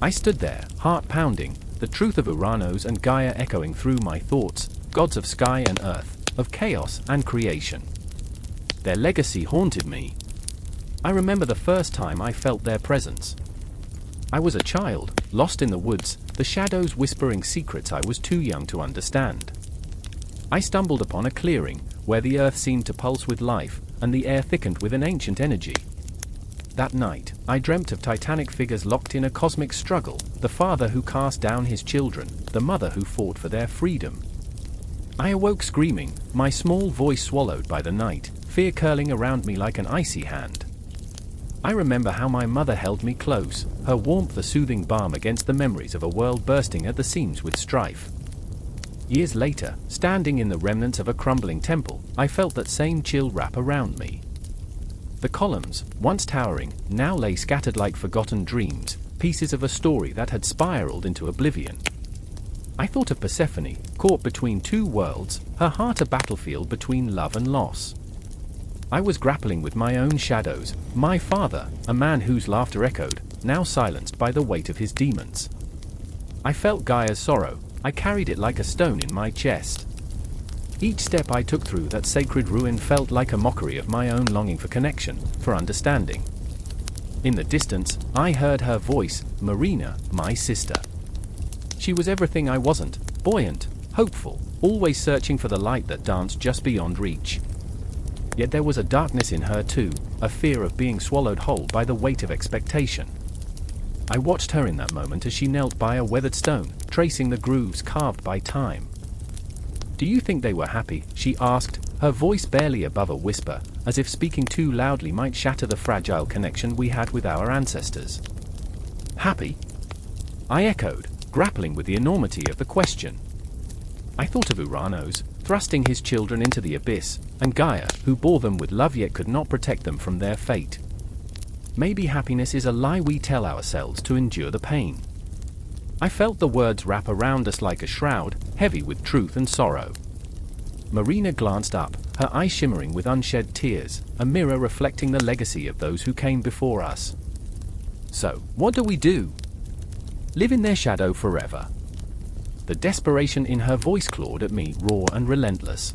[SPEAKER 1] I stood there, heart pounding, the truth of Ouranos and Gaia echoing through my thoughts, gods of sky and earth, of chaos and creation. Their legacy haunted me. I remember the first time I felt their presence. I was a child, lost in the woods, the shadows whispering secrets I was too young to understand. I stumbled upon a clearing, where the earth seemed to pulse with life, and the air thickened with an ancient energy. That night, I dreamt of titanic figures locked in a cosmic struggle, the father who cast down his children, the mother who fought for their freedom. I awoke screaming, my small voice swallowed by the night, fear curling around me like an icy hand. I remember how my mother held me close, her warmth a soothing balm against the memories of a world bursting at the seams with strife. Years later, standing in the remnants of a crumbling temple, I felt that same chill wrap around me. The columns, once towering, now lay scattered like forgotten dreams, pieces of a story that had spiraled into oblivion. I thought of Persephone, caught between two worlds, her heart a battlefield between love and loss. I was grappling with my own shadows, my father, a man whose laughter echoed, now silenced by the weight of his demons. I felt Gaia's sorrow, I carried it like a stone in my chest. Each step I took through that sacred ruin felt like a mockery of my own longing for connection, for understanding. In the distance, I heard her voice, Marina, my sister. She was everything I wasn't, buoyant, hopeful, always searching for the light that danced just beyond reach. Yet there was a darkness in her too, a fear of being swallowed whole by the weight of expectation. I watched her in that moment as she knelt by a weathered stone, tracing the grooves carved by time. "Do you think they were happy?" she asked, her voice barely above a whisper, as if speaking too loudly might shatter the fragile connection we had with our ancestors. "Happy?" I echoed, grappling with the enormity of the question. I thought of Ouranos, thrusting his children into the abyss, and Gaia, who bore them with love yet could not protect them from their fate. Maybe happiness is a lie we tell ourselves to endure the pain. I felt the words wrap around us like a shroud, heavy with truth and sorrow. Marina glanced up, her eyes shimmering with unshed tears, a mirror reflecting the legacy of those who came before us. "So, what do we do?" "Live in their shadow forever." The desperation in her voice clawed at me, raw and relentless.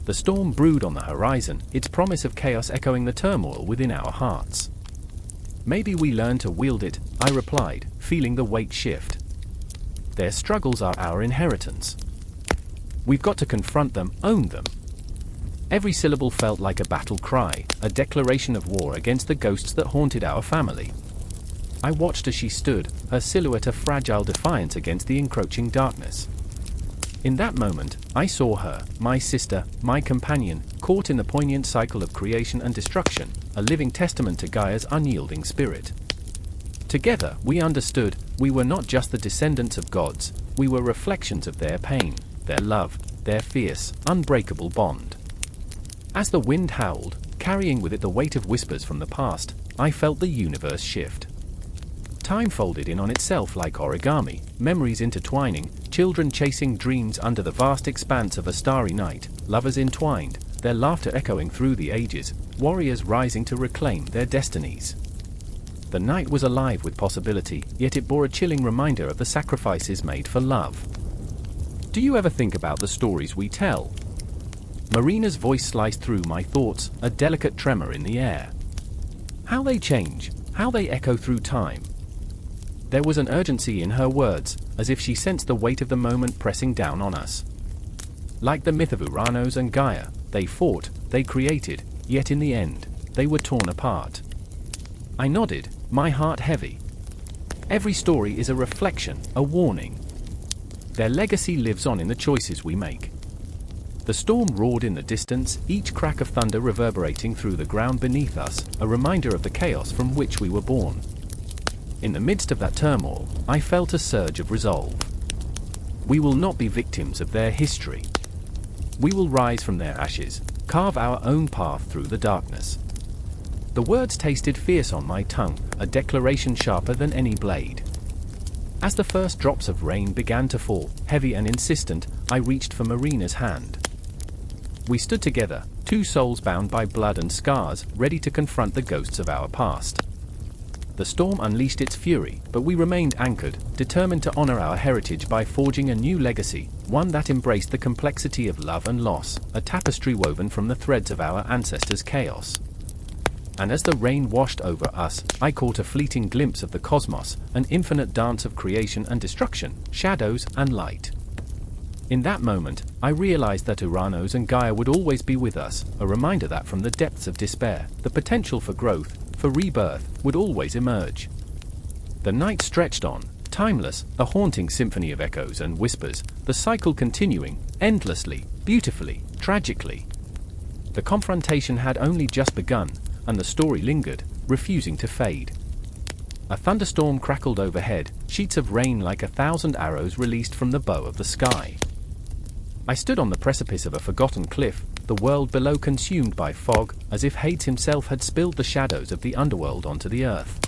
[SPEAKER 1] The storm brewed on the horizon, its promise of chaos echoing the turmoil within our hearts. "Maybe we learn to wield it," I replied, feeling the weight shift. "Their struggles are our inheritance. We've got to confront them, own them." Every syllable felt like a battle cry, a declaration of war against the ghosts that haunted our family. I watched as she stood, her silhouette a fragile defiance against the encroaching darkness. In that moment, I saw her, my sister, my companion, caught in the poignant cycle of creation and destruction, a living testament to Gaia's unyielding spirit. Together, we understood, we were not just the descendants of gods, we were reflections of their pain, their love, their fierce, unbreakable bond. As the wind howled, carrying with it the weight of whispers from the past, I felt the universe shift. Time folded in on itself like origami, memories intertwining, children chasing dreams under the vast expanse of a starry night, lovers entwined, their laughter echoing through the ages, warriors rising to reclaim their destinies. The night was alive with possibility, yet it bore a chilling reminder of the sacrifices made for love. "Do you ever think about the stories we tell?" Marina's voice sliced through my thoughts, a delicate tremor in the air. "How they change, how they echo through time." There was an urgency in her words, as if she sensed the weight of the moment pressing down on us. Like the myth of Ouranos and Gaia, they fought, they created, yet in the end, they were torn apart. I nodded, my heart heavy. Every story is a reflection, a warning. Their legacy lives on in the choices we make. The storm roared in the distance, each crack of thunder reverberating through the ground beneath us, a reminder of the chaos from which we were born. In the midst of that turmoil, I felt a surge of resolve. We will not be victims of their history. We will rise from their ashes, carve our own path through the darkness. The words tasted fierce on my tongue, a declaration sharper than any blade. As the first drops of rain began to fall, heavy and insistent, I reached for Marina's hand. We stood together, two souls bound by blood and scars, ready to confront the ghosts of our past. The storm unleashed its fury, but we remained anchored, determined to honor our heritage by forging a new legacy, one that embraced the complexity of love and loss, a tapestry woven from the threads of our ancestors' chaos. And as the rain washed over us, I caught a fleeting glimpse of the cosmos, an infinite dance of creation and destruction, shadows and light. In that moment, I realized that Ouranos and Gaia would always be with us, a reminder that from the depths of despair, the potential for growth, for rebirth, would always emerge. The night stretched on, timeless, a haunting symphony of echoes and whispers, the cycle continuing, endlessly, beautifully, tragically. The confrontation had only just begun, and the story lingered, refusing to fade. A thunderstorm crackled overhead, sheets of rain like 1,000 arrows released from the bow of the sky. I stood on the precipice of a forgotten cliff, the world below consumed by fog, as if Hades himself had spilled the shadows of the underworld onto the earth.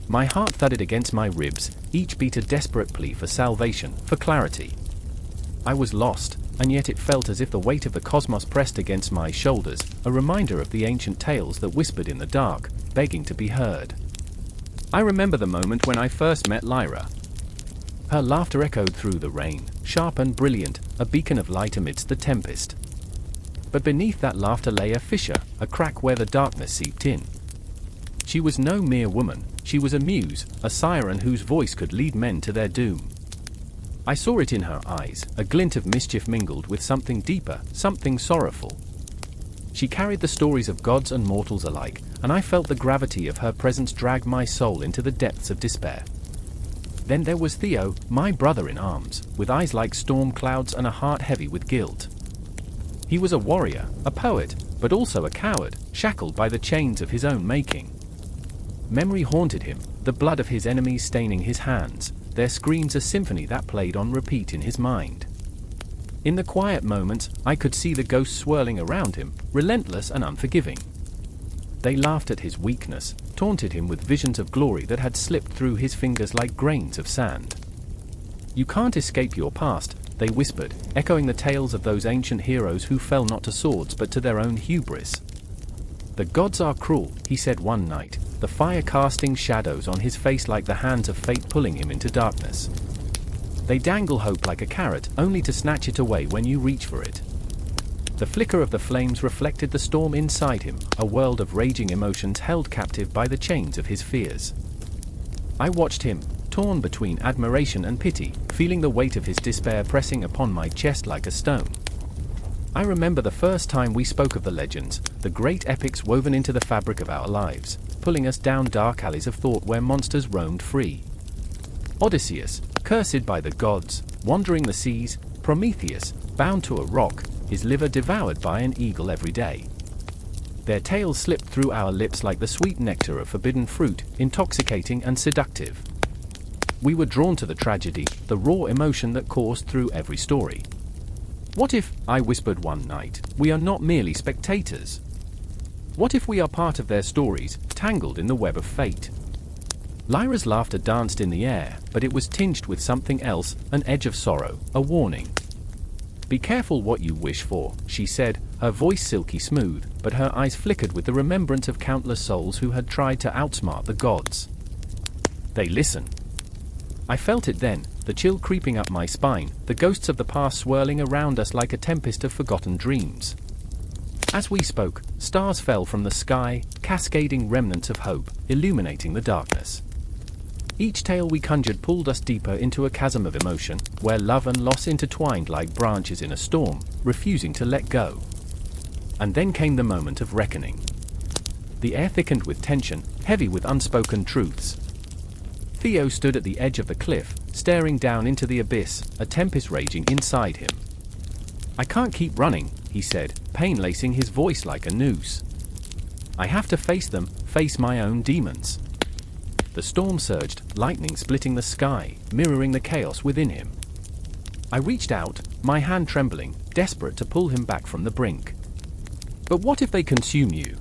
[SPEAKER 1] My heart thudded against my ribs, each beat a desperate plea for salvation, for clarity. I was lost, and yet it felt as if the weight of the cosmos pressed against my shoulders, a reminder of the ancient tales that whispered in the dark, begging to be heard. I remember the moment when I first met Lyra. Her laughter echoed through the rain, sharp and brilliant, a beacon of light amidst the tempest. But beneath that laughter lay a fissure, a crack where the darkness seeped in. She was no mere woman, she was a muse, a siren whose voice could lead men to their doom. I saw it in her eyes, a glint of mischief mingled with something deeper, something sorrowful. She carried the stories of gods and mortals alike, and I felt the gravity of her presence drag my soul into the depths of despair. Then there was Theo, my brother in arms, with eyes like storm clouds and a heart heavy with guilt. He was a warrior, a poet, but also a coward, shackled by the chains of his own making. Memory haunted him, the blood of his enemies staining his hands, their screams a symphony that played on repeat in his mind. In the quiet moments, I could see the ghosts swirling around him, relentless and unforgiving. They laughed at his weakness, taunted him with visions of glory that had slipped through his fingers like grains of sand. "You can't escape your past," they whispered, echoing the tales of those ancient heroes who fell not to swords but to their own hubris. "The gods are cruel," he said one night, the fire casting shadows on his face like the hands of fate pulling him into darkness. "They dangle hope like a carrot, only to snatch it away when you reach for it." The flicker of the flames reflected the storm inside him, a world of raging emotions held captive by the chains of his fears. I watched him, torn between admiration and pity, feeling the weight of his despair pressing upon my chest like a stone. I remember the first time we spoke of the legends, the great epics woven into the fabric of our lives, pulling us down dark alleys of thought where monsters roamed free. Odysseus, cursed by the gods, wandering the seas; Prometheus, bound to a rock, his liver devoured by an eagle every day. Their tales slipped through our lips like the sweet nectar of forbidden fruit, intoxicating and seductive. We were drawn to the tragedy, the raw emotion that coursed through every story. "What if," I whispered one night, "we are not merely spectators? What if we are part of their stories, tangled in the web of fate?" Lyra's laughter danced in the air, but it was tinged with something else, an edge of sorrow, a warning. "Be careful what you wish for," she said, her voice silky smooth, but her eyes flickered with the remembrance of countless souls who had tried to outsmart the gods. "They listen." I felt it then, the chill creeping up my spine, the ghosts of the past swirling around us like a tempest of forgotten dreams. As we spoke, stars fell from the sky, cascading remnants of hope, illuminating the darkness. Each tale we conjured pulled us deeper into a chasm of emotion, where love and loss intertwined like branches in a storm, refusing to let go. And then came the moment of reckoning. The air thickened with tension, heavy with unspoken truths. Theo stood at the edge of the cliff, staring down into the abyss, a tempest raging inside him. "I can't keep running," he said, pain lacing his voice like a noose. "I have to face them, face my own demons." The storm surged, lightning splitting the sky, mirroring the chaos within him. I reached out, my hand trembling, desperate to pull him back from the brink. But what if they consume you?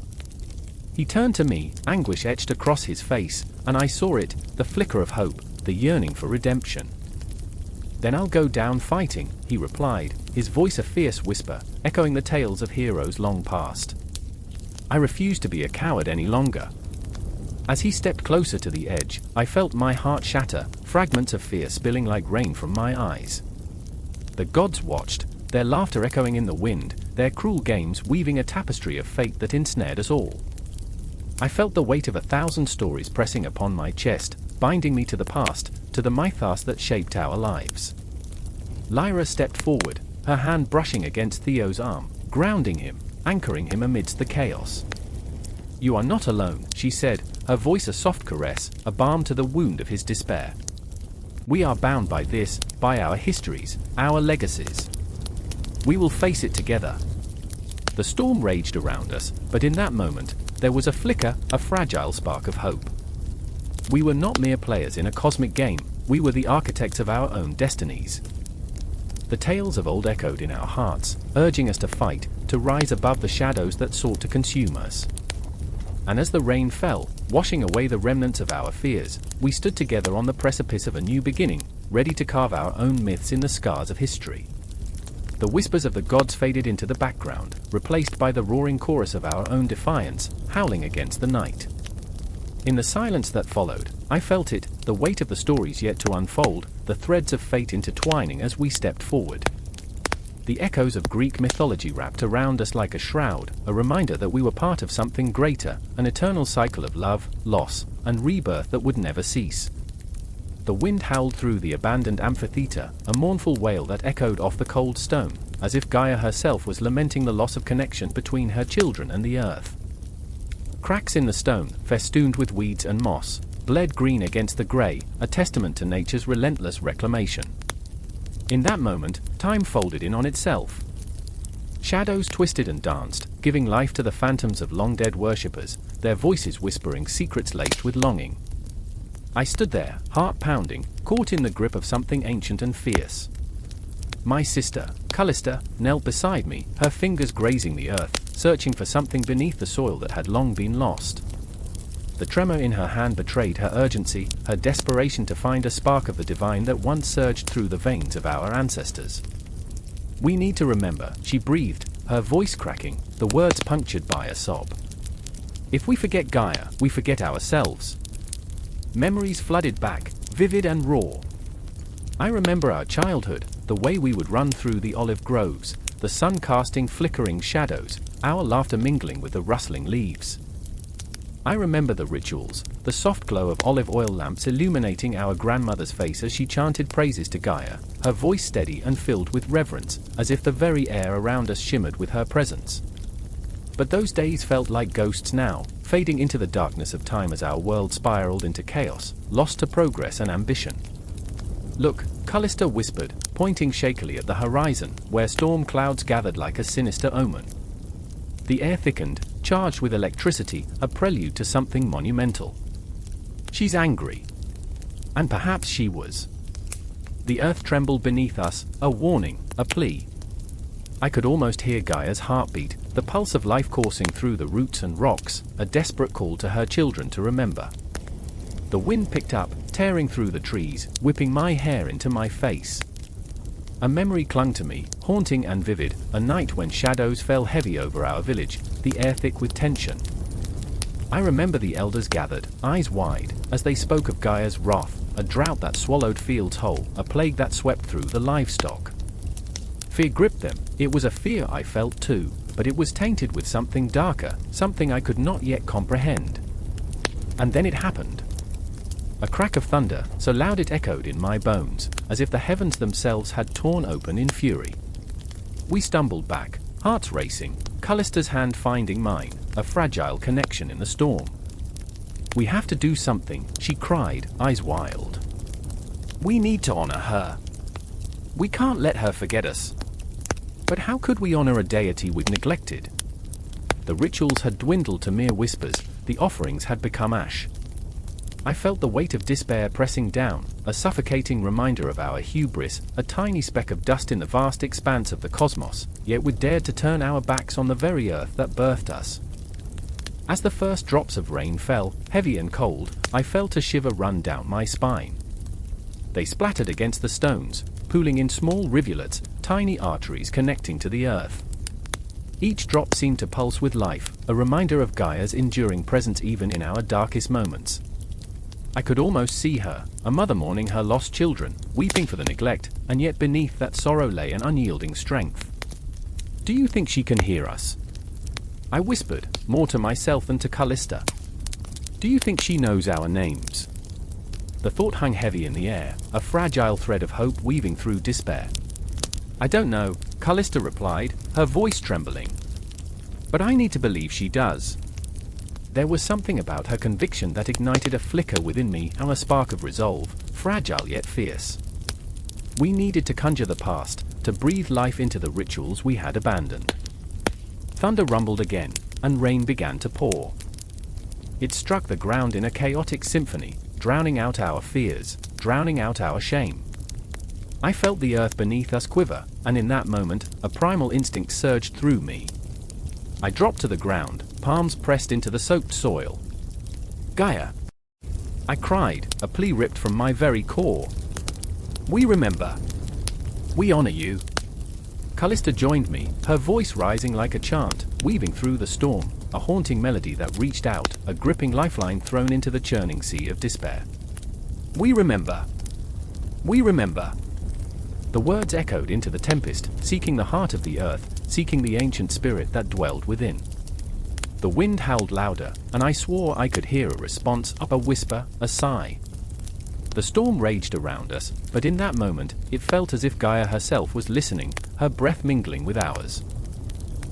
[SPEAKER 1] He turned to me, anguish etched across his face, and I saw it, the flicker of hope, the yearning for redemption. Then I'll go down fighting, he replied, his voice a fierce whisper, echoing the tales of heroes long past. I refused to be a coward any longer. As he stepped closer to the edge, I felt my heart shatter, fragments of fear spilling like rain from my eyes. The gods watched, their laughter echoing in the wind, their cruel games weaving a tapestry of fate that ensnared us all. I felt the weight of 1,000 stories pressing upon my chest, binding me to the past, to the mythos that shaped our lives. Lyra stepped forward, her hand brushing against Theo's arm, grounding him, anchoring him amidst the chaos. "You are not alone," she said, her voice a soft caress, a balm to the wound of his despair. "We are bound by this, by our histories, our legacies. We will face it together." The storm raged around us, but in that moment, there was a flicker, a fragile spark of hope. We were not mere players in a cosmic game, we were the architects of our own destinies. The tales of old echoed in our hearts, urging us to fight, to rise above the shadows that sought to consume us. And as the rain fell, washing away the remnants of our fears, we stood together on the precipice of a new beginning, ready to carve our own myths in the scars of history. The whispers of the gods faded into the background, replaced by the roaring chorus of our own defiance, howling against the night. In the silence that followed, I felt it, the weight of the stories yet to unfold, the threads of fate intertwining as we stepped forward. The echoes of Greek mythology wrapped around us like a shroud, a reminder that we were part of something greater, an eternal cycle of love, loss, and rebirth that would never cease. The wind howled through the abandoned amphitheater, a mournful wail that echoed off the cold stone, as if Gaia herself was lamenting the loss of connection between her children and the earth. Cracks in the stone, festooned with weeds and moss, bled green against the grey, a testament to nature's relentless reclamation. In that moment, time folded in on itself. Shadows twisted and danced, giving life to the phantoms of long-dead worshippers, their voices whispering secrets laced with longing. I stood there, heart pounding, caught in the grip of something ancient and fierce. My sister, Callista, knelt beside me, her fingers grazing the earth, searching for something beneath the soil that had long been lost. The tremor in her hand betrayed her urgency, her desperation to find a spark of the divine that once surged through the veins of our ancestors. "We need to remember," she breathed, her voice cracking, the words punctured by a sob. "If we forget Gaia, we forget ourselves." Memories flooded back, vivid and raw. I remember our childhood, the way we would run through the olive groves, the sun casting flickering shadows, our laughter mingling with the rustling leaves. I remember the rituals, the soft glow of olive oil lamps illuminating our grandmother's face as she chanted praises to Gaia, her voice steady and filled with reverence, as if the very air around us shimmered with her presence. But those days felt like ghosts now, fading into the darkness of time as our world spiraled into chaos, lost to progress and ambition. "Look," Callista whispered, pointing shakily at the horizon, where storm clouds gathered like a sinister omen. The air thickened, charged with electricity, a prelude to something monumental. "She's angry." And perhaps she was. The earth trembled beneath us, a warning, a plea. I could almost hear Gaia's heartbeat, the pulse of life coursing through the roots and rocks, a desperate call to her children to remember. The wind picked up, tearing through the trees, whipping my hair into my face. A memory clung to me, haunting and vivid, a night when shadows fell heavy over our village, the air thick with tension. I remember the elders gathered, eyes wide, as they spoke of Gaia's wrath, a drought that swallowed fields whole, a plague that swept through the livestock. Fear gripped them. It was a fear I felt too, but it was tainted with something darker, something I could not yet comprehend. And then it happened. A crack of thunder, so loud it echoed in my bones, as if the heavens themselves had torn open in fury. We stumbled back, hearts racing, Callista's hand finding mine, a fragile connection in the storm. "We have to do something," she cried, eyes wild. "We need to honor her. We can't let her forget us." But how could we honor a deity we'd neglected? The rituals had dwindled to mere whispers, the offerings had become ash. I felt the weight of despair pressing down, a suffocating reminder of our hubris, a tiny speck of dust in the vast expanse of the cosmos, yet we dared to turn our backs on the very earth that birthed us. As the first drops of rain fell, heavy and cold, I felt a shiver run down my spine. They splattered against the stones, pooling in small rivulets, tiny arteries connecting to the earth. Each drop seemed to pulse with life, a reminder of Gaia's enduring presence even in our darkest moments. I could almost see her, a mother mourning her lost children, weeping for the neglect, and yet beneath that sorrow lay an unyielding strength. "Do you think she can hear us?" I whispered, more to myself than to Callista. "Do you think she knows our names?" The thought hung heavy in the air, a fragile thread of hope weaving through despair. "I don't know," Callista replied, her voice trembling. "But I need to believe she does." There was something about her conviction that ignited a flicker within me, a spark of resolve, fragile yet fierce. We needed to conjure the past, to breathe life into the rituals we had abandoned. Thunder rumbled again, and rain began to pour. It struck the ground in a chaotic symphony, drowning out our fears, drowning out our shame. I felt the earth beneath us quiver, and in that moment, a primal instinct surged through me. I dropped to the ground, palms pressed into the soaked soil. "Gaia!" I cried, a plea ripped from my very core. "We remember. We honor you." Callista joined me, her voice rising like a chant, weaving through the storm, a haunting melody that reached out, a gripping lifeline thrown into the churning sea of despair. "We remember. We remember." The words echoed into the tempest, seeking the heart of the earth, seeking the ancient spirit that dwelled within. The wind howled louder, and I swore I could hear a response, a whisper, a sigh. The storm raged around us, but in that moment, it felt as if Gaia herself was listening, her breath mingling with ours.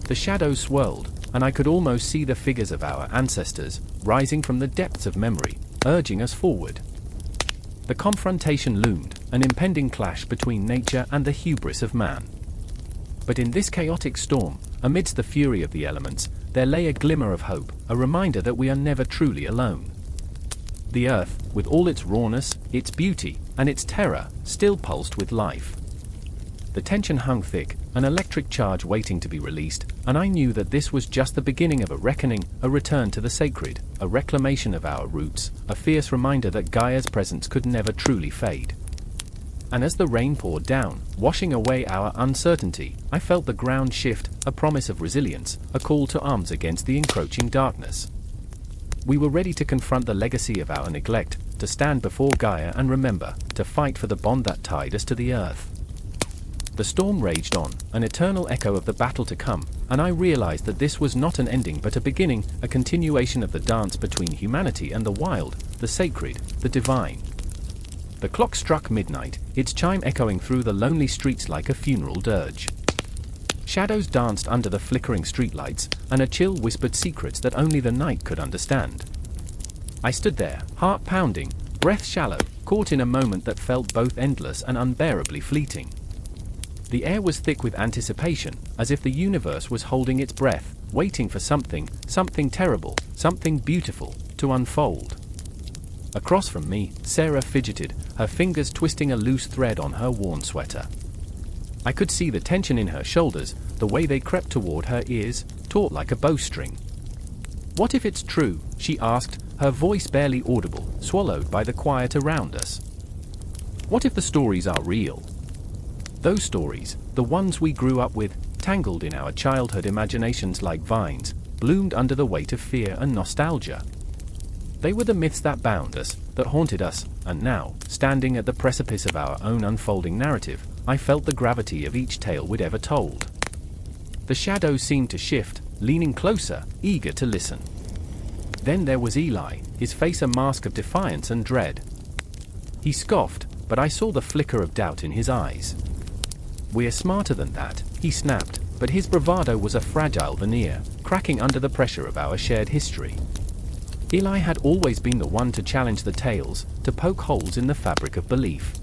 [SPEAKER 1] The shadows swirled, and I could almost see the figures of our ancestors, rising from the depths of memory, urging us forward. The confrontation loomed, an impending clash between nature and the hubris of man. But in this chaotic storm, amidst the fury of the elements, there lay a glimmer of hope, a reminder that we are never truly alone. The earth, with all its rawness, its beauty, and its terror, still pulsed with life. The tension hung thick, an electric charge waiting to be released, and I knew that this was just the beginning of a reckoning, a return to the sacred, a reclamation of our roots, a fierce reminder that Gaia's presence could never truly fade. And as the rain poured down, washing away our uncertainty, I felt the ground shift, a promise of resilience, a call to arms against the encroaching darkness. We were ready to confront the legacy of our neglect, to stand before Gaia and remember, to fight for the bond that tied us to the earth. The storm raged on, an eternal echo of the battle to come, and I realized that this was not an ending but a beginning, a continuation of the dance between humanity and the wild, the sacred, the divine. The clock struck midnight, its chime echoing through the lonely streets like a funeral dirge. Shadows danced under the flickering streetlights, and a chill whispered secrets that only the night could understand. I stood there, heart pounding, breath shallow, caught in a moment that felt both endless and unbearably fleeting. The air was thick with anticipation, as if the universe was holding its breath, waiting for something terrible, something beautiful, to unfold. Across from me, Sarah fidgeted, her fingers twisting a loose thread on her worn sweater. I could see the tension in her shoulders, the way they crept toward her ears, taut like a bowstring. "What if it's true?" she asked, her voice barely audible, swallowed by the quiet around us. "What if the stories are real? Those stories, the ones we grew up with, tangled in our childhood imaginations like vines, bloomed under the weight of fear and nostalgia. They were the myths that bound us, that haunted us, and now, standing at the precipice of our own unfolding narrative, I felt the gravity of each tale we'd ever told. The shadows seemed to shift, leaning closer, eager to listen. Then there was Eli, his face a mask of defiance and dread. He scoffed, but I saw the flicker of doubt in his eyes. "We're smarter than that," he snapped, but his bravado was a fragile veneer, cracking under the pressure of our shared history. Eli had always been the one to challenge the tales, to poke holes in the fabric of belief.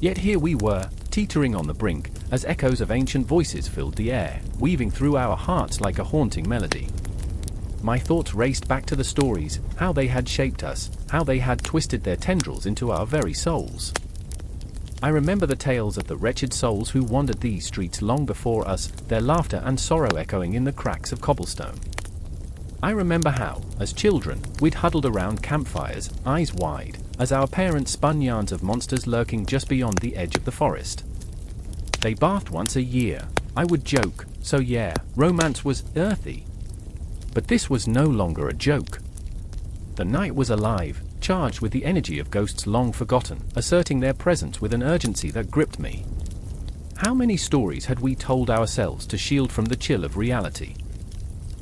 [SPEAKER 1] Yet here we were, teetering on the brink, as echoes of ancient voices filled the air, weaving through our hearts like a haunting melody. my thoughts raced back to the stories, how they had shaped us, how they had twisted their tendrils into our very souls. I remember the tales of the wretched souls who wandered these streets long before us, their laughter and sorrow echoing in the cracks of cobblestone. I remember how, as children, we'd huddled around campfires, eyes wide, as our parents spun yarns of monsters lurking just beyond the edge of the forest. They bathed once a year. I would joke, so yeah, romance was earthy. But this was no longer a joke. The night was alive, charged with the energy of ghosts long forgotten, asserting their presence with an urgency that gripped me. How many stories had we told ourselves to shield from the chill of reality?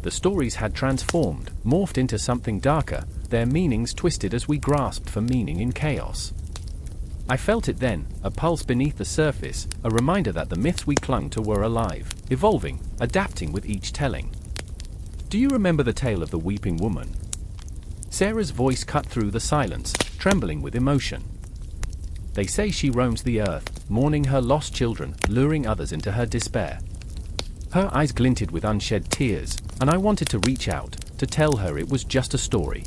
[SPEAKER 1] The stories had transformed, morphed into something darker, their meanings twisted as we grasped for meaning in chaos. I felt it then, a pulse beneath the surface, a reminder that the myths we clung to were alive, evolving, adapting with each telling. Do you remember the tale of the weeping woman? Sarah's voice cut through the silence, trembling with emotion. They say she roams the earth, mourning her lost children, luring others into her despair. Her eyes glinted with unshed tears, and I wanted to reach out, to tell her it was just a story.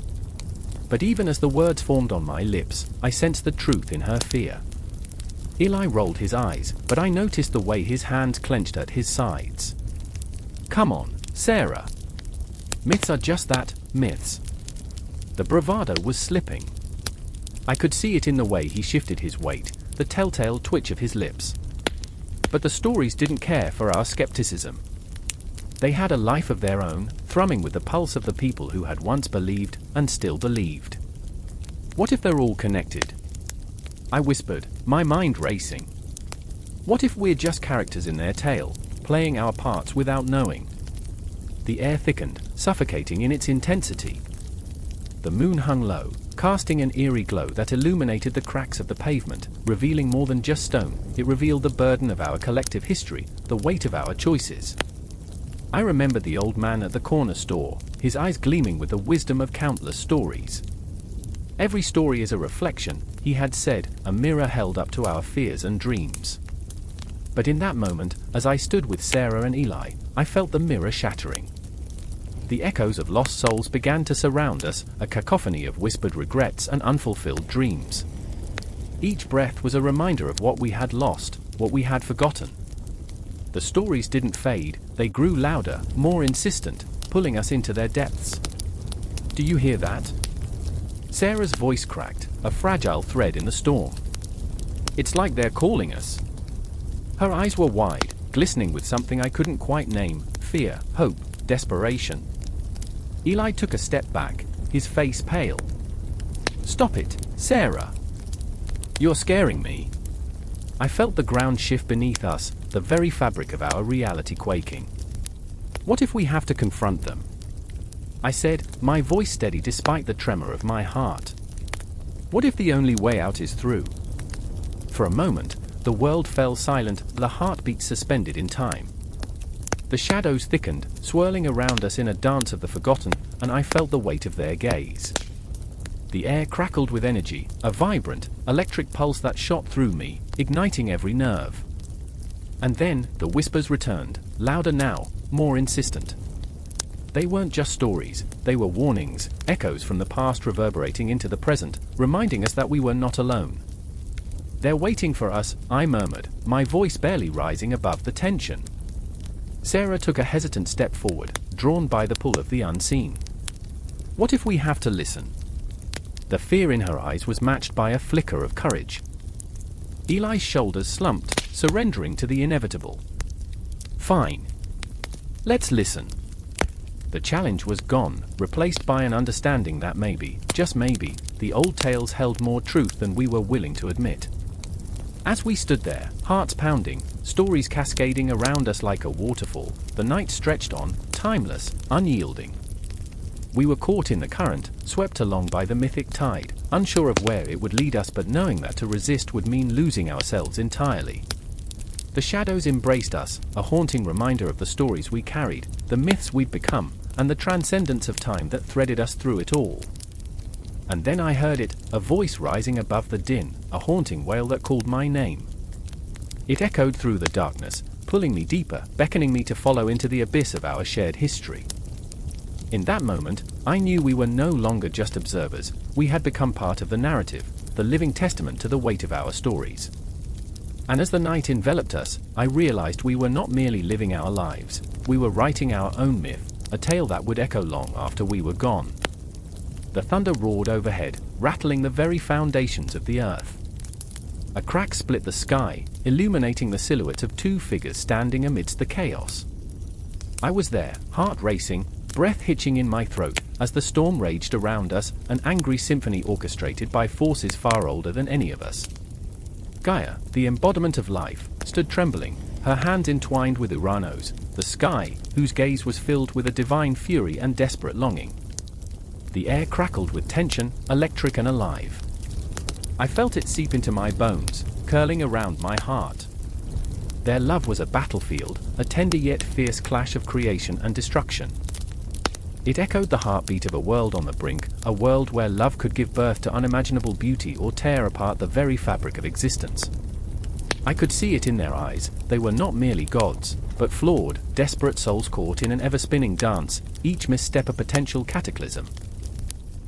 [SPEAKER 1] But even as the words formed on my lips, I sensed the truth in her fear. Eli rolled his eyes, but I noticed the way his hands clenched at his sides. Come on, Sarah. Myths are just that, myths. The bravado was slipping. I could see it in the way he shifted his weight, the telltale twitch of his lips. But the stories didn't care for our skepticism. They had a life of their own, thrumming with the pulse of the people who had once believed, and still believed. What if they're all connected? I whispered, my mind racing. What if we're just characters in their tale, playing our parts without knowing? The air thickened, suffocating in its intensity. The moon hung low, casting an eerie glow that illuminated the cracks of the pavement, revealing more than just stone. It revealed the burden of our collective history, the weight of our choices. I remembered the old man at the corner store, his eyes gleaming with the wisdom of countless stories. Every story is a reflection, he had said, a mirror held up to our fears and dreams. But in that moment, as I stood with Sarah and Eli, I felt the mirror shattering. The echoes of lost souls began to surround us, a cacophony of whispered regrets and unfulfilled dreams. Each breath was a reminder of what we had lost, what we had forgotten. The stories didn't fade, they grew louder, more insistent, pulling us into their depths. Do you hear that? Sarah's voice cracked, a fragile thread in the storm. It's like they're calling us. Her eyes were wide, glistening with something I couldn't quite name, fear, hope, desperation. Eli took a step back, his face pale. Stop it, Sarah. You're scaring me. I felt the ground shift beneath us, the very fabric of our reality quaking. What if we have to confront them? I said, my voice steady despite the tremor of my heart. What if the only way out is through? For a moment, the world fell silent, the heartbeat suspended in time. The shadows thickened, swirling around us in a dance of the forgotten, and I felt the weight of their gaze. The air crackled with energy, a vibrant, electric pulse that shot through me, igniting every nerve. And then, the whispers returned, louder now, more insistent. They weren't just stories, they were warnings, echoes from the past reverberating into the present, reminding us that we were not alone. They're waiting for us, I murmured, my voice barely rising above the tension. Sarah took a hesitant step forward, drawn by the pull of the unseen. What if we have to listen? The fear in her eyes was matched by a flicker of courage. Eli's shoulders slumped, surrendering to the inevitable. Fine. Let's listen. The challenge was gone, replaced by an understanding that maybe, just maybe, the old tales held more truth than we were willing to admit. As we stood there, hearts pounding, stories cascading around us like a waterfall, the night stretched on, timeless, unyielding. We were caught in the current, swept along by the mythic tide, unsure of where it would lead us but knowing that to resist would mean losing ourselves entirely. The shadows embraced us, a haunting reminder of the stories we carried, the myths we'd become, and the transcendence of time that threaded us through it all. And then I heard it, a voice rising above the din, a haunting wail that called my name. It echoed through the darkness, pulling me deeper, beckoning me to follow into the abyss of our shared history. In that moment, I knew we were no longer just observers, we had become part of the narrative, the living testament to the weight of our stories. And as the night enveloped us, I realized we were not merely living our lives, we were writing our own myth, a tale that would echo long after we were gone. The thunder roared overhead, rattling the very foundations of the earth. A crack split the sky, illuminating the silhouette of two figures standing amidst the chaos. I was there, heart racing, breath hitching in my throat, as the storm raged around us, an angry symphony orchestrated by forces far older than any of us. Gaia, the embodiment of life, stood trembling, her hands entwined with Ouranos, the sky, whose gaze was filled with a divine fury and desperate longing. The air crackled with tension, electric and alive. I felt it seep into my bones, curling around my heart. Their love was a battlefield, a tender yet fierce clash of creation and destruction. It echoed the heartbeat of a world on the brink, a world where love could give birth to unimaginable beauty or tear apart the very fabric of existence. I could see it in their eyes, they were not merely gods, but flawed, desperate souls caught in an ever-spinning dance, each misstep a potential cataclysm.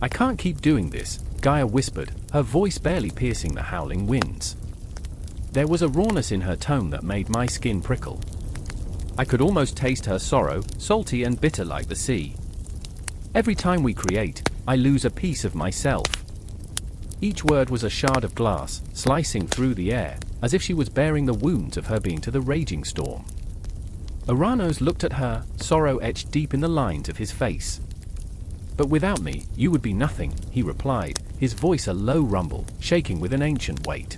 [SPEAKER 1] "I can't keep doing this," Gaia whispered, her voice barely piercing the howling winds. There was a rawness in her tone that made my skin prickle. I could almost taste her sorrow, salty and bitter like the sea. "Every time we create, I lose a piece of myself." Each word was a shard of glass, slicing through the air, as if she was bearing the wounds of her being to the raging storm. Ouranos looked at her, sorrow etched deep in the lines of his face. "But without me, you would be nothing," he replied, his voice a low rumble, shaking with an ancient weight.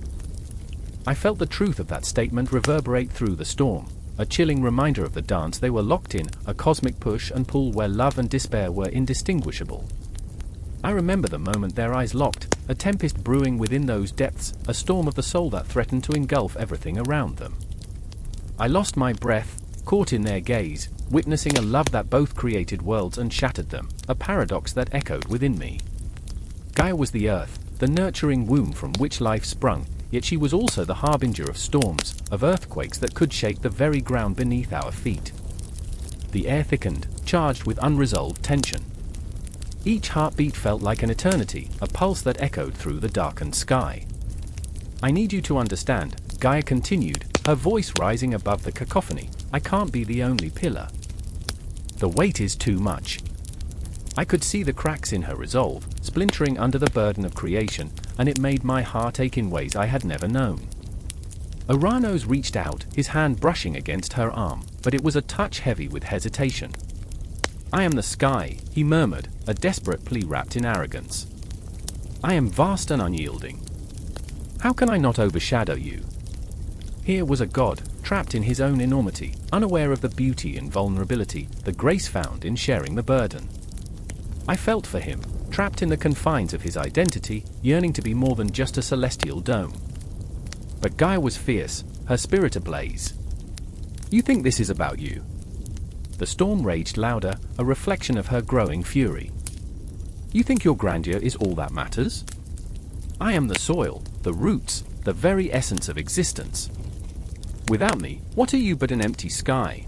[SPEAKER 1] I felt the truth of that statement reverberate through the storm, a chilling reminder of the dance they were locked in, a cosmic push and pull where love and despair were indistinguishable. I remember the moment their eyes locked, a tempest brewing within those depths, a storm of the soul that threatened to engulf everything around them. I lost my breath, caught in their gaze, witnessing a love that both created worlds and shattered them, a paradox that echoed within me. Gaia was the earth, the nurturing womb from which life sprung, yet she was also the harbinger of storms, of earthquakes that could shake the very ground beneath our feet. The air thickened, charged with unresolved tension. Each heartbeat felt like an eternity, a pulse that echoed through the darkened sky. "I need you to understand," Gaia continued, her voice rising above the cacophony. "I can't be the only pillar. The weight is too much." I could see the cracks in her resolve, splintering under the burden of creation, and it made my heart ache in ways I had never known. Ouranos reached out, his hand brushing against her arm, but it was a touch heavy with hesitation. "I am the sky," he murmured, a desperate plea wrapped in arrogance. "I am vast and unyielding. How can I not overshadow you?" Here was a god, trapped in his own enormity, unaware of the beauty and vulnerability, the grace found in sharing the burden. I felt for him, trapped in the confines of his identity, yearning to be more than just a celestial dome. But Gaia was fierce, her spirit ablaze. "You think this is about you?" The storm raged louder, a reflection of her growing fury. "You think your grandeur is all that matters? I am the soil, the roots, the very essence of existence. Without me, what are you but an empty sky?"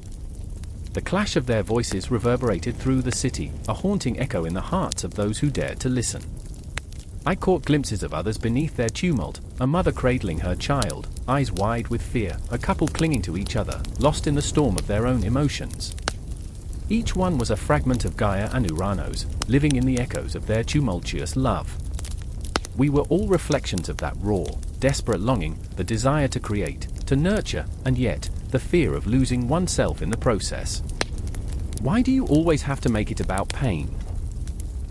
[SPEAKER 1] The clash of their voices reverberated through the city, a haunting echo in the hearts of those who dared to listen. I caught glimpses of others beneath their tumult, a mother cradling her child, eyes wide with fear, a couple clinging to each other, lost in the storm of their own emotions. Each one was a fragment of Gaia and Ouranos, living in the echoes of their tumultuous love. We were all reflections of that raw, desperate longing, the desire to create, to nurture, and yet, the fear of losing oneself in the process. "Why do you always have to make it about pain?"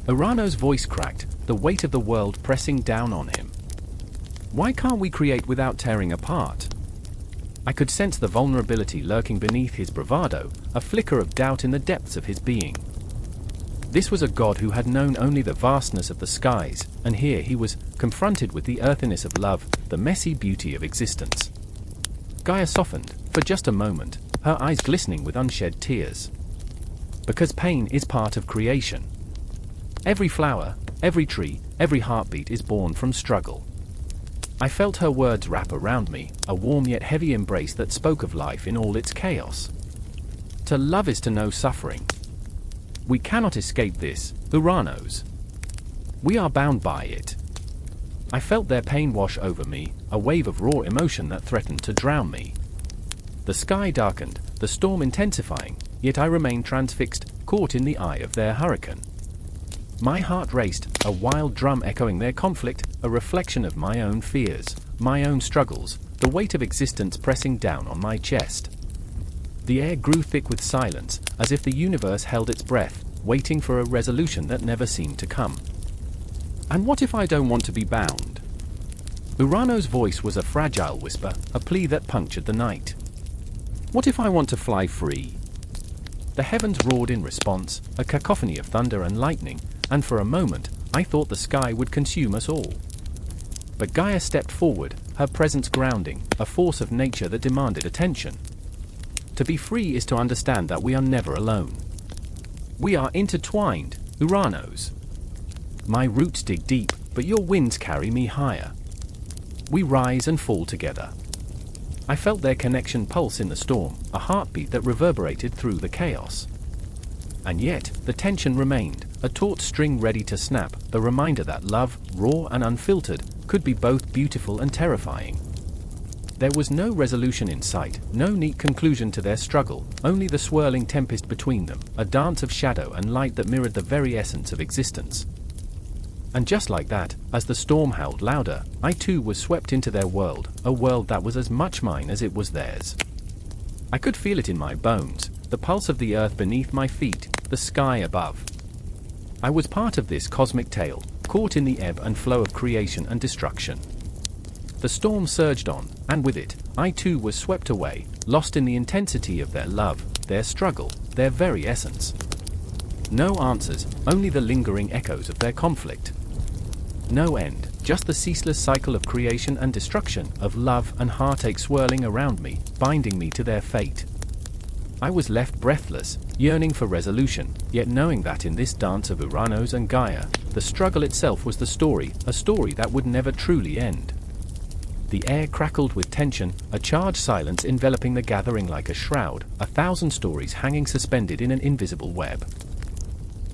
[SPEAKER 1] Ouranos' voice cracked, the weight of the world pressing down on him. "Why can't we create without tearing apart?" I could sense the vulnerability lurking beneath his bravado, a flicker of doubt in the depths of his being. This was a god who had known only the vastness of the skies, and here he was, confronted with the earthiness of love, the messy beauty of existence. Gaia softened, for just a moment, her eyes glistening with unshed tears. "Because pain is part of creation. Every flower, every tree, every heartbeat is born from struggle." I felt her words wrap around me, a warm yet heavy embrace that spoke of life in all its chaos. To love is to know suffering. We cannot escape this, Ouranos. We are bound by it. I felt their pain wash over me, a wave of raw emotion that threatened to drown me. The sky darkened, the storm intensifying, yet I remained transfixed, caught in the eye of their hurricane. My heart raced, a wild drum echoing their conflict, a reflection of my own fears, my own struggles, the weight of existence pressing down on my chest. The air grew thick with silence, as if the universe held its breath, waiting for a resolution that never seemed to come. And what if I don't want to be bound? Ouranos' voice was a fragile whisper, a plea that punctured the night. What if I want to fly free? The heavens roared in response, a cacophony of thunder and lightning, and for a moment, I thought the sky would consume us all. But Gaia stepped forward, her presence grounding, a force of nature that demanded attention. To be free is to understand that we are never alone. We are intertwined, Ouranos. My roots dig deep, but your winds carry me higher. We rise and fall together. I felt their connection pulse in the storm, a heartbeat that reverberated through the chaos. And yet, the tension remained, a taut string ready to snap, the reminder that love, raw and unfiltered, could be both beautiful and terrifying. There was no resolution in sight, no neat conclusion to their struggle, only the swirling tempest between them, a dance of shadow and light that mirrored the very essence of existence. And just like that, as the storm howled louder, I too was swept into their world, a world that was as much mine as it was theirs. I could feel it in my bones, the pulse of the earth beneath my feet, the sky above. I was part of this cosmic tale, caught in the ebb and flow of creation and destruction. The storm surged on, and with it, I too was swept away, lost in the intensity of their love, their struggle, their very essence. No answers, only the lingering echoes of their conflict. No end, just the ceaseless cycle of creation and destruction, of love and heartache swirling around me, binding me to their fate. I was left breathless, yearning for resolution, yet knowing that in this dance of Ouranos and Gaia, the struggle itself was the story, a story that would never truly end. The air crackled with tension, a charged silence enveloping the gathering like a shroud, 1,000 stories hanging suspended in an invisible web.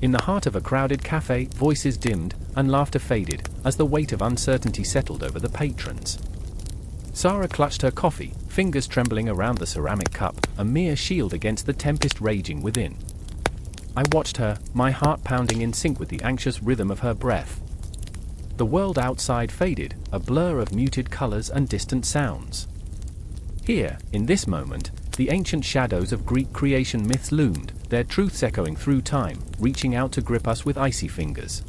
[SPEAKER 1] In the heart of a crowded cafe, voices dimmed, and laughter faded, as the weight of uncertainty settled over the patrons. Sarah clutched her coffee, fingers trembling around the ceramic cup, a mere shield against the tempest raging within. I watched her, my heart pounding in sync with the anxious rhythm of her breath. The world outside faded, a blur of muted colors and distant sounds. Here, in this moment, the ancient shadows of Greek creation myths loomed, their truths echoing through time, reaching out to grip us with icy fingers.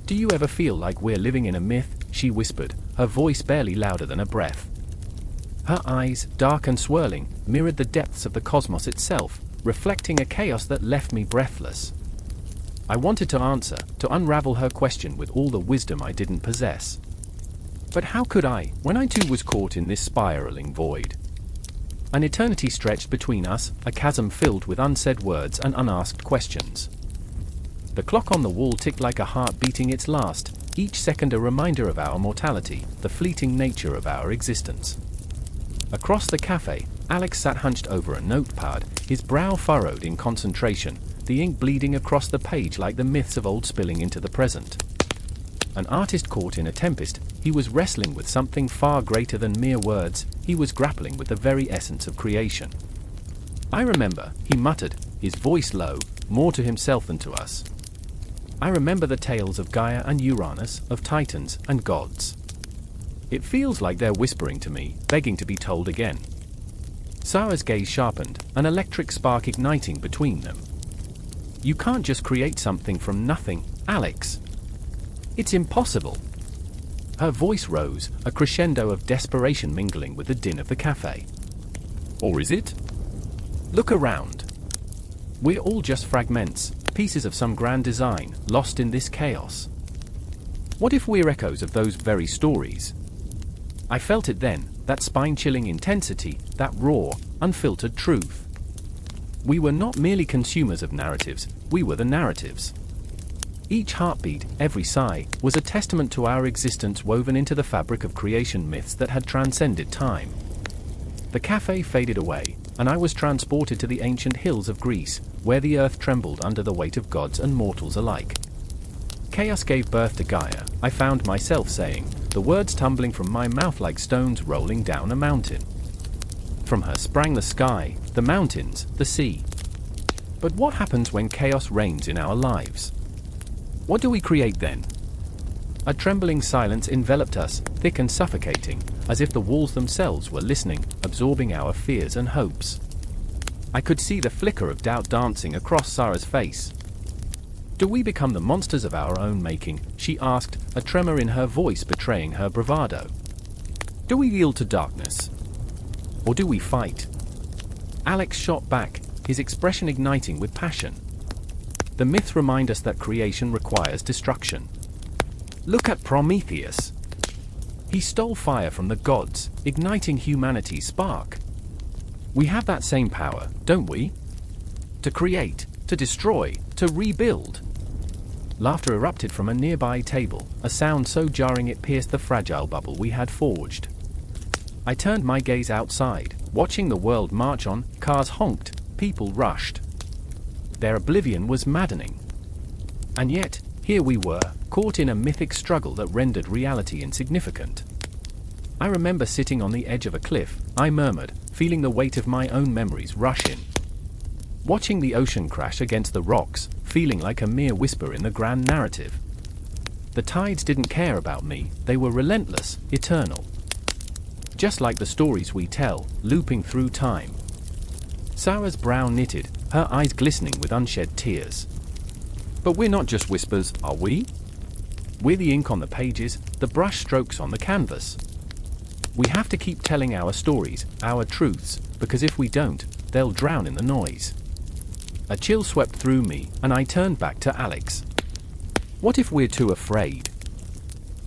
[SPEAKER 1] "Do you ever feel like we're living in a myth?" she whispered, her voice barely louder than a breath. Her eyes, dark and swirling, mirrored the depths of the cosmos itself, reflecting a chaos that left me breathless. I wanted to answer, to unravel her question with all the wisdom I didn't possess. But how could I, when I too was caught in this spiraling void? An eternity stretched between us, a chasm filled with unsaid words and unasked questions. The clock on the wall ticked like a heart beating its last, each second a reminder of our mortality, the fleeting nature of our existence. Across the cafe, Alex sat hunched over a notepad, his brow furrowed in concentration, the ink bleeding across the page like the myths of old spilling into the present. An artist caught in a tempest, he was wrestling with something far greater than mere words, he was grappling with the very essence of creation. "I remember," he muttered, his voice low, more to himself than to us. "I remember the tales of Gaia and Uranus, of titans and gods. It feels like they're whispering to me, begging to be told again." Sarah's gaze sharpened, an electric spark igniting between them. "You can't just create something from nothing, Alex. It's impossible." Her voice rose, a crescendo of desperation mingling with the din of the cafe. "Or is it? Look around. We're all just fragments, pieces of some grand design, lost in this chaos. What if we're echoes of those very stories?" I felt it then, that spine-chilling intensity, that raw, unfiltered truth. We were not merely consumers of narratives, we were the narratives. Each heartbeat, every sigh, was a testament to our existence woven into the fabric of creation myths that had transcended time. The cafe faded away, and I was transported to the ancient hills of Greece, where the earth trembled under the weight of gods and mortals alike. Chaos gave birth to Gaia, I found myself saying, the words tumbling from my mouth like stones rolling down a mountain. From her sprang the sky, the mountains, the sea. But what happens when chaos reigns in our lives? What do we create then? A trembling silence enveloped us, thick and suffocating, as if the walls themselves were listening, absorbing our fears and hopes. I could see the flicker of doubt dancing across Sarah's face. Do we become the monsters of our own making? She asked, a tremor in her voice betraying her bravado. Do we yield to darkness? Or do we fight? Alex shot back, his expression igniting with passion. The myths remind us that creation requires destruction. Look at Prometheus. He stole fire from the gods, igniting humanity's spark. We have that same power, don't we? To create, to destroy, to rebuild. Laughter erupted from a nearby table, a sound so jarring it pierced the fragile bubble we had forged. I turned my gaze outside, watching the world march on. Cars honked, people rushed. Their oblivion was maddening. And yet, here we were, caught in a mythic struggle that rendered reality insignificant. I remember sitting on the edge of a cliff, I murmured, feeling the weight of my own memories rush in. Watching the ocean crash against the rocks, feeling like a mere whisper in the grand narrative. The tides didn't care about me, they were relentless, eternal. Just like the stories we tell, looping through time. Sarah's brow knitted, her eyes glistening with unshed tears. But we're not just whispers, are we? We're the ink on the pages, the brush strokes on the canvas. We have to keep telling our stories, our truths, because if we don't, they'll drown in the noise. A chill swept through me, and I turned back to Alex. What if we're too afraid?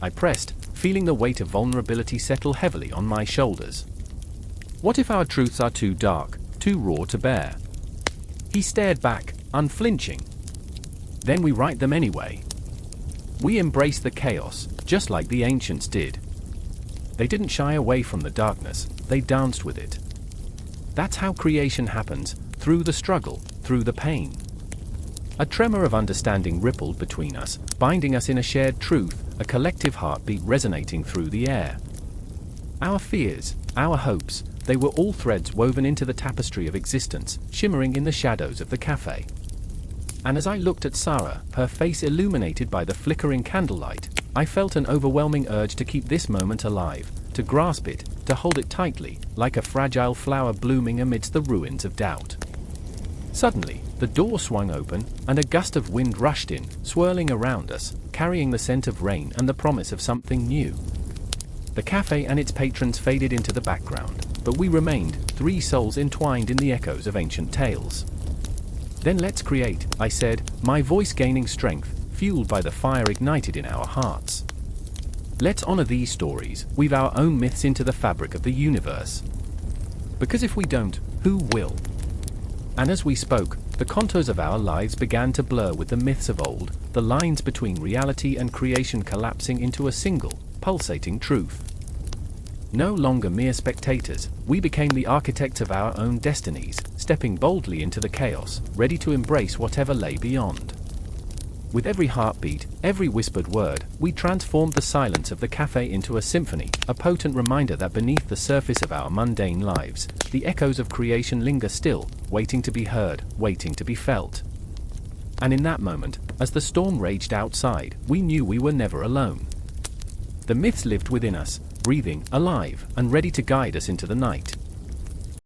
[SPEAKER 1] I pressed, feeling the weight of vulnerability settle heavily on my shoulders. What if our truths are too dark, too raw to bear? He stared back, unflinching. Then we write them anyway. We embrace the chaos, just like the ancients did. They didn't shy away from the darkness, they danced with it. That's how creation happens, through the struggle, through the pain. A tremor of understanding rippled between us, binding us in a shared truth, a collective heartbeat resonating through the air. Our fears, our hopes, they were all threads woven into the tapestry of existence, shimmering in the shadows of the cafe. And as I looked at Sarah, her face illuminated by the flickering candlelight, I felt an overwhelming urge to keep this moment alive, to grasp it, to hold it tightly, like a fragile flower blooming amidst the ruins of doubt. Suddenly, the door swung open, and a gust of wind rushed in, swirling around us, carrying the scent of rain and the promise of something new. The cafe and its patrons faded into the background, but we remained, three souls entwined in the echoes of ancient tales. Then let's create, I said, my voice gaining strength, fueled by the fire ignited in our hearts. Let's honor these stories, weave our own myths into the fabric of the universe. Because if we don't, who will? And as we spoke, the contours of our lives began to blur with the myths of old, the lines between reality and creation collapsing into a single, pulsating truth. No longer mere spectators, we became the architects of our own destinies, stepping boldly into the chaos, ready to embrace whatever lay beyond. With every heartbeat, every whispered word, we transformed the silence of the cafe into a symphony, a potent reminder that beneath the surface of our mundane lives, the echoes of creation linger still, waiting to be heard, waiting to be felt. And in that moment, as the storm raged outside, we knew we were never alone. The myths lived within us, breathing, alive, and ready to guide us into the night.